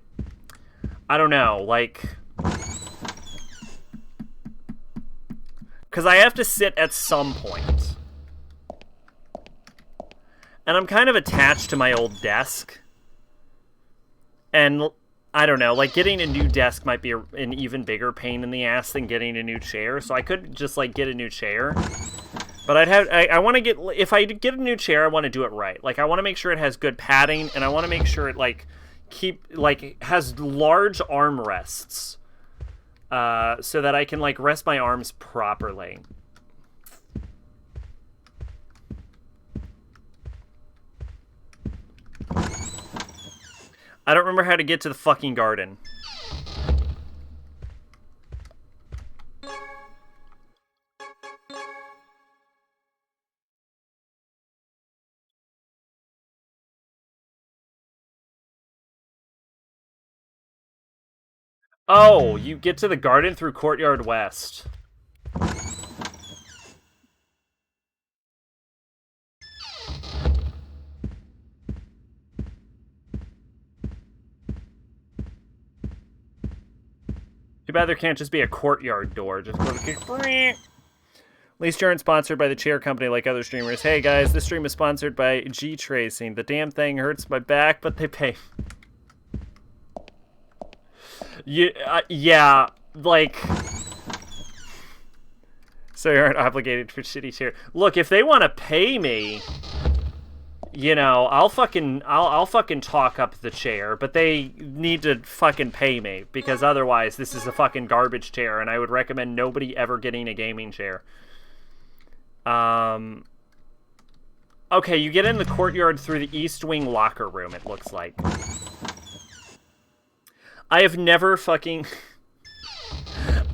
I don't know, like, because I have to sit at some point, and I'm kind of attached to my old desk, and I don't know, like, getting a new desk might be an even bigger pain in the ass than getting a new chair, so I could just, like, get a new chair. But I want to get, if I get a new chair, I want to do it right. Like, I want to make sure it has good padding, and I want to make sure it, like, has large armrests, so that I can, like, rest my arms properly. I don't remember how to get to the fucking garden. Oh, you get to the garden through Courtyard West. Too bad there can't just be a courtyard door. Just go to... At least you aren't sponsored by the chair company like other streamers. Hey guys, this stream is sponsored by G-Tracing. The damn thing hurts my back, but they pay. Yeah, like... So you aren't obligated for shitty chair. Look, if they want to pay me, you know, I'll fucking talk up the chair, but they need to fucking pay me, because otherwise this is a fucking garbage chair, and I would recommend nobody ever getting a gaming chair. Okay, you get in the courtyard through the East Wing locker room, it looks like. I have never fucking...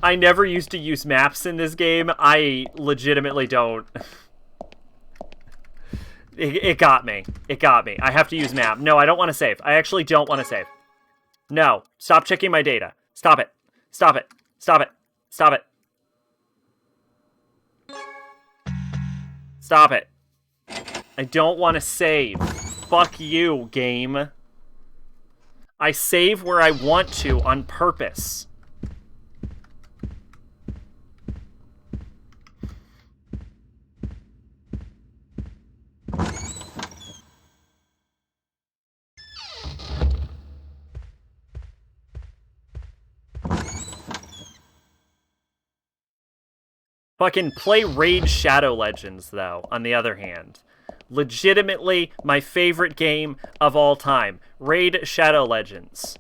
I never used to use maps in this game. I legitimately don't... It got me. It got me. I have to use map. No, I don't want to save. I actually don't want to save. No. Stop checking my data. Stop it. Stop it. Stop it. Stop it. Stop it. I don't want to save. Fuck you, game. I save where I want to on purpose. Fucking play Raid Shadow Legends, though, on the other hand. Legitimately my favorite game of all time. Raid Shadow Legends.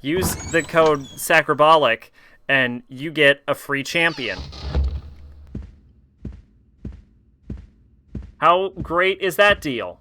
Use the code sacrabalic, and you get a free champion. How great is that deal?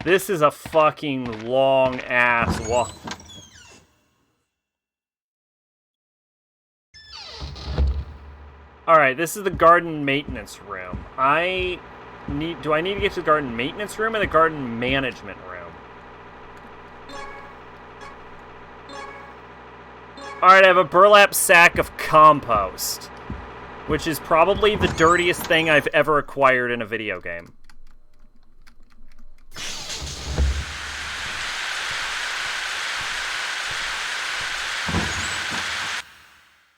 This is a fucking long-ass walk. Alright, this is the garden maintenance room. Do I need to get to the garden maintenance room or the garden management room? Alright, I have a burlap sack of compost, which is probably the dirtiest thing I've ever acquired in a video game.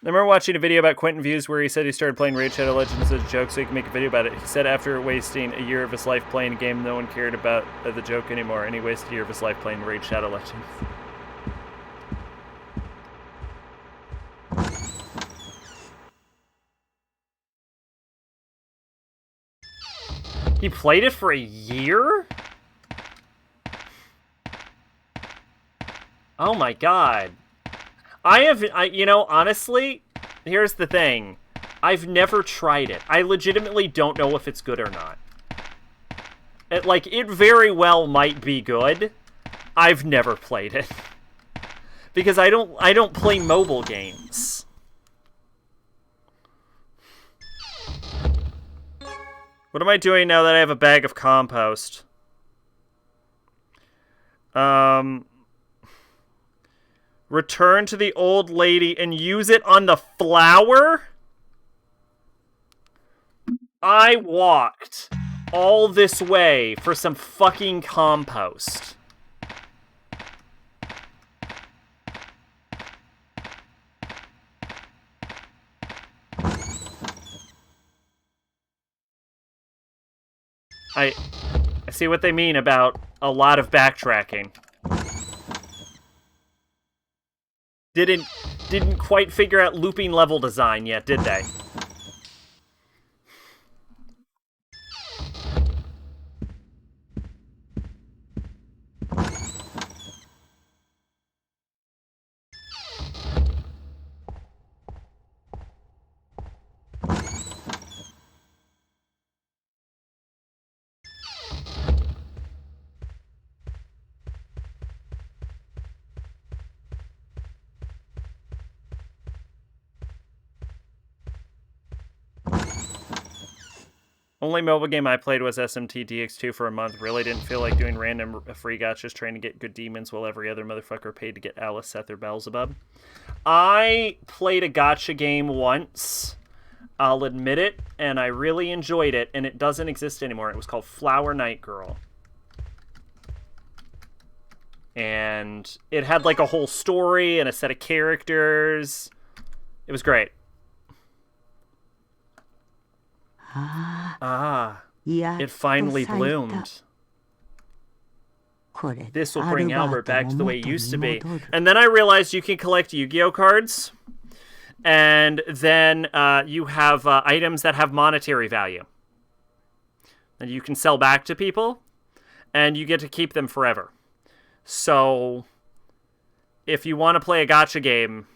I remember watching a video about Quentin Views where he said he started playing Raid Shadow Legends as a joke so he could make a video about it. He said after wasting a year of his life playing a game, no one cared about the joke anymore, and he wasted a year of his life playing Raid Shadow Legends. He played it for a year? Oh my god. You know, honestly, here's the thing. I've never tried it. I legitimately don't know if it's good or not. It very well might be good. I've never played it. Because I don't play mobile games. What am I doing now that I have a bag of compost? Return to the old lady and use it on the flower? I walked all this way for some fucking compost. I see what they mean about a lot of backtracking. Didn't quite figure out looping level design yet, did they? Only mobile game I played was SMT DX2 for a month. Really didn't feel like doing random free gachas trying to get good demons while every other motherfucker paid to get Alice, Seth, or Beelzebub. I played a gacha game once. I'll admit it, and I really enjoyed it, and it doesn't exist anymore. It was called Flower Night Girl. And it had like a whole story and a set of characters. It was great. It finally bloomed. This will bring Albert back to the way he used to be. And then I realized you can collect Yu-Gi-Oh cards. And then you have items that have monetary value. And you can sell back to people. And you get to keep them forever. So, if you want to play a gacha game,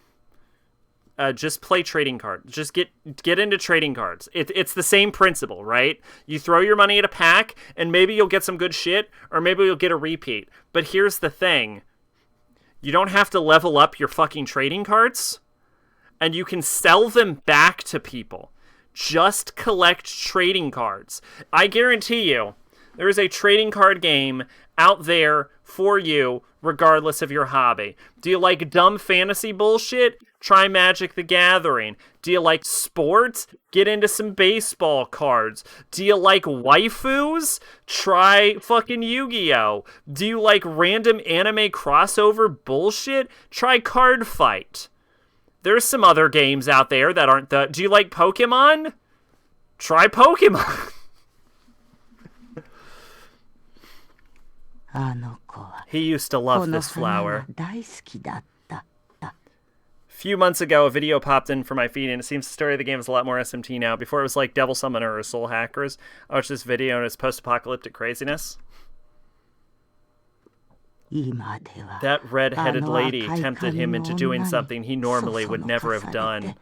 just play trading cards. Just get into trading cards. It's the same principle, right? You throw your money at a pack, and maybe you'll get some good shit, or maybe you'll get a repeat. But here's the thing. You don't have to level up your fucking trading cards, and you can sell them back to people. Just collect trading cards. I guarantee you, there is a trading card game out there for you, regardless of your hobby. Do you like dumb fantasy bullshit? Try Magic the Gathering. Do you like sports? Get into some baseball cards. Do you like waifus? Try fucking Yu-Gi-Oh! Do you like random anime crossover bullshit? Try Card Fight. There's some other games out there that aren't the... Do you like Pokemon? Try Pokemon. He used to love this flower. Few months ago, a video popped in for my feed, and it seems the story of the game is a lot more SMT now. Before it was like Devil Summoner or Soul Hackers. I watched this video, and it's post-apocalyptic craziness. That red-headed lady tempted him into doing something he normally would never have done.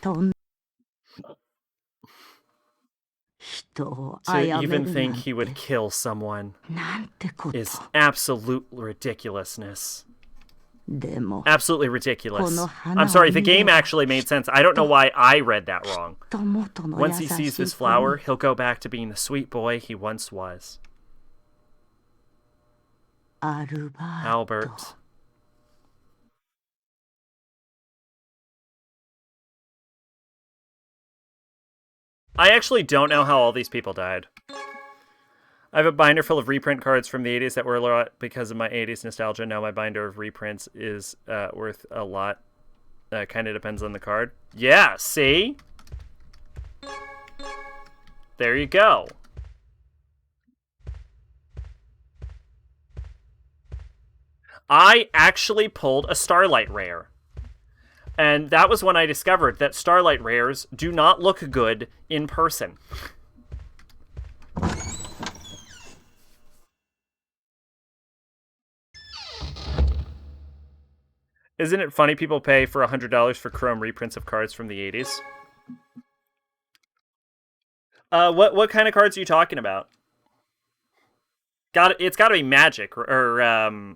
To even think he would kill someone is absolute ridiculousness. Absolutely ridiculous. I'm sorry, the game actually made sense. I don't know why I read that wrong. Once he sees this flower, he'll go back to being the sweet boy he once was. Albert. I actually don't know how all these people died. I have a binder full of reprint cards from the 80s that were a lot because of my 80s nostalgia. Now my binder of reprints is worth a lot Kind of depends on the card. Yeah, see? There you go. I actually pulled a Starlight Rare. And that was when I discovered that Starlight Rares do not look good in person. Isn't it funny people pay for $100 for chrome reprints of cards from the 80s? What kind of cards are you talking about? It's got to be Magic or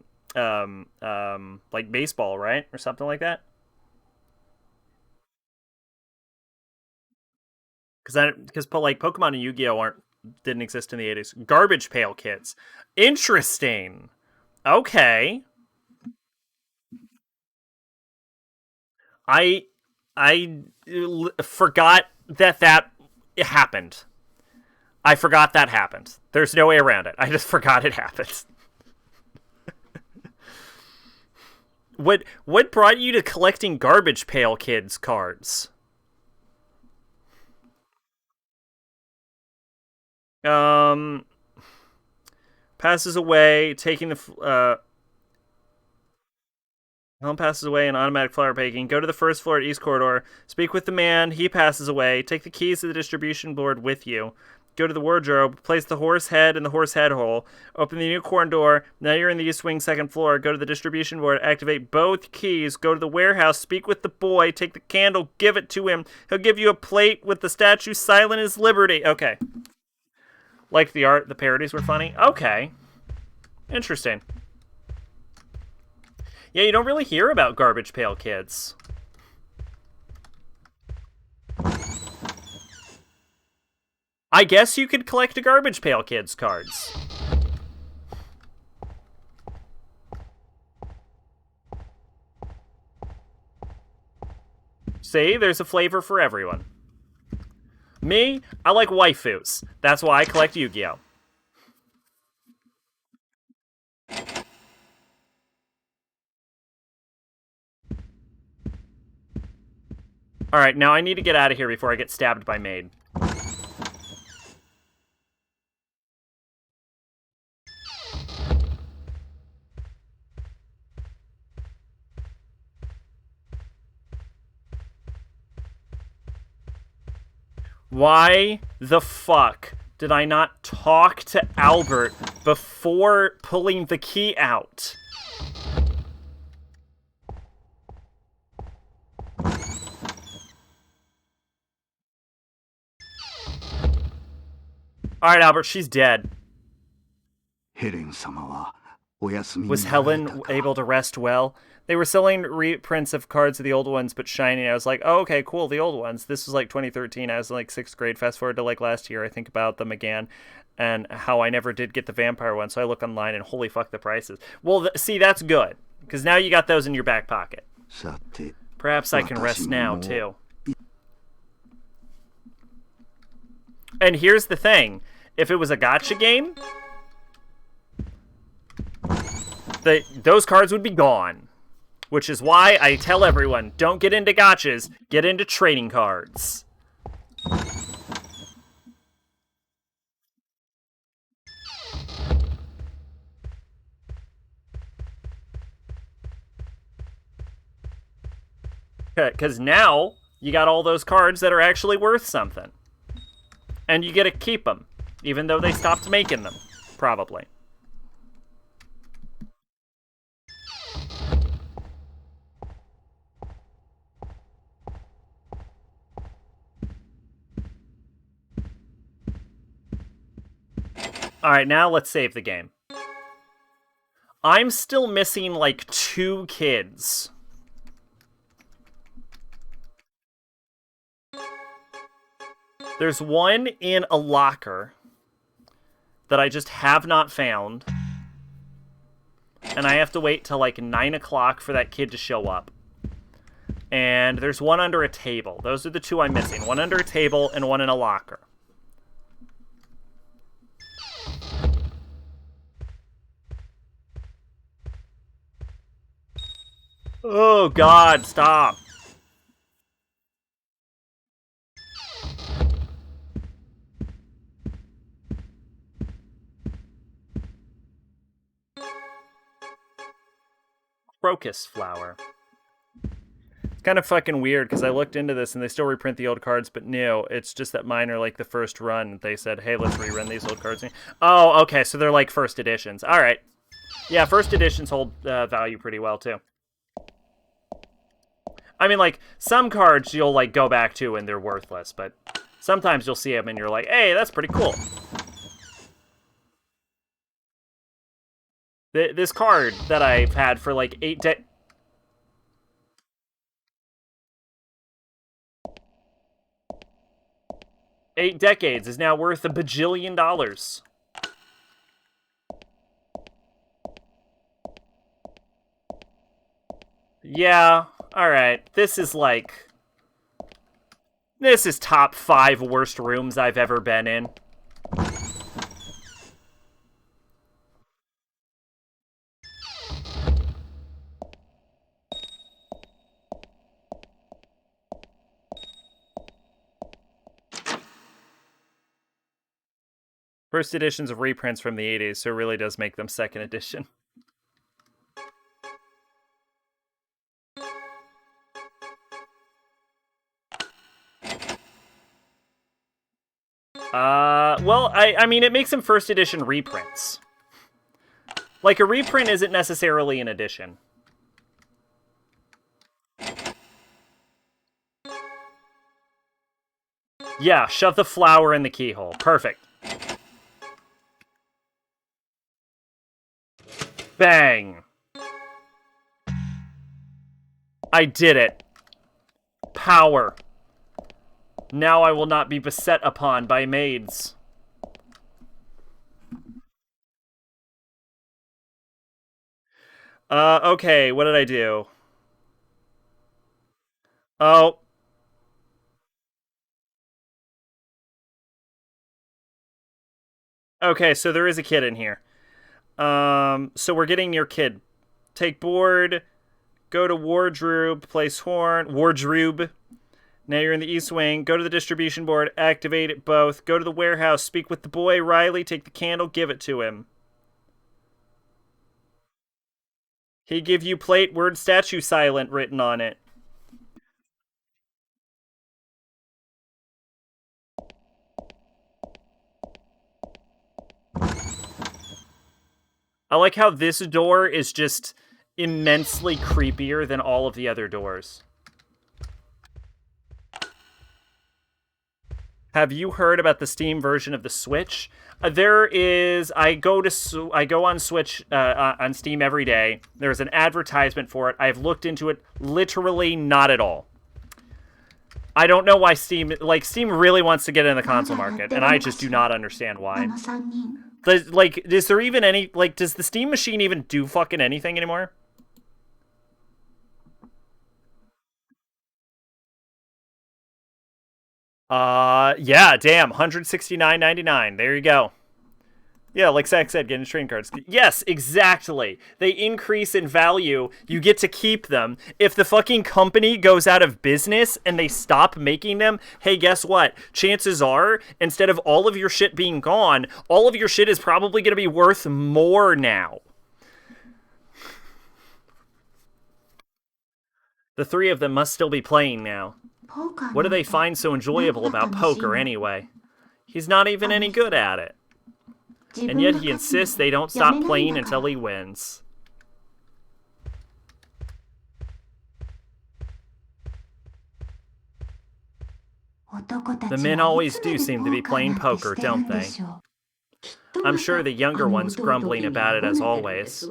like baseball, right, or something like that. Because like Pokemon and Yu-Gi-Oh didn't exist in the 80s. Garbage Pail Kids, interesting. Okay, I forgot that it happened. I forgot that happened. There's no way around it. I just forgot it happened. What brought you to collecting Garbage Pail Kids cards? Um, passes away, taking the Helm passes away in automatic flower baking. Go to the first floor at East Corridor. Speak with the man. He passes away. Take the keys to the distribution board with you. Go to the wardrobe. Place the horse head in the horse head hole. Open the unicorn door. Now you're in the East Wing second floor. Go to the distribution board. Activate both keys. Go to the warehouse. Speak with the boy. Take the candle. Give it to him. He'll give you a plate with the statue silent as liberty. Okay. Like the art, the parodies were funny. Okay. Interesting. Yeah, you don't really hear about Garbage Pail Kids. I guess you could collect a Garbage Pail Kids cards. See, there's a flavor for everyone. Me, I like waifus. That's why I collect Yu-Gi-Oh! Alright, now I need to get out of here before I get stabbed by Maid. Why the fuck did I not talk to Albert before pulling the key out? Alright, Albert, she's dead. Was Helen able to rest well? They were selling reprints of cards of the old ones, but shiny. I was like, oh, okay, cool, the old ones. This was like 2013. I was in like 6th grade. Fast forward to like last year, I think about them again and how I never did get the vampire one. So I look online and holy fuck the prices. Well, see, that's good because now you got those in your back pocket. Perhaps I can rest now, too. And here's the thing. If it was a gacha game, those cards would be gone. Which is why I tell everyone, don't get into gachas, get into trading cards. Because now, you got all those cards that are actually worth something. And you get to keep them, even though they stopped making them, probably. Alright, now let's save the game. I'm still missing, like, 2 kids. There's one in a locker that I just have not found. And I have to wait till, like, 9 o'clock for that kid to show up. And there's one under a table. Those are the 2 I'm missing. One under a table and one in a locker. Oh, God, stop. Crocus flower. It's kind of fucking weird because I looked into this and they still reprint the old cards, but no, it's just that mine are like the first run. They said, hey, let's rerun these old cards. Oh, okay, so they're like first editions. All right. Yeah, first editions hold value pretty well, too. I mean, like, some cards you'll, like, go back to and they're worthless, but sometimes you'll see them and you're like, hey, that's pretty cool. This card that I've had for, like, 8 decades is now worth $1 bajillion. Yeah, alright. This is top 5 worst rooms I've ever been in. First editions of reprints from the 80s, so it really does make them second edition. Well, I mean, it makes them first edition reprints. Like, a reprint isn't necessarily an edition. Yeah, shove the flower in the keyhole. Perfect. Bang. I did it. Power. Now I will not be beset upon by maids. Okay, what did I do? Oh. Okay, so there is a kid in here. So we're getting near kid. Take board, go to wardrobe, place horn, wardrobe. Now you're in the east wing. Go to the distribution board, activate it both. Go to the warehouse, speak with the boy, Riley, take the candle, give it to him. He give you plate, word, statue, silent written on it. I like how this door is just immensely creepier than all of the other doors. Have you heard about the Steam version of the Switch? There is. I go on Switch on Steam every day. There's an advertisement for it. I've looked into it. Literally not at all. I don't know why Steam really wants to get in the console market, and I just do not understand why. Is there even any does the Steam machine even do fucking anything anymore? Yeah, damn, $169.99. There you go. Yeah, like Zach said, getting trading cards. Yes, exactly. They increase in value. You get to keep them. If the fucking company goes out of business and they stop making them, hey, guess what? Chances are, instead of all of your shit being gone, all of your shit is probably going to be worth more now. The 3 of them must still be playing now. What do they find so enjoyable about poker anyway? He's not even any good at it. And yet he insists they don't stop playing until he wins. The men always do seem to be playing poker, don't they? I'm sure the younger one's grumbling about it as always.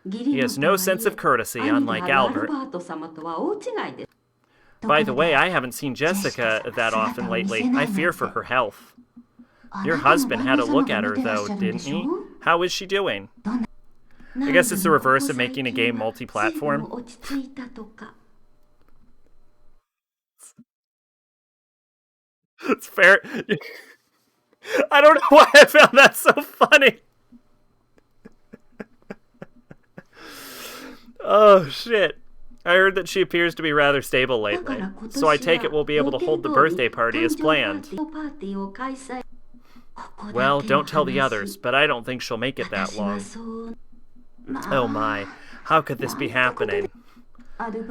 He has no sense of courtesy, unlike Albert. By the way, I haven't seen Jessica that often lately. I fear for her health. Your husband had a look at her, though, didn't he? How is she doing? I guess it's the reverse of making a game multi-platform. It's fair. I don't know why I found that so funny. Oh, shit. I heard that she appears to be rather stable lately, so I take it we'll be able to hold the birthday party as planned. Well, don't tell the others, but I don't think she'll make it that long. Oh my. How could this be happening?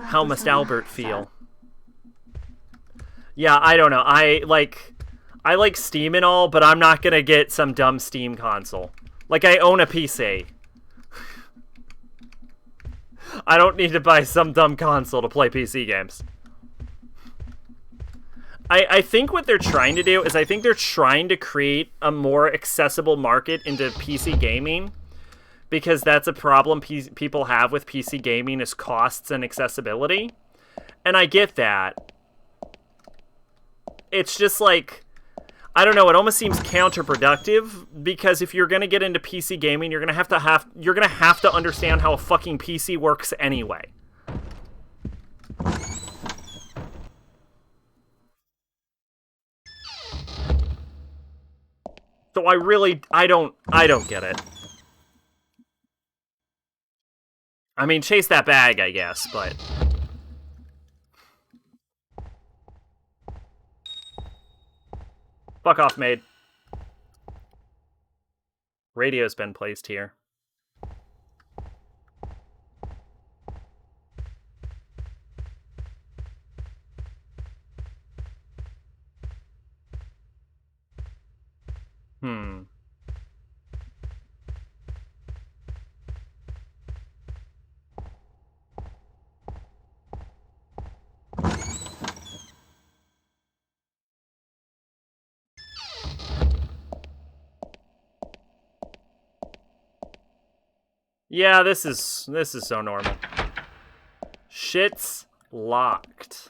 How must Albert feel? Yeah, I don't know. I like Steam and all, but I'm not gonna get some dumb Steam console. Like, I own a PC. I don't need to buy some dumb console to play PC games. I think what they're trying to do is I think they're trying to create a more accessible market into PC gaming, because that's a problem people have with PC gaming is costs and accessibility. And I get that. It's just like, I don't know, it almost seems counterproductive, because if you're going to get into PC gaming, you're going to have to understand how a fucking PC works anyway. So I don't get it. I mean, chase that bag, I guess, but... Fuck off, maid. Radio's been placed here. Yeah, this is so normal. Shit's locked.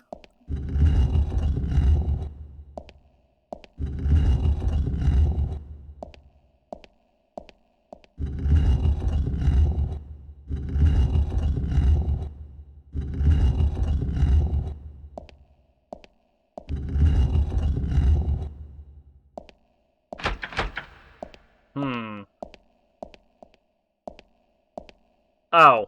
Oh.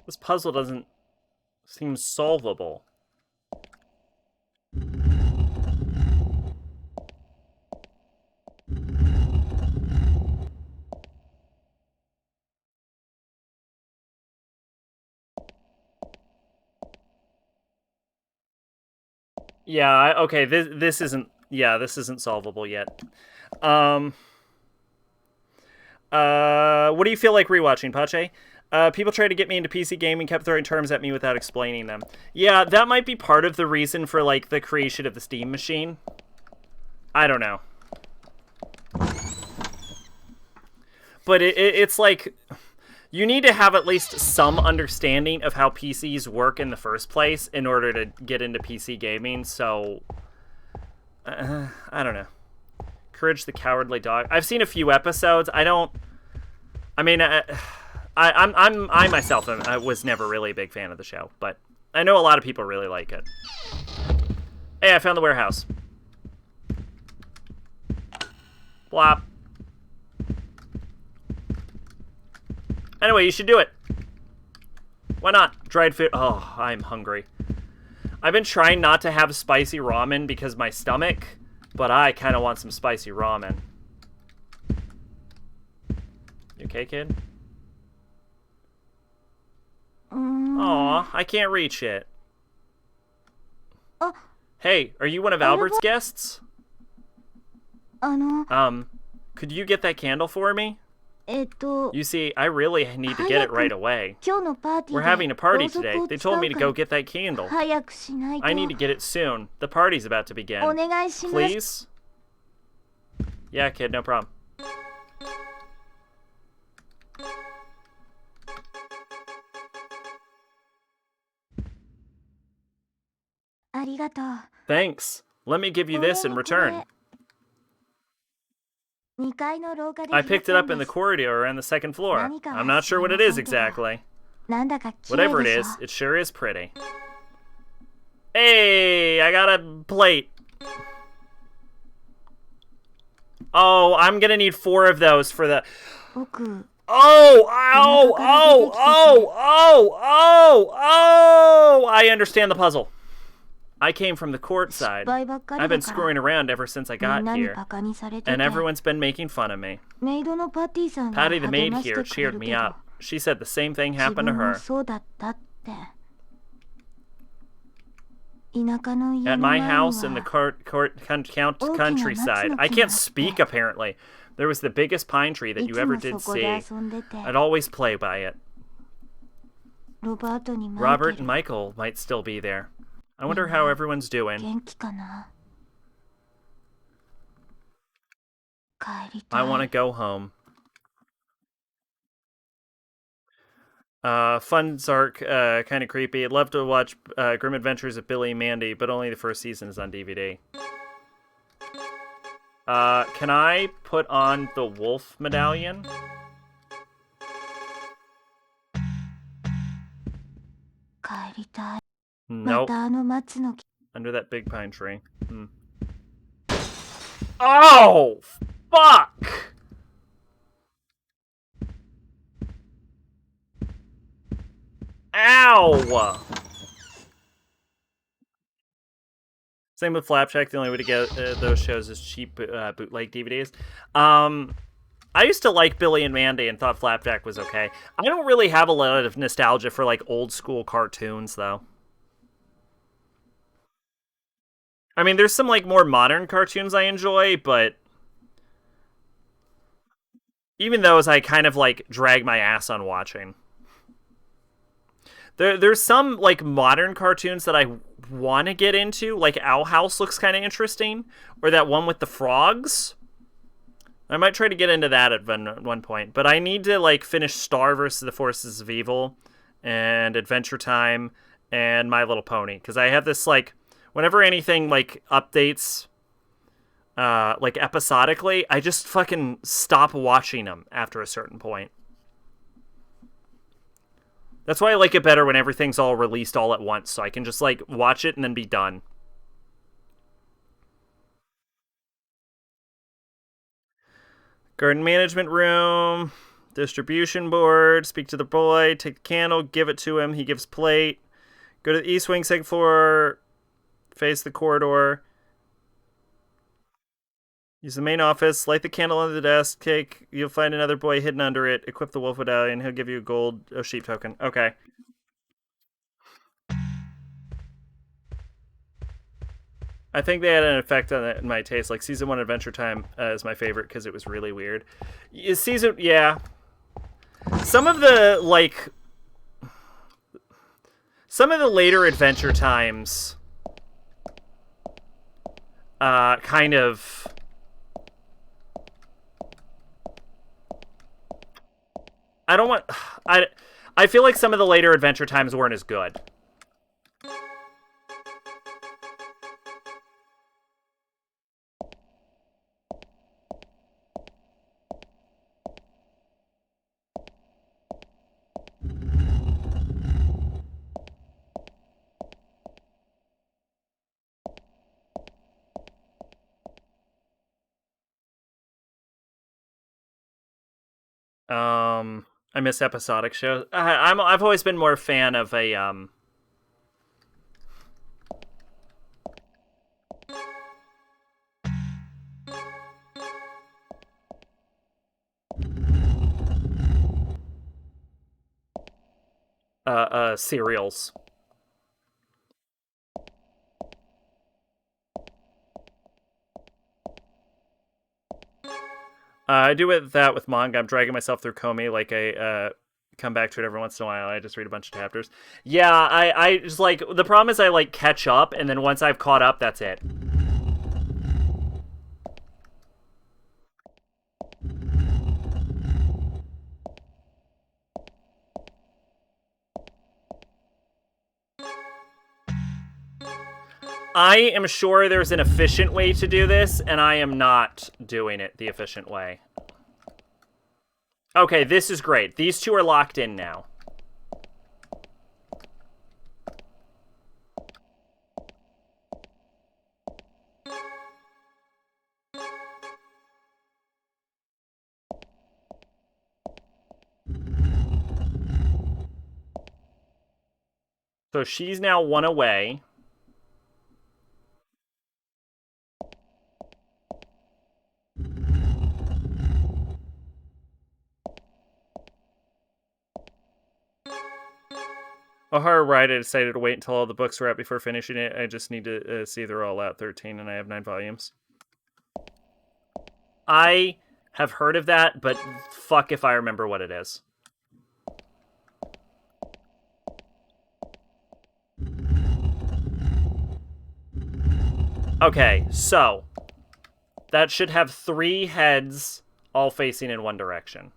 This puzzle doesn't seem solvable. Yeah, okay, this isn't solvable yet. What do you feel like rewatching, Pache? People tried to get me into PC gaming, kept throwing terms at me without explaining them. Yeah, that might be part of the reason for, like, the creation of the Steam machine. I don't know. But it's like, you need to have at least some understanding of how PCs work in the first place in order to get into PC gaming, so... I don't know. Courage the Cowardly Dog. I've seen a few episodes. I myself I was never really a big fan of the show, but I know a lot of people really like it. Hey, I found the warehouse. Blop. Anyway, you should do it. Why not? Dried food. Oh, I'm hungry. I've been trying not to have spicy ramen because of my stomach, but I kind of want some spicy ramen. You okay, kid? Aw, I can't reach it. Hey, are you one of Albert's guests? Could you get that candle for me? You see, I really need to get it right away. We're having a party today. They told me to go get that candle. I need to get it soon. The party's about to begin. Please? Yeah, kid, no problem. Thanks. Let me give you this in return. I picked it up in the corridor on the second floor. I'm not sure what it is exactly. Whatever it is, it sure is pretty. Hey, I got a plate. Oh, I'm gonna need 4 of those for the... Oh, ow, oh! I understand the puzzle. I came from the court side. I've been screwing around ever since I got here, and everyone's been making fun of me. Patty the maid here cheered me up. She said the same thing happened to her. At my house in the countryside, I can't speak apparently. There was the biggest pine tree that you ever did see. I'd always play by it. Robert and Michael might still be there. I wonder how everyone's doing. I want to go home. Fun's arc, kind of creepy. I'd love to watch Grim Adventures of Billy and Mandy, but only the first season is on DVD. Can I put on the wolf medallion? Nope. Under that big pine tree. Oh! Fuck! Ow! Same with Flapjack. The only way to get those shows is cheap bootleg DVDs. I used to like Billy and Mandy and thought Flapjack was okay. I don't really have a lot of nostalgia for like old school cartoons though. I mean, there's some like more modern cartoons I enjoy, but even those I kind of like drag my ass on watching. There's some like modern cartoons that I want to get into, like Owl House looks kind of interesting, or that one with the frogs. I might try to get into that at one point, but I need to like finish Star vs. the Forces of Evil and Adventure Time and My Little Pony, because I have this like whenever anything like updates like episodically, I just fucking stop watching them after a certain point. That's why I like it better when everything's all released all at once, so I can just like watch it and then be done. Garden management room, distribution board, speak to the boy, take the candle, give it to him, he gives plate. Go to the east wing, second floor, face the corridor. Use the main office, light the candle under the desk, you'll find another boy hidden under it, equip the wolf medallion, he'll give you a gold sheep token. Okay. I think they had an effect on it in my taste. Like season 1 Adventure Time is my favorite because it was really weird. Yeah. Some of the later Adventure Times kind of I feel like some of the later Adventure Times weren't as good. I miss episodic shows. I've always been more a fan of serials. I do that with manga. I'm dragging myself through Komi, like I come back to it every once in a while. I just read a bunch of chapters. Yeah, I just like the problem is I like catch up, and then once I've caught up, that's it. I am sure there's an efficient way to do this, and I am not doing it the efficient way. Okay, this is great. These two are locked in now. So she's now one away. O'Hara right, I decided to wait until all the books were out before finishing it. I just need to see they're all out. 13, and I have 9 volumes. I have heard of that, but fuck if I remember what it is. Okay, so that should have 3 heads all facing in one direction.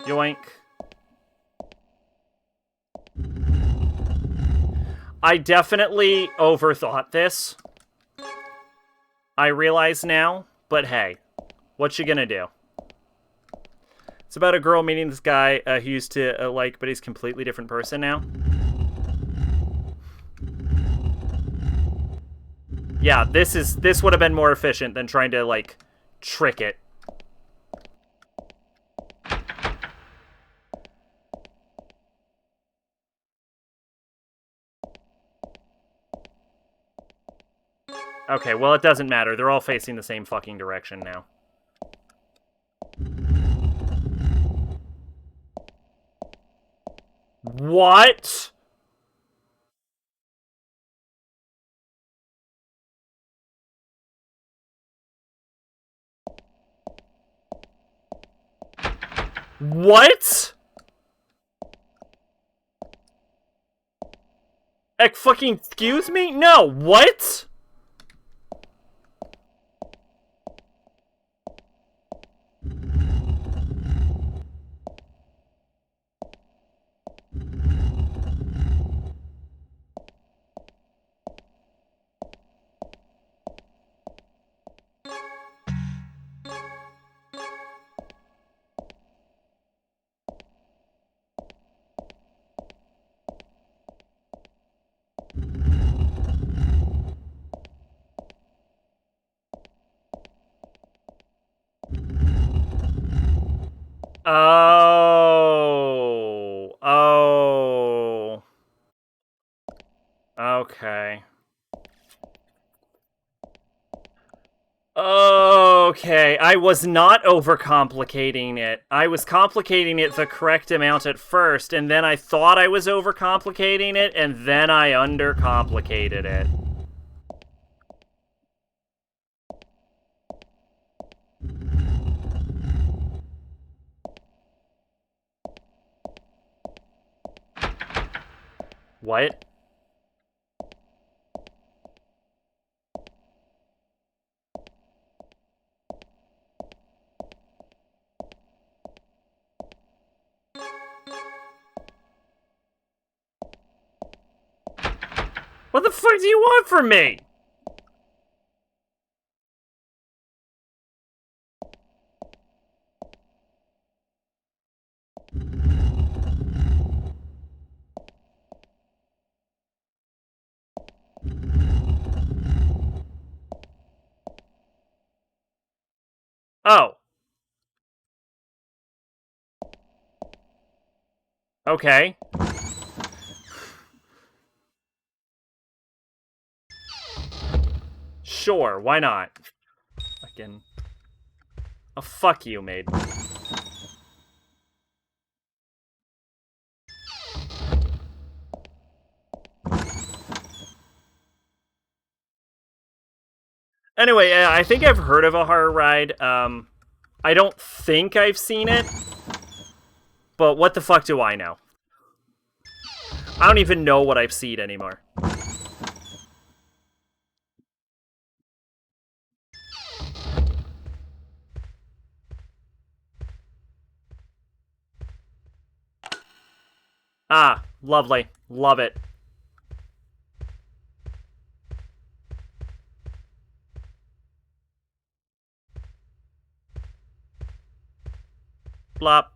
Yoink. I definitely overthought this. I realize now, but hey, what you gonna do? It's about a girl meeting this guy who used to like, but he's a completely different person now. Yeah, this would have been more efficient than trying to like trick it. Okay, well, it doesn't matter. They're all facing the same fucking direction now. What? What? Fucking excuse me? No, what? Oh. Oh. Okay. Okay, I was not overcomplicating it. I was complicating it the correct amount at first, and then I thought I was overcomplicating it, and then I undercomplicated it. What? What the fuck do you want from me? Oh. Okay. Sure, why not? Fucking... Oh, fuck you, maid. Anyway, I think I've heard of a horror ride. I don't think I've seen it. But what the fuck do I know? I don't even know what I've seen anymore. Ah, lovely. Love it. Blop.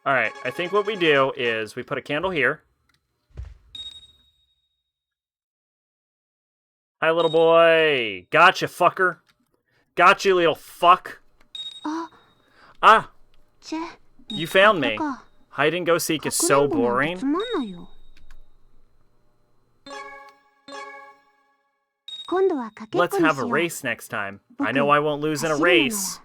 Alright, I think what we do is we put a candle here. Hi, little boy. Gotcha, fucker. Gotcha, you little fuck. Ah, you found me. Hide and go seek is so boring. Let's have a race next time. I know I won't lose in a race.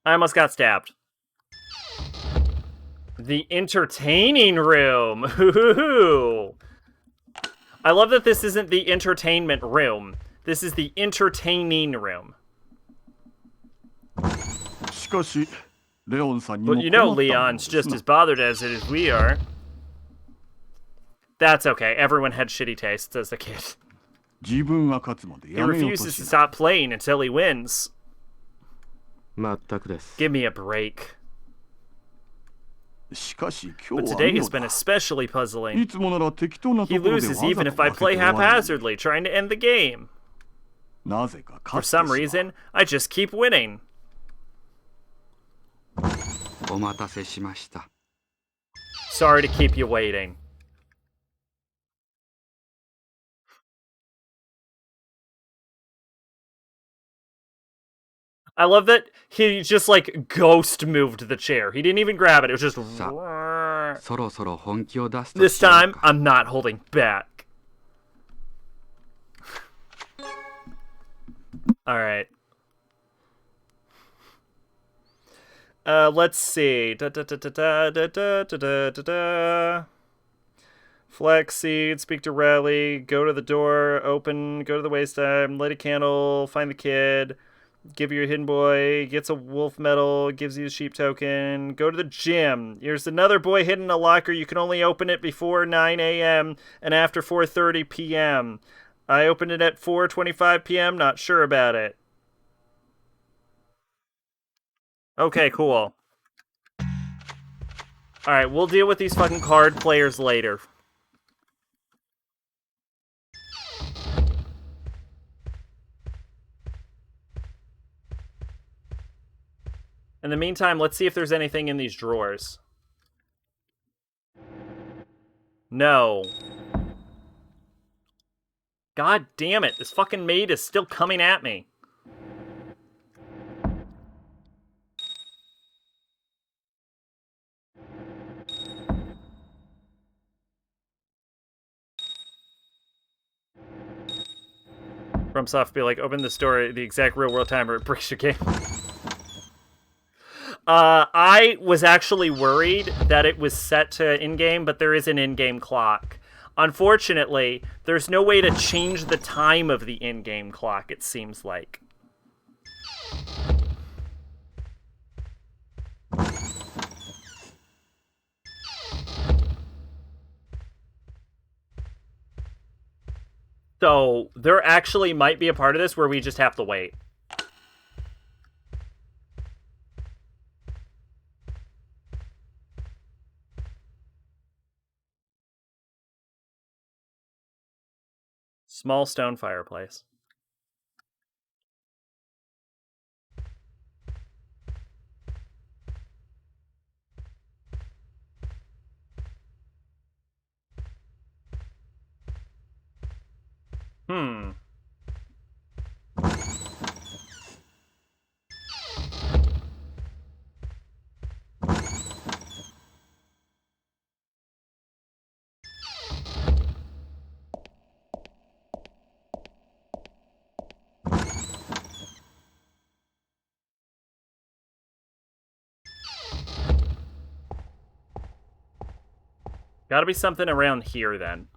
I almost got stabbed. The entertaining room. Ooh. I love that this isn't the entertainment room. This is the entertaining room. But you know Leon's just as bothered as it is we are. That's okay. Everyone had shitty tastes as a kid. He refuses to stop playing until he wins. Give me a break. But today has been especially puzzling. He loses even if I play haphazardly, trying to end the game. For some reason, I just keep winning. Sorry to keep you waiting. I love that he just, like, ghost moved the chair. He didn't even grab it. It was just... This time, I'm not holding back. Alright. Let's see. Flex seed, speak to Rally, go to the door, open, go to the waste time, light a candle, find the kid... Give you a hidden boy, gets a wolf medal, gives you a sheep token. Go to the gym. Here's another boy hidden in a locker. You can only open it before 9 a.m. and after 4:30 p.m. I opened it at 4:25 p.m. Not sure about it. Okay, cool. Alright, we'll deal with these fucking card players later. In the meantime, let's see if there's anything in these drawers. No. God damn it, this fucking maid is still coming at me. FromSoft be like, open the store the exact real world time or it breaks your game. I was actually worried that it was set to in-game, but there is an in-game clock. Unfortunately, there's no way to change the time of the in-game clock, it seems like. So, there actually might be a part of this where we just have to wait. Small stone fireplace. Hmm. Gotta be something around here, then.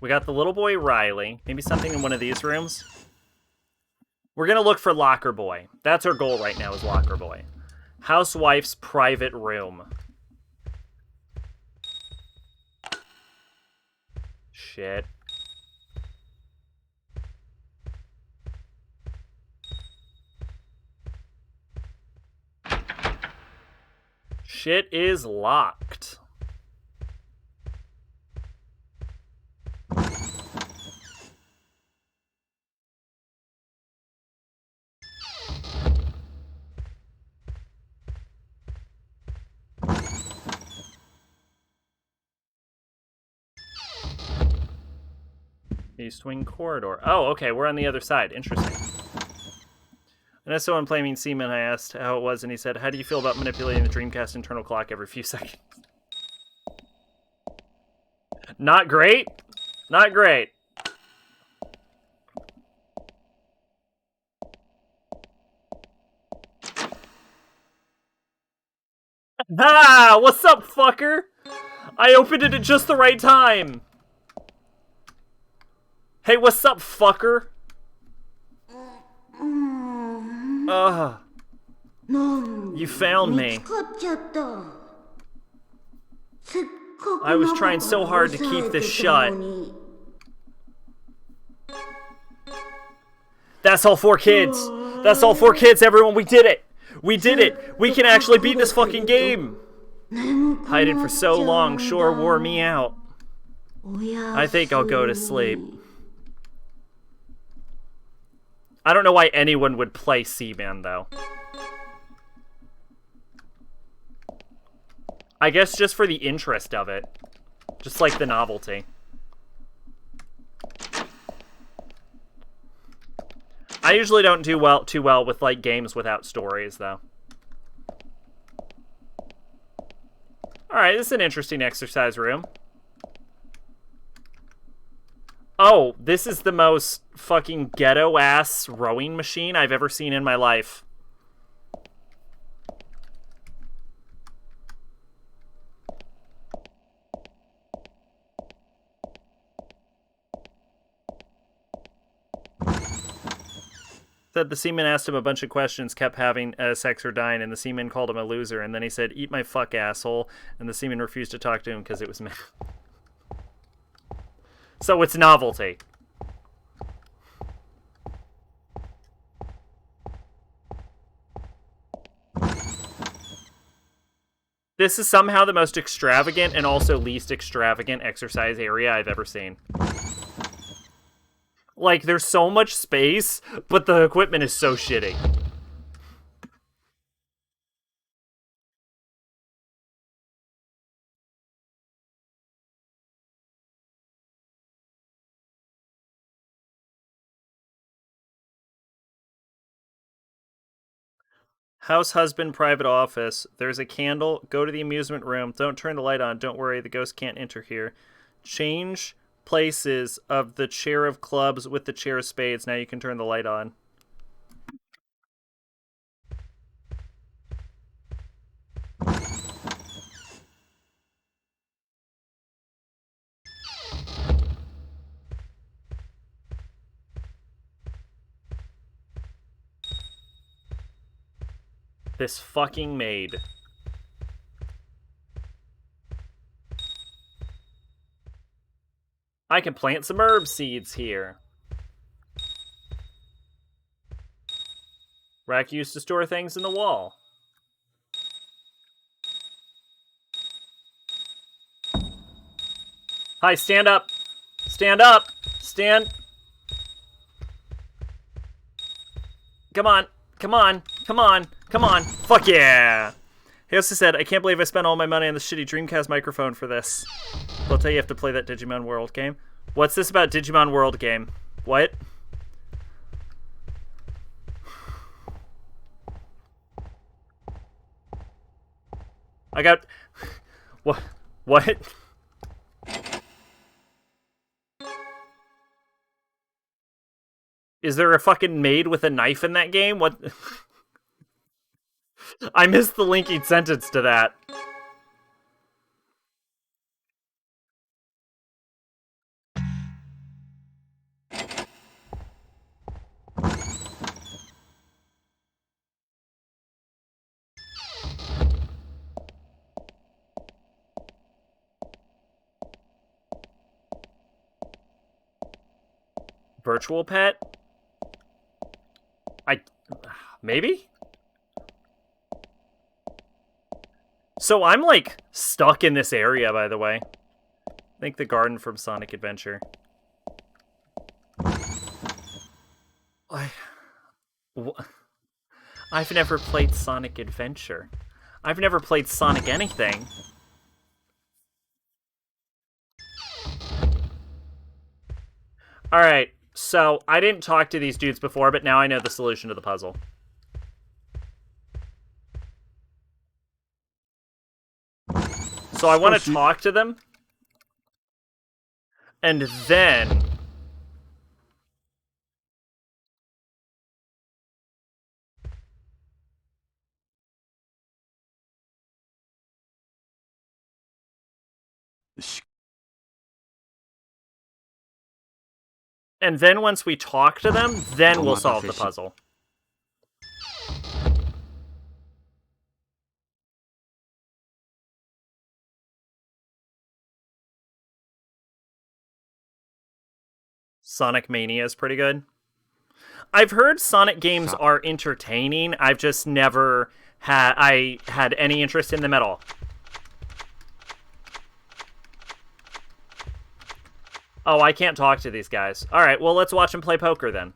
We got the little boy Riley. Maybe something in one of these rooms? We're gonna look for Locker Boy. That's our goal right now, is Locker Boy. Housewife's private room. Shit. Shit is locked. East Wing Corridor. Oh, okay, we're on the other side. Interesting. And as someone playing Seaman, I asked how it was, and he said, how do you feel about manipulating the Dreamcast internal clock every few seconds? Not great. Not great. Ah! What's up, fucker? I opened it at just the right time. Hey, what's up, fucker? You found me. I was trying so hard to keep this shut. That's all 4 kids. That's all 4 kids, everyone. We did it. We did it. We can actually beat this fucking game. Hiding for so long sure wore me out. I think I'll go to sleep. I don't know why anyone would play Seaman, though. I guess just for the interest of it. Just like the novelty. I usually don't do too well with like games without stories, though. Alright, this is an interesting exercise room. Oh, this is the most fucking ghetto-ass rowing machine I've ever seen in my life. Said the seaman asked him a bunch of questions, kept having sex or dying, and the seaman called him a loser, and then he said, eat my fuck, asshole, and the seaman refused to talk to him because it was me. So it's novelty. This is somehow the most extravagant and also least extravagant exercise area I've ever seen. Like, there's so much space, but the equipment is so shitty. House husband, private office. There's a candle. Go to the amusement room. Don't turn the light on. Don't worry, the ghost can't enter here. Change places of the chair of clubs with the chair of spades. Now you can turn the light on. This fucking maid. I can plant some herb seeds here. Rack used to store things in the wall. Hi, stand up. Stand up. Stand. Come on. Come on. Come on. Come on. Fuck yeah. He also said, I can't believe I spent all my money on this shitty Dreamcast microphone for this. I'll tell you have to play that Digimon World game. What's this about Digimon World game? What? I got... What? What? Is there a fucking maid with a knife in that game? What? I missed the linking sentence to that. Virtual pet? Maybe? So I'm, like, stuck in this area, by the way. I think the garden from Sonic Adventure. I've never played Sonic Adventure. I've never played Sonic anything. Alright, so I didn't talk to these dudes before, but now I know the solution to the puzzle. So I want to talk to them. And then... And then once we talk to them, then we'll solve the puzzle. Sonic Mania is pretty good. I've heard Sonic games are entertaining. I've just never had any interest in them at all. Oh, I can't talk to these guys. All right, well, let's watch them play poker then.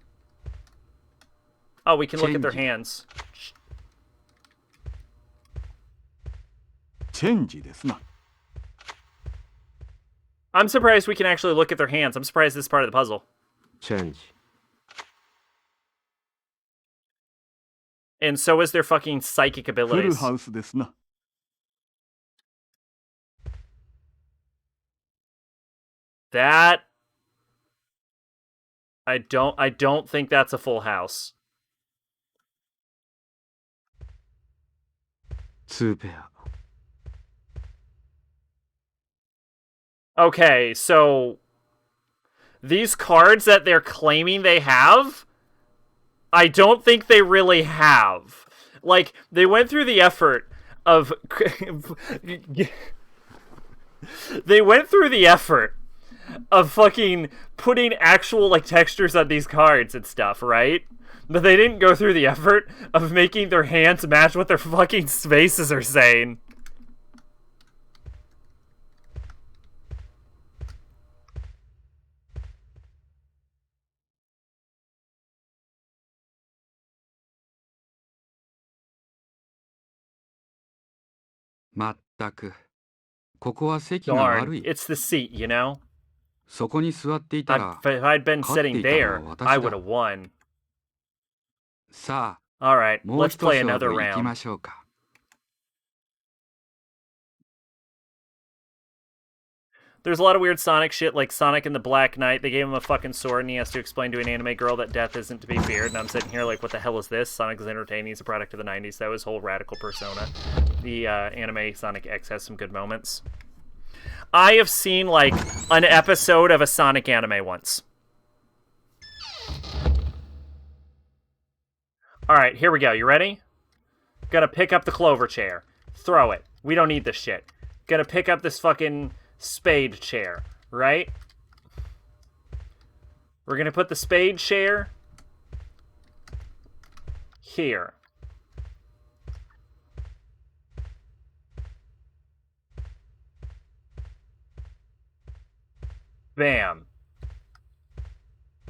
Oh, we can look at their hands. I'm surprised we can actually look at their hands. I'm surprised this is part of the puzzle. And so is their fucking psychic abilities. That... I don't think that's a full house. Okay, so these cards that they're claiming they have, I don't think they really have. Like, they went through the effort of... they went through the effort of fucking putting actual, like, textures on these cards and stuff, right? But they didn't go through the effort of making their hands match what their fucking faces are saying. Darn, it's the seat, you know? If I'd been sitting there, I would have won. Alright, let's play another round. There's a lot of weird Sonic shit, like Sonic and the Black Knight. They gave him a fucking sword, and he has to explain to an anime girl that death isn't to be feared. And I'm sitting here like, what the hell is this? Sonic is entertaining. He's a product of the 90s. That was whole radical persona. The anime Sonic X has some good moments. I have seen, like, an episode of a Sonic anime once. Alright, here we go. You ready? Gonna pick up the clover chair. Throw it. We don't need this shit. Gonna pick up this fucking spade chair, right? We're gonna put the spade chair here. Bam.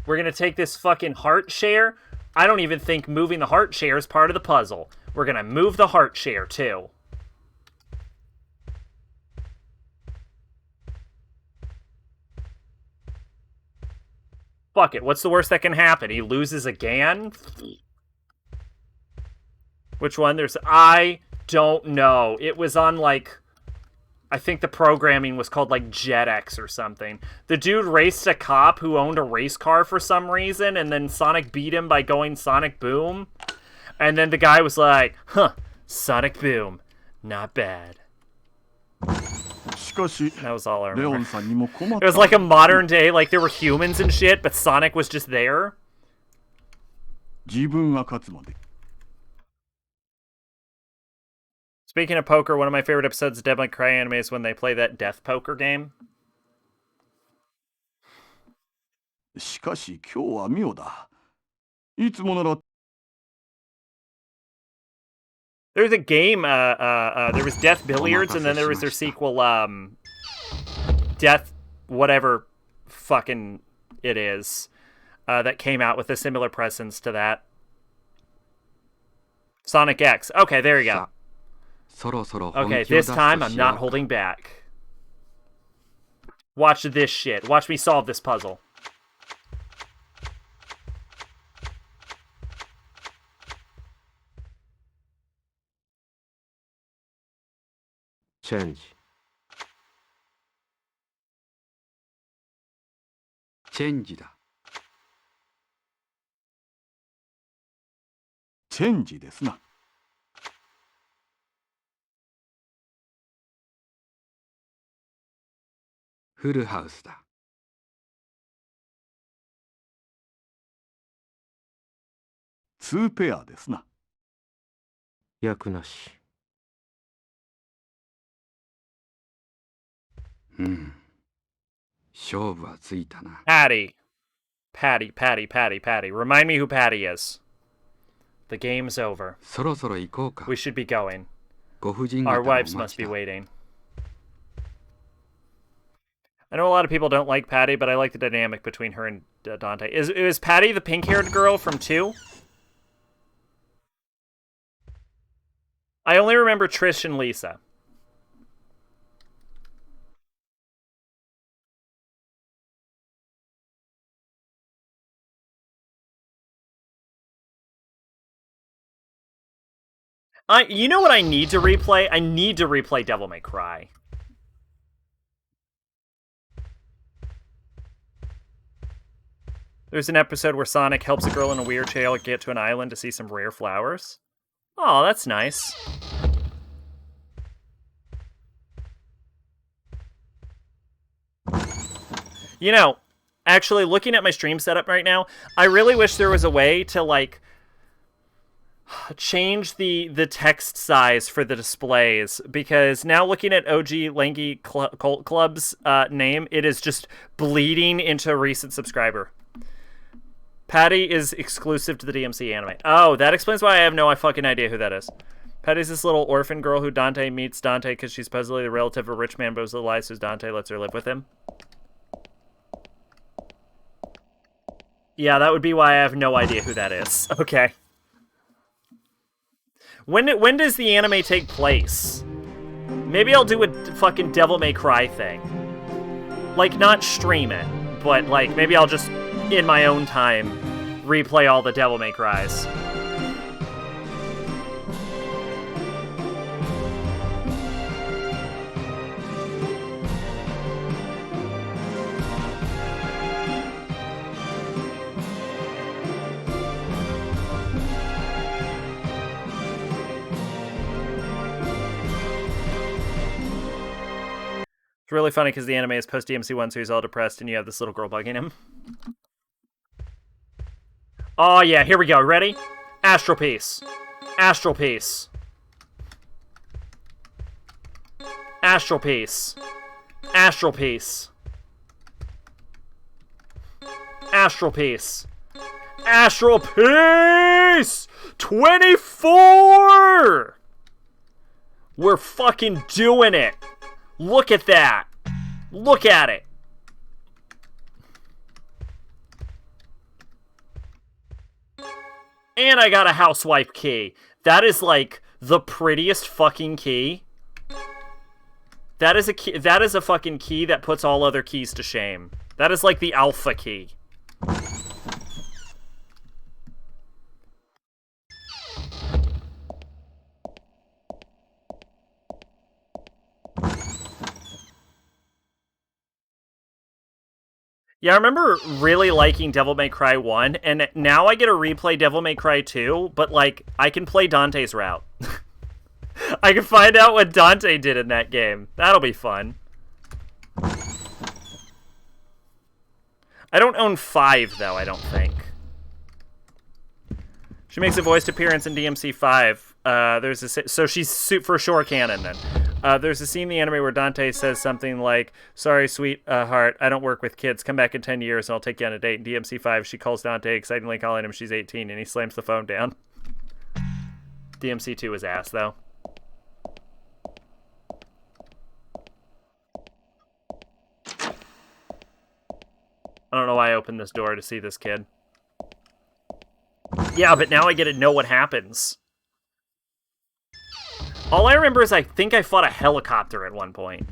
We're gonna take this fucking heart chair. I don't even think moving the heart chair is part of the puzzle. We're gonna move the heart chair, too. Fuck it, what's the worst that can happen? He loses again? Which one? I don't know. It was on, like... I think the programming was called, like, JetX or something. The dude raced a cop who owned a race car for some reason, and then Sonic beat him by going Sonic Boom. And then the guy was like, huh, Sonic Boom. Not bad. That was all I remember. It was like a modern day, like there were humans and shit, but Sonic was just there. Speaking of poker, one of my favorite episodes of Devil May Cry anime is when they play that death poker game. There's a game, there was Death Billiards, and then there was their sequel, Death whatever fucking it is, that came out with a similar presence to that. Sonic X. Okay, there you go. Okay, this time I'm not holding back. Watch this shit. Watch me solve this puzzle. Change. Change だ。チェンジですな。フルハウスだ。2ペアですな。役なし。勝負はついたな。Patty. Remind me who Patty is. The game's over. そろそろ行こうか。We should be going. ご婦人方 Our のお wives 待 must ち be だ。 waiting. I know a lot of people don't like Patty, but I like the dynamic between her and Dante. Is Patty the pink-haired girl from 2? I only remember Trish and Lisa. You know what I need to replay? I need to replay Devil May Cry. There's an episode where Sonic helps a girl in a wheelchair get to an island to see some rare flowers. Oh, that's nice. You know, actually, looking at my stream setup right now, I really wish there was a way to, like, change the text size for the displays, because now looking at OG Langy Cult Club's name, it is just bleeding into a recent subscriber. Patty is exclusive to the DMC anime. Oh, that explains why I have no fucking idea who that is. Patty's this little orphan girl who Dante meets Dante because she's supposedly the relative of a rich man, but was lies, so Dante lets her live with him. Yeah, that would be why I have no idea who that is. Okay. When does the anime take place? Maybe I'll do a fucking Devil May Cry thing. Like, not stream it, but, like, maybe I'll just, in my own time, replay all the Devil May Crys. It's really funny because the anime is post-DMC1, so he's all depressed, and you have this little girl bugging him. Oh, yeah, here we go. Ready? Astral Piece. Astral Piece. Astral Piece. Astral Piece. Astral Piece. Astral Piece! 24! We're fucking doing it. Look at that. Look at it. And I got a housewife key. That is like the prettiest fucking key. That is a key, that is a fucking key that puts all other keys to shame. That is like the alpha key. Yeah, I remember really liking Devil May Cry 1, and now I get to replay Devil May Cry 2, but, like, I can play Dante's route. I can find out what Dante did in that game. That'll be fun. I don't own 5, though, I don't think. She makes a voiced appearance in DMC 5. So she's for sure canon, then. There's a scene in the anime where Dante says something like, "Sorry, sweet heart, I don't work with kids. Come back in 10 years and I'll take you on a date." In DMC 5, she calls Dante, excitingly calling him she's 18, and he slams the phone down. DMC 2 is ass, though. I don't know why I opened this door to see this kid. Yeah, but now I get to know what happens. All I remember is I think I fought a helicopter at one point.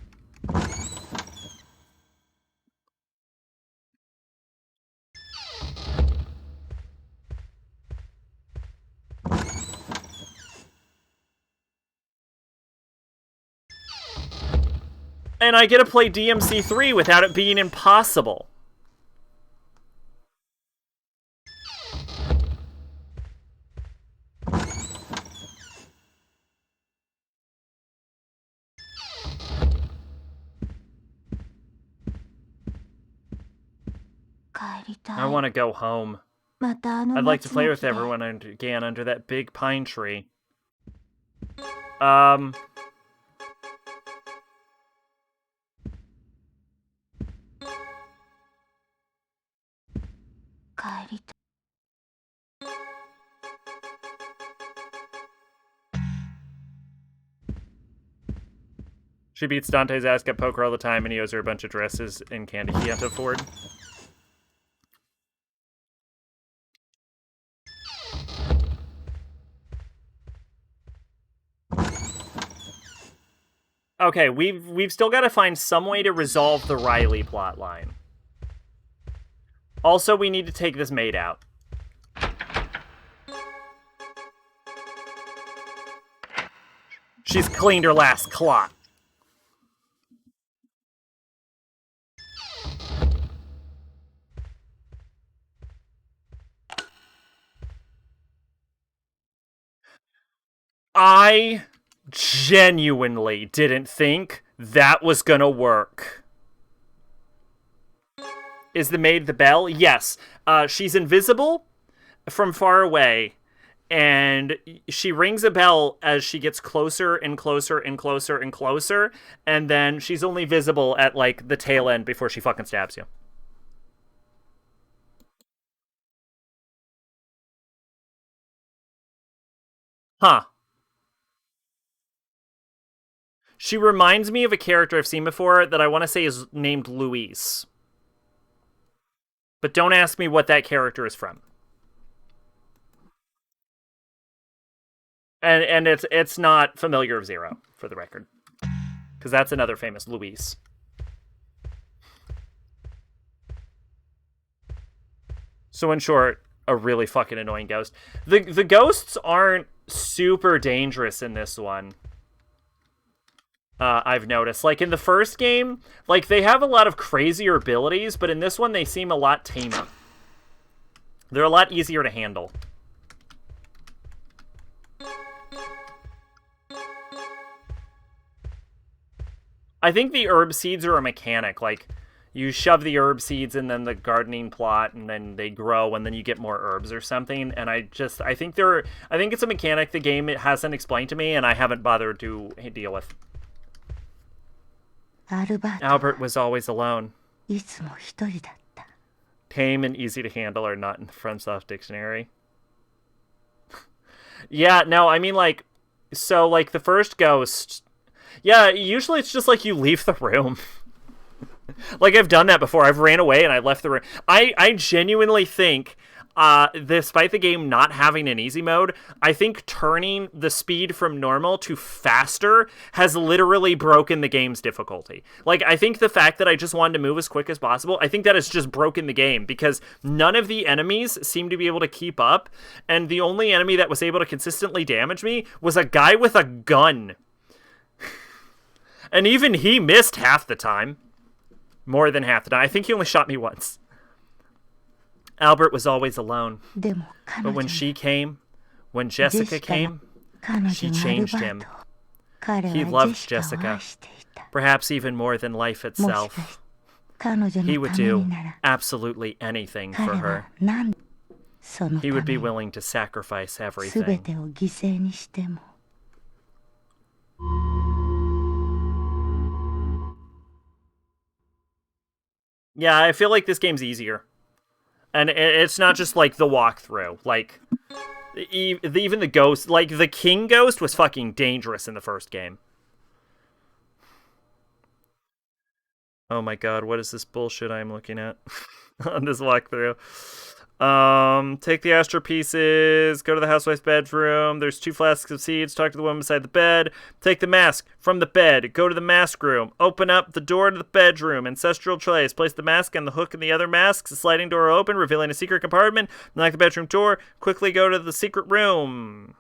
And I get to play DMC 3 without it being impossible. I want to go home. I'd like to play with everyone again under that big pine tree. She beats Dante's ass at poker all the time, and he owes her a bunch of dresses and candy he can't afford. Okay, we've still got to find some way to resolve the Riley plotline. Also, we need to take this maid out. She's cleaned her last clot. I genuinely didn't think that was gonna work. Is the maid the bell? Yes. She's invisible from far away, and she rings a bell as she gets closer and closer and closer and closer, and then she's only visible at, like, the tail end before she fucking stabs you. Huh. She reminds me of a character I've seen before that I want to say is named Louise. But don't ask me what that character is from. And it's not Familiar of Zero, for the record. Because that's another famous Louise. So in short, a really fucking annoying ghost. The ghosts aren't super dangerous in this one. I've noticed. Like, in the first game, like, they have a lot of crazier abilities, but in this one, they seem a lot tamer. They're a lot easier to handle. I think the herb seeds are a mechanic. Like, you shove the herb seeds in then the gardening plot, and then they grow, and then you get more herbs or something. And I think it's a mechanic the game it hasn't explained to me, and I haven't bothered to deal with. Albert was always alone. Tame and easy to handle are not in the FromSoft dictionary. Yeah, no, I mean, like, so, like, the first ghost... Yeah, usually it's just, like, you leave the room. Like, I've done that before. I've ran away and I left the room. I genuinely think, despite the game not having an easy mode, I think turning the speed from normal to faster has literally broken the game's difficulty. Like, I think the fact that I just wanted to move as quick as possible, I think that has just broken the game, because none of the enemies seem to be able to keep up, and the only enemy that was able to consistently damage me was a guy with a gun. And even he missed half the time. More than half the time. I think he only shot me once. Albert was always alone. でも彼 But 女 when が she came, when ジェ Jessica シカが came, 彼女 she のアル changed バー him. トを彼は He ジ loved ェシカを Jessica, 愛していた。 perhaps even more than life もしか itself. して彼女 He の would ため do になら absolutely anything 彼 for her. は何でそのた He め would be に willing to sacrifice すべ everything. てを犠牲にしても Yeah, I feel like this game's easier. And it's not just like the walkthrough. Like, even the ghost, like the king ghost was fucking dangerous in the first game. Oh my god, what is this bullshit I'm looking at on this walkthrough? Take the astral pieces, go to the housewife's bedroom, there's 2 flasks of seeds, talk to the woman beside the bed, take the mask from the bed, go to the mask room, open up the door to the bedroom, ancestral trays, place the mask on the hook in the other masks, the sliding door open, revealing a secret compartment, knock the bedroom door, quickly go to the secret room.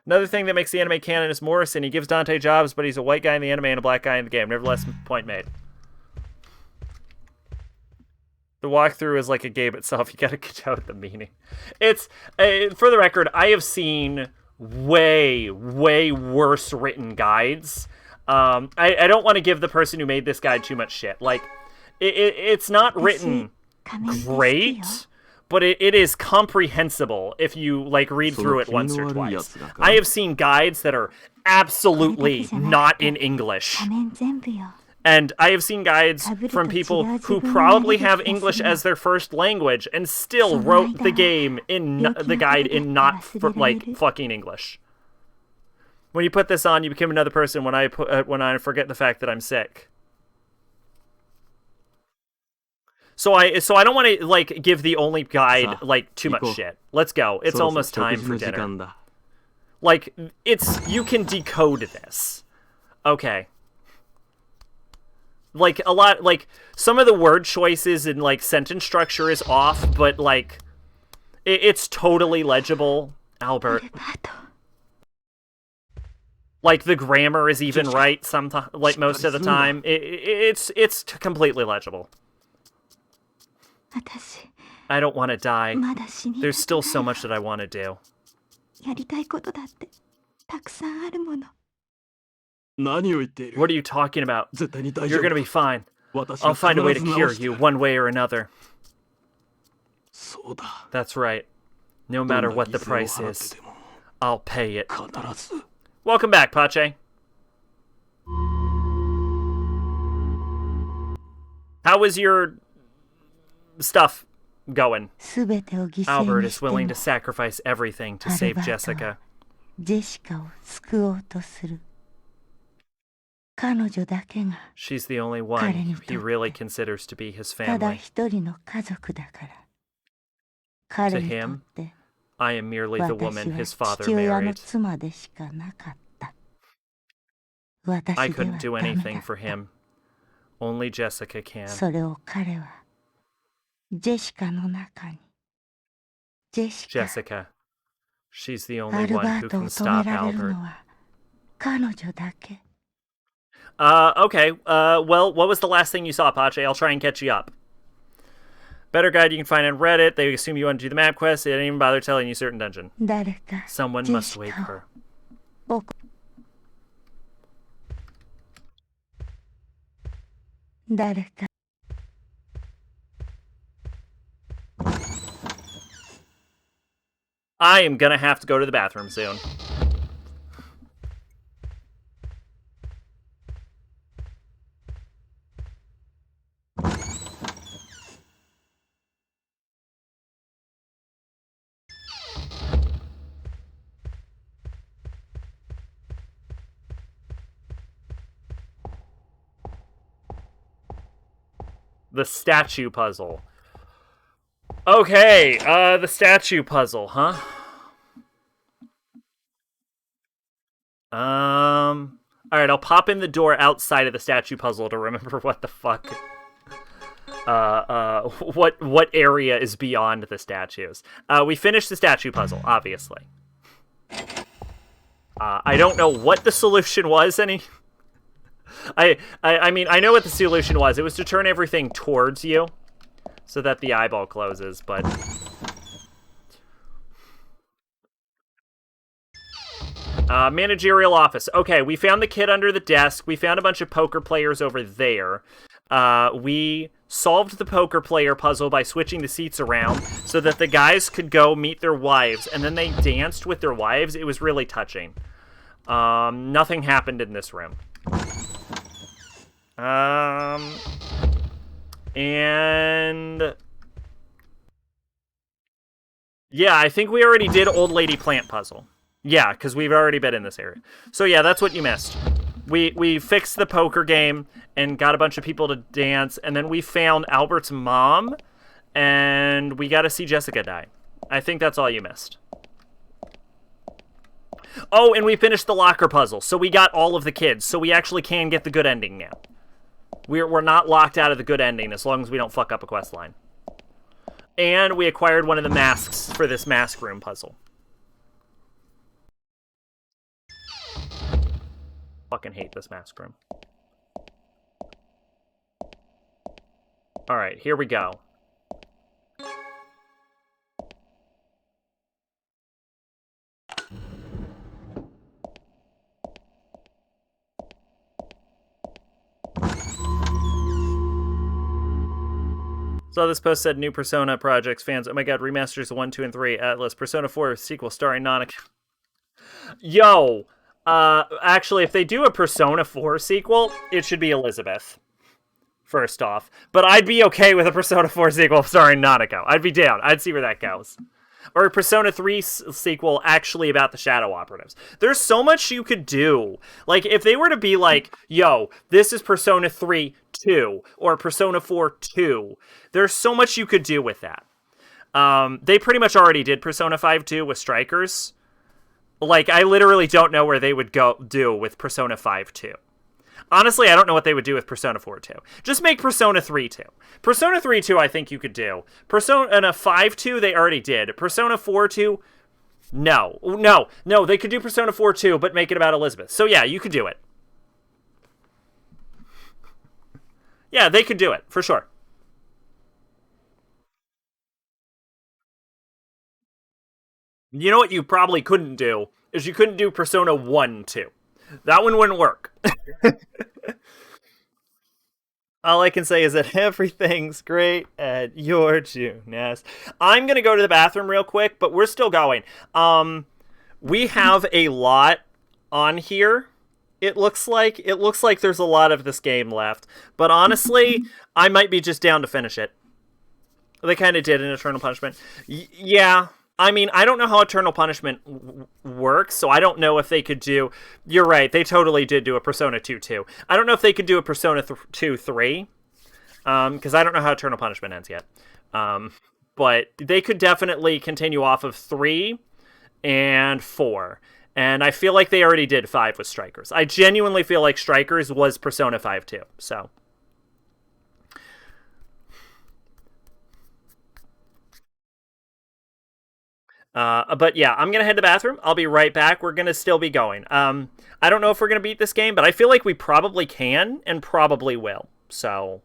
Another thing that makes the anime canon is Morrison. He gives Dante jobs, but he's a white guy in the anime and a black guy in the game. Nevertheless, point made. The walkthrough is like a game itself. You gotta get out the meaning. It's, for the record, I have seen way, way worse written guides. I don't want to give the person who made this guide too much shit. Like, it's not written great, but it is comprehensible if you, like, read through it once or twice. I have seen guides that are absolutely not in English. 仮面全部よ And I have seen guides from people who probably have English as their first language and still wrote the game in the guide in not like fucking English. When you put this on, you become another person. When I forget the fact that I'm sick. So I don't want to like give the only guide like too much shit. Let's go. It's almost time for dinner. Like you can decode this. Okay. Like, a lot, like, some of the word choices and, like, sentence structure is off, but, like, it's totally legible, Albert. Like, the grammar is even right sometimes, like, most of the time. It's completely legible. 私 I don't want to die. まだ死にたくない There's still so much that I want to do. やりたいことだってたくさんあるもの 何を言っている What are you talking about? 絶対に大 You're 丈 gonna 夫 be fine. 私 I'll が find a way 必 to ず cure 直して you やる one way or another. そうだ That's right. No どん matter な what the 犠牲を price 払っ is, てでも I'll pay it. 必ず Welcome back, Pache. How is your stuff going? すべてを犠牲 Albert に is しても willing to sacrifice everything to save Jessica. ジェシカを救おうとする彼女だけが She's the only one he really considers to be his ただ family. 一人の家族だから彼にとって I am merely the 私 woman は his father 父親の married. 妻でしかなかった私 I では couldn't do ダメだ anything for him. Only Jessica can. それを彼はジェシカの中にジェシカ Jessica. She's the ア only ル one バー who トを can 止め stop られる Albert. のは彼女だけ Okay. Well, what was the last thing you saw, Pache? I'll try and catch you up. Better guide you can find on Reddit. They assume you want to do the map quest. They didn't even bother telling you certain dungeon. 誰か Someone ジェ must シ wake カ her. を僕誰か I am gonna have to go to the bathroom soon. The statue puzzle. Okay, the statue puzzle, huh? Alright, I'll pop in the door outside of the statue puzzle to remember what the fuck, what area is beyond the statues. We finished the statue puzzle, obviously. I don't know what the solution was, I mean, I know what the solution was. It was to turn everything towards you. so that the eyeball closes, but... managerial office. Okay, we found the kid under the desk. We found a bunch of poker players over there. We solved the poker player puzzle by switching the seats around so that the guys could go meet their wives, and then they danced with their wives. It was really touching. Nothing happened in this room. And... yeah, I think we already did Old Lady Plant Puzzle. Yeah, because we've already been in this area. So yeah, that's what you missed. We fixed the poker game and got a bunch of people to dance, and then we found Albert's mom, and we got to see Jessica die. I think that's all you missed. Oh, and we finished the locker puzzle, so we got all of the kids, so we actually can get the good ending now. We're not locked out of the good ending as long as we don't fuck up a quest line. And we acquired one of the masks for this mask room puzzle. Fucking hate this mask room. Alright, here we go. So this post said new Persona projects fans. Oh my god, remasters 1, 2, and 3. Atlas. Persona 4 sequel starring Nanak. Yo! Actually, if they do a Persona 4 sequel, it should be Elizabeth. First off. But I'd be okay with a Persona 4 sequel starring Nanako. I'd be down. I'd see where that goes. Or a Persona 3 sequel actually about the Shadow Operatives. There's so much you could do. Like, if they were to be like, yo, this is Persona 3 2, or Persona 4 2, there's so much you could do with that. They pretty much already did Persona 5 2 with Strikers. Like, I literally don't know where they would go do with Persona 5 2. Honestly, I don't know what they would do with Persona 4 2. Just make Persona 3 2. Persona 3 2, I think you could do. Persona 5 2, they already did. Persona 4 2, no. No, they could do Persona 4 2, but make it about Elizabeth. So yeah, you could do it. Yeah, they could do it, for sure. You know what you probably couldn't do? Is you couldn't do Persona 1 2. That one wouldn't work. All I can say is that everything's great at your Junes. I'm going to go to the bathroom real quick, but we're still going. We have a lot on here. It looks like there's a lot of this game left. But honestly, I might be just down to finish it. They kind of did in Eternal Punishment. Yeah. I mean, I don't know how Eternal Punishment works, so I don't know if they could do... You're right, they totally did do a Persona 2 2. I don't know if they could do a Persona 2 3, because I don't know how Eternal Punishment ends yet. But they could definitely continue off of 3 and 4. And I feel like they already did 5 with Strikers. I genuinely feel like Strikers was Persona 5 2, so... But yeah, I'm going to head to the bathroom. I'll be right back. We're going to still be going. I don't know if we're going to beat this game, but I feel like we probably can and probably will. So...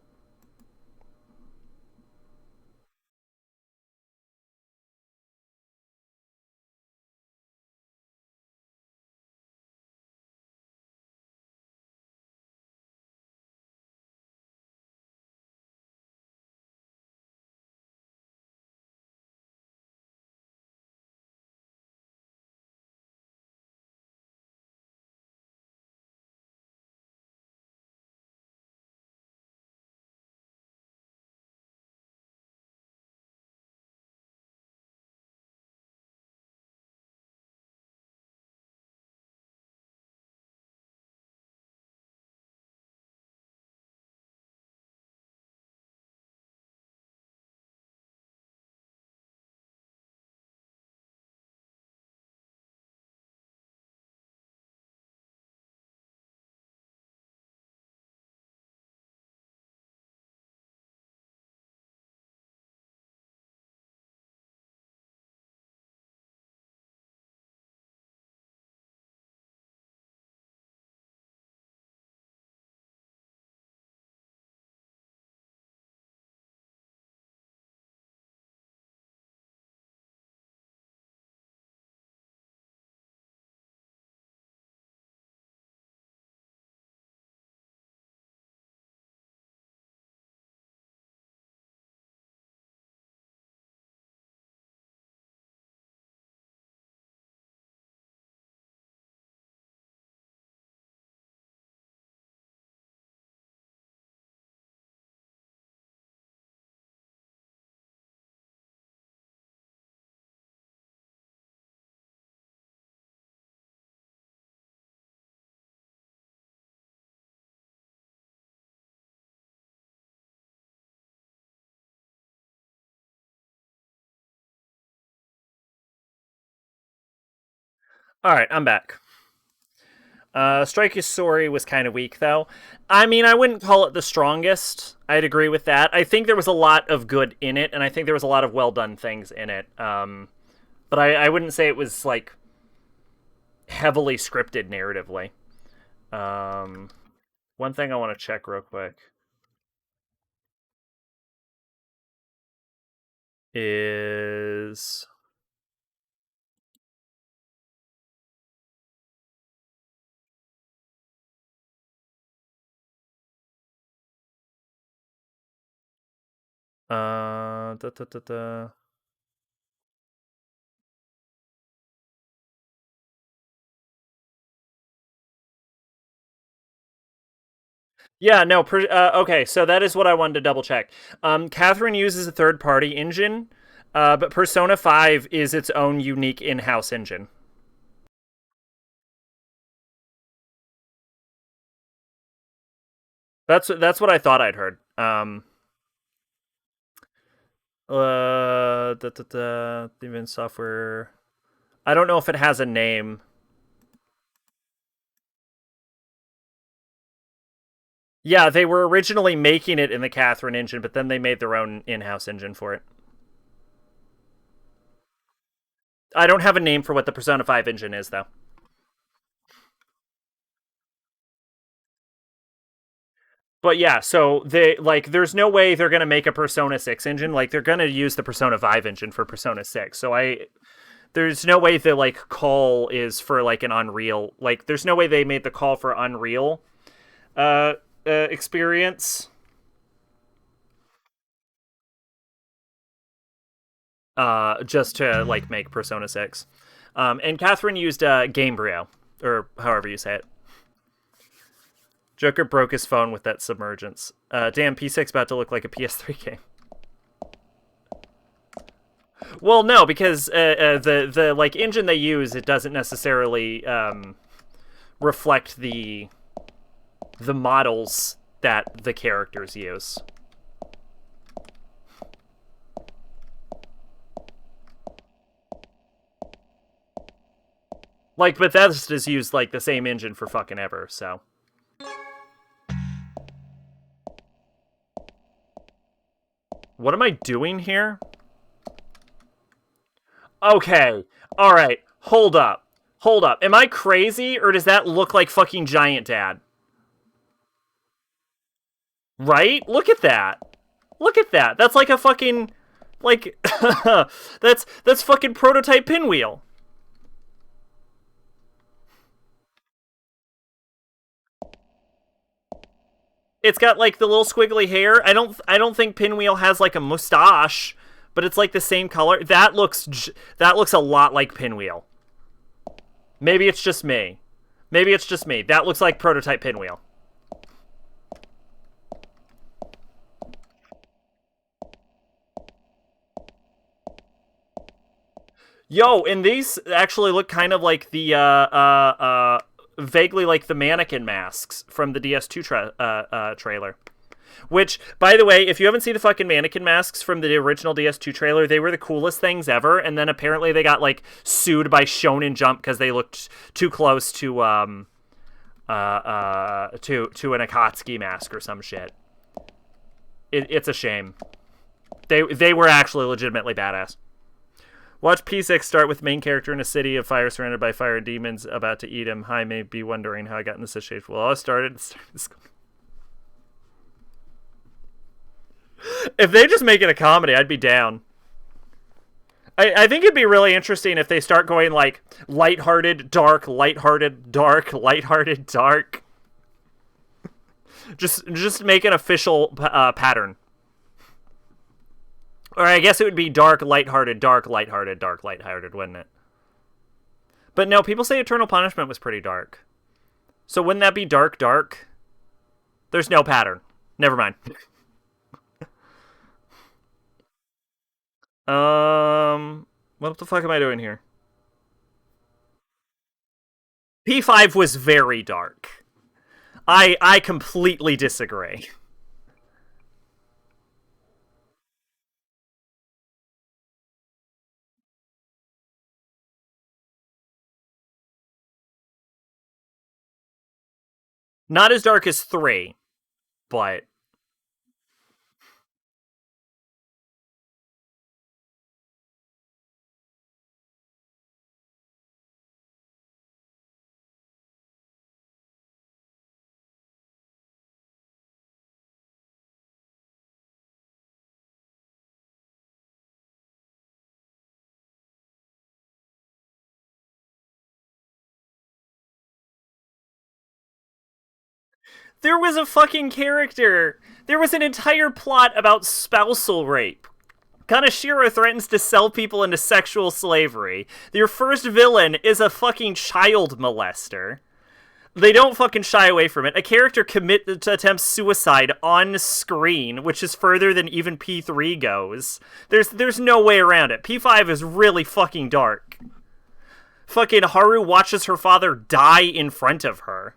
Alright, I'm back. Strike's story was kind of weak, though. I mean, I wouldn't call it the strongest. I'd agree with that. I think there was a lot of good in it, and I think there was a lot of well done things in it. But I wouldn't say it was like heavily scripted narratively. Um, One thing I want to check real quick is da, da, da, da. Yeah, no. Okay, so that is what I wanted to double check. Catherine uses a third party engine, but Persona 5 is its own unique in house engine. That's what I thought I'd heard. Even software. I don't know if it has a name. Yeah, they were originally making it in the Catherine engine, but then they made their own in-house engine for it. I don't have a name for what the Persona 5 engine is, though. But yeah, so there's no way they're gonna make a Persona 6 engine. Like they're gonna use the Persona 5 engine for Persona 6. So there's no way the like call is for like an Unreal. Like there's no way they made the call for Unreal experience. Just to like make Persona 6. And Catherine used Gamebryo, or however you say it. Joker broke his phone with that submergence. Damn, P6 about to look like a PS3 game. Well, no, because the like engine they use, it doesn't necessarily reflect the models that the characters use. Like Bethesda's used like the same engine for fucking ever, so. What am I doing here? Okay. All right. Hold up. Hold up. Am I crazy or does that look like fucking Giant Dad? Right? Look at that. Look at that. That's like a fucking like that's fucking prototype Pinwheel. It's got like the little squiggly hair. I don't think Pinwheel has like a mustache, but it's like the same color. That looks a lot like Pinwheel. Maybe it's just me. Maybe it's just me. That looks like prototype Pinwheel. Yo, and these actually look kind of like the vaguely like the mannequin masks from the DS2 trailer. Which, by the way, if you haven't seen the fucking mannequin masks from the original DS2 trailer, they were the coolest things ever. And then apparently they got like sued by Shonen Jump because they looked too close to an Akatsuki mask or some shit. It's a shame. They were actually legitimately badass. Watch P6 start with main character in a city of fire surrounded by fire and demons about to eat him. Hi, may be wondering how I got in this situation. Well, I started. If they just make it a comedy, I'd be down. I think it'd be really interesting if they start going like lighthearted, dark, lighthearted, dark, lighthearted, dark. Just make an official pattern. Or I guess it would be dark, lighthearted, dark, lighthearted, dark, lighthearted, wouldn't it? But no, people say Eternal Punishment was pretty dark. So wouldn't that be dark, dark? There's no pattern. Never mind. What the fuck am I doing here? P5 was very dark. I completely disagree. Not as dark as 3, but... There was a fucking character. There was an entire plot about spousal rape. Kaneshiro threatens to sell people into sexual slavery. Your first villain is a fucking child molester. They don't fucking shy away from it. A character attempts suicide on screen, which is further than even P3 goes. There's no way around it. P5 is really fucking dark. Fucking Haru watches her father die in front of her.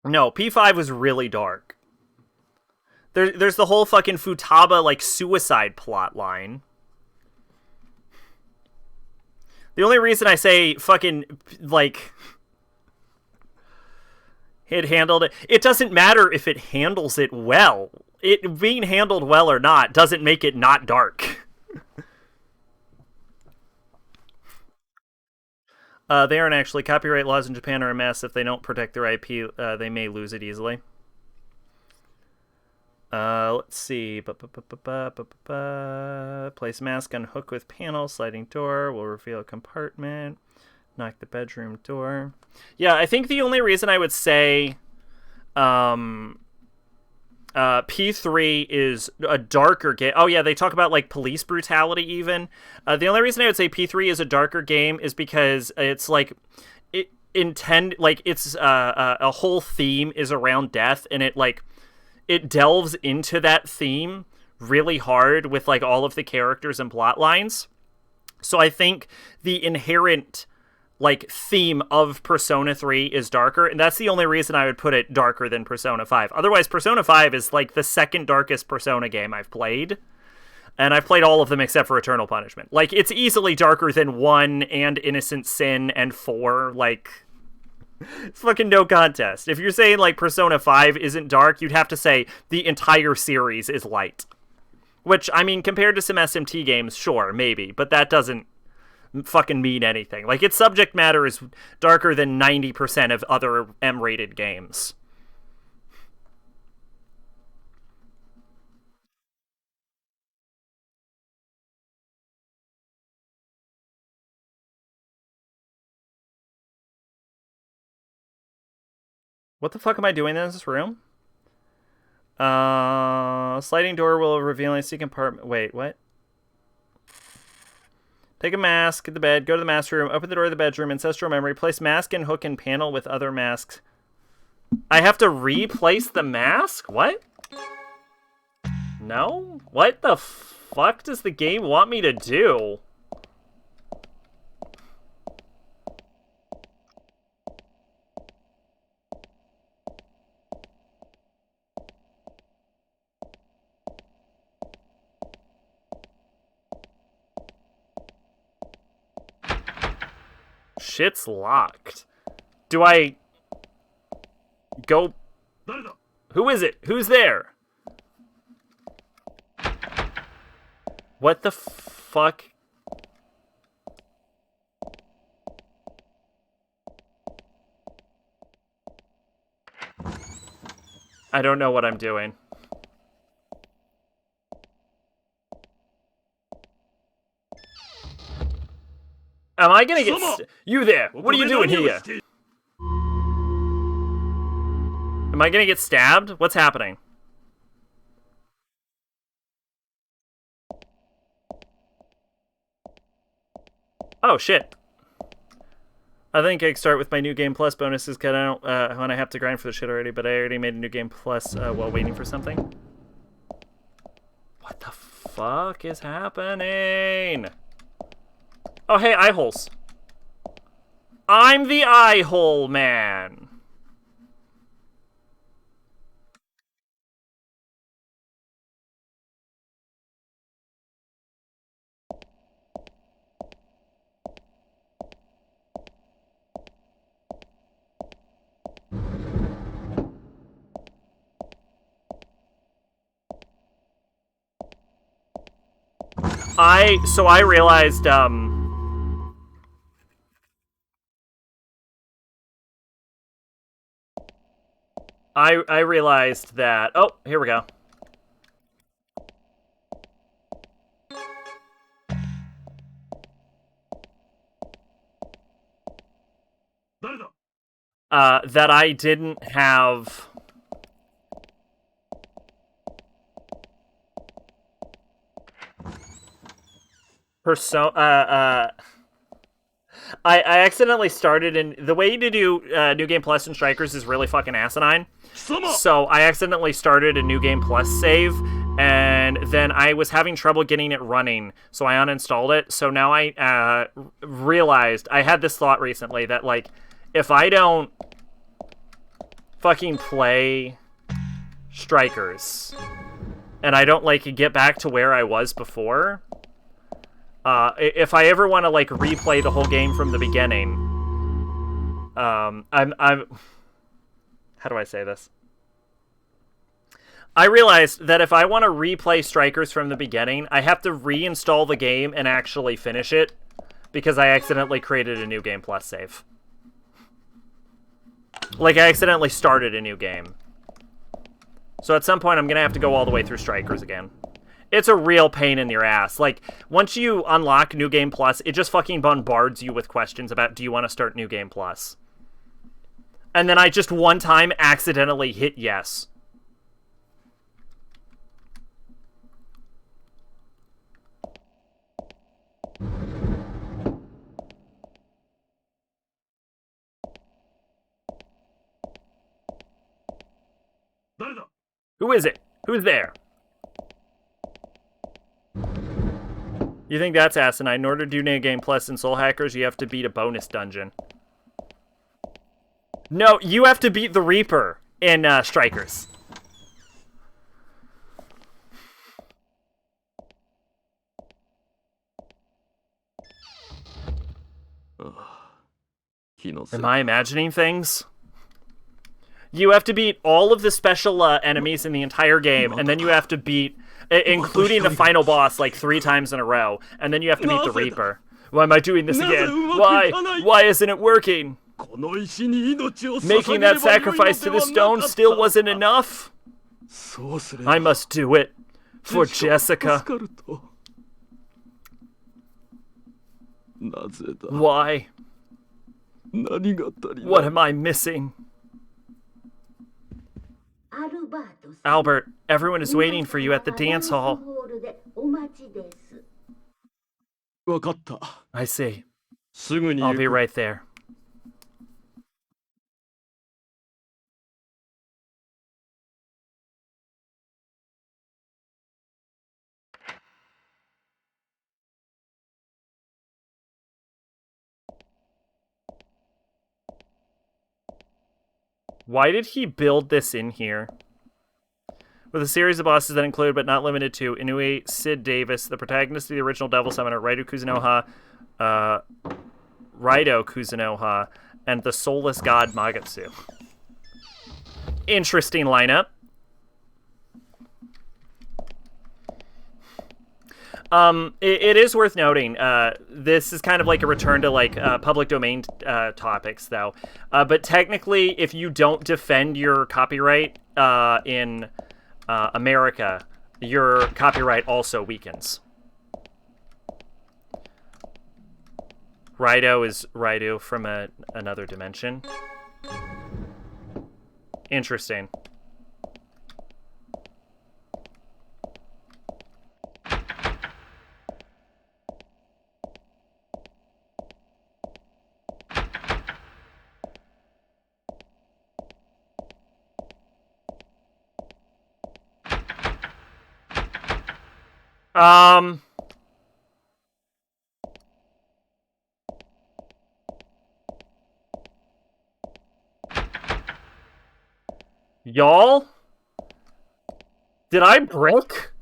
No, P5 was really dark. There's the whole fucking Futaba, like, suicide plot line. The only reason I say fucking, like, it handled it... It doesn't matter if it handles it well. It being handled well or not doesn't make it not dark. They aren't actually. Copyright laws in Japan are a mess. If they don't protect their IP, they may lose it easily. Let's see. Place mask on hook with panel. Sliding door will reveal a compartment. Knock the bedroom door. Yeah, I think the only reason I would say P3 is a darker game. Oh yeah, they talk about like police brutality even. The only reason I would say P3 is a darker game is because it's like it's a whole theme is around death, and it delves into that theme really hard with like all of the characters and plot lines. So I think the inherent like theme of Persona 3 is darker, and that's the only reason I would put it darker than Persona 5. Otherwise, Persona 5 is like the second darkest Persona game I've played, and I've played all of them except for Eternal Punishment. Like, it's easily darker than 1 and Innocent Sin and 4. Like, it's fucking no contest. If you're saying like Persona 5 isn't dark, you'd have to say the entire series is light. Which, I mean, compared to some SMT games, sure, maybe, but that doesn't fucking mean anything. Like, its subject matter is darker than 90% of other M-rated games. What the fuck am I doing in this room? Sliding door will reveal a secret compartment. Wait, what? Take a mask at the bed, go to the master room, open the door to the bedroom, ancestral memory, place mask and hook and panel with other masks. I have to replace the mask? What? No? What the fuck does the game want me to do? Shit's locked. Do I go? Who is it? Who's there? What the fuck? I don't know what I'm doing. Am I gonna get you there? What are you doing here? Am I gonna get stabbed? What's happening? Oh shit. I think I can start with my New Game Plus bonuses because I don't when I have to grind for the shit already, but I already made a New Game Plus while waiting for something. What the fuck is happening? Oh, hey, eye holes. I'm the eye hole man. I realized, I realized that... Oh, here we go. That I didn't have... I accidentally started in... The way to do New Game Plus and Strikers is really fucking asinine. So I accidentally started a New Game Plus save, and then I was having trouble getting it running, so I uninstalled it. So now I realized... I had this thought recently that, like, if I don't fucking play Strikers, and I don't, like, get back to where I was before... if I ever want to, like, replay the whole game from the beginning, I'm... How do I say this? I realized that if I want to replay Strikers from the beginning, I have to reinstall the game and actually finish it, because I accidentally created a New Game Plus save. Like, I accidentally started a new game. So at some point, I'm going to have to go all the way through Strikers again. It's a real pain in your ass. Like, once you unlock New Game Plus, it just fucking bombards you with questions about, do you want to start New Game Plus? And then I just one time accidentally hit yes. Who is it? Who's there? You think that's asinine? In order to do New Game Plus in Soul Hackers, you have to beat a bonus dungeon. No, you have to beat the Reaper in Strikers. Am I imagining things? You have to beat all of the special enemies in the entire game, and then you have to beat, including the final boss, like 3 times in a row, and then you have to beat the Reaper. Why am I doing this again? Why? Why isn't it working? Making that sacrifice to the stone still wasn't enough? I must do it. For Jessica. Why? What am I missing? Albert, everyone is waiting for you at the dance hall. I see. I'll be right there. Why did he build this in here? With a series of bosses that include, but not limited to, Inoue Sid Davis, the protagonist of the original Devil Summoner, Raido Kuzunoha, and the soulless god Magatsu. Interesting lineup. It is worth noting, this is kind of like a return to, like, public domain topics, though. But technically, if you don't defend your copyright in America, your copyright also weakens. Raido is Raido from another dimension. Interesting. Y'all? Did I brick?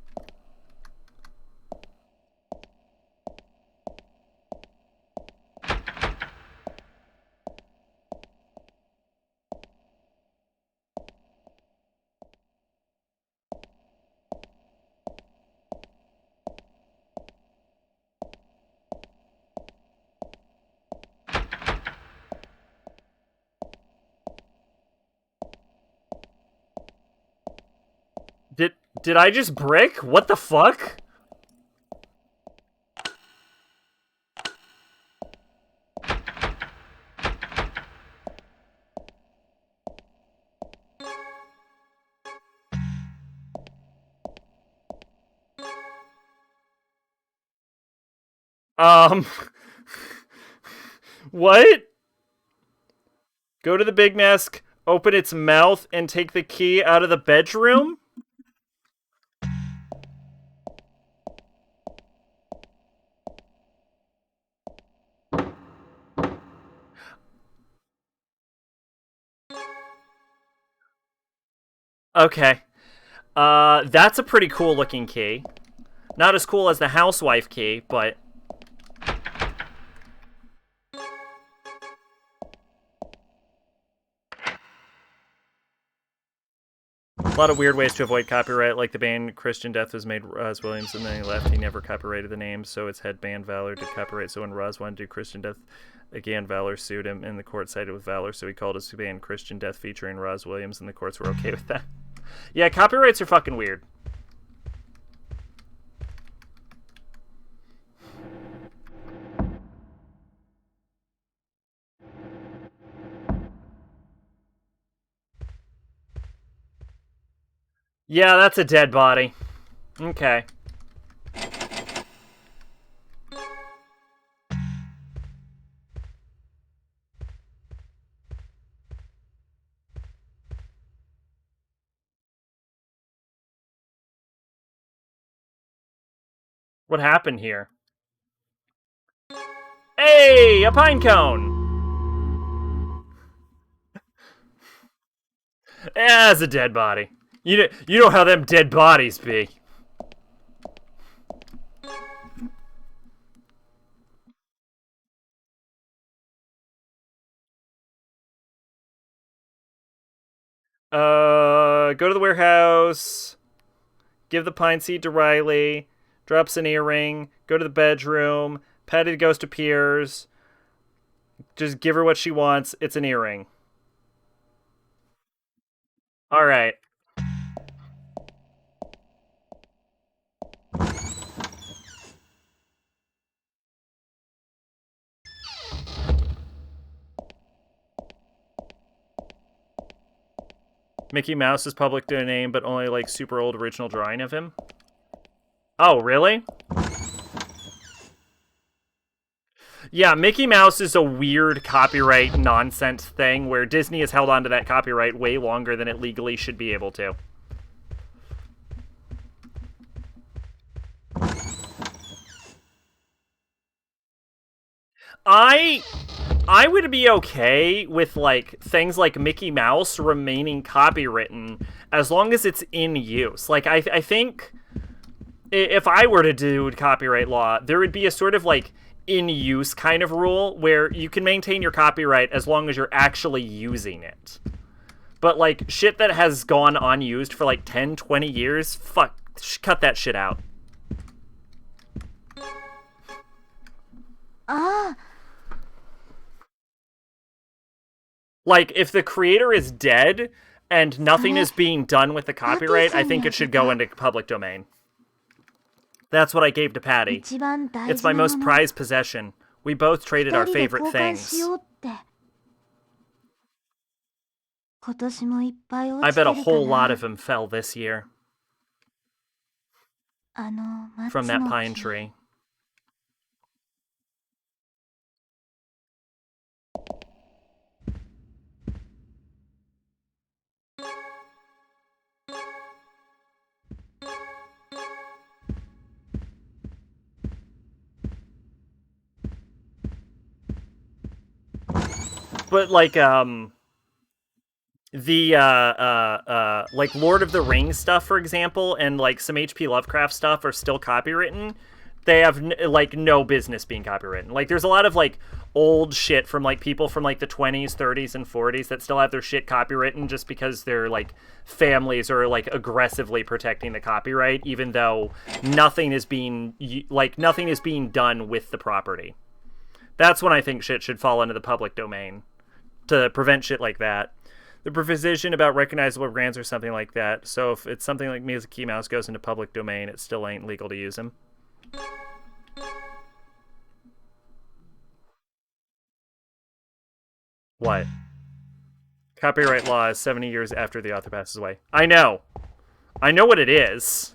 Did I just brick? What the fuck? What? Go to the big mask, open its mouth, and take the key out of the bedroom? Okay. That's a pretty cool looking key. Not as cool as the housewife key, but... A lot of weird ways to avoid copyright, like the band Christian Death was made Roz Williams, and then he left. He never copyrighted the name, so its head band Valor did copyright. So when Roz wanted to do Christian Death again, Valor sued him, and the court sided with Valor, so he called his band Christian Death featuring Roz Williams, and the courts were okay with that. Yeah, copyrights are fucking weird. Yeah, that's a dead body. Okay. What happened here? Hey, a pine cone! That's a dead body. You know how them dead bodies be. Go to the warehouse. Give the pine seed to Riley. Drops an earring. Go to the bedroom. Patty the ghost appears. Just give her what she wants. It's an earring. Alright. Mickey Mouse is public domain, but only like super old original drawing of him. Oh, really? Yeah, Mickey Mouse is a weird copyright nonsense thing where Disney has held on to that copyright way longer than it legally should be able to. I would be okay with like things like Mickey Mouse remaining copywritten as long as it's in use. Like I think if I were to do copyright law, there would be a sort of like in use kind of rule where you can maintain your copyright as long as you're actually using it. But like shit that has gone unused for like 10, 20 years, fuck, cut that shit out. Like, if the creator is dead and nothing is being done with the copyright, I think it should go into public domain. That's what I gave to Patty. It's my most prized possession. We both traded our favorite things. I bet a whole lot of them fell this year. From that pine tree. But like like Lord of the Rings stuff, for example, and like some H.P. Lovecraft stuff are still copywritten. They have like no business being copywritten. Like there's a lot of like old shit from like people from like the 20s, 30s, and 40s that still have their shit copywritten just because their like families are like aggressively protecting the copyright, even though nothing is being done with the property. That's when I think shit should fall into the public domain to prevent shit like that. The provision about recognizable brands or something like that. So if it's something like Mickey Mouse goes into public domain, it still ain't legal to use him. What? Copyright law is 70 years after the author passes away. I know. I know what it is.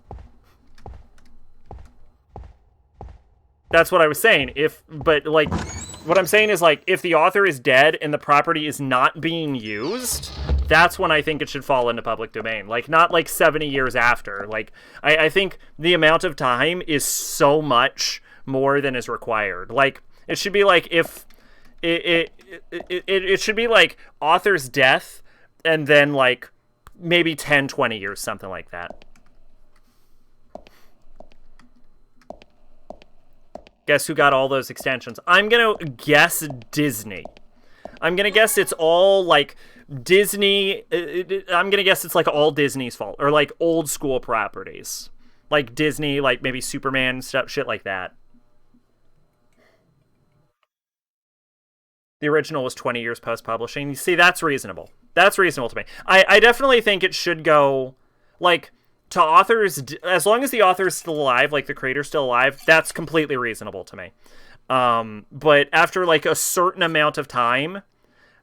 That's what I was saying. But like, what I'm saying is like, if the author is dead and the property is not being used, that's when I think it should fall into public domain. Like, not like 70 years after. Like, I think the amount of time is so much more than is required. Like, it should be like if it should be like author's death and then like maybe 10, 20 years, something like that. Guess who got all those extensions? I'm going to guess Disney. I'm going to guess it's all, like, Disney... I'm going to guess it's, like, all Disney's fault. Or, like, old school properties. Like, Disney, like, maybe Superman stuff, shit like that. The original was 20 years post-publishing. You see, that's reasonable. That's reasonable to me. I definitely think it should go, like... to authors, as long as the author is still alive, like the creator's still alive, that's completely reasonable to me. But after like a certain amount of time,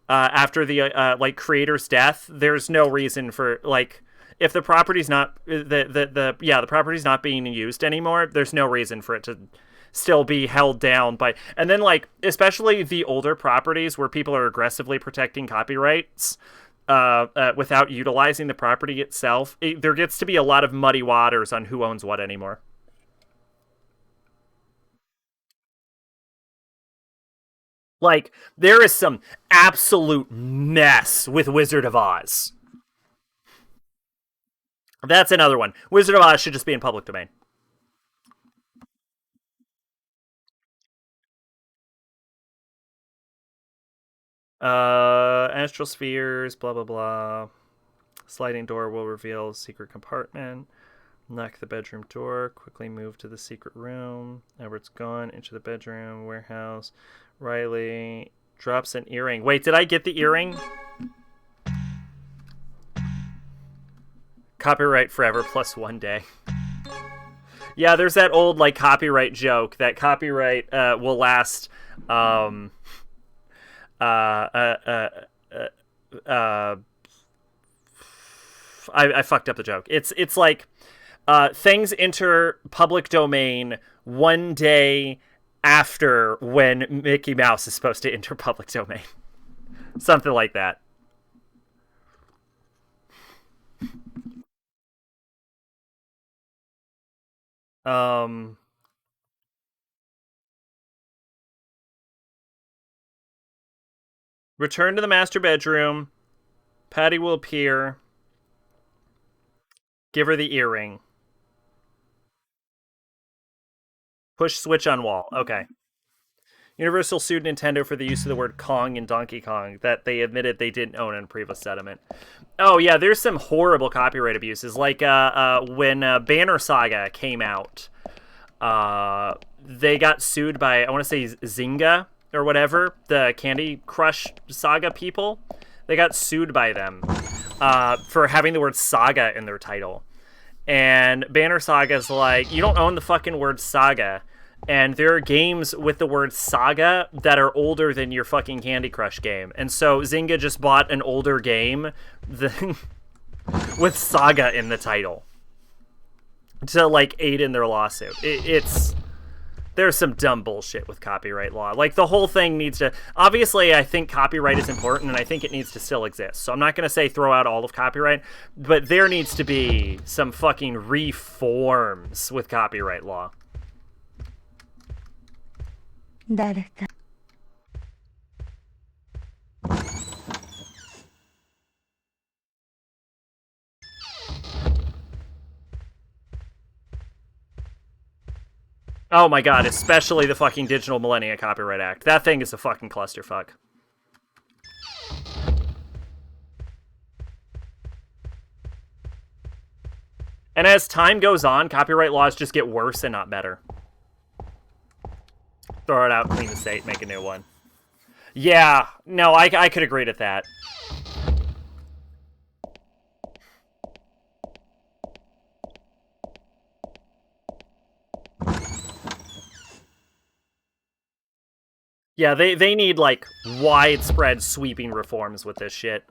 after the like creator's death, there's no reason for like if the property's not the property's not being used anymore, there's no reason for it to still be held down by. And then like especially the older properties where people are aggressively protecting copyrights. Without utilizing the property itself, there gets to be a lot of muddy waters on who owns what anymore. Like, there is some absolute mess with Wizard of Oz. That's another one. Wizard of Oz should just be in public domain. Astral spheres, blah, blah, blah. Sliding door will reveal secret compartment. Knock the bedroom door. Quickly move to the secret room. Edward's gone into the bedroom. Warehouse. Riley drops an earring. Wait, did I get the earring? Copyright forever plus 1 day. Yeah, there's that old like copyright joke that copyright will last I fucked up the joke. It's like things enter public domain 1 day after when Mickey Mouse is supposed to enter public domain. Something like that. Return to the master bedroom. Patty will appear. Give her the earring. Push switch on wall. Okay. Universal sued Nintendo for the use of the word Kong in Donkey Kong that they admitted they didn't own in a previous settlement. Oh yeah, there's some horrible copyright abuses. Like when Banner Saga came out, they got sued by, I want to say Zynga or whatever, the Candy Crush Saga people. They got sued by them for having the word Saga in their title. And Banner Saga's like, you don't own the fucking word Saga. And there are games with the word Saga that are older than your fucking Candy Crush game. And so Zynga just bought an older game with Saga in the title to, like, aid in their lawsuit. There's some dumb bullshit with copyright law. Like, the whole thing needs to... Obviously, I think copyright is important, and I think it needs to still exist. So I'm not going to say throw out all of copyright, but there needs to be some fucking reforms with copyright law. 誰か Oh my god, especially the fucking Digital Millennia Copyright Act. That thing is a fucking clusterfuck. And as time goes on, copyright laws just get worse and not better. Throw it out, clean the state, make a new one. Yeah, no, I could agree with that. Yeah, they need, like, widespread sweeping reforms with this shit.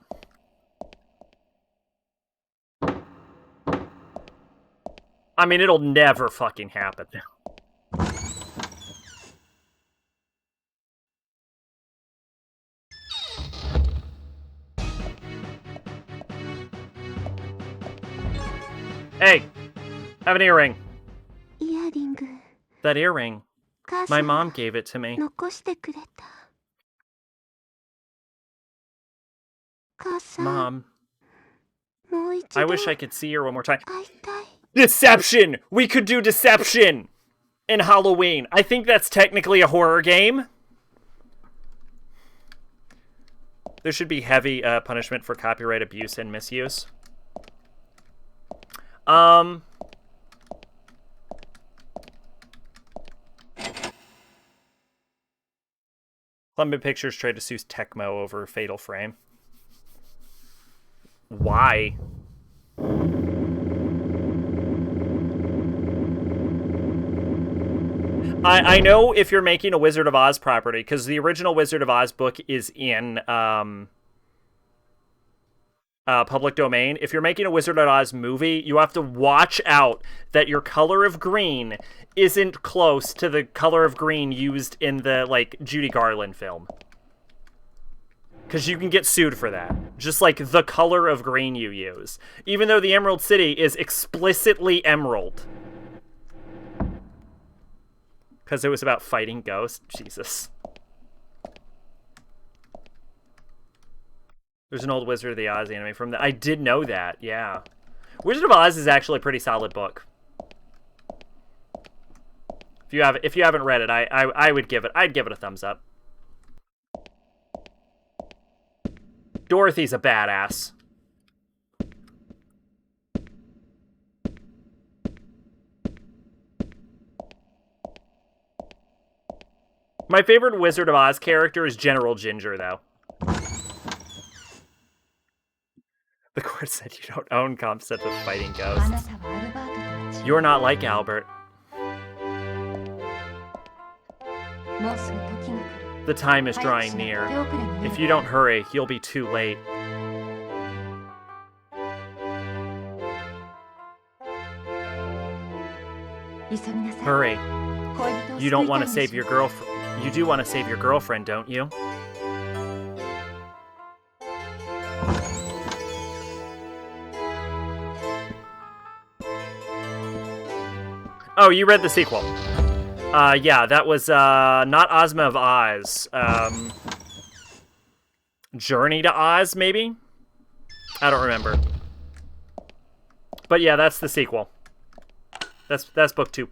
I mean, it'll never fucking happen. Hey, have an earring. イヤリング That earring. 母 My さん mom gave it to me. 残してくれた母さん Mom, もう一 I 度 wish I could see her one more time. 会いたい Deception! We could do deception in Halloween. I think that's technically a horror game. There should be heavy punishment for copyright abuse and misuse. Columbia Pictures tried to sue Tecmo over Fatal Frame. Why? I know if you're making a Wizard of Oz property, because the original Wizard of Oz book is in public domain. If you're making a Wizard of Oz movie, you have to watch out that your color of green isn't close to the color of green used in the, like, Judy Garland film. Because you can get sued for that. Just like the color of green you use. Even though the Emerald City is explicitly emerald. Because it was about fighting ghosts. Jesus. There's an old Wizard of the Oz anime from that. I did know that, yeah. Wizard of Oz is actually a pretty solid book. If you haven't read it, I'd give it a thumbs up. Dorothy's a badass. My favorite Wizard of Oz character is General Ginger, though. The court said you don't own concept of fighting あ ghosts. なたはアルバートとは違う You're not like Albert. もうすぐ時が来る The time is 早く drawing しない near. と手遅れになる If you don't hurry, you'll be too late. Hurry. You don't want to save your girlfriend. You do want to save your girlfriend, don't you? Oh, you read the sequel. Yeah, that was, not Ozma of Oz. Journey to Oz, maybe? I don't remember. But yeah, that's the sequel. That's book 2.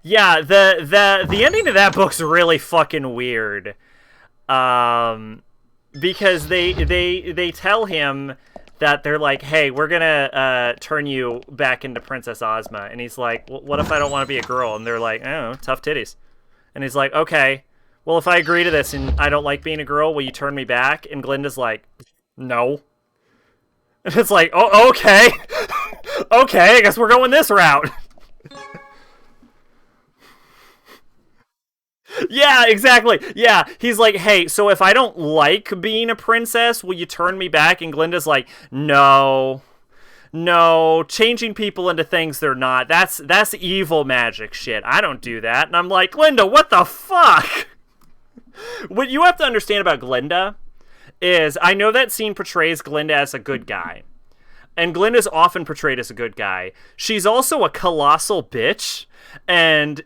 Yeah, the ending to that book's really fucking weird. Because they tell him that they're like, hey, we're gonna turn you back into Princess Ozma, and he's like, well, what if I don't want to be a girl? And they're like, oh, tough titties. And he's like, okay, well, if I agree to this and I don't like being a girl, will you turn me back? And Glinda's like, no. And it's like, oh, okay. Okay, I guess we're going this route. Yeah, exactly. Yeah, he's like, hey, so if I don't like being a princess, will you turn me back? And Glinda's like, no. No, changing people into things they're not. That's evil magic shit. I don't do that. And I'm like, Glinda, what the fuck? What you have to understand about Glinda is, I know that scene portrays Glinda as a good guy. And Glinda's often portrayed as a good guy. She's also a colossal bitch. And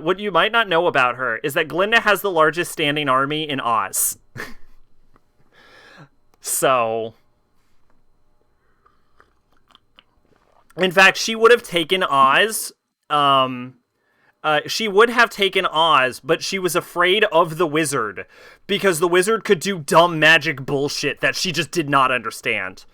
what you might not know about her is that Glinda has the largest standing army in Oz. So... in fact, she would have taken Oz. She would have taken Oz, but she was afraid of the wizard. Because the wizard could do dumb magic bullshit that she just did not understand.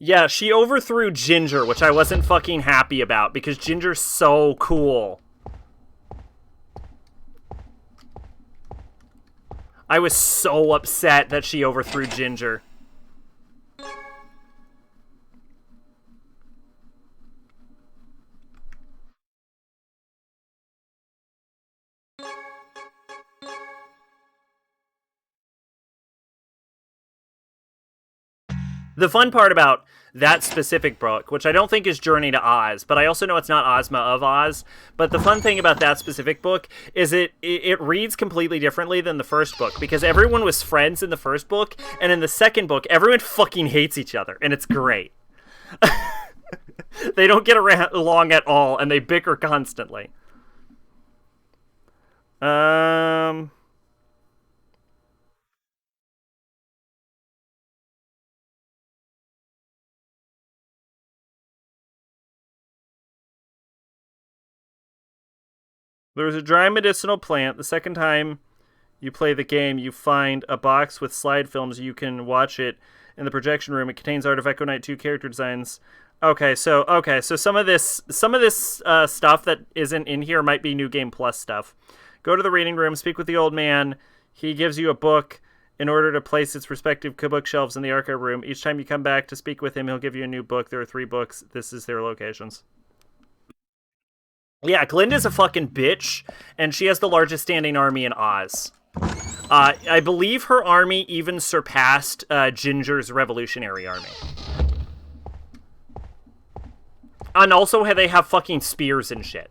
Yeah, she overthrew Ginger, which I wasn't fucking happy about, because Ginger's so cool. I was so upset that she overthrew Ginger. The fun part about that specific book, which I don't think is Journey to Oz, but I also know it's not Ozma of Oz, but the fun thing about that specific book is it reads completely differently than the first book, because everyone was friends in the first book, and in the second book, everyone fucking hates each other, and it's great. They don't get along at all, and they bicker constantly. There's a dry medicinal plant. The second time you play the game, you find a box with slide films. You can watch it in the projection room. It contains Art of Echo Knight 2 character designs. Okay, so some of this stuff that isn't in here might be New Game Plus stuff. Go to the reading room, speak with the old man. He gives you a book in order to place its respective bookshelves in the archive room. Each time you come back to speak with him, he'll give you a new book. There are 3 books. This is their locations. Yeah, Glinda's a fucking bitch, and she has the largest standing army in Oz. I believe her army even surpassed Ginger's revolutionary army. And also, they have fucking spears and shit.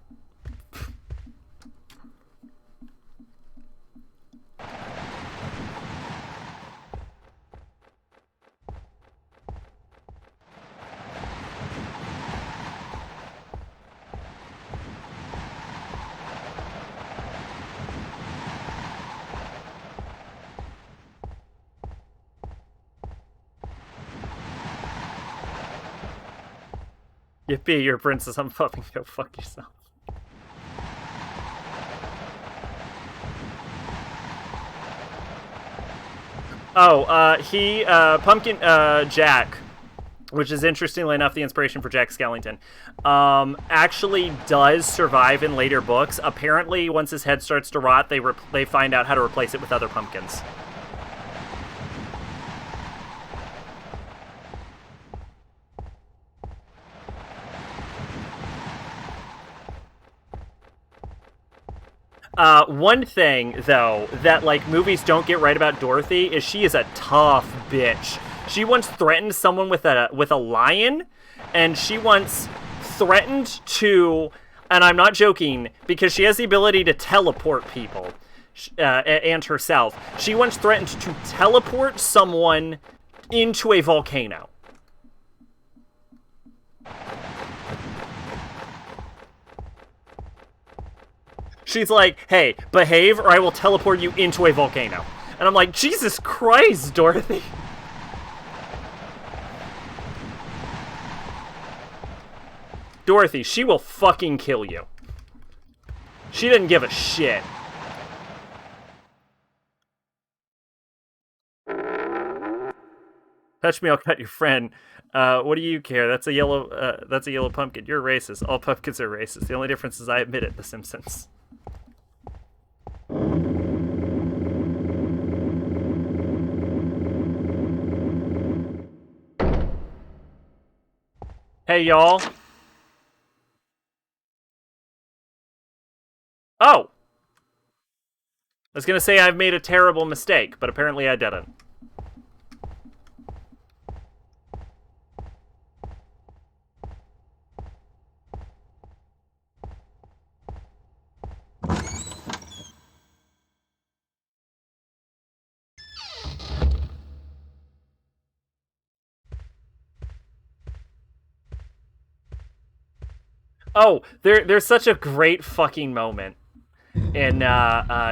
Yippee, you're a princess. I'm fucking go fuck yourself. Oh, Pumpkin Jack, which is interestingly enough the inspiration for Jack Skellington, actually does survive in later books. Apparently, once his head starts to rot, they find out how to replace it with other pumpkins. One thing, though, that, like, movies don't get right about Dorothy is she is a tough bitch. She once threatened someone with a lion, and she once threatened to, and I'm not joking, because she has the ability to teleport people, and herself. She once threatened to teleport someone into a volcano. She's like, hey, behave or I will teleport you into a volcano. And I'm like, Jesus Christ, Dorothy. Dorothy, she will fucking kill you. She didn't give a shit. Touch me, I'll cut your friend. What do you care? That's a yellow pumpkin. You're racist. All pumpkins are racist. The only difference is I admit it, The Simpsons. Hey, y'all. Oh! I was gonna say I've made a terrible mistake, but apparently I didn't. Oh, there's such a great fucking moment in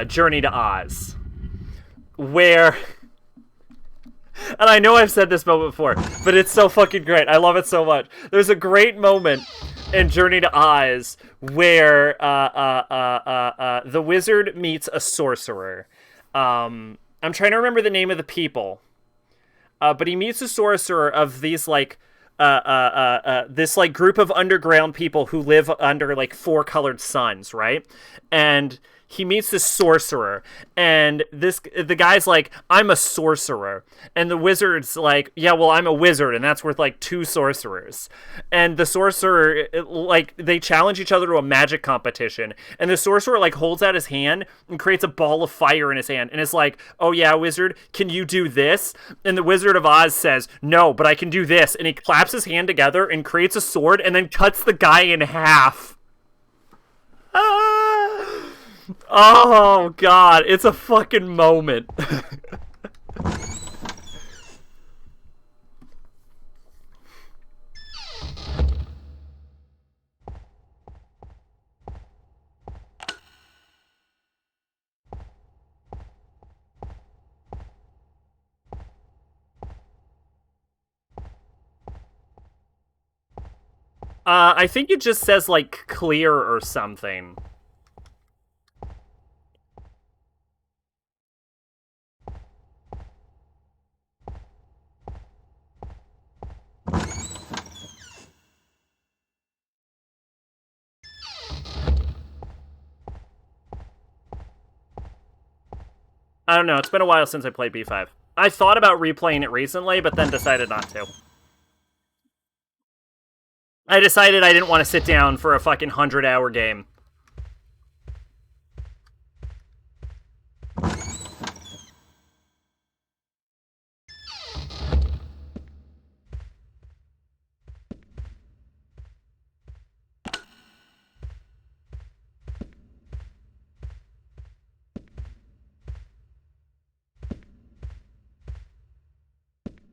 Journey to Oz where, and I know I've said this moment before, but it's so fucking great. I love it so much. There's a great moment in Journey to Oz where the wizard meets a sorcerer. I'm trying to remember the name of the people, but he meets a sorcerer of these like this like group of underground people who live under like 4 colored suns, right? And he meets this sorcerer, and the guy's like, I'm a sorcerer, and the wizard's like, yeah, well, I'm a wizard, and that's worth like 2 sorcerers. And the sorcerer, like, they challenge each other to a magic competition, and the sorcerer like holds out his hand and creates a ball of fire in his hand, and it's like, oh yeah, wizard, can you do this? And the Wizard of Oz says, no, but I can do this, and he claps his hand together and creates a sword and then cuts the guy in half. Ah! Oh, God. It's a fucking moment. I think it just says, like, clear or something. I don't know. It's been a while since I played B5. I thought about replaying it recently, but then decided not to. I decided I didn't want to sit down for a fucking 100-hour game.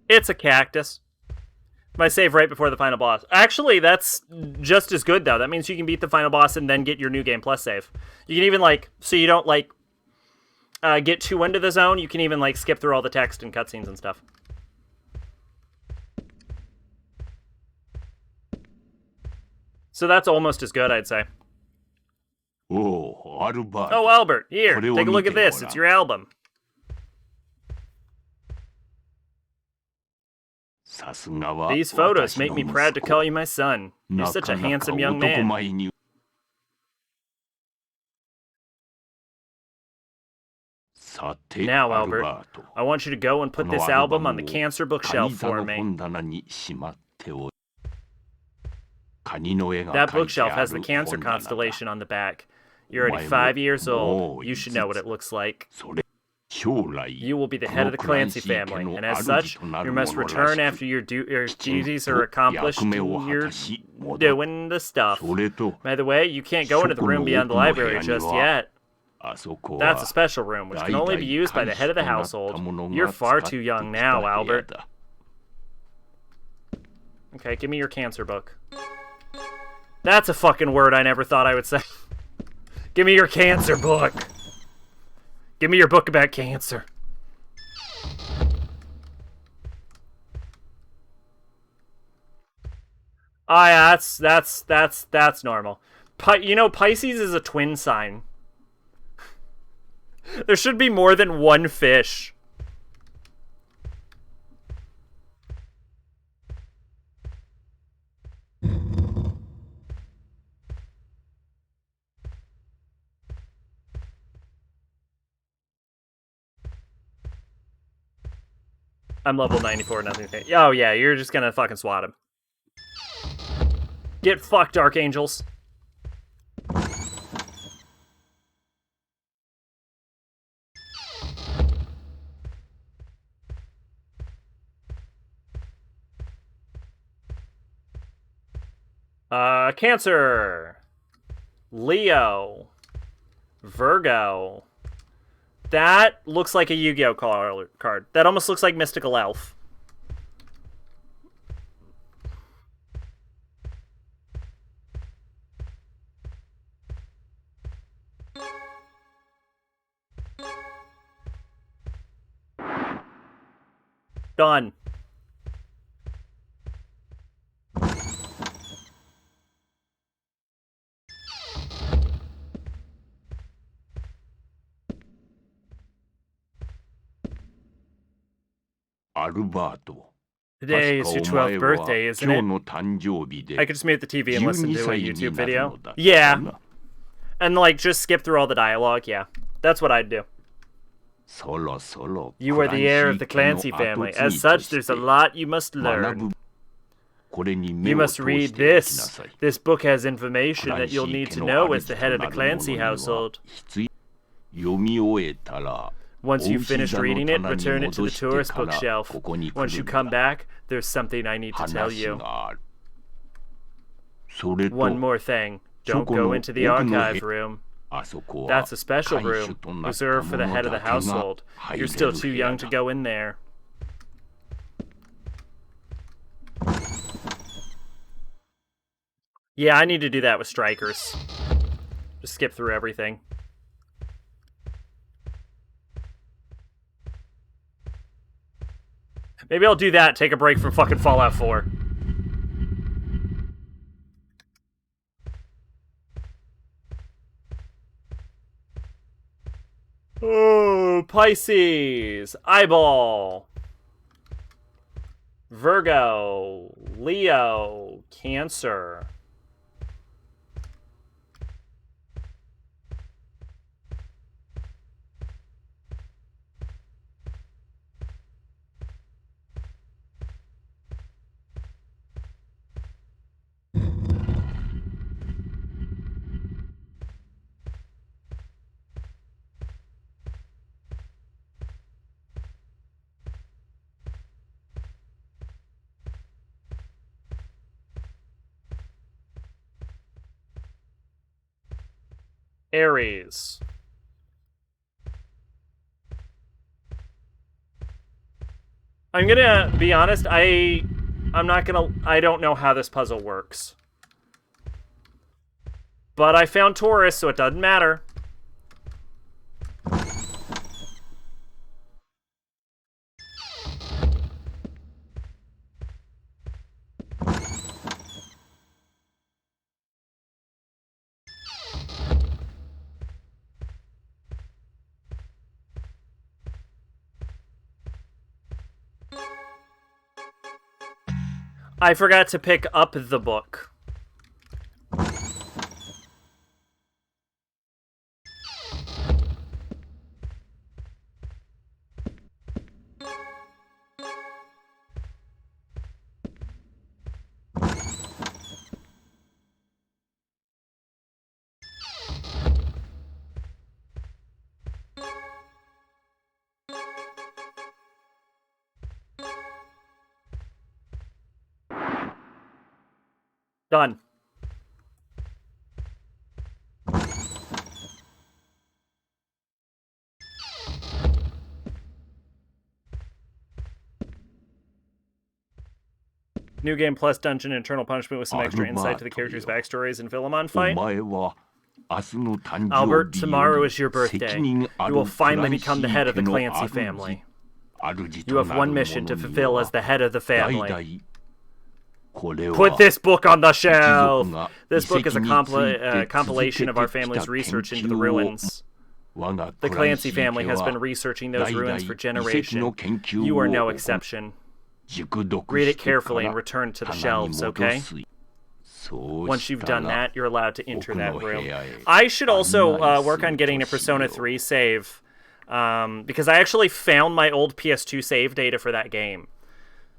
It's a cactus. My save right before the final boss. Actually, that's just as good, though. That means you can beat the final boss and then get your New Game Plus save. You can even, like, so you don't, like, get too into the zone, you can even, like, skip through all the text and cutscenes and stuff. So that's almost as good, I'd say. Oh, Albert. Oh, Albert, here, take a look at this. It's your album. These photos make me proud to call you my son. You're such a handsome young man. Now, Albert, I want you to go and put this album on the cancer bookshelf for me. That bookshelf has the Cancer constellation on the back. You're already 5 years old. You should know what it looks like. You will be the head of the Clancy family, and as such, you must return after your duties are accomplished and you're doing the stuff. By the way, you can't go into the room beyond the library just yet. That's a special room, which can only be used by the head of the household. You're far too young now, Albert. Okay, give me your cancer book. That's a fucking word I never thought I would say. Give me your cancer book. Give me your book about cancer. Oh yeah, that's normal. You know, Pisces is a twin sign. There should be more than one fish. I'm level 94, nothing. Oh yeah, you're just gonna fucking swat him. Get fucked, Archangels. Cancer. Leo. Virgo. That looks like a Yu-Gi-Oh card. That almost looks like Mystical Elf. Done. Alberto. Today is your 12th birthday, isn't it? 今日の誕生日で I could just mute the TV and listen 12 to a 歳に YouTube なる video. のだった Yeah, な。 and like just skip through all the dialogue. Yeah, that's what I'd do. そろそろ You are the heir of the Clancy family. As such, there's a lot you must 学 learn. ぶ。これに目 You を must 通 read しておきな this. さい。 This book has information that you'll need to know as the head of the Clancy household. 必要読み終えたら Once you've finished reading it, お牛座 return の it to the 棚に戻して tourist から bookshelf. ここに来 Once you る come んだ。 back, there's something I need to tell 話 you. がある。それと One more thing. Don't go into the archive room. あそこは That's a special 看守 room となった reserved for the 者 head of the だけが household. 入 You're れ still る too 部屋 young だ。 to go in there. Yeah, I need to do that with strikers. Just skip through everything. Maybe I'll do that, take a break from fucking Fallout 4. Oh, Pisces, Eyeball, Virgo, Leo, Cancer. Aries. I'm gonna be honest, I don't know how this puzzle works. But I found Taurus, so it doesn't matter. I forgot to pick up the book. Done. New game plus dungeon internal punishment with some extra insight to the characters' backstories and Philemon お fight. 前は明日の誕 Albert, 生日 tomorrow よ is your り birthday. 責任あ You る will ク finally ランシ become the head of the ー家の Clancy 主 family. 主 You と have なる one mission to 者に fulfill は as the head of the 代 family. 々これは Put this book on the 一族 shelf. が This book is a 遺跡について compilation of our 続けてき family's た research 研 into the 究を ruins. 我が The クランシ Clancy ー family 家 has は been researching 代 those 々 ruins for 遺跡の generation. 研究 You を are no 行い exception. 熟読 Read し it てか carefully ら and return to the 棚に shelves, 戻 okay? す。そう Once し you've た done ら that, you're allowed to enter 奥 that の部 room. 屋へ I should also 案内す work る on getting a とし Persona よう。 3 save. Because I actually found my old PS2 save data for that game.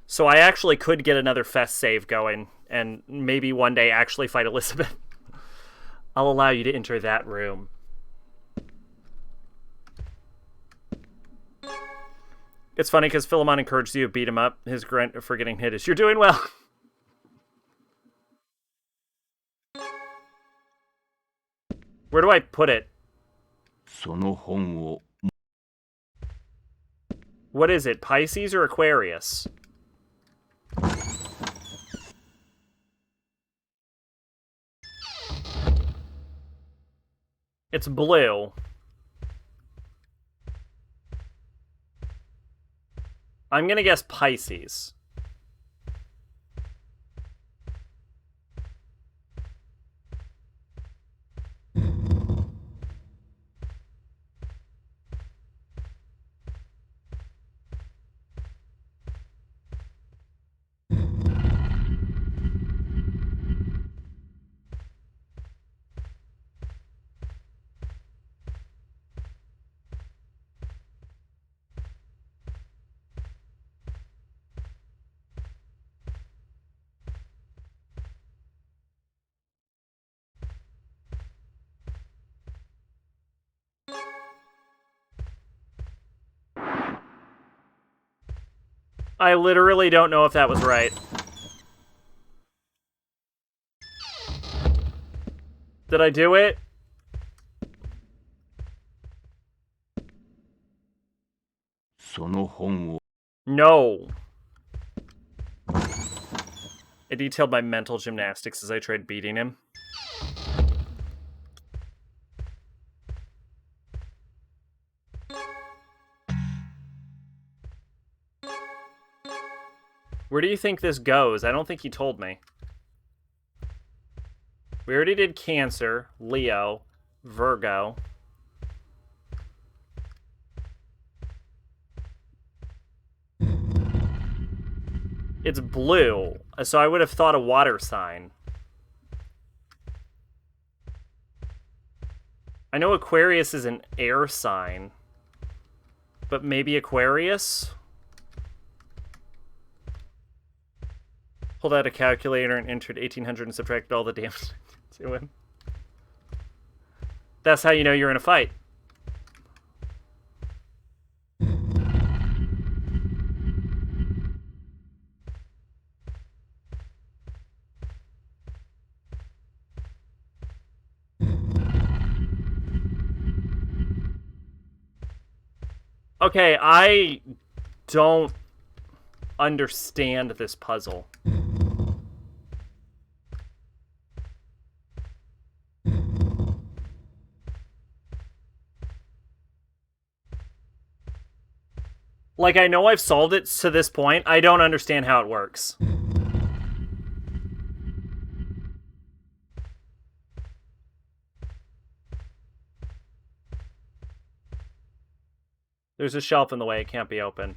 So I actually could get another Fest save going, and maybe one day actually fight Elizabeth. I'll allow you to enter that room. It's funny because Philemon encouraged you to beat him up. His grunt for getting hit is, "You're doing well." Where do I put it? その本を What is it, Pisces or Aquarius? It's blue. I'm gonna guess Pisces. I literally don't know if that was right. Did I do it? No. It detailed my mental gymnastics as I tried beating him. Where do you think this goes? I don't think he told me. We already did Cancer, Leo, Virgo. It's blue, so I would have thought a water sign. I know Aquarius is an air sign, but maybe Aquarius? Pulled out a calculator and entered 1800 and subtracted all the damage to him. That's how you know you're in a fight. Okay, I don't understand this puzzle. Like, I know I've solved it to this point. I don't understand how it works. There's a shelf in the way. It can't be open.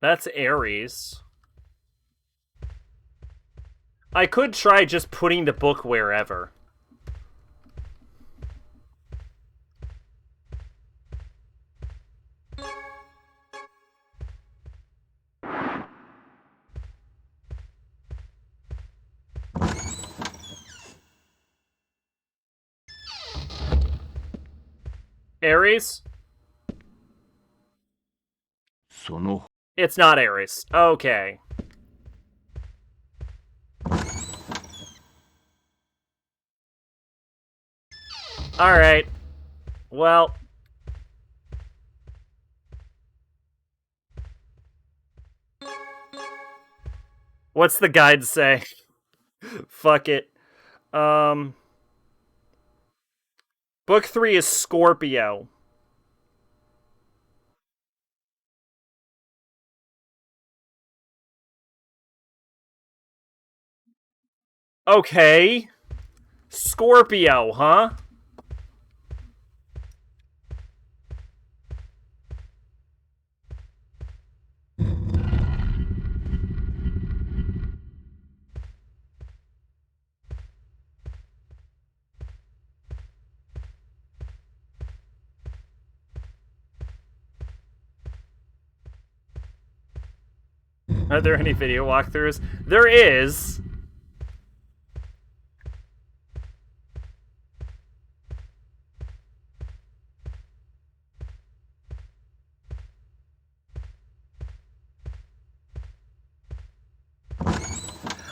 That's Aries. I could try just putting the book wherever. Aries? It's not Aries. Okay. Alright. Well. What's the guide say? Fuck it. Book 3 is Scorpio. Okay. Scorpio, huh? Are there any video walkthroughs? There is.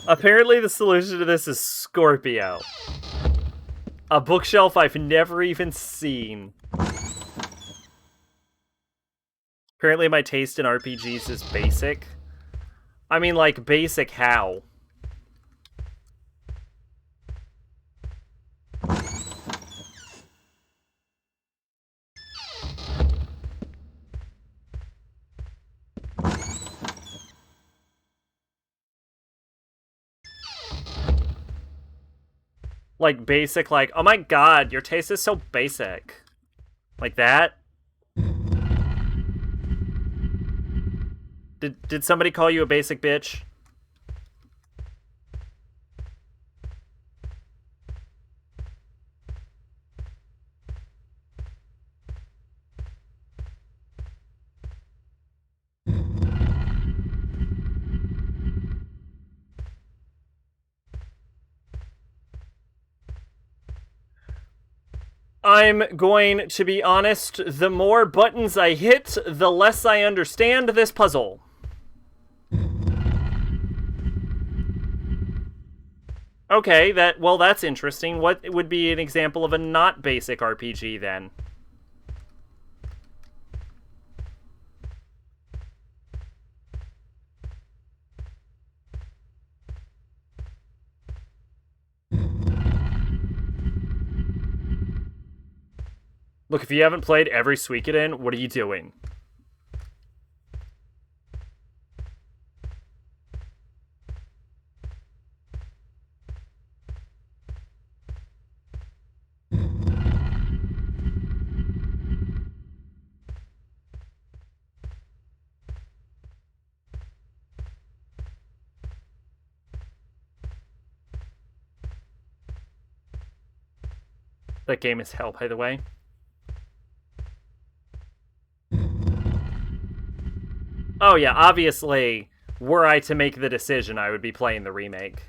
Apparently the solution to this is Scorpio. A bookshelf I've never even seen. Apparently my taste in RPGs is basic. I mean, like, basic how? Like, basic, like, oh my god, your taste is so basic. Like that? Did somebody call you a basic bitch? I'm going to be honest, the more buttons I hit, the less I understand this puzzle. Okay, that's interesting. What would be an example of a not basic RPG then? Look, if you haven't played every Suikoden, what are you doing? That game is hell, by the way. Oh yeah, obviously, were I to make the decision, I would be playing the remake.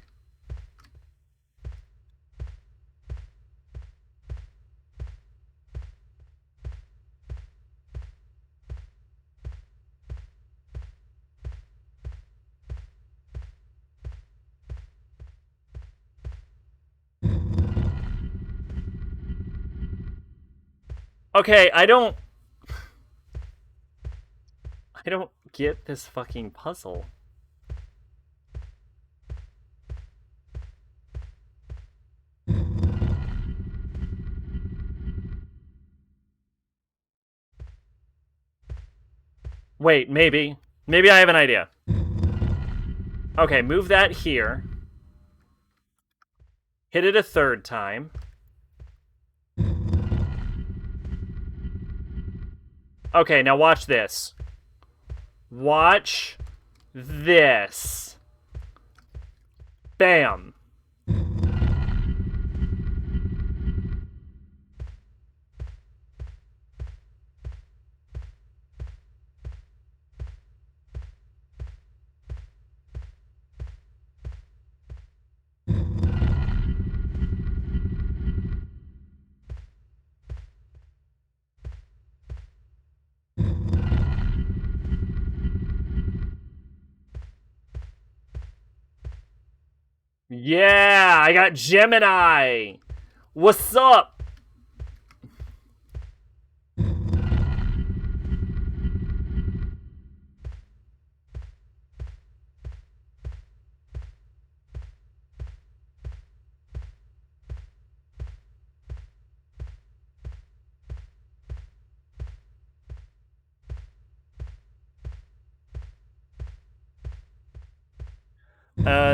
Okay, I don't get this fucking puzzle. Wait, maybe. Maybe I have an idea. Okay, move that here. Hit it a third time. Okay, now watch this. Watch this. Bam. Yeah, I got Gemini. What's up?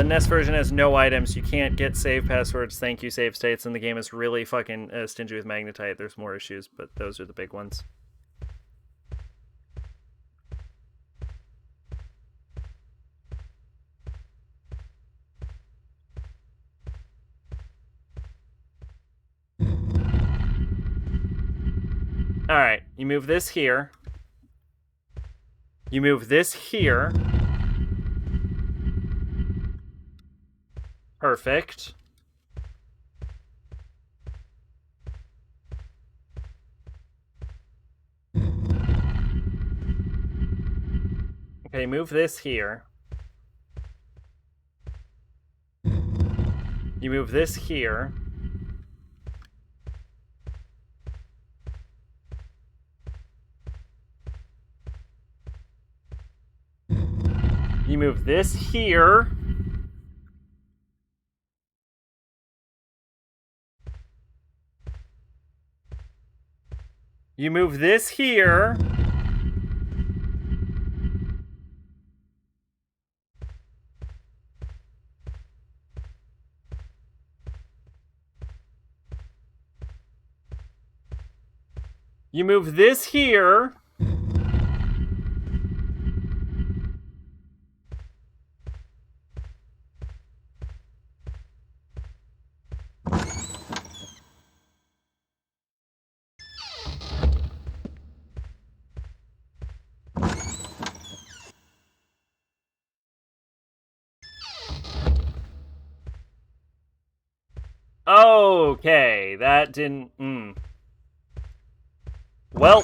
NES version has no items. You can't get save passwords. Thank you, save states. And the game is really fucking stingy with magnetite. There's more issues, but those are the big ones. Alright, you move this here. You move this here. Perfect. Okay, move this here. You move this here. You move this here. You move this here. You move this here. Okay, that didn't... Well...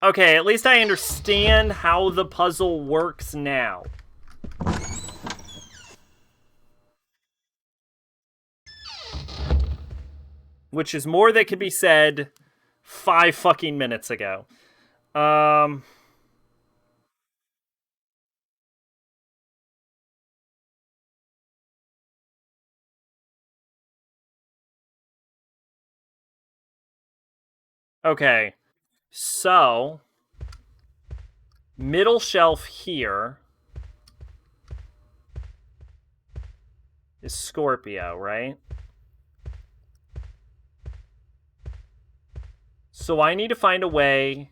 Okay, at least I understand how the puzzle works now. Which is more that could be said 5 fucking minutes ago. Okay, so... Middle shelf here is Scorpio, right? So I need to find a way...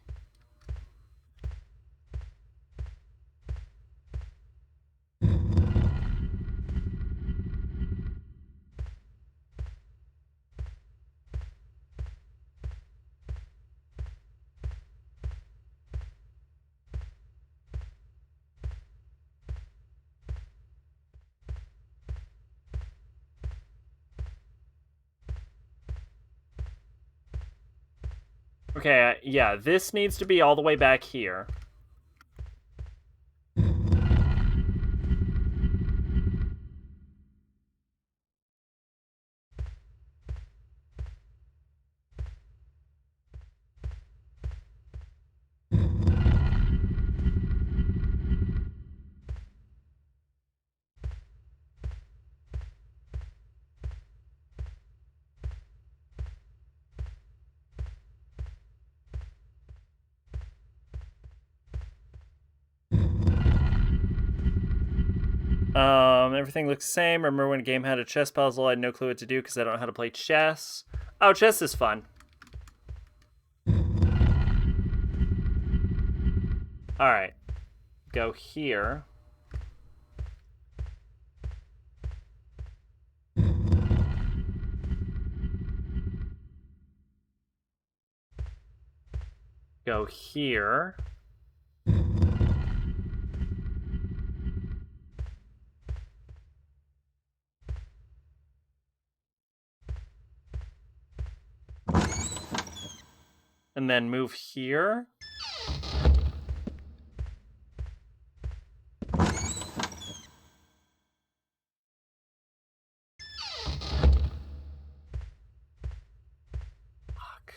Okay, yeah, this needs to be all the way back here. Everything looks the same. Remember when a game had a chess puzzle? I had no clue what to do because I don't know how to play chess. Oh, chess is fun. Alright. Go here. Go here. And then move here. Fuck.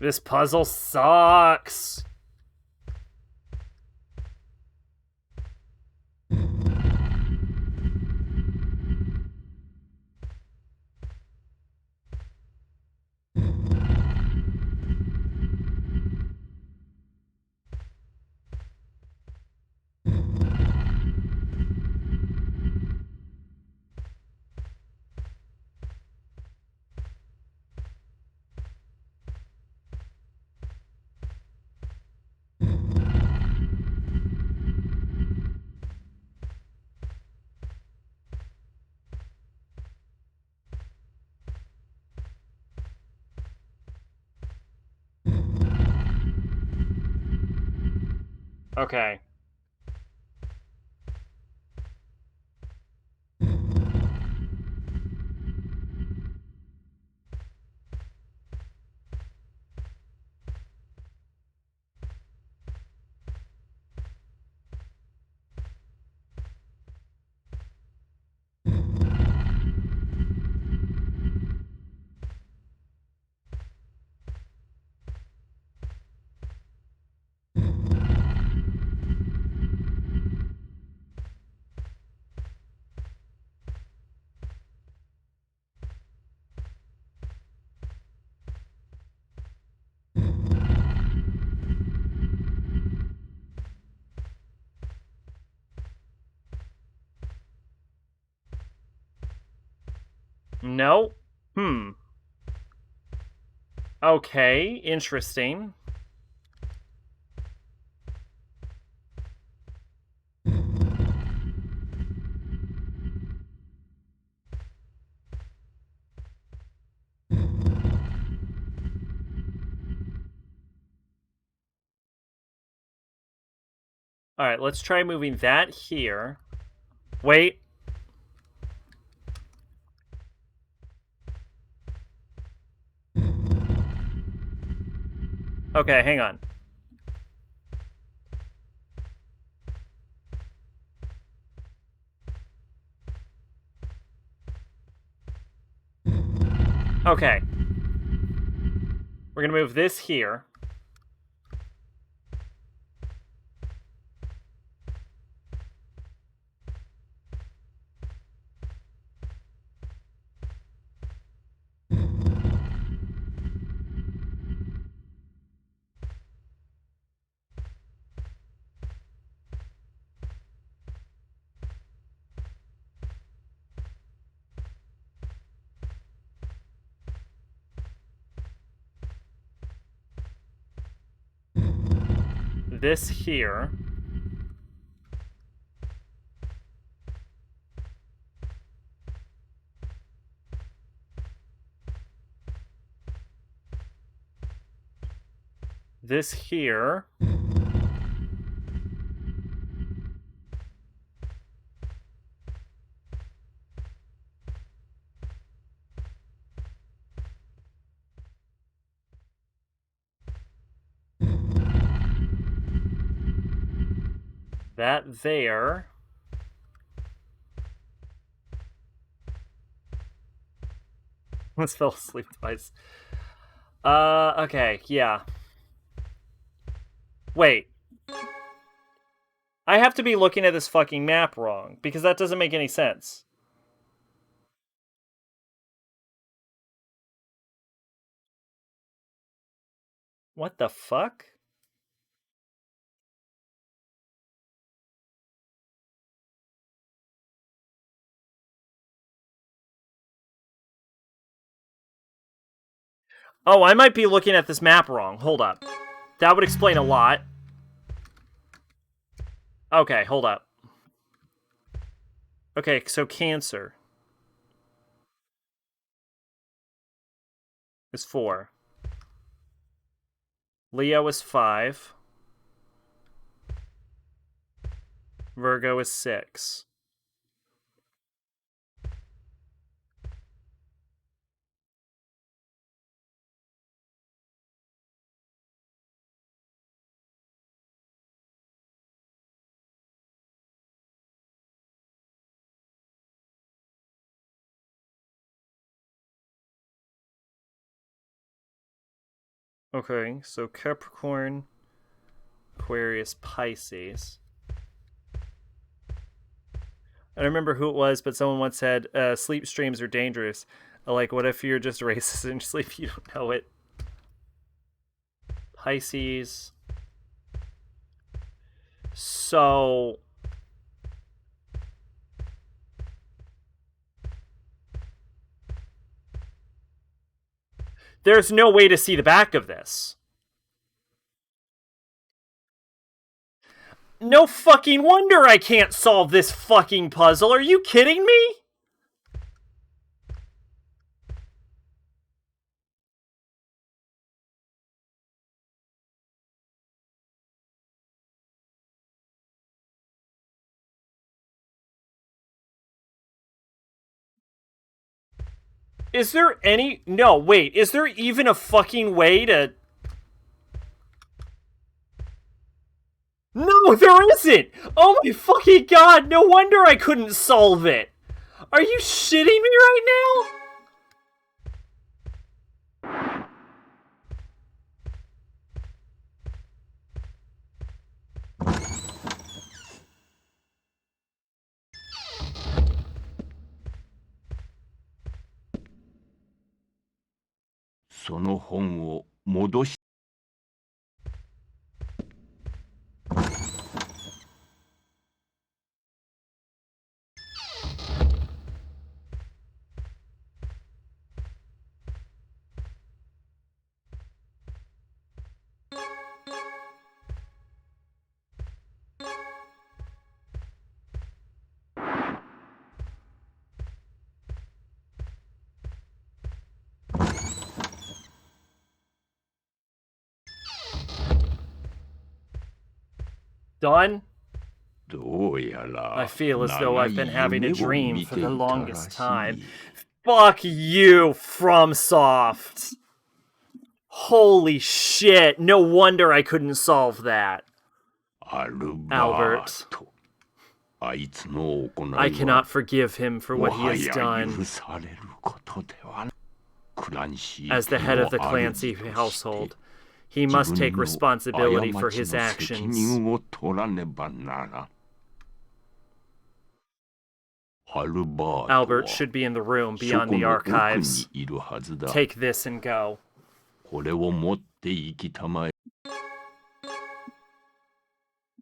This puzzle sucks. Okay. No. Okay, interesting. Alright, let's try moving that here. Wait. Okay, hang on. Okay. We're gonna move this here. This here. This here. That there. Almost fell asleep twice. Okay, yeah. Wait. I have to be looking at this fucking map wrong, because that doesn't make any sense. What the fuck? Oh, I might be looking at this map wrong. Hold up. That would explain a lot. Okay, hold up. Okay, so Cancer is 4. Leo is 5. Virgo is 6. Okay, so Capricorn, Aquarius, Pisces. I don't remember who it was, but someone once said, sleep streams are dangerous. Like, what if you're just racist in sleep? You don't know it. Pisces. So... there's no way to see the back of this. No fucking wonder I can't solve this fucking puzzle. Are you kidding me? Is there any... no, wait. Is there even a fucking way to... no, there isn't! Oh my fucking god, no wonder I couldn't solve it! Are you shitting me right now? その本を戻し Done? どうやら I feel as though I've been having a 長い夢を dream 見 for て the いたら longest し time. い。 Fuck you, FromSoft! Holy shit, no wonder I couldn't solve that. アルバー Albert. ト。あいつの行い I は cannot forgive him for も what he は has や done. 許されることではない。クランシー As the 家 head の of the 主 Clancy として household, he 自 must take 分の responsibility 過 for ち his の責 actions. 任を取らねばならん。アルバート Albert は should be in the room 書 beyond 庫 the の奥に archives. いるはずだ。 Take this and go. これを持って行きたまえ。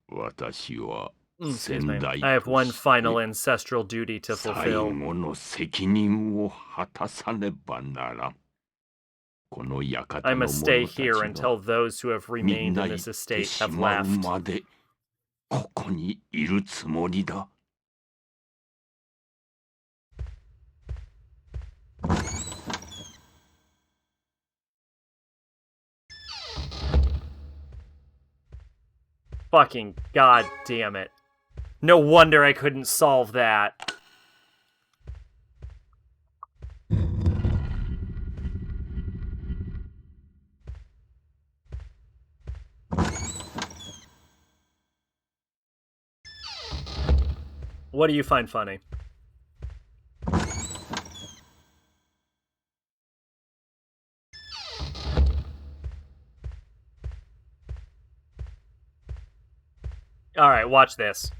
私は Excuse 先 me. 代 I have と one して final ancestral duty to 最 fulfill. 後の責任を果たさねばならん。この I 館の must 者 stay たち here が until those who have み remained んな in 行っ this て estate し have まう left. までここにいるつもりだ。Fucking god damn it. No wonder I couldn't solve that. What do you find funny? Alright, watch this.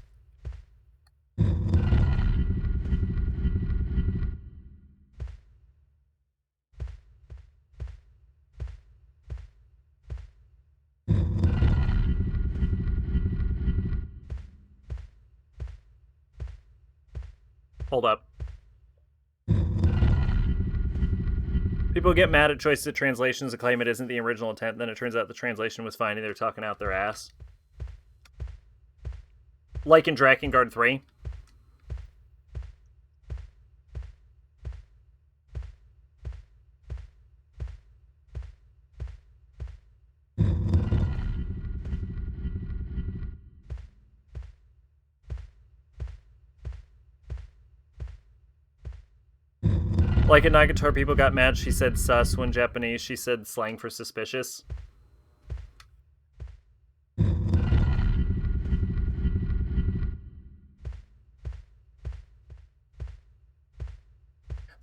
Hold up. People get mad at choices of translations and claim it isn't the original intent, then it turns out the translation was fine and they're talking out their ass. Like in Drakengard 3. Like in Nagator, people got mad she said sus when Japanese she said slang for suspicious.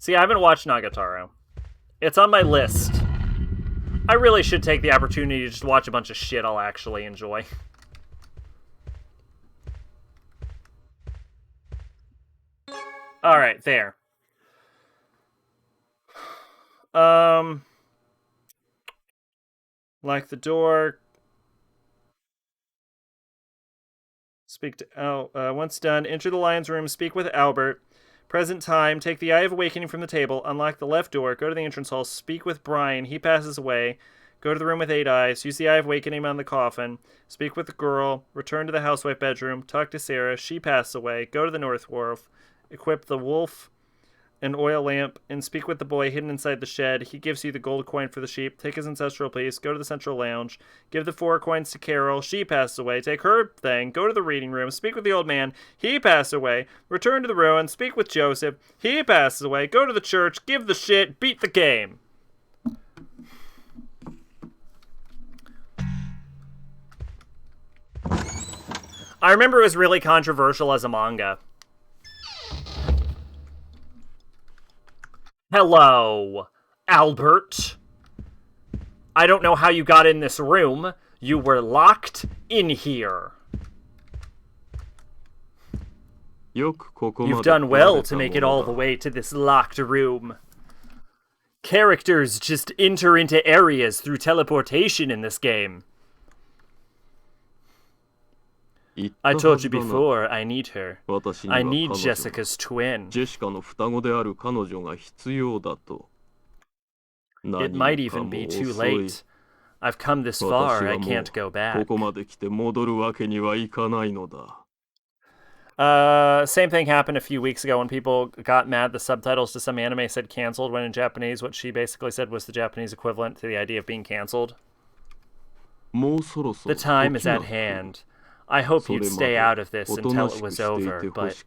See, I haven't watched Nagatoro. It's on my list. I really should take the opportunity to just watch a bunch of shit I'll actually enjoy. Alright, there. Lock the door. Speak to once done, enter the lion's room, speak with Albert. Present time, take the Eye of Awakening from the table, unlock the left door, go to the entrance hall, speak with Brian, he passes away. Go to the room with 8 eyes, use the Eye of Awakening on the coffin, speak with the girl, return to the housewife bedroom, talk to Sarah, she passes away, go to the North Wharf, equip the wolf, an oil lamp, and speak with the boy hidden inside the shed. He gives you the gold coin for the sheep. Take his ancestral piece. Go to the central lounge. Give the 4 coins to Carol. She passes away. Take her thing. Go to the reading room. Speak with the old man. He passes away. Return to the ruin. Speak with Joseph. He passes away. Go to the church. Give the shit. Beat the game. I remember it was really controversial as a manga. Hello, Albert. I don't know how you got in this room. You were locked in here. You've done well to make it all the way to this locked room. Characters just enter into areas through teleportation in this game. I told you before, I need her. I need Jessica's twin. It might even be too late. I've come this far, I can't go back. Same thing happened a few weeks ago when people got mad the subtitles to some anime said cancelled, when in Japanese what she basically said was the Japanese equivalent to the idea of being cancelled. The time is at hand. I hope you'd stay out of this until it was over, but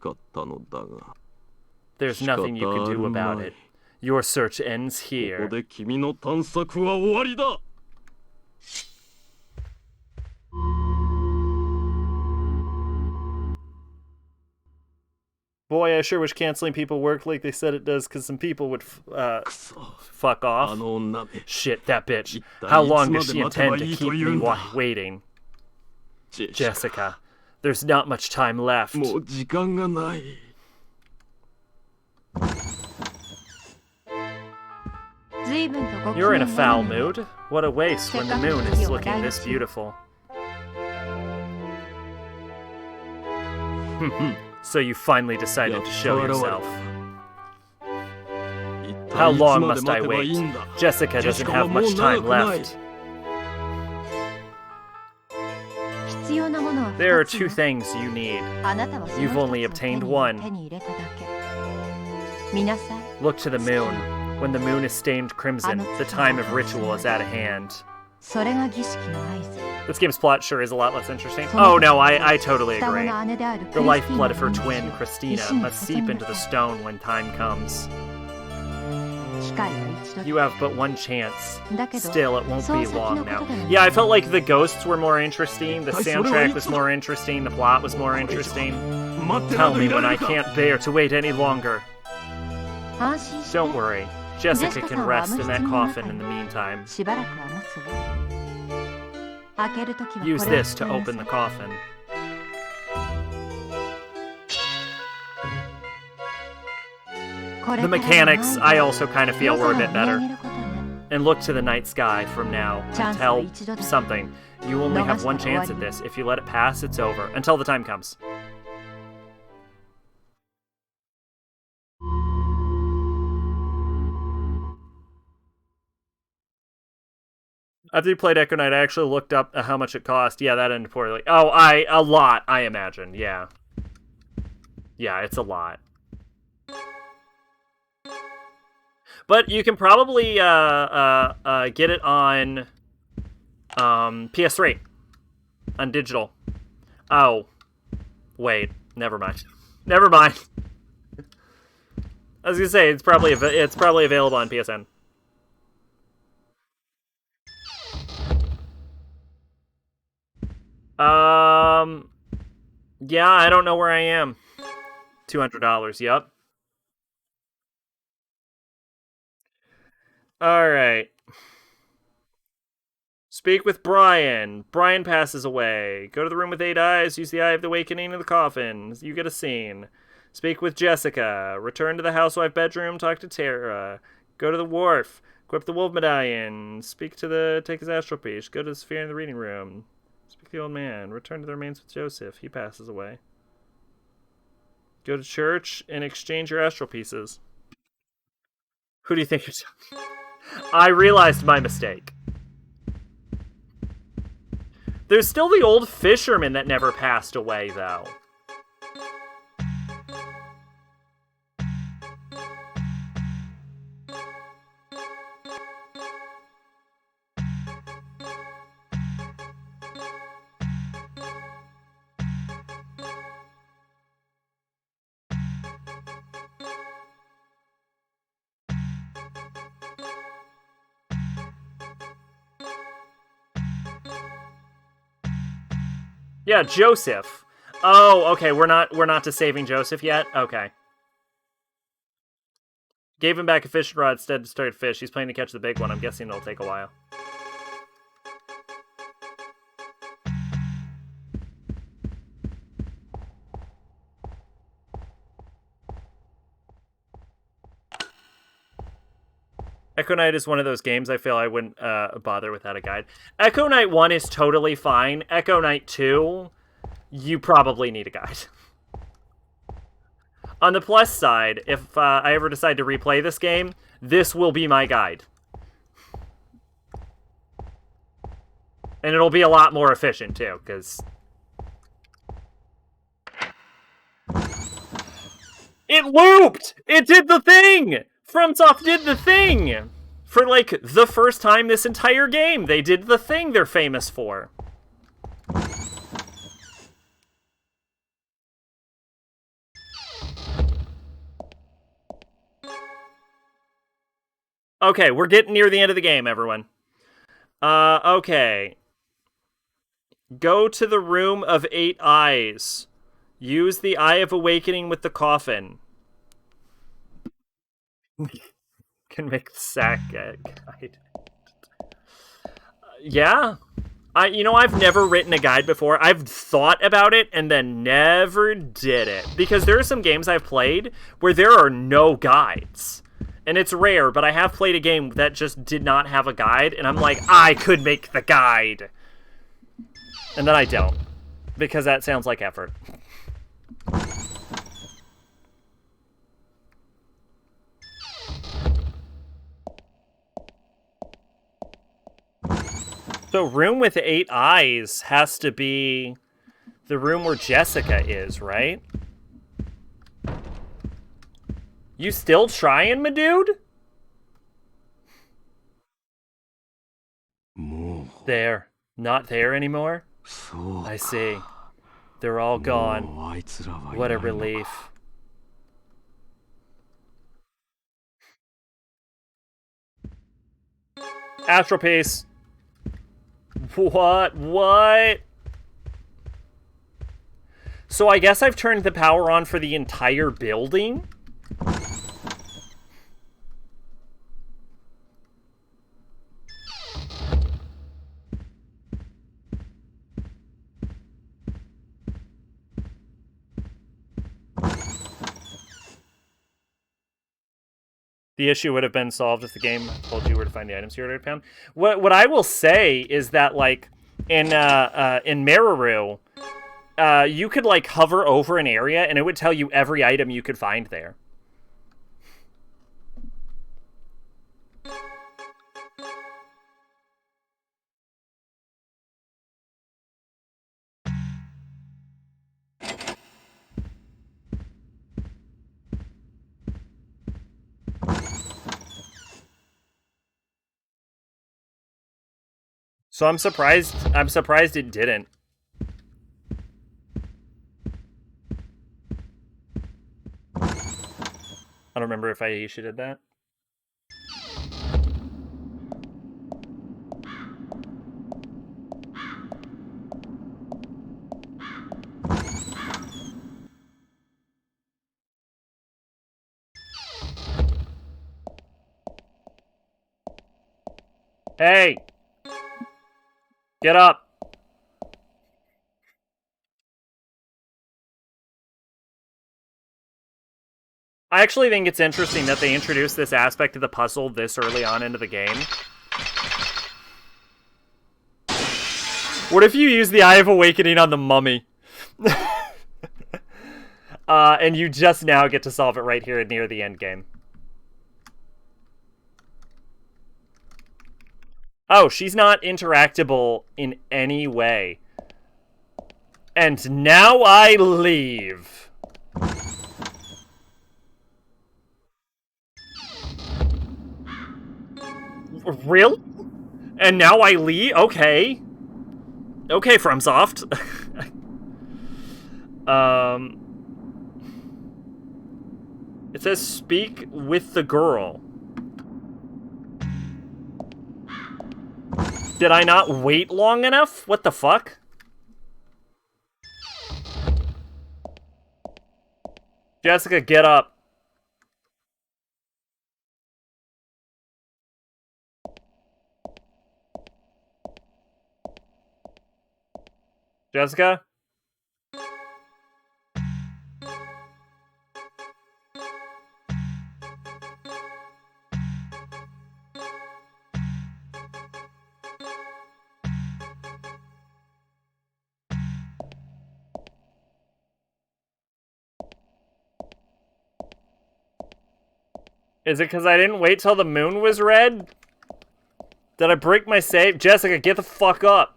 there's nothing you can do about it. Your search ends here. Boy, I sure wish canceling people worked like they said it does, because some people would fuck off. Shit, that bitch. How long does she intend to keep me waiting? Jessica, there's not much time left. You're in a foul mood. What a waste when the moon is looking this beautiful. So you finally decided to show yourself. How long must I wait? Jessica doesn't have much time left. There are 2 things you need. You've only obtained one. Look to the moon. When the moon is stained crimson, the time of ritual is at hand. This game's plot sure is a lot less interesting. Oh no, I totally agree. The lifeblood of her twin, Christina, must seep into the stone when time comes. You have but one chance. Still, it won't be long now. Yeah, I felt like the ghosts were more interesting, the soundtrack was more interesting, the plot was more interesting. Tell me when I can't bear to wait any longer. Don't worry. Jessica can rest in that coffin in the meantime. Use this to open the coffin. The mechanics, I also kind of feel, were a bit better. And look to the night sky from now and tell something. You only have one chance at this. If you let it pass, it's over. Until the time comes. After you played Echo Knight, I actually looked up how much it cost. Yeah, that ended poorly. Oh, a lot, I imagine. Yeah. Yeah, it's a lot. But you can probably get it on PS3 on digital. Oh, wait, never mind. Never mind. I was gonna say it's probably available on PSN. Yeah, I don't know where I am. $200. Yep. All right. Speak with Brian. Brian passes away. Go to the room with 8 eyes. Use the Eye of the Awakening in the coffin. You get a scene. Speak with Jessica. Return to the housewife bedroom. Talk to Tara. Go to the wharf. Equip the wolf medallion. Take his astral piece. Go to the sphere in the reading room. Speak to the old man. Return to the remains with Joseph. He passes away. Go to church and exchange your astral pieces. Who do you think you're talking? I realized my mistake. There's still the old fisherman that never passed away, though. Yeah, Joseph. Oh, okay, we're not to saving Joseph yet? Okay. Gave him back a fishing rod instead to start fish. He's planning to catch the big one. I'm guessing it'll take a while. Echo Knight is one of those games I feel I wouldn't bother without a guide. Echo Knight 1 is totally fine. Echo Knight 2, you probably need a guide. On the plus side, if I ever decide to replay this game, this will be my guide. And it'll be a lot more efficient, too, because... It looped! It did the thing! FromSoft did the thing! For, like, the first time this entire game, they did the thing they're famous for. Okay, we're getting near the end of the game, everyone. Okay. Go to the room of 8 eyes. Use the Eye of Awakening with the coffin. Can make the sack guide. Yeah. I've never written a guide before. I've thought about it and then never did it. Because there are some games I've played where there are no guides. And it's rare, but I have played a game that just did not have a guide, and I'm like, I could make the guide. And then I don't. Because that sounds like effort. So room with 8 eyes has to be the room where Jessica is, right? You still trying, my dude? There. Not there anymore? I see. They're all gone. What a relief. Astral Piece. What? So I guess I've turned the power on for the entire building? The issue would have been solved if the game told you where to find the items you ordered found. What I will say is that, like, in Meru, you could, like, hover over an area and it would tell you every item you could find there. So I'm surprised it didn't. I don't remember if Aisha did that. Hey! Get up! I actually think it's interesting that they introduced this aspect of the puzzle this early on into the game. What if you use the Eye of Awakening on the mummy? And you just now get to solve it right here near the end game. Oh, she's not interactable in any way. And now I leave. Really? And now I leave? Okay. Okay, FromSoft. It says speak with the girl. Did I not wait long enough? What the fuck? Jessica, get up. Jessica? Is it because I didn't wait till the moon was red? Did I break my save? Jessica, get the fuck up.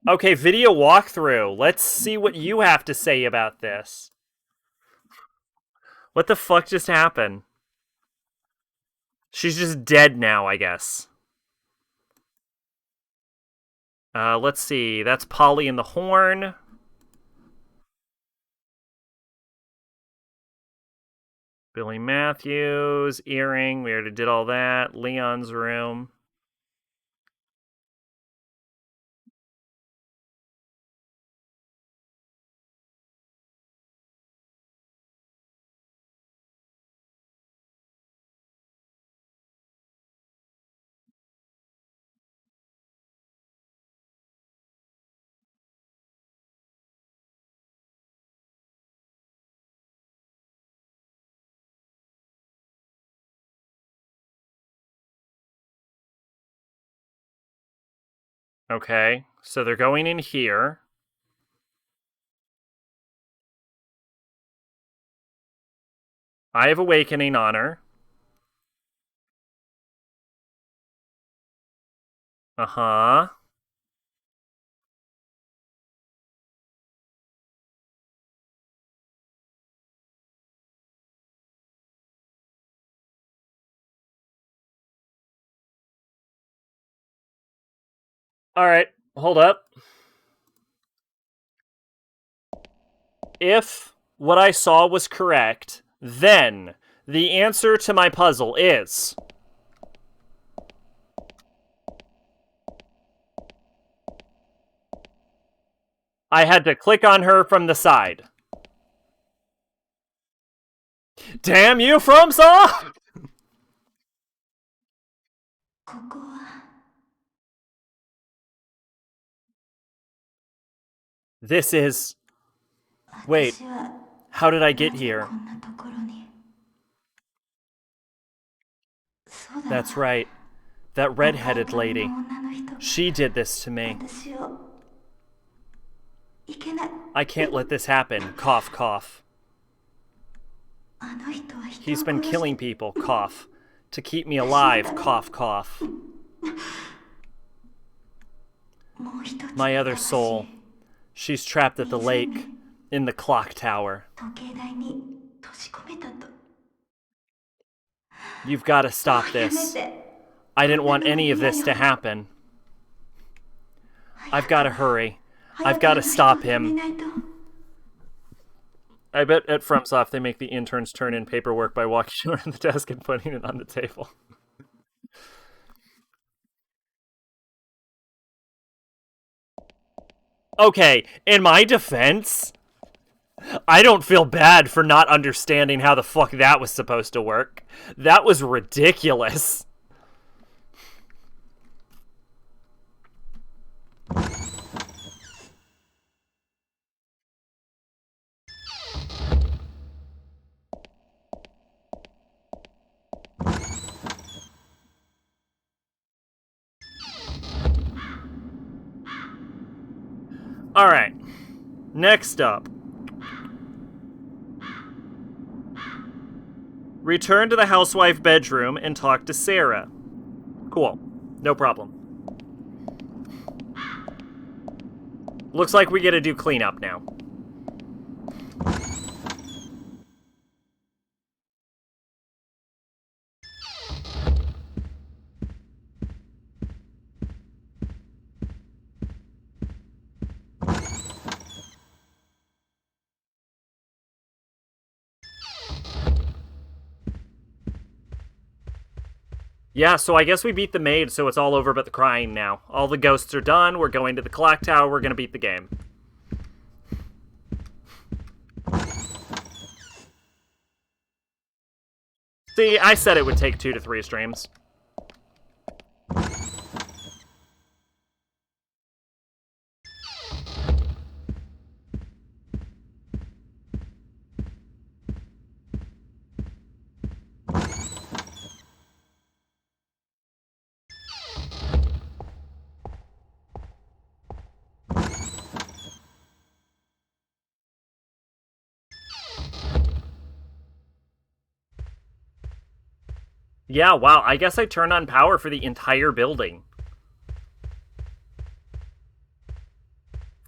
Okay, video walkthrough. Let's see what you have to say about this. What the fuck just happened? She's just dead now, I guess. Let's see. That's Polly in the horn. Billy Matthews, earring. We already did all that. Leon's room. Okay, so they're going in here. I have Awakening on her. Uh-huh. Alright, hold up. If what I saw was correct, then the answer to my puzzle is... I had to click on her from the side. Damn you, FromSoft! This is... Wait, how did I get here? That's right. That red-headed lady. She did this to me. I can't let this happen. Cough, cough. He's been killing people. Cough. To keep me alive. Cough, cough. My other soul. She's trapped at the lake. In the clock tower. You've got to stop this. I didn't want any of this to happen. I've got to hurry. I've got to stop him. I bet at FromSoft they make the interns turn in paperwork by walking around the desk and putting it on the table. Okay, in my defense, I don't feel bad for not understanding how the fuck that was supposed to work. That was ridiculous. Alright, next up. Return to the housewife bedroom and talk to Sarah. Cool, no problem. Looks like we get to do cleanup now. Yeah, so I guess we beat the maid, so it's all over but the crying now. All the ghosts are done, we're going to the clock tower, we're gonna beat the game. See, I said it would take 2 to 3 streams. Yeah, wow, I guess I turned on power for the entire building.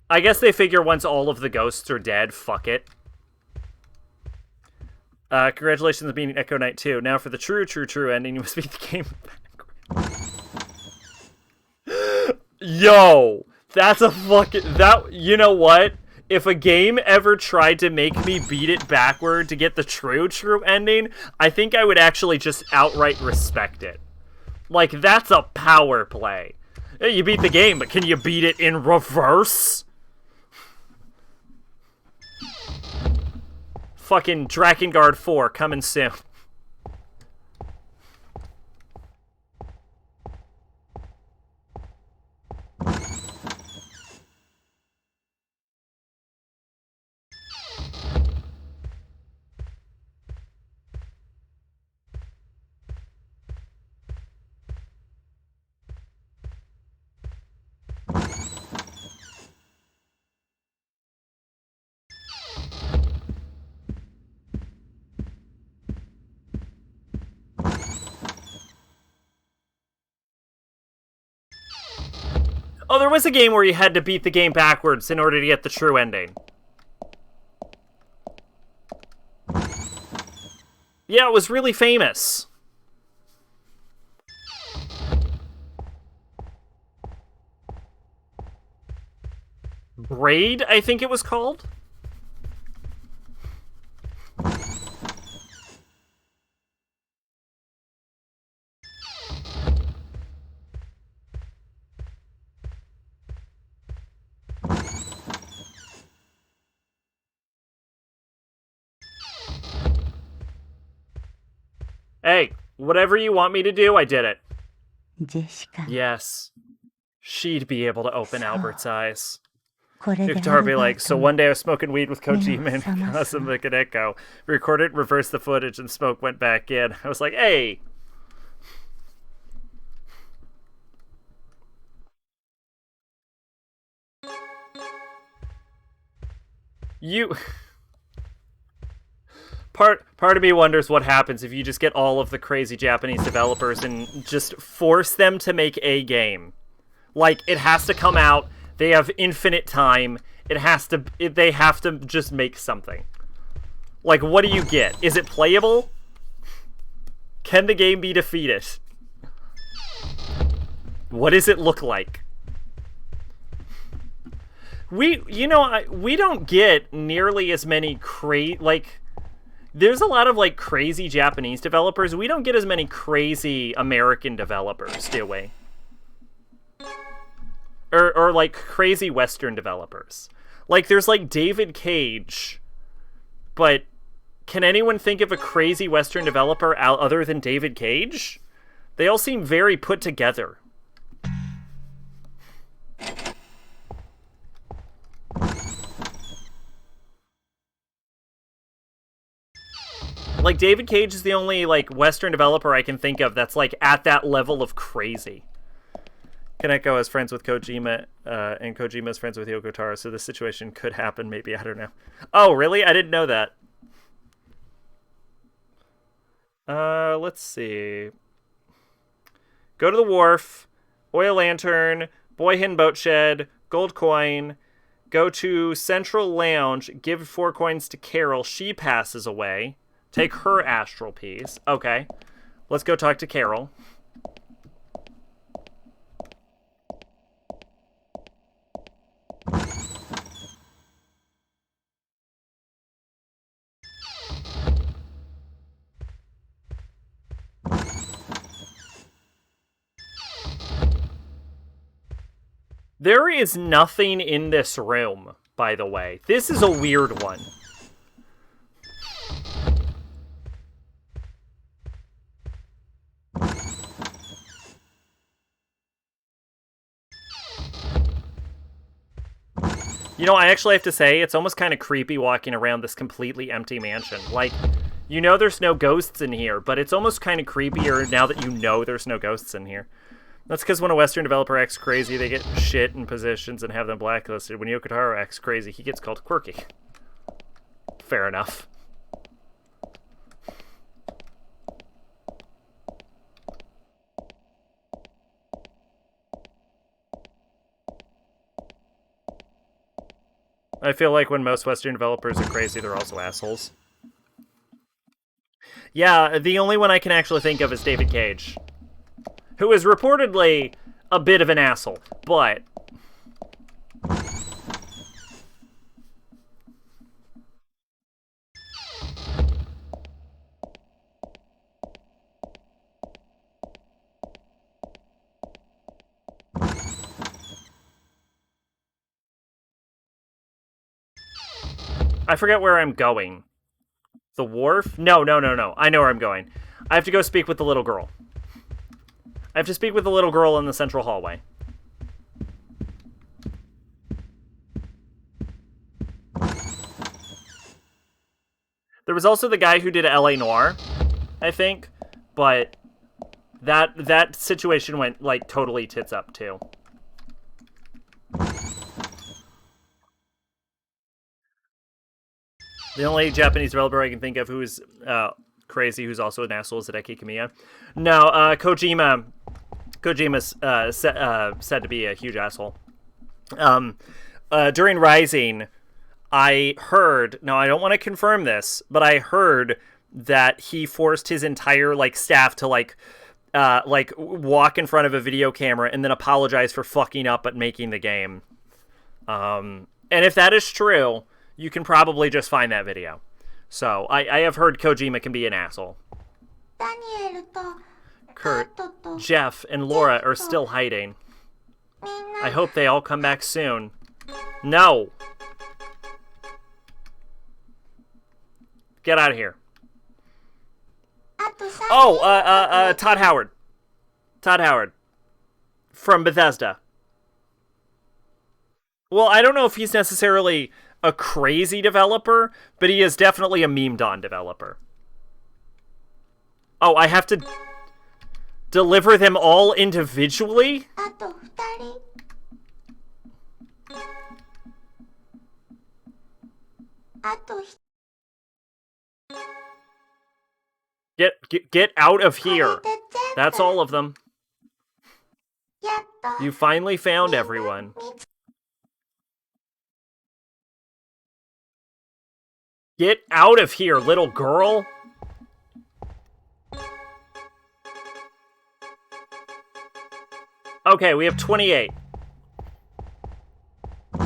I guess they figure once all of the ghosts are dead, fuck it. Congratulations on beating Echo Knight 2. Now for the true ending, you must beat the game Yo! That's a fucking... You know what? If a game ever tried to make me beat it backward to get the true ending, I think I would actually just outright respect it. Like, that's a power play. Hey, you beat the game, but can you beat it in reverse? Fucking Drakengard 4 coming soon. Oh, there was a game where you had to beat the game backwards in order to get the true ending. Yeah, it was really famous. Braid, I think it was called? Hey, whatever you want me to do, I did it. ジェシカ、 Yes. She'd be able to open Albert's eyes. これで Victor would be アルバー like, ト so も one day I was smoking weed with Kojima and 目を覚ます Kazuma Kaneko. We recorded, reversed the footage, and smoke went back in. I was like, hey! You... Part of me wonders what happens if you just get all of the crazy Japanese developers and just force them to make a game. Like, it has to come out, they have infinite time, they have to just make something. Like, what do you get? Is it playable? Can the game be defeated? What does it look like? We don't get nearly as many there's a lot of, like, crazy Japanese developers. We don't get as many crazy American developers, do we? Or like, crazy Western developers. Like, there's, like, David Cage. But can anyone think of a crazy Western developer other than David Cage? They all seem very put together. Like, David Cage is the only, like, Western developer I can think of that's, like, at that level of crazy. Kaneko is friends with Kojima, and Kojima is friends with Yoko Taro, so this situation could happen, maybe, I don't know. Oh, really? I didn't know that. Let's see. Go to the wharf, oil lantern, boyhin boat shed, gold coin, go to Central Lounge, give 4 coins to Carol, she passes away. Take her astral piece. Okay. Let's go talk to Carol. There is nothing in this room, by the way. This is a weird one. You know, I actually have to say, it's almost kind of creepy walking around this completely empty mansion. Like, you know there's no ghosts in here, but it's almost kind of creepier now that you know there's no ghosts in here. That's because when a Western developer acts crazy, they get shit in positions and have them blacklisted. When Yoko Taro acts crazy, he gets called quirky. Fair enough. I feel like when most Western developers are crazy, they're also assholes. Yeah, the only one I can actually think of is David Cage, who is reportedly a bit of an asshole, but... I forget where I'm going. The wharf? No. I know where I'm going. I have to go speak with the little girl. I have to speak with the little girl in the central hallway. There was also the guy who did L.A. Noire, I think, but that situation went, like, totally tits up, too. The only Japanese developer I can think of who is crazy, who's also an asshole, is Hideki Kamiya. No, Kojima's said to be a huge asshole. During Rising, I heard, no, I don't want to confirm this, but I heard that he forced his entire, like, staff to, like, walk in front of a video camera and then apologize for fucking up at making the game. And if that is true, you can probably just find that video. So, I have heard Kojima can be an asshole. Kurt, Jeff, and Laura are still hiding. I hope they all come back soon. No! Get out of here. Oh, Todd Howard. Todd Howard. From Bethesda. Well, I don't know if he's necessarily a crazy developer, but he is definitely a memed-on developer. Oh, I have to deliver them all individually? Get out of here. That's all of them. You finally found everyone. Get out of here, little girl. Okay, we have 28. A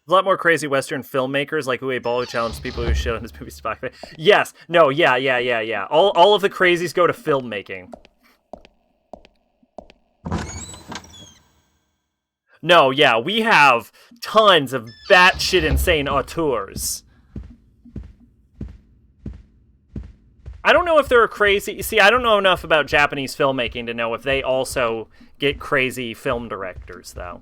lot more crazy Western filmmakers like Uwe Boll who challenged people who shit on his movie Spy. Yes, no, yeah. All of the crazies go to filmmaking. No, yeah, we have tons of batshit insane auteurs. I don't know if they're crazy. See, I don't know enough about Japanese filmmaking to know if they also get crazy film directors, though.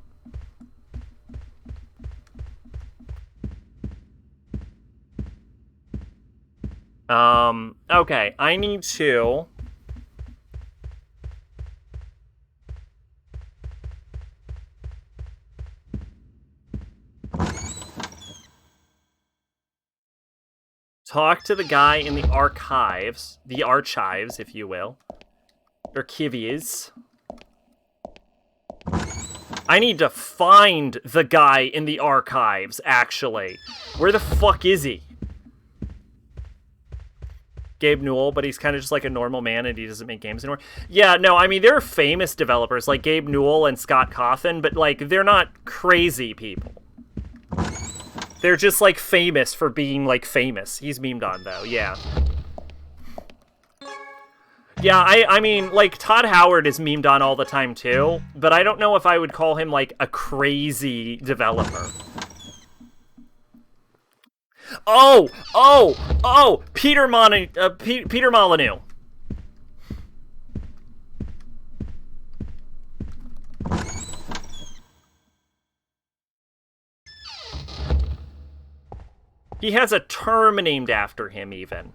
Okay, I need to... talk to the guy in the archives, if you will. Archives. I need to find the guy in the archives, actually. Where the fuck is he? Gabe Newell, but he's kind of just like a normal man and he doesn't make games anymore. Yeah, no, I mean, there are famous developers like Gabe Newell and Scott Cawthon, but, like, they're not crazy people. They're just, like, famous for being, like, famous. He's memed on, though, yeah. Yeah, I mean, like, Todd Howard is memed on all the time, too, but I don't know if I would call him, like, a crazy developer. Oh! Peter Molyneux. He has a term named after him, even.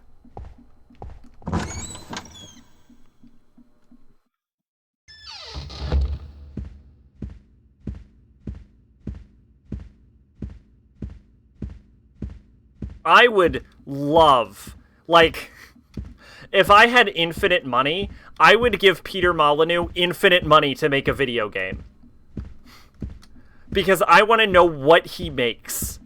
I would love, like, if I had infinite money, I would give Peter Molyneux infinite money to make a video game. Because I want to know what he makes.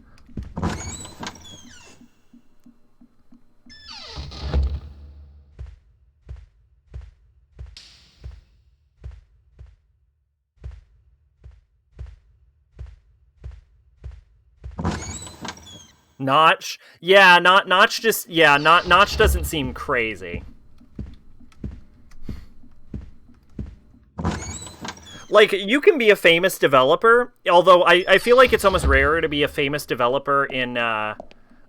Notch? Yeah, Notch just... Yeah, Notch doesn't seem crazy. Like, you can be a famous developer, although I feel like it's almost rarer to be a famous developer in,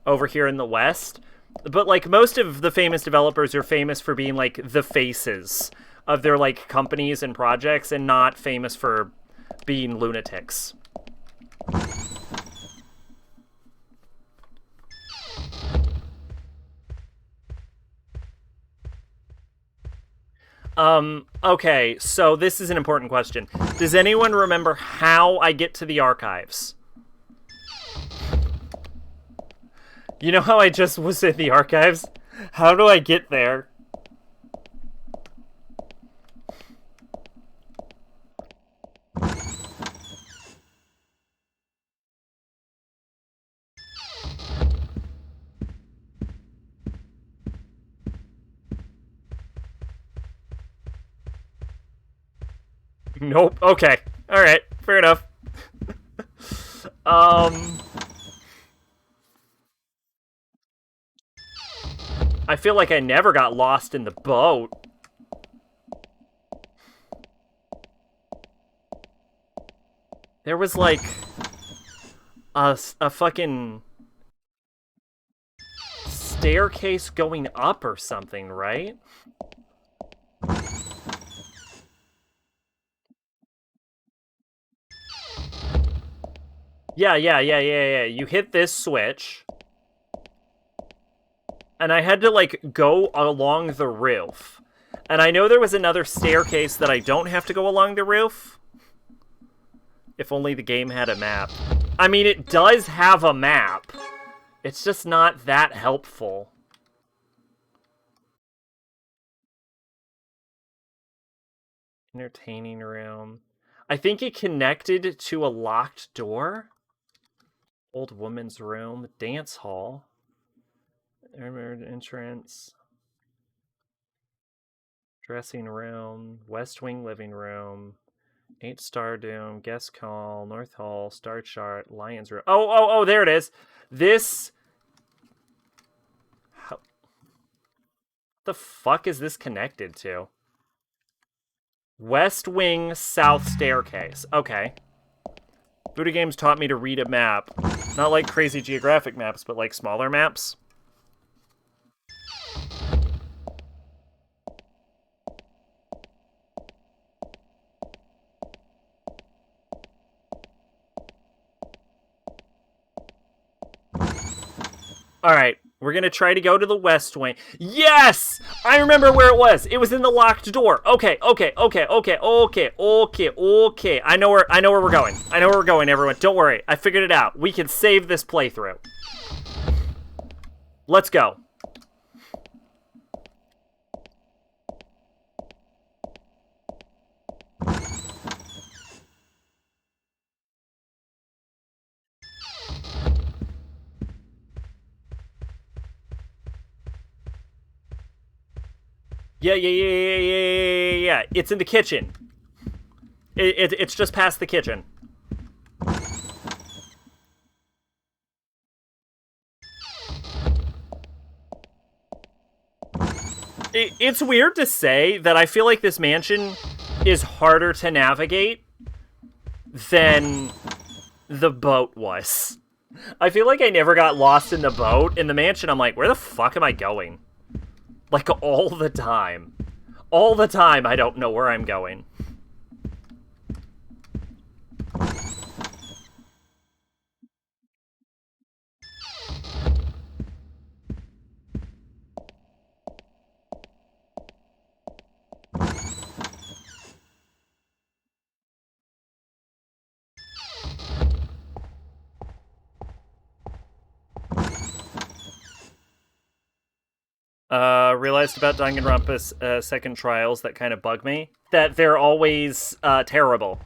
over here in the West. But, like, most of the famous developers are famous for being, like, the faces of their, like, companies and projects, and not famous for being lunatics. Okay, so this is an important question. Does anyone remember how I get to the archives? You know how I just was in the archives? How do I get there? Nope. Okay. Alright. Fair enough. I feel like I never got lost in the boat. There was, like, a fucking staircase going up or something, right? Yeah. You hit this switch. And I had to, like, go along the roof. And I know there was another staircase that I don't have to go along the roof. If only the game had a map. I mean, it does have a map. It's just not that helpful. Entertaining room. I think it connected to a locked door. Old woman's room. Dance hall. Entrance. Dressing room. West wing living room. 8-star doom. Guest hall. North hall. Star chart. Lion's room. Oh, there it is. This... How... the fuck is this connected to? West wing, south staircase. Okay. Buddha Games taught me to read a map. Not like crazy geographic maps, but like smaller maps. Alright, we're gonna try to go to the west wing. Yes! I remember where it was. It was in the locked door. Okay. I know where we're going. I know where we're going, everyone. Don't worry. I figured it out. We can save this playthrough. Let's go. Yeah. It's in the kitchen. It's just past the kitchen. It's weird to say that I feel like this mansion is harder to navigate than the boat was. I feel like I never got lost in the boat. In the mansion, I'm like, where the fuck am I going? Like, all the time. All the time, I don't know where I'm going. Realized about Danganronpa's second trials that kind of bug me. That they're always terrible.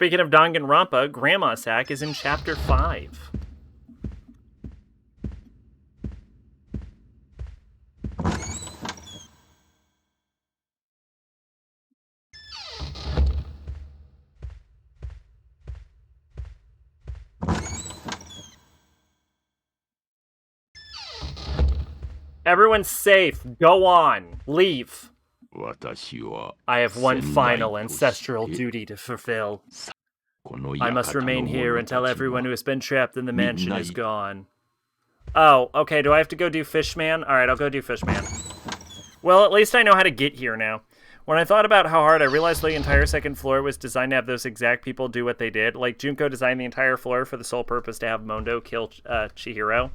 Speaking of Danganronpa, Grandma Sack is in Chapter 5. Everyone's safe. Go on. Leave. I have one final ancestral duty to fulfill. I must remain here until everyone who has been trapped in the mansion is gone. Oh, okay, do I have to go do Fishman? Alright, I'll go do Fishman. Well, at least I know how to get here now. When I thought about how hard, I realized the entire second floor was designed to have those exact people do what they did. Like, Junko designed the entire floor for the sole purpose to have Mondo kill Chihiro.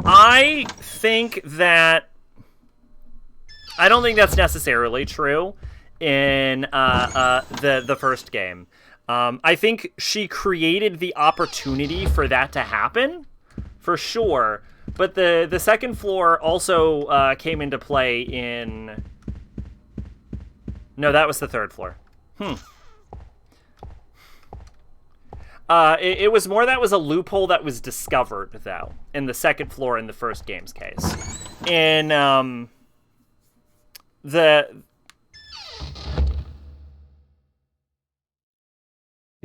I think that... I don't think that's necessarily true in the first game. I think she created the opportunity for that to happen, for sure. But the second floor also came into play in... No, that was the third floor. It was more that was a loophole that was discovered, though, in the second floor in the first game's case. In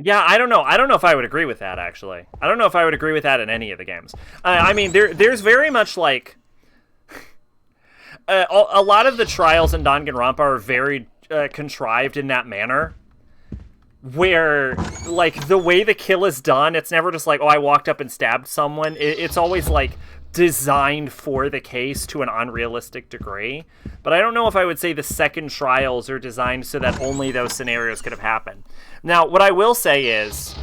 Yeah, I don't know. I don't know if I would agree with that, actually. I don't know if I would agree with that in any of the games. I mean, there's very much, like... a lot of the trials in Danganronpa are very contrived in that manner. Where, like, the way the kill is done, it's never just like, oh, I walked up and stabbed someone. It's always, like, designed for the case to an unrealistic degree. But I don't know if I would say the second trials are designed so that only those scenarios could have happened. Now, what I will say is,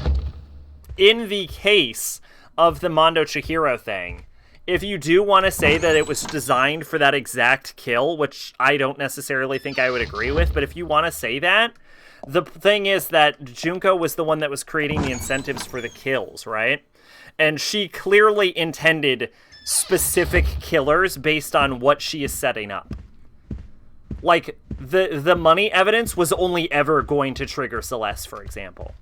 in the case of the Mondo Chihiro thing, if you do want to say that it was designed for that exact kill, which I don't necessarily think I would agree with, but if you want to say that, the thing is that Junko was the one that was creating the incentives for the kills, right? And she clearly intended specific killers based on what she is setting up. Like, the money evidence was only ever going to trigger Celeste, for example.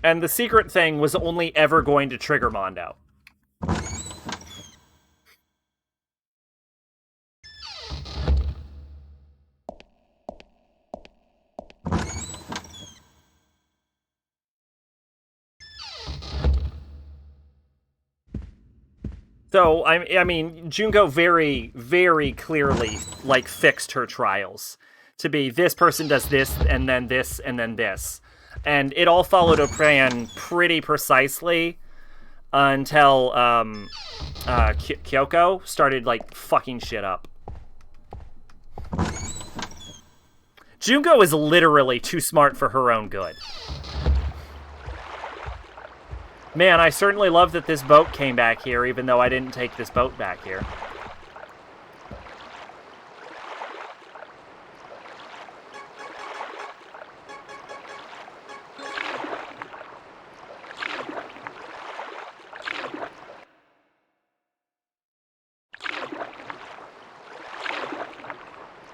And the secret thing was only ever going to trigger Mondo. So, I mean, Junko very, very clearly, like, fixed her trials to be this person does this, and then this, and then this. And it all followed a plan pretty precisely until Kyoko started, like, fucking shit up. Junko is literally too smart for her own good. Man, I certainly love that this boat came back here, even though I didn't take this boat back here.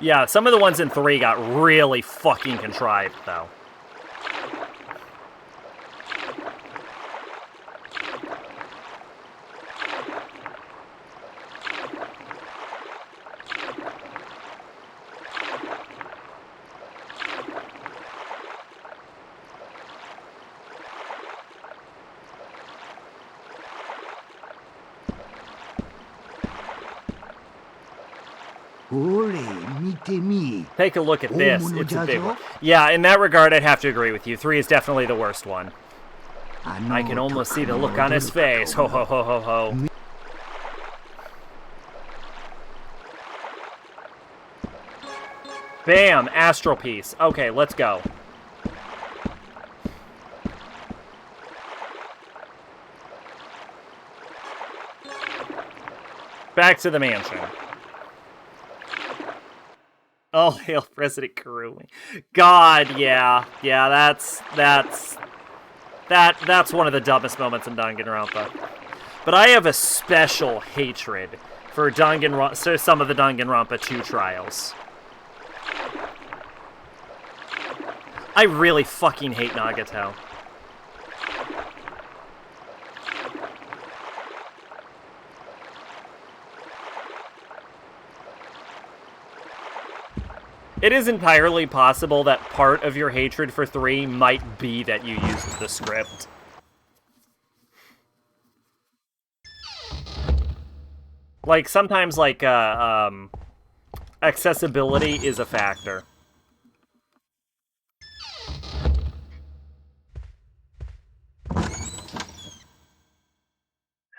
Yeah, some of the ones in 3 got really fucking contrived, though. Take a look at this. It's a big one. Yeah, in that regard, I'd have to agree with you. 3 is definitely the worst one. I can almost see the look on his face. Ho, ho, ho, ho, ho. Bam! Astral Piece. Okay, let's go. Back to the mansion. Oh, hail President Kurumi. God, yeah. Yeah, that's one of the dumbest moments in Danganronpa. But I have a special hatred for so some of the Danganronpa 2 trials. I really fucking hate Nagato. It is entirely possible that part of your hatred for 3 might be that you used the script. Like, sometimes, like, accessibility is a factor.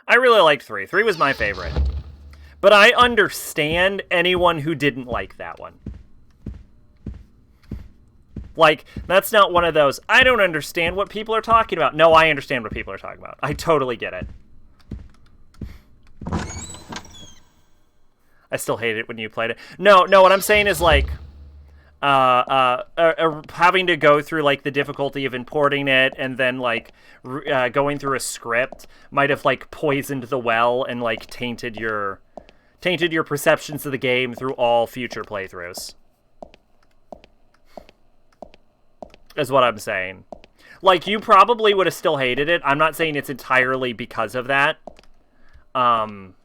I really liked 3. 3 was my favorite. But I understand anyone who didn't like that one. Like, that's not one of those, I don't understand what people are talking about. No, I understand what people are talking about. I totally get it. I still hate it when you played it. No, what I'm saying is, like, having to go through, like, the difficulty of importing it and then, like, going through a script might have, like, poisoned the well and, like, tainted your perceptions of the game through all future playthroughs. Is what I'm saying. Like, you probably would have still hated it. I'm not saying it's entirely because of that. I'm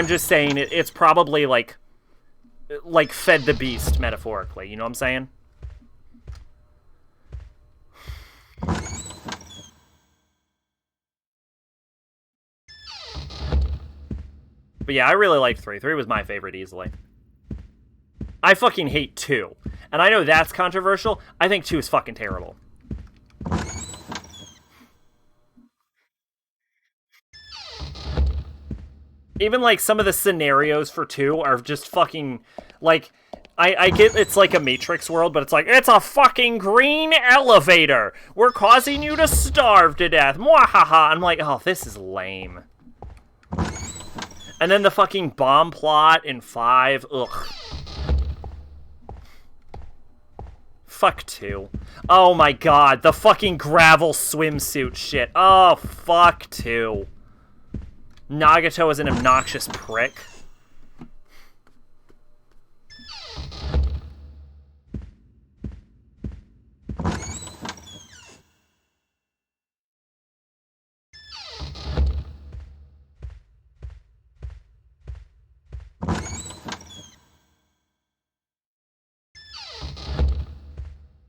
just saying it's probably, like fed the beast, metaphorically. You know what I'm saying? But yeah, I really liked 3. 3 was my favorite easily. I fucking hate 2. And I know that's controversial. I think 2 is fucking terrible. Even, like, some of the scenarios for 2 are just fucking, like, I get it's like a Matrix world, but it's like, it's a fucking green elevator! We're causing you to starve to death! Mwahaha! I'm like, oh, this is lame. And then the fucking bomb plot in 5, ugh. Fuck 2. Oh my god, the fucking gravel swimsuit shit. Oh, fuck 2. Nagato is an obnoxious prick.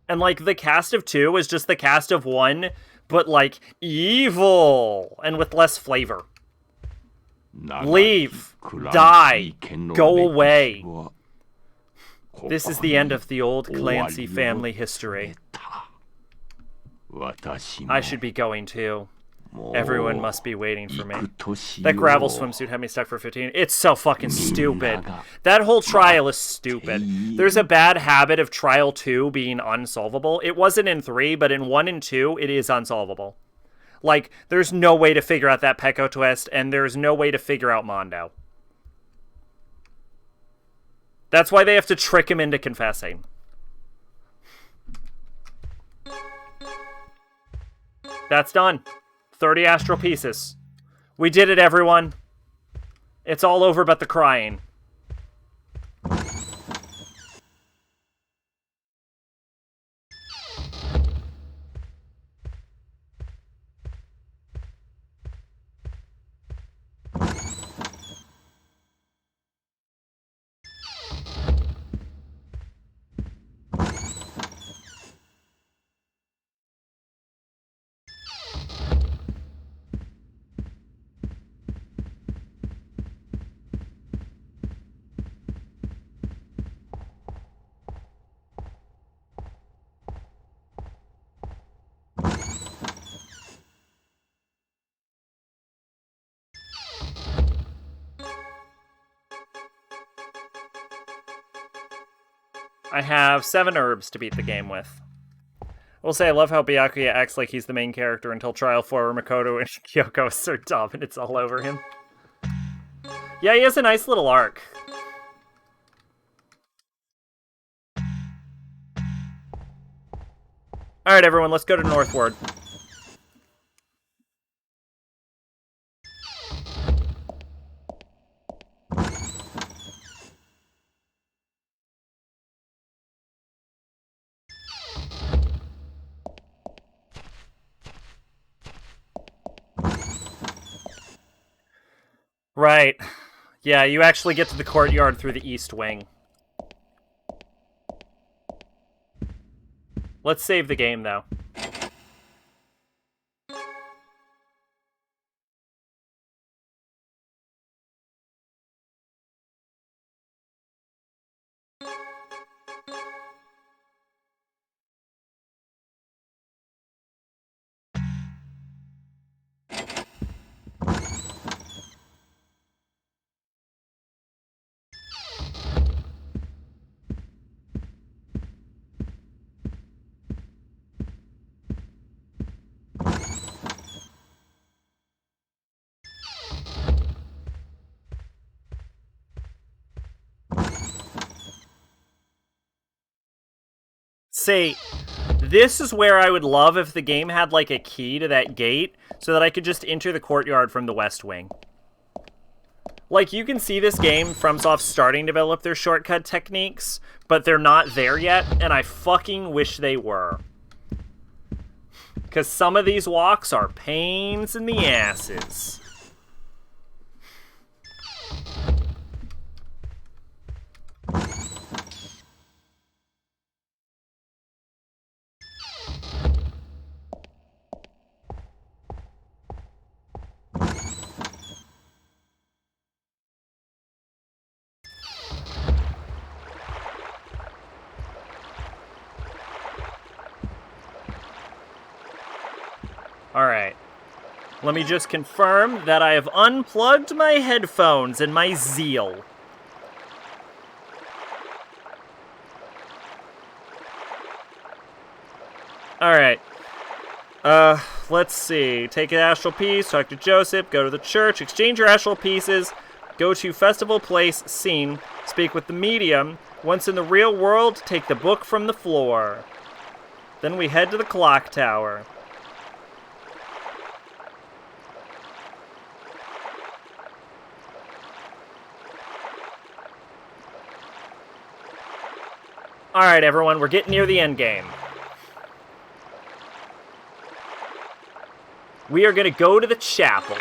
And, like, the cast of 2 is just the cast of 1, but, like, evil, and with less flavor. Leave. Die. Go away. This is the end of the old Clancy family history. I should be going too. Everyone must be waiting for me. That gravel swimsuit had me stuck for 15. It's so fucking stupid. That whole trial is stupid. There's a bad habit of trial 2 being unsolvable. It wasn't in 3, but in 1 and 2, it is unsolvable. Like, there's no way to figure out that Pecco twist, and there's no way to figure out Mondo. That's why they have to trick him into confessing. That's done. 30 astral pieces. We did it, everyone. It's all over but the crying. I have 7 herbs to beat the game with. I will say I love how Byakuya acts like he's the main character until Trial 4 where Makoto and Kyoko are dumb and it's all over him. Yeah, he has a nice little arc. Alright everyone, let's go to Northward. Right. Yeah, you actually get to the courtyard through the east wing. Let's save the game, though. See, this is where I would love if the game had, like, a key to that gate so that I could just enter the courtyard from the west wing. Like, you can see this game, FromSoft starting to develop their shortcut techniques, but they're not there yet, and I fucking wish they were. Because some of these walks are pains in the asses. Alright. Let me just confirm that I have unplugged my headphones in my zeal. Alright. Let's see. Take an astral piece, talk to Joseph, go to the church, exchange your astral pieces, go to festival place, scene, speak with the medium. Once in the real world, take the book from the floor. Then we head to the clock tower. Alright, everyone, we're getting near the end game. We are going to go to the chapel.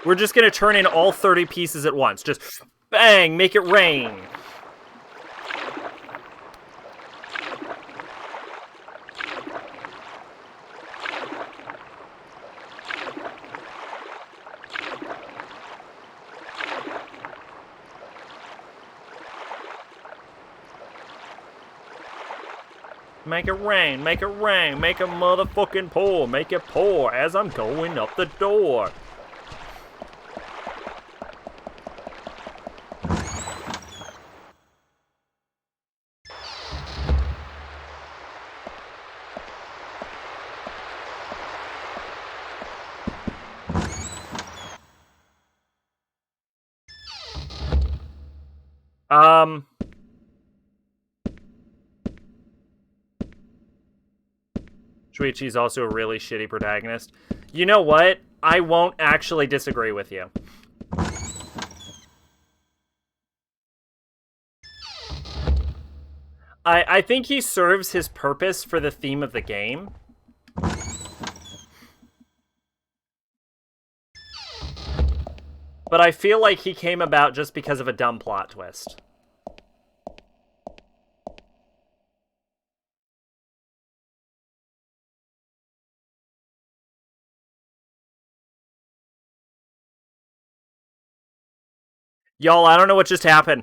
We're just going to turn in all 30 pieces at once. Just bang, make it rain. Make it rain, make it rain, make it motherfucking pour, make it pour as I'm going up the door. Shuichi's also a really shitty protagonist. You know what? I won't actually disagree with you. I think he serves his purpose for the theme of the game. But I feel like he came about just because of a dumb plot twist. Y'all, I don't know what just happened.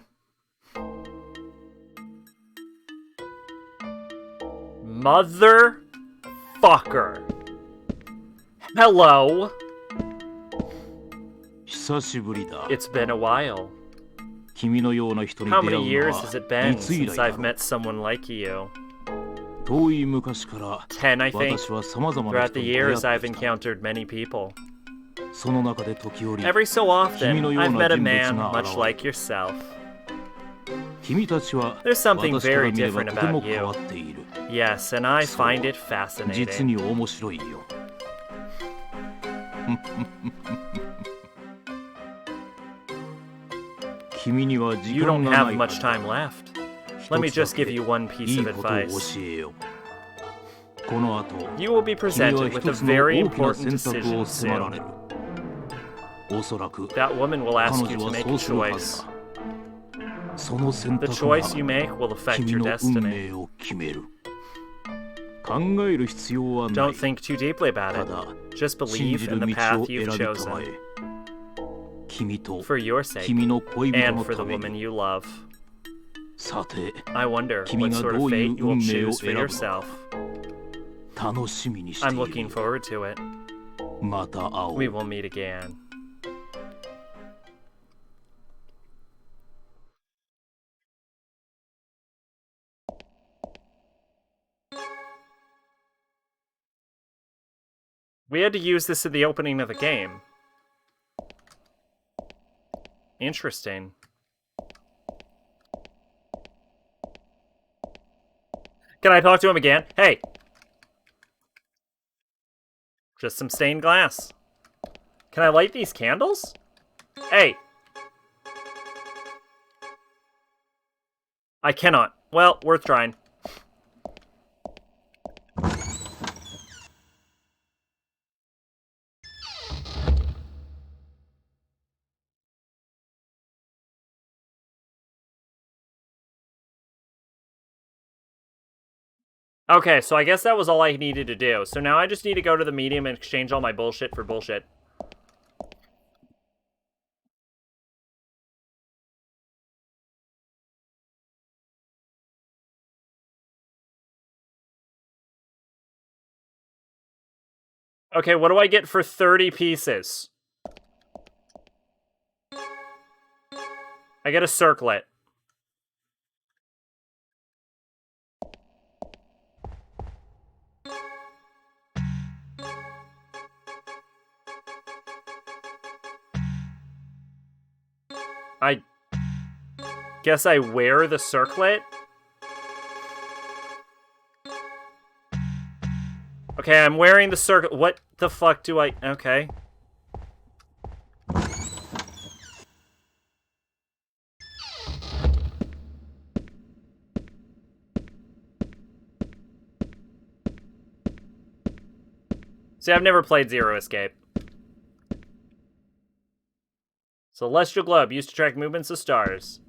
Motherfucker. Hello. It's been a while. How many years has it been since I've met someone like you? 10, I think. Throughout the years, I've encountered many people. Every so often, I've met a man much like yourself. There's something very different about you. Yes, and I find it fascinating. You don't have much time left. Let me just give you one piece of advice. You will be presented with a very important decision soon. That woman will ask you to make a choice. The choice you make will affect your destiny. Don't think too deeply about it. Just believe in the path you've chosen. For your sake, and for the woman you love. I wonder what sort of fate you will choose for yourself. I'm looking forward to it. We will meet again. We had to use this at the opening of the game. Interesting. Can I talk to him again? Hey! Just some stained glass. Can I light these candles? Hey! I cannot. Well, worth trying. Okay, so I guess that was all I needed to do. So now I just need to go to the medium and exchange all my bullshit for bullshit. Okay, what do I get for 30 pieces? I get a circlet. I guess I wear the circlet? Okay, I'm wearing the circlet. What the fuck do I... Okay. See, I've never played Zero Escape. Celestial globe used to track movements of stars.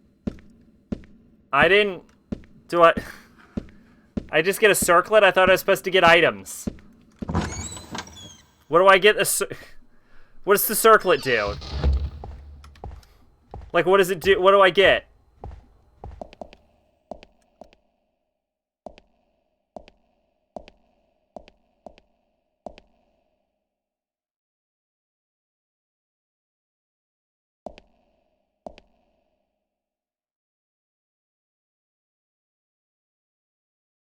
I didn't... Do I... I just get a circlet? I thought I was supposed to get items. What do I get? What does the circlet do? Like, what does it do? What do I get?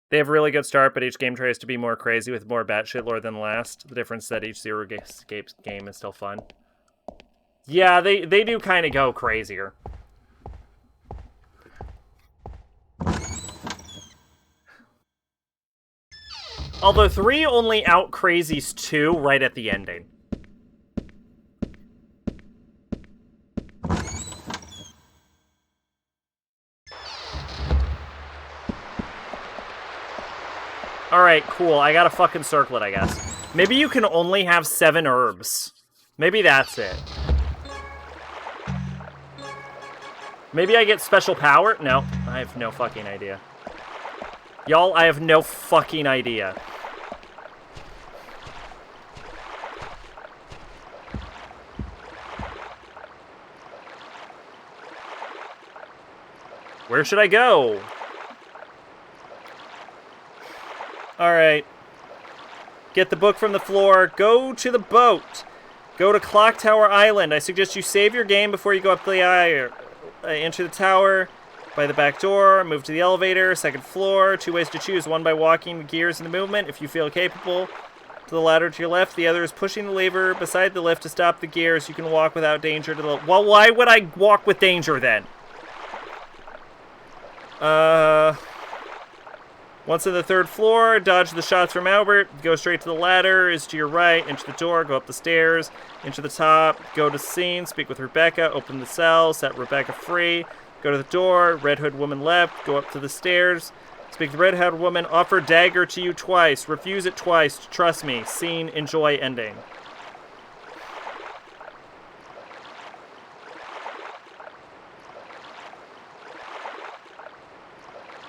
They have a really good start, but each game tries to be more crazy with more batshit lore than the last. The difference is that each Zero Escape game is still fun. Yeah, they do kind of go crazier. Although 3 only out-crazies 2 right at the ending. Alright, cool. I got a fucking circlet, I guess. Maybe you can only have 7 herbs. Maybe that's it. Maybe I get special power? No, I have no fucking idea. Y'all, I have no fucking idea. Where should I go? Alright. Get the book from the floor. Go to the boat. Go to Clock Tower Island. I suggest you save your game before you go up the aisle. Enter the tower by the back door. Move to the elevator. Second floor. 2 ways to choose. One by walking the gears in the movement if you feel capable. To the ladder to your left. The other is pushing the lever beside the lift to stop the gears. You can walk without danger to the... Well, why would I walk with danger then? Once on the 3rd floor, dodge the shots from Albert. Go straight to the ladder, is to your right. Enter the door, go up the stairs. Into the top, go to scene, speak with Rebecca. Open the cell, set Rebecca free. Go to the door, Red Hood woman left. Go up to the stairs. Speak to the Red Hood woman. Offer dagger to you twice. Refuse it twice. Trust me. Scene, enjoy ending.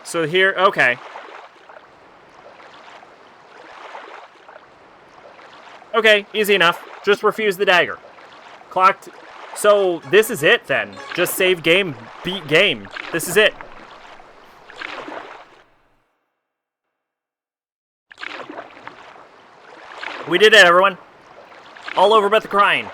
So here, okay. Okay, easy enough. Just refuse the dagger. Clocked. So this is it then. Just save game, beat game. This is it. We did it, everyone. All over but the crying.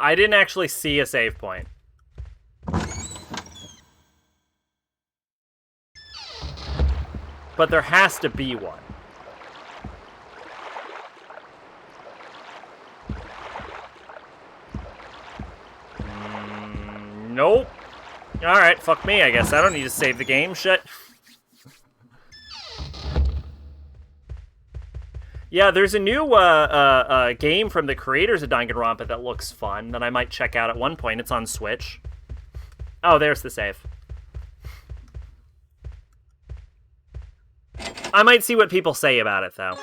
I didn't actually see a save point. But there has to be one. Nope. Alright, fuck me, I guess. I don't need to save the game. Shit. Yeah, there's a new game from the creators of Danganronpa that looks fun that I might check out at one point. It's on Switch. Oh, there's the save. I might see what people say about it, though.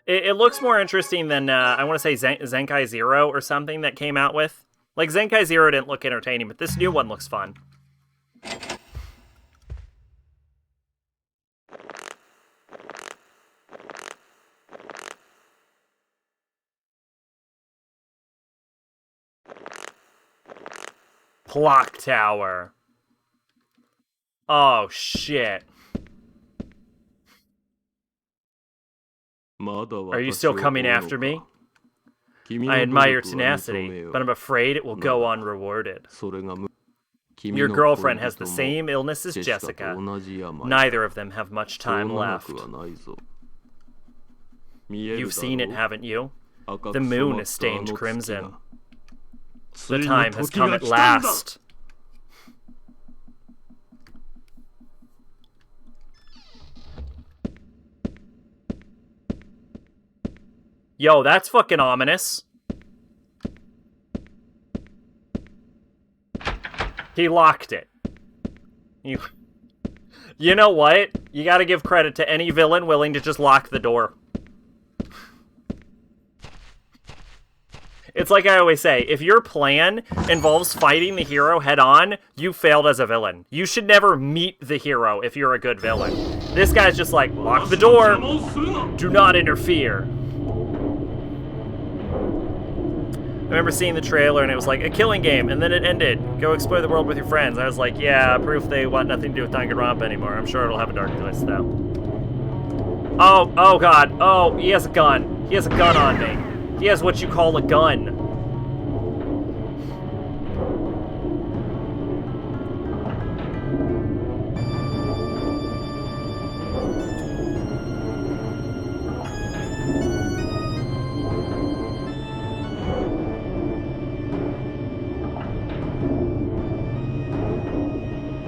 It looks more interesting than, I want to say, Zenkai Zero or something that came out with. Like, Zenkai Zero didn't look entertaining, but this new one looks fun. Clock Tower. Oh, shit. Are you still coming after me? I admire your tenacity, but I'm afraid it will go unrewarded. Your girlfriend has the same illness as Jessica. Neither of them have much time left. You've seen it, haven't you? The moon is stained crimson. The time has come at last. Yo, that's fucking ominous. He locked it. You know what? You gotta give credit to any villain willing to just lock the door. It's like I always say, if your plan involves fighting the hero head-on, you failed as a villain. You should never meet the hero if you're a good villain. This guy's just like, lock the door! Do not interfere. I remember seeing the trailer and it was like, a killing game, and then it ended. Go explore the world with your friends. I was like, yeah, proof they want nothing to do with Danganronpa anymore. I'm sure it'll have a dark twist, though. Oh god. Oh, he has a gun. He has a gun on me. He has what you call a gun.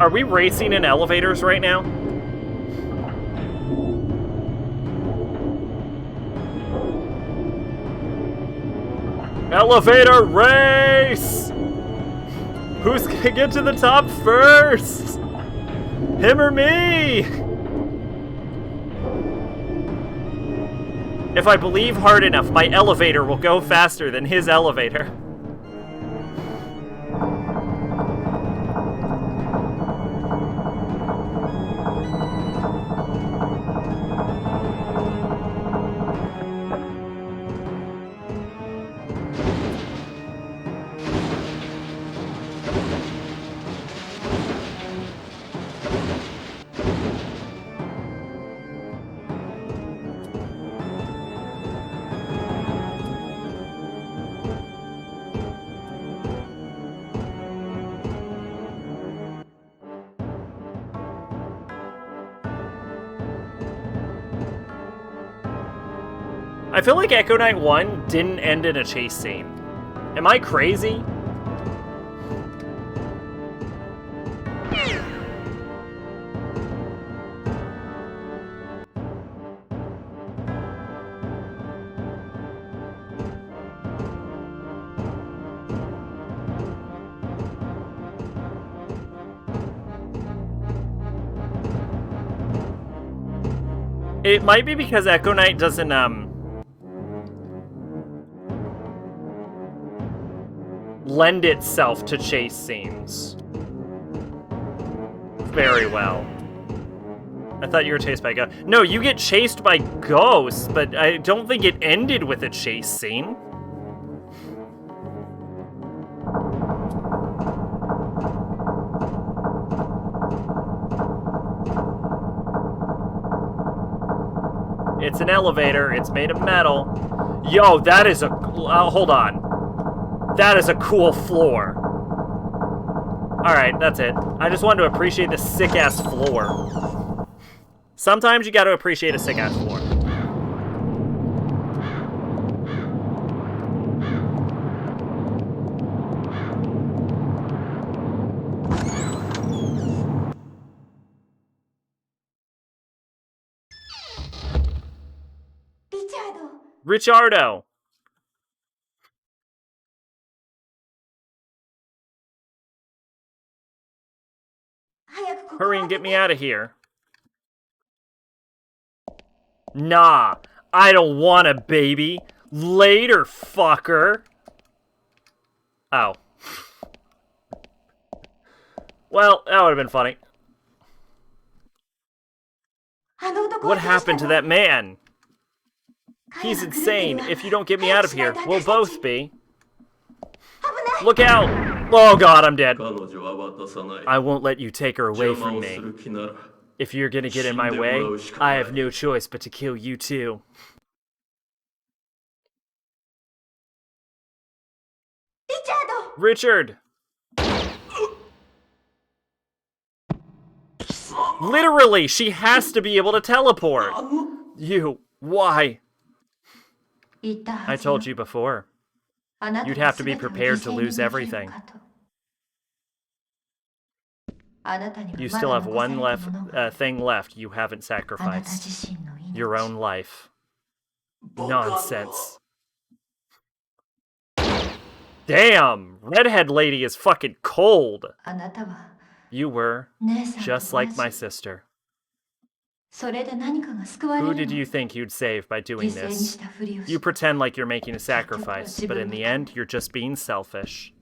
Are we racing in elevators right now? Elevator race! Who's gonna get to the top first? Him or me? If I believe hard enough, my elevator will go faster than his elevator. I feel like Echo Knight 1 didn't end in a chase scene. Am I crazy? It might be because Echo Knight doesn't, lend itself to chase scenes very well. I thought you were chased by ghosts. No, you get chased by ghosts, but I don't think it ended with a chase scene. It's an elevator. It's made of metal. Yo, that is a... hold on. That is a cool floor. Alright, that's it. I just wanted to appreciate the sick-ass floor. Sometimes you gotta appreciate a sick-ass floor. Richardo! Hurry and get me out of here. Nah, I don't want a baby. Later, fucker. Oh. Well, that would have been funny. What happened to that man? He's insane. If you don't get me out of here, we'll both be. Look out! Oh god, I'm dead. I won't let you take her away from me. If you're gonna get in my way, I have no choice but to kill you too. Richard! Literally, she has to be able to teleport! You, why? I told you before. You'd have to be prepared to lose everything. You still have one thing left you haven't sacrificed. Your own life. Nonsense. Damn! Redhead lady is fucking cold! You were just like my sister. Who did you think you'd save by doing this? You pretend like you're making a sacrifice, but in the end, you're just being selfish.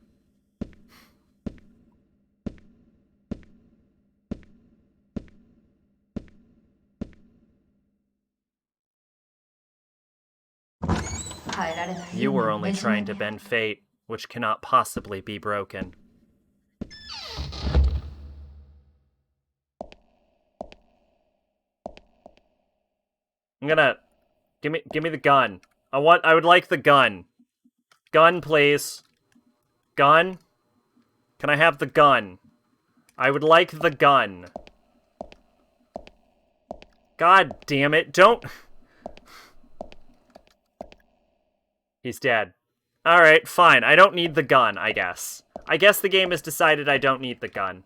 You were only trying to bend fate, which cannot possibly be broken. I'm gonna... Give me the gun. I would like the gun. Gun, please. Gun? Can I have the gun? I would like the gun. God damn it, don't... He's dead. Alright, fine. I don't need the gun, I guess. I guess the game has decided I don't need the gun.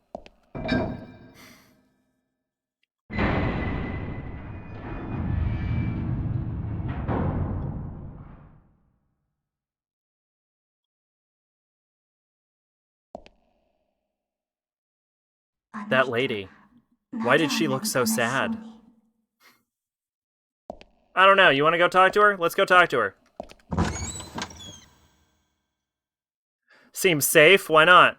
That lady. Why did she look so sad? I don't know. You want to go talk to her? Let's go talk to her. Seems safe. Why not?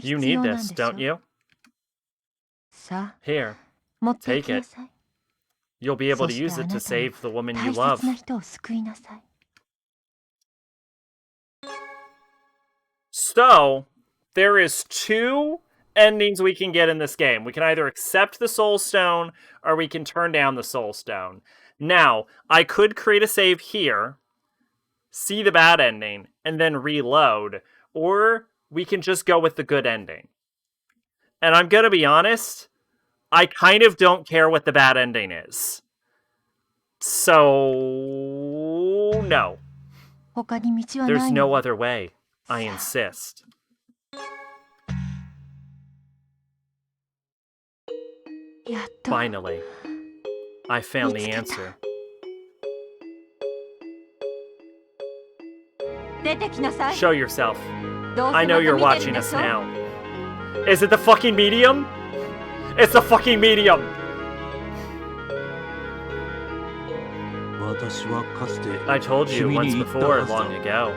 You need this, don't you? Here, take it. You'll be able to use it to save the woman you love. So, There is 2 endings we can get in this game. We can either accept the Soul Stone, or we can turn down the Soul Stone. Now, I could create a save here, see the bad ending, and then reload, or we can just go with the good ending. And I'm gonna be honest, I kind of don't care what the bad ending is. So, no. There's no other way. I insist. Finally, I found the answer. Show yourself. I know you're watching us now. Is it the fucking medium? It's the fucking medium! I told you once before, long ago.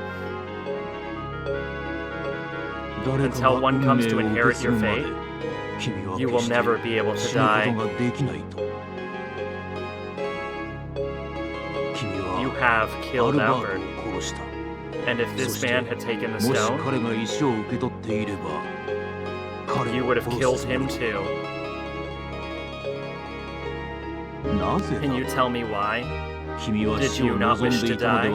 Until one comes to inherit your fate, you will never be able to die. You have killed Albert. And if this man had taken the stone, you would have killed him too. Can you tell me why? Did you not wish to die?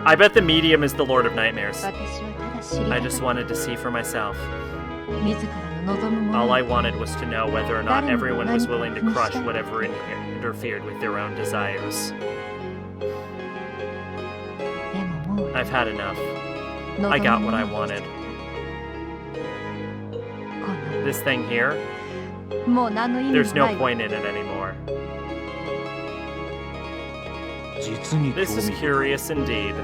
I bet the medium is the Lord of Nightmares. I just wanted to see for myself. All I wanted was to know whether or not everyone was willing to crush whatever interfered with their own desires. I've had enough. I got what I wanted. This thing here, there's no point in it anymore. This is curious indeed.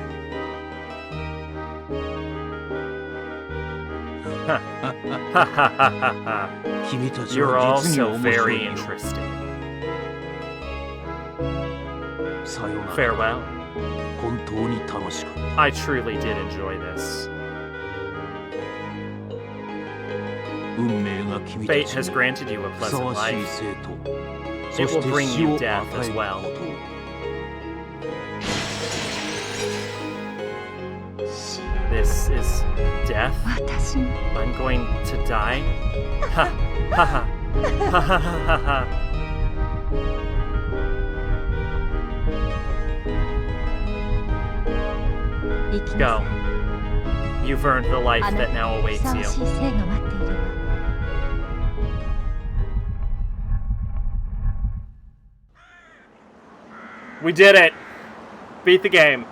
You're all so very interesting. Farewell. I truly did enjoy this. Fate has granted you a pleasant life. It will bring you death as well. This is death? I'm going to die? Ha ha ha ha ha ha ha. Go. You've earned the life that now awaits you. We did it! Beat the game.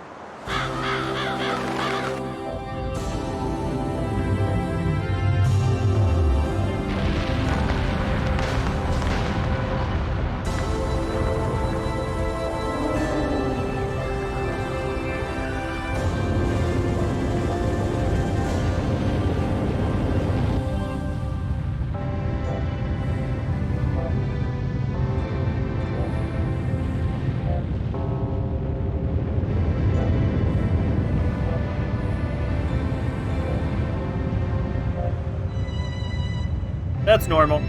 That's normal.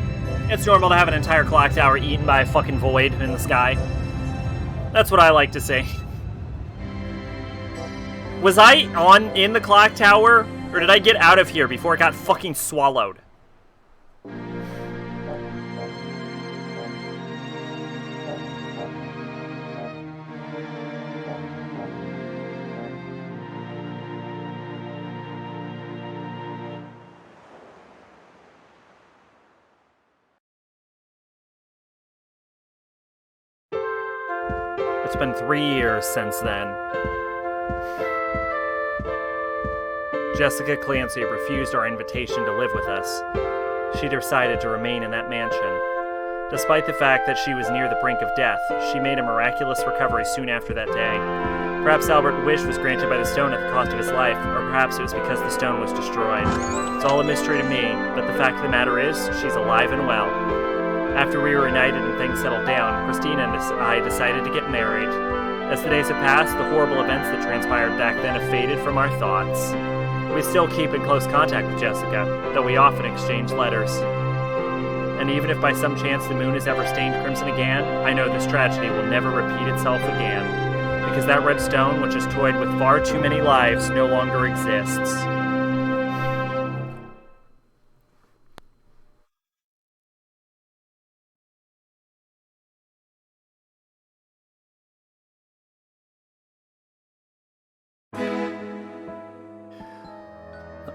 It's normal to have an entire clock tower eaten by a fucking void in the sky. That's what I like to see. Was I in the clock tower, or did I get out of here before it got fucking swallowed? It's been 3 years since then. Jessica Clancy refused our invitation to live with us. She decided to remain in that mansion. Despite the fact that she was near the brink of death, she made a miraculous recovery soon after that day. Perhaps Albert's wish was granted by the stone at the cost of his life, or perhaps it was because the stone was destroyed. It's all a mystery to me, but the fact of the matter is, she's alive and well. After we were reunited and things settled down, Christina and I decided to get married. As the days have passed, the horrible events that transpired back then have faded from our thoughts. We still keep in close contact with Jessica, though we often exchange letters. And even if by some chance the moon is ever stained crimson again, I know this tragedy will never repeat itself again. because that red stone, which is toyed with far too many lives, no longer exists.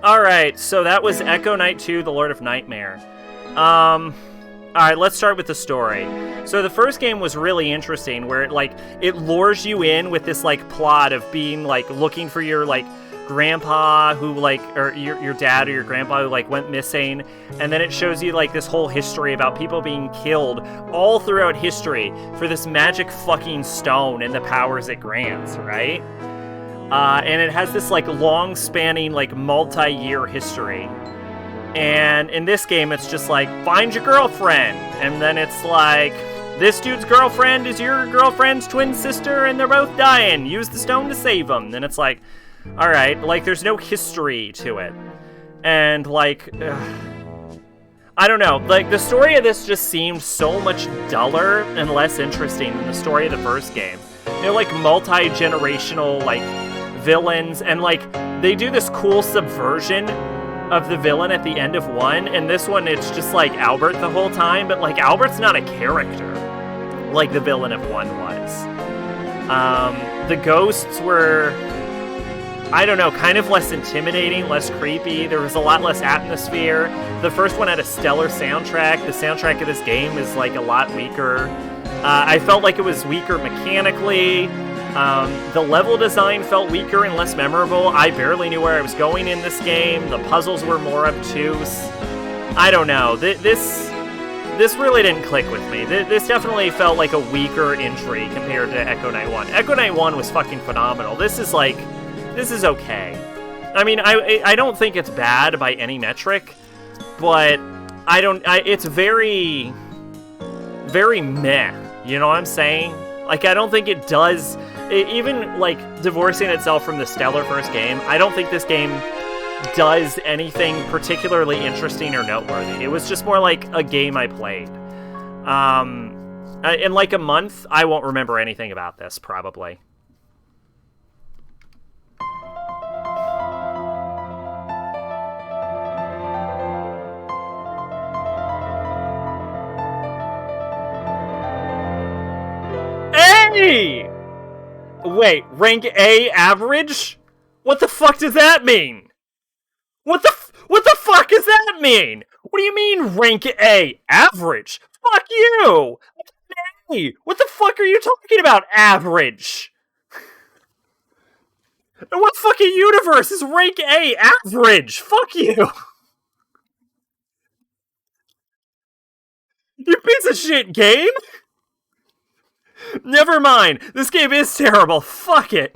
Alright, so that was Echo Knight 2, The Lord of Nightmare. Alright, let's start with the story. So the first game was really interesting, where it lures you in with this, plot of being, looking for your, grandpa who, or your dad or your grandpa who, went missing, and then it shows you, this whole history about people being killed all throughout history for this magic fucking stone and the powers it grants, right? And it has this, long-spanning, multi-year history. And in this game, it's just find your girlfriend. And then it's this dude's girlfriend is your girlfriend's twin sister, and they're both dying. Use the stone to save them. Then it's alright, there's no history to it. And, I don't know. The story of this just seemed so much duller and less interesting than the story of the first game. They're, multi-generational, villains, and they do this cool subversion of the villain at the end of one, and this one it's just Albert the whole time, but Albert's not a character like the villain of one was. The ghosts were, I don't know, kind of less intimidating, less creepy. There was a lot less atmosphere. The first one had a stellar soundtrack. The soundtrack of this game is a lot weaker. I felt like it was weaker mechanically. The level design felt weaker and less memorable. I barely knew where I was going in this game. The puzzles were more obtuse. I don't know. This really didn't click with me. This definitely felt like a weaker entry compared to Echo Knight 1. Echo Knight 1 was fucking phenomenal. This is okay. I mean, I don't think it's bad by any metric, but it's very, very meh. You know what I'm saying? I don't think it does... Even, divorcing itself from the stellar first game, I don't think this game does anything particularly interesting or noteworthy. It was just more like a game I played. In a month, I won't remember anything about this, probably. Hey! Wait, rank A average? What the fuck does that mean? What the fuck does that mean? What do you mean rank A average? Fuck you! Hey, what the fuck are you talking about, average? In what fucking universe is rank A average? Fuck you! You piece of shit game? Never mind, this game is terrible, fuck it!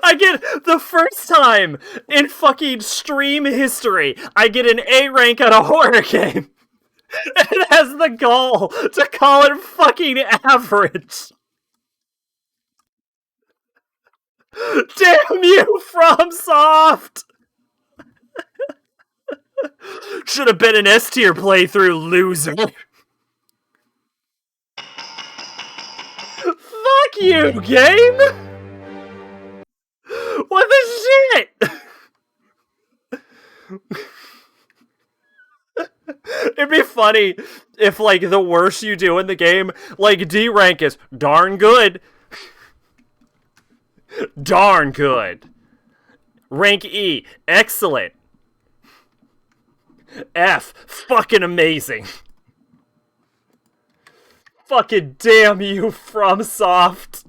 I get the first time in fucking stream history, I get an A rank on a horror game. And it has the gall to call it fucking average. Damn you, FromSoft! Should have been an S tier playthrough, loser. Fuck you, game! What the shit? It'd be funny if, the worst you do in the game, D rank is darn good. Darn good. Rank E, excellent. F, fucking amazing. Fucking damn you, FromSoft.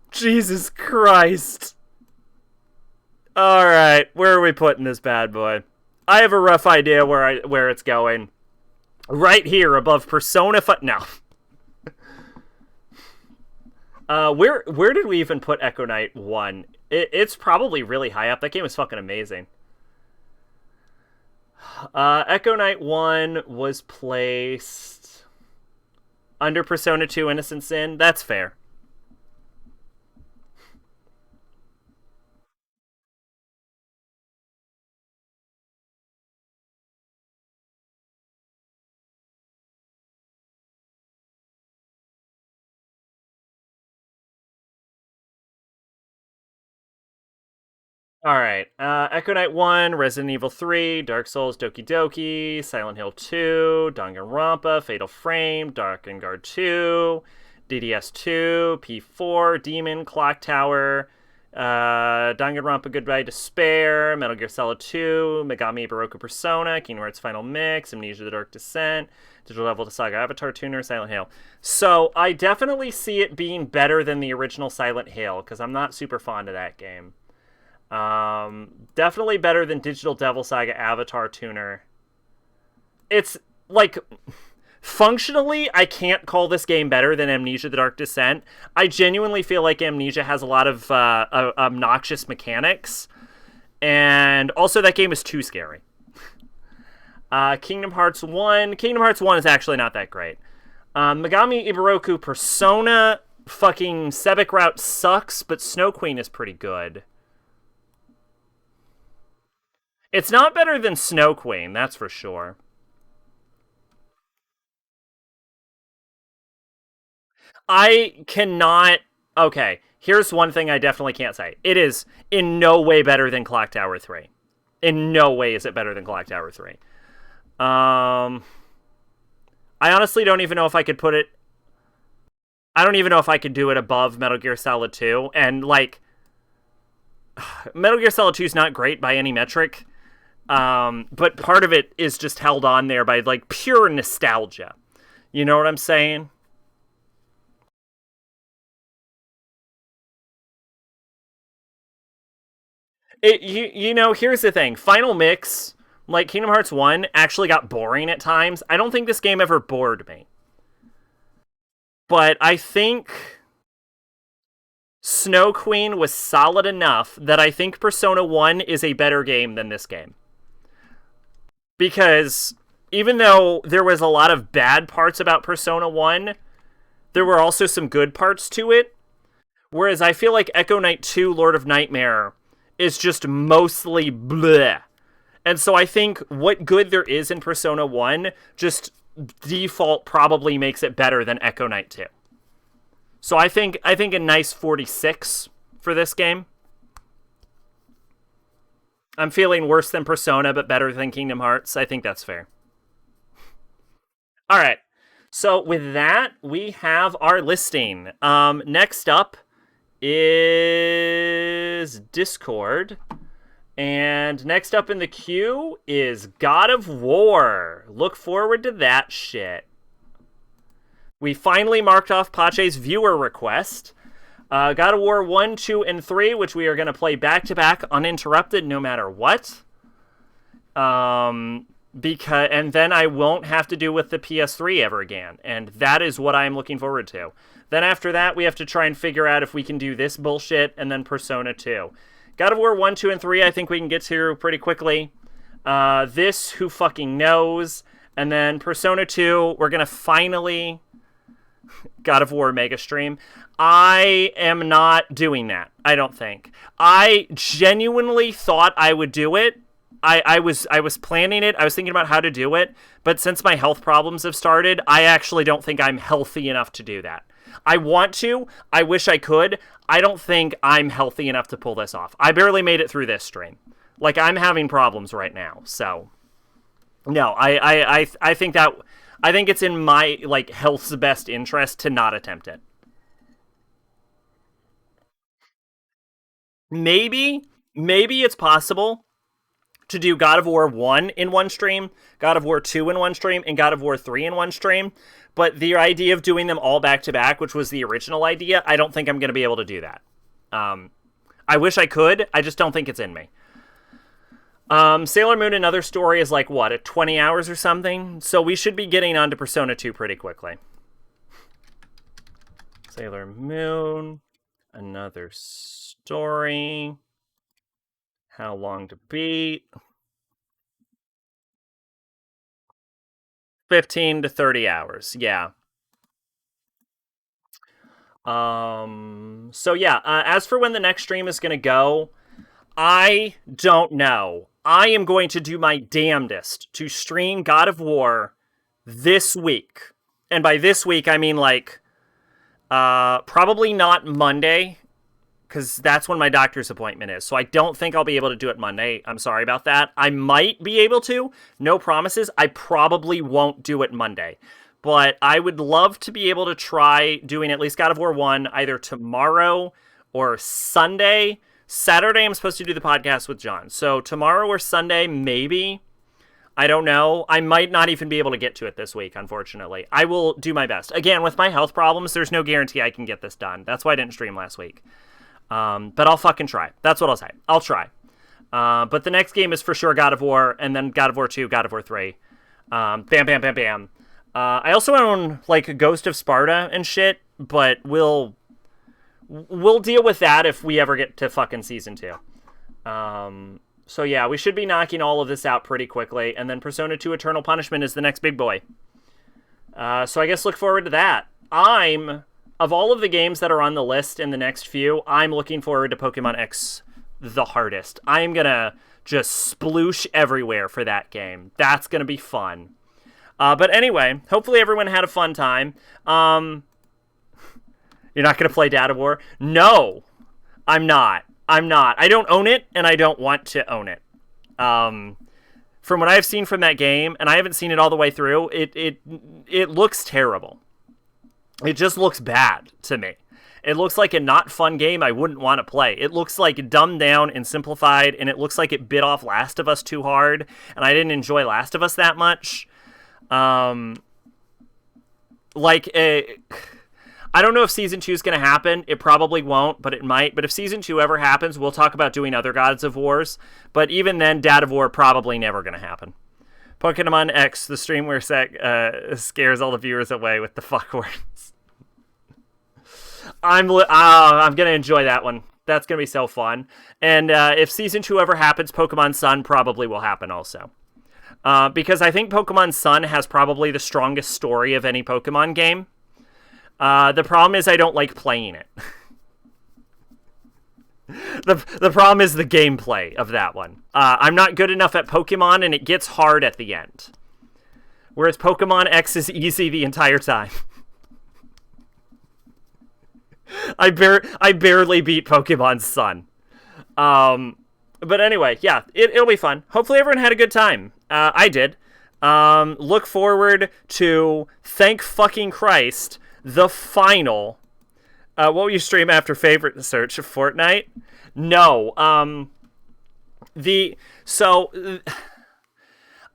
Jesus Christ. Alright, where are we putting this bad boy? I have a rough idea where it's going. Right here above Persona 5. No. Where did we even put Echo Knight 1? It's probably really high up. That game is fucking amazing. Echo Knight 1 was placed under Persona 2 Innocent Sin. That's fair. All right. Echo Knight 1, Resident Evil 3, Dark Souls, Doki Doki, Silent Hill 2, Danganronpa, Fatal Frame, Darkengard 2, DDS 2, P4, Demon, Clock Tower, Danganronpa Goodbye Despair, Metal Gear Solid 2, Megami Baroka Persona, Kingdom Hearts Final Mix, Amnesia The Dark Descent, Digital Devil the Saga Avatar Tuner, Silent Hill. So I definitely see it being better than the original Silent Hill, because I'm not super fond of that game. Definitely better than Digital Devil Saga Avatar Tuner. It's like functionally, I can't call this game better than Amnesia: The Dark Descent. I genuinely feel like Amnesia has a lot of obnoxious mechanics, and also that game is too scary. Kingdom Hearts 1. Kingdom Hearts 1 is actually not that great. Megami Iburoku Persona. Fucking Sebek Route sucks, but Snow Queen is pretty good. It's not better than Snow Queen, that's for sure. I cannot... Okay, here's one thing I definitely can't say. It is in no way better than Clock Tower 3. In no way is it better than Clock Tower 3. I honestly don't even know if I could put it... I don't even know if I could do it above Metal Gear Solid 2. And, like... Metal Gear Solid 2 is not great by any metric. But part of it is just held on there by, like, pure nostalgia. You know what I'm saying? You know, here's the thing. Final Mix, like Kingdom Hearts 1, actually got boring at times. I don't think this game ever bored me. But I think Snow Queen was solid enough that I think Persona 1 is a better game than this game. Because even though there was a lot of bad parts about Persona 1, there were also some good parts to it. Whereas I feel like Echo Knight 2 Lord of Nightmare is just mostly bleh. And so I think what good there is in Persona 1 just default probably makes it better than Echo Knight 2. So I think a nice 46 for this game. I'm feeling worse than Persona, but better than Kingdom Hearts. I think that's fair. All right. So with that, we have our listing. Next up is Discord. And next up in the queue is God of War. Look forward to that shit. We finally marked off Pache's viewer request. God of War 1, 2, and 3, which we are going to play back-to-back uninterrupted no matter what. And then I won't have to do with the PS3 ever again. And that is what I'm looking forward to. Then after that, we have to try and figure out if we can do this bullshit and then Persona 2. God of War 1, 2, and 3, I think we can get to pretty quickly. This, who fucking knows? And then Persona 2, we're going to finally... God of War mega stream. I am not doing that, I don't think. I genuinely thought I would do it. I was planning it. I was thinking about how to do it. But since my health problems have started, I actually don't think I'm healthy enough to do that. I want to. I wish I could. I don't think I'm healthy enough to pull this off. I barely made it through this stream. Like, I'm having problems right now. So, no, I think that... I think it's in my, like, health's best interest to not attempt it. Maybe it's possible to do God of War 1 in one stream, God of War 2 in one stream, and God of War 3 in one stream. But the idea of doing them all back to back, which was the original idea, I don't think I'm going to be able to do that. I wish I could. I just don't think it's in me. Sailor Moon Another Story is like, what, at 20 hours or something? So we should be getting on to Persona 2 pretty quickly. Sailor Moon Another Story. How long to beat? 15 to 30 hours, yeah. So yeah, as for when the next stream is going to go, I don't know. I am going to do my damnedest to stream God of War this week. And by this week, I mean, like, probably not Monday, because that's when my doctor's appointment is. So I don't think I'll be able to do it Monday. I'm sorry about that. I might be able to. No promises. I probably won't do it Monday. But I would love to be able to try doing at least God of War 1 either tomorrow or Sunday. Saturday, I'm supposed to do the podcast with John. So tomorrow or Sunday, maybe. I don't know. I might not even be able to get to it this week, unfortunately. I will do my best. Again, with my health problems, there's no guarantee I can get this done. That's why I didn't stream last week. But I'll fucking try. That's what I'll say. I'll try. But the next game is for sure God of War, and then God of War 2, God of War 3. Bam, bam, bam, bam. I also own, like, Ghost of Sparta and shit, but we'll deal with that if we ever get to fucking Season 2. So yeah, we should be knocking all of this out pretty quickly, and then Persona 2 Eternal Punishment is the next big boy. So I guess look forward to that. Of all of the games that are on the list in the next few, I'm looking forward to Pokemon X the hardest. I'm gonna just sploosh everywhere for that game. That's gonna be fun. But anyway, hopefully everyone had a fun time. You're not gonna play Dad of War? No, I'm not. I don't own it, and I don't want to own it. From what I've seen from that game, and I haven't seen it all the way through, it looks terrible. It just looks bad to me. It looks like a not fun game I wouldn't want to play. It looks like dumbed down and simplified, and it looks like it bit off Last of Us too hard, and I didn't enjoy Last of Us that much. I don't know if Season 2 is going to happen. It probably won't, but it might. But if Season 2 ever happens, we'll talk about doing other Gods of Wars. But even then, Dad of War probably never going to happen. Pokemon X, the stream where scares all the viewers away with the fuck words. I'm going to enjoy that one. That's going to be so fun. And if Season 2 ever happens, Pokemon Sun probably will happen also. Because I think Pokemon Sun has probably the strongest story of any Pokemon game. The problem is I don't like playing it. The problem is the gameplay of that one. I'm not good enough at Pokemon, and it gets hard at the end. Whereas Pokemon X is easy the entire time. I barely beat Pokemon Sun. But anyway, yeah, it'll be fun. Hopefully everyone had a good time. I did. Look forward to, thank fucking Christ, the final. What will you stream after favorite search? Fortnite? No.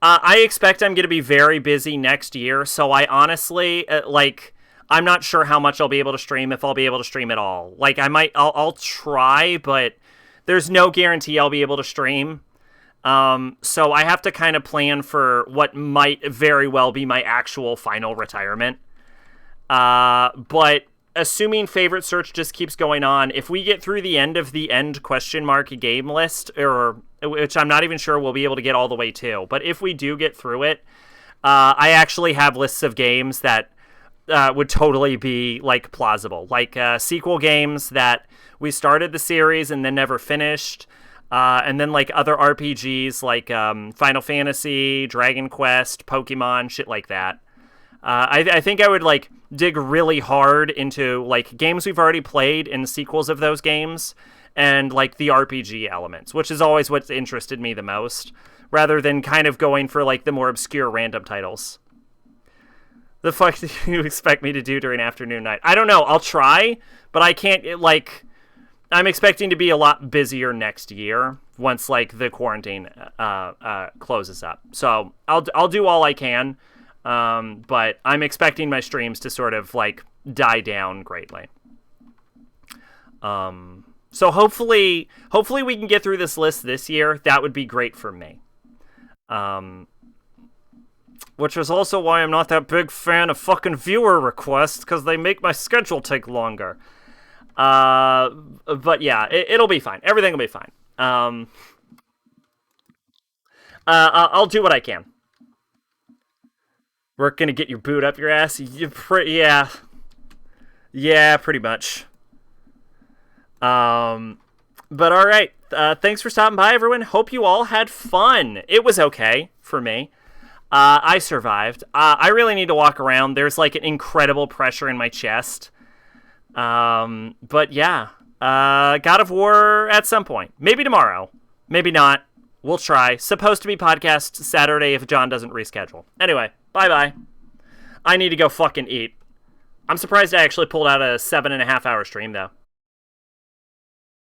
I expect I'm going to be very busy next year, so I honestly, I'm not sure how much I'll be able to stream, if I'll be able to stream at all. Like, I'll try, but there's no guarantee I'll be able to stream. So I have to kind of plan for what might very well be my actual final retirement. But assuming favorite search just keeps going on, if we get through the end of the end ? Game list, or which I'm not even sure we'll be able to get all the way to, but if we do get through it, I actually have lists of games that would totally be like plausible, like sequel games that we started the series and then never finished, and then like other RPGs like Final Fantasy, Dragon Quest, Pokemon, shit like that. I think I would like dig really hard into like games we've already played and sequels of those games, and like the RPG elements, which is always what's interested me the most, rather than kind of going for like the more obscure random titles. The fuck do you expect me to do during afternoon night? I don't know. I'll try, but I can't, I'm expecting to be a lot busier next year once like the quarantine closes up. So I'll do all I can. But I'm expecting my streams to sort of like die down greatly. So hopefully we can get through this list this year. That would be great for me. Which is also why I'm not that big fan of fucking viewer requests, because they make my schedule take longer. But yeah, it'll be fine. Everything will be fine. I'll do what I can. We're gonna get your boot up your ass? Yeah. Yeah, pretty much. But alright. Thanks for stopping by, everyone. Hope you all had fun. It was okay for me. I survived. I really need to walk around. There's like an incredible pressure in my chest. But yeah. God of War at some point. Maybe tomorrow. Maybe not. We'll try. Supposed to be podcast Saturday if John doesn't reschedule. Anyway, bye-bye. I need to go fucking eat. I'm surprised I actually pulled out a 7.5 hour stream, though.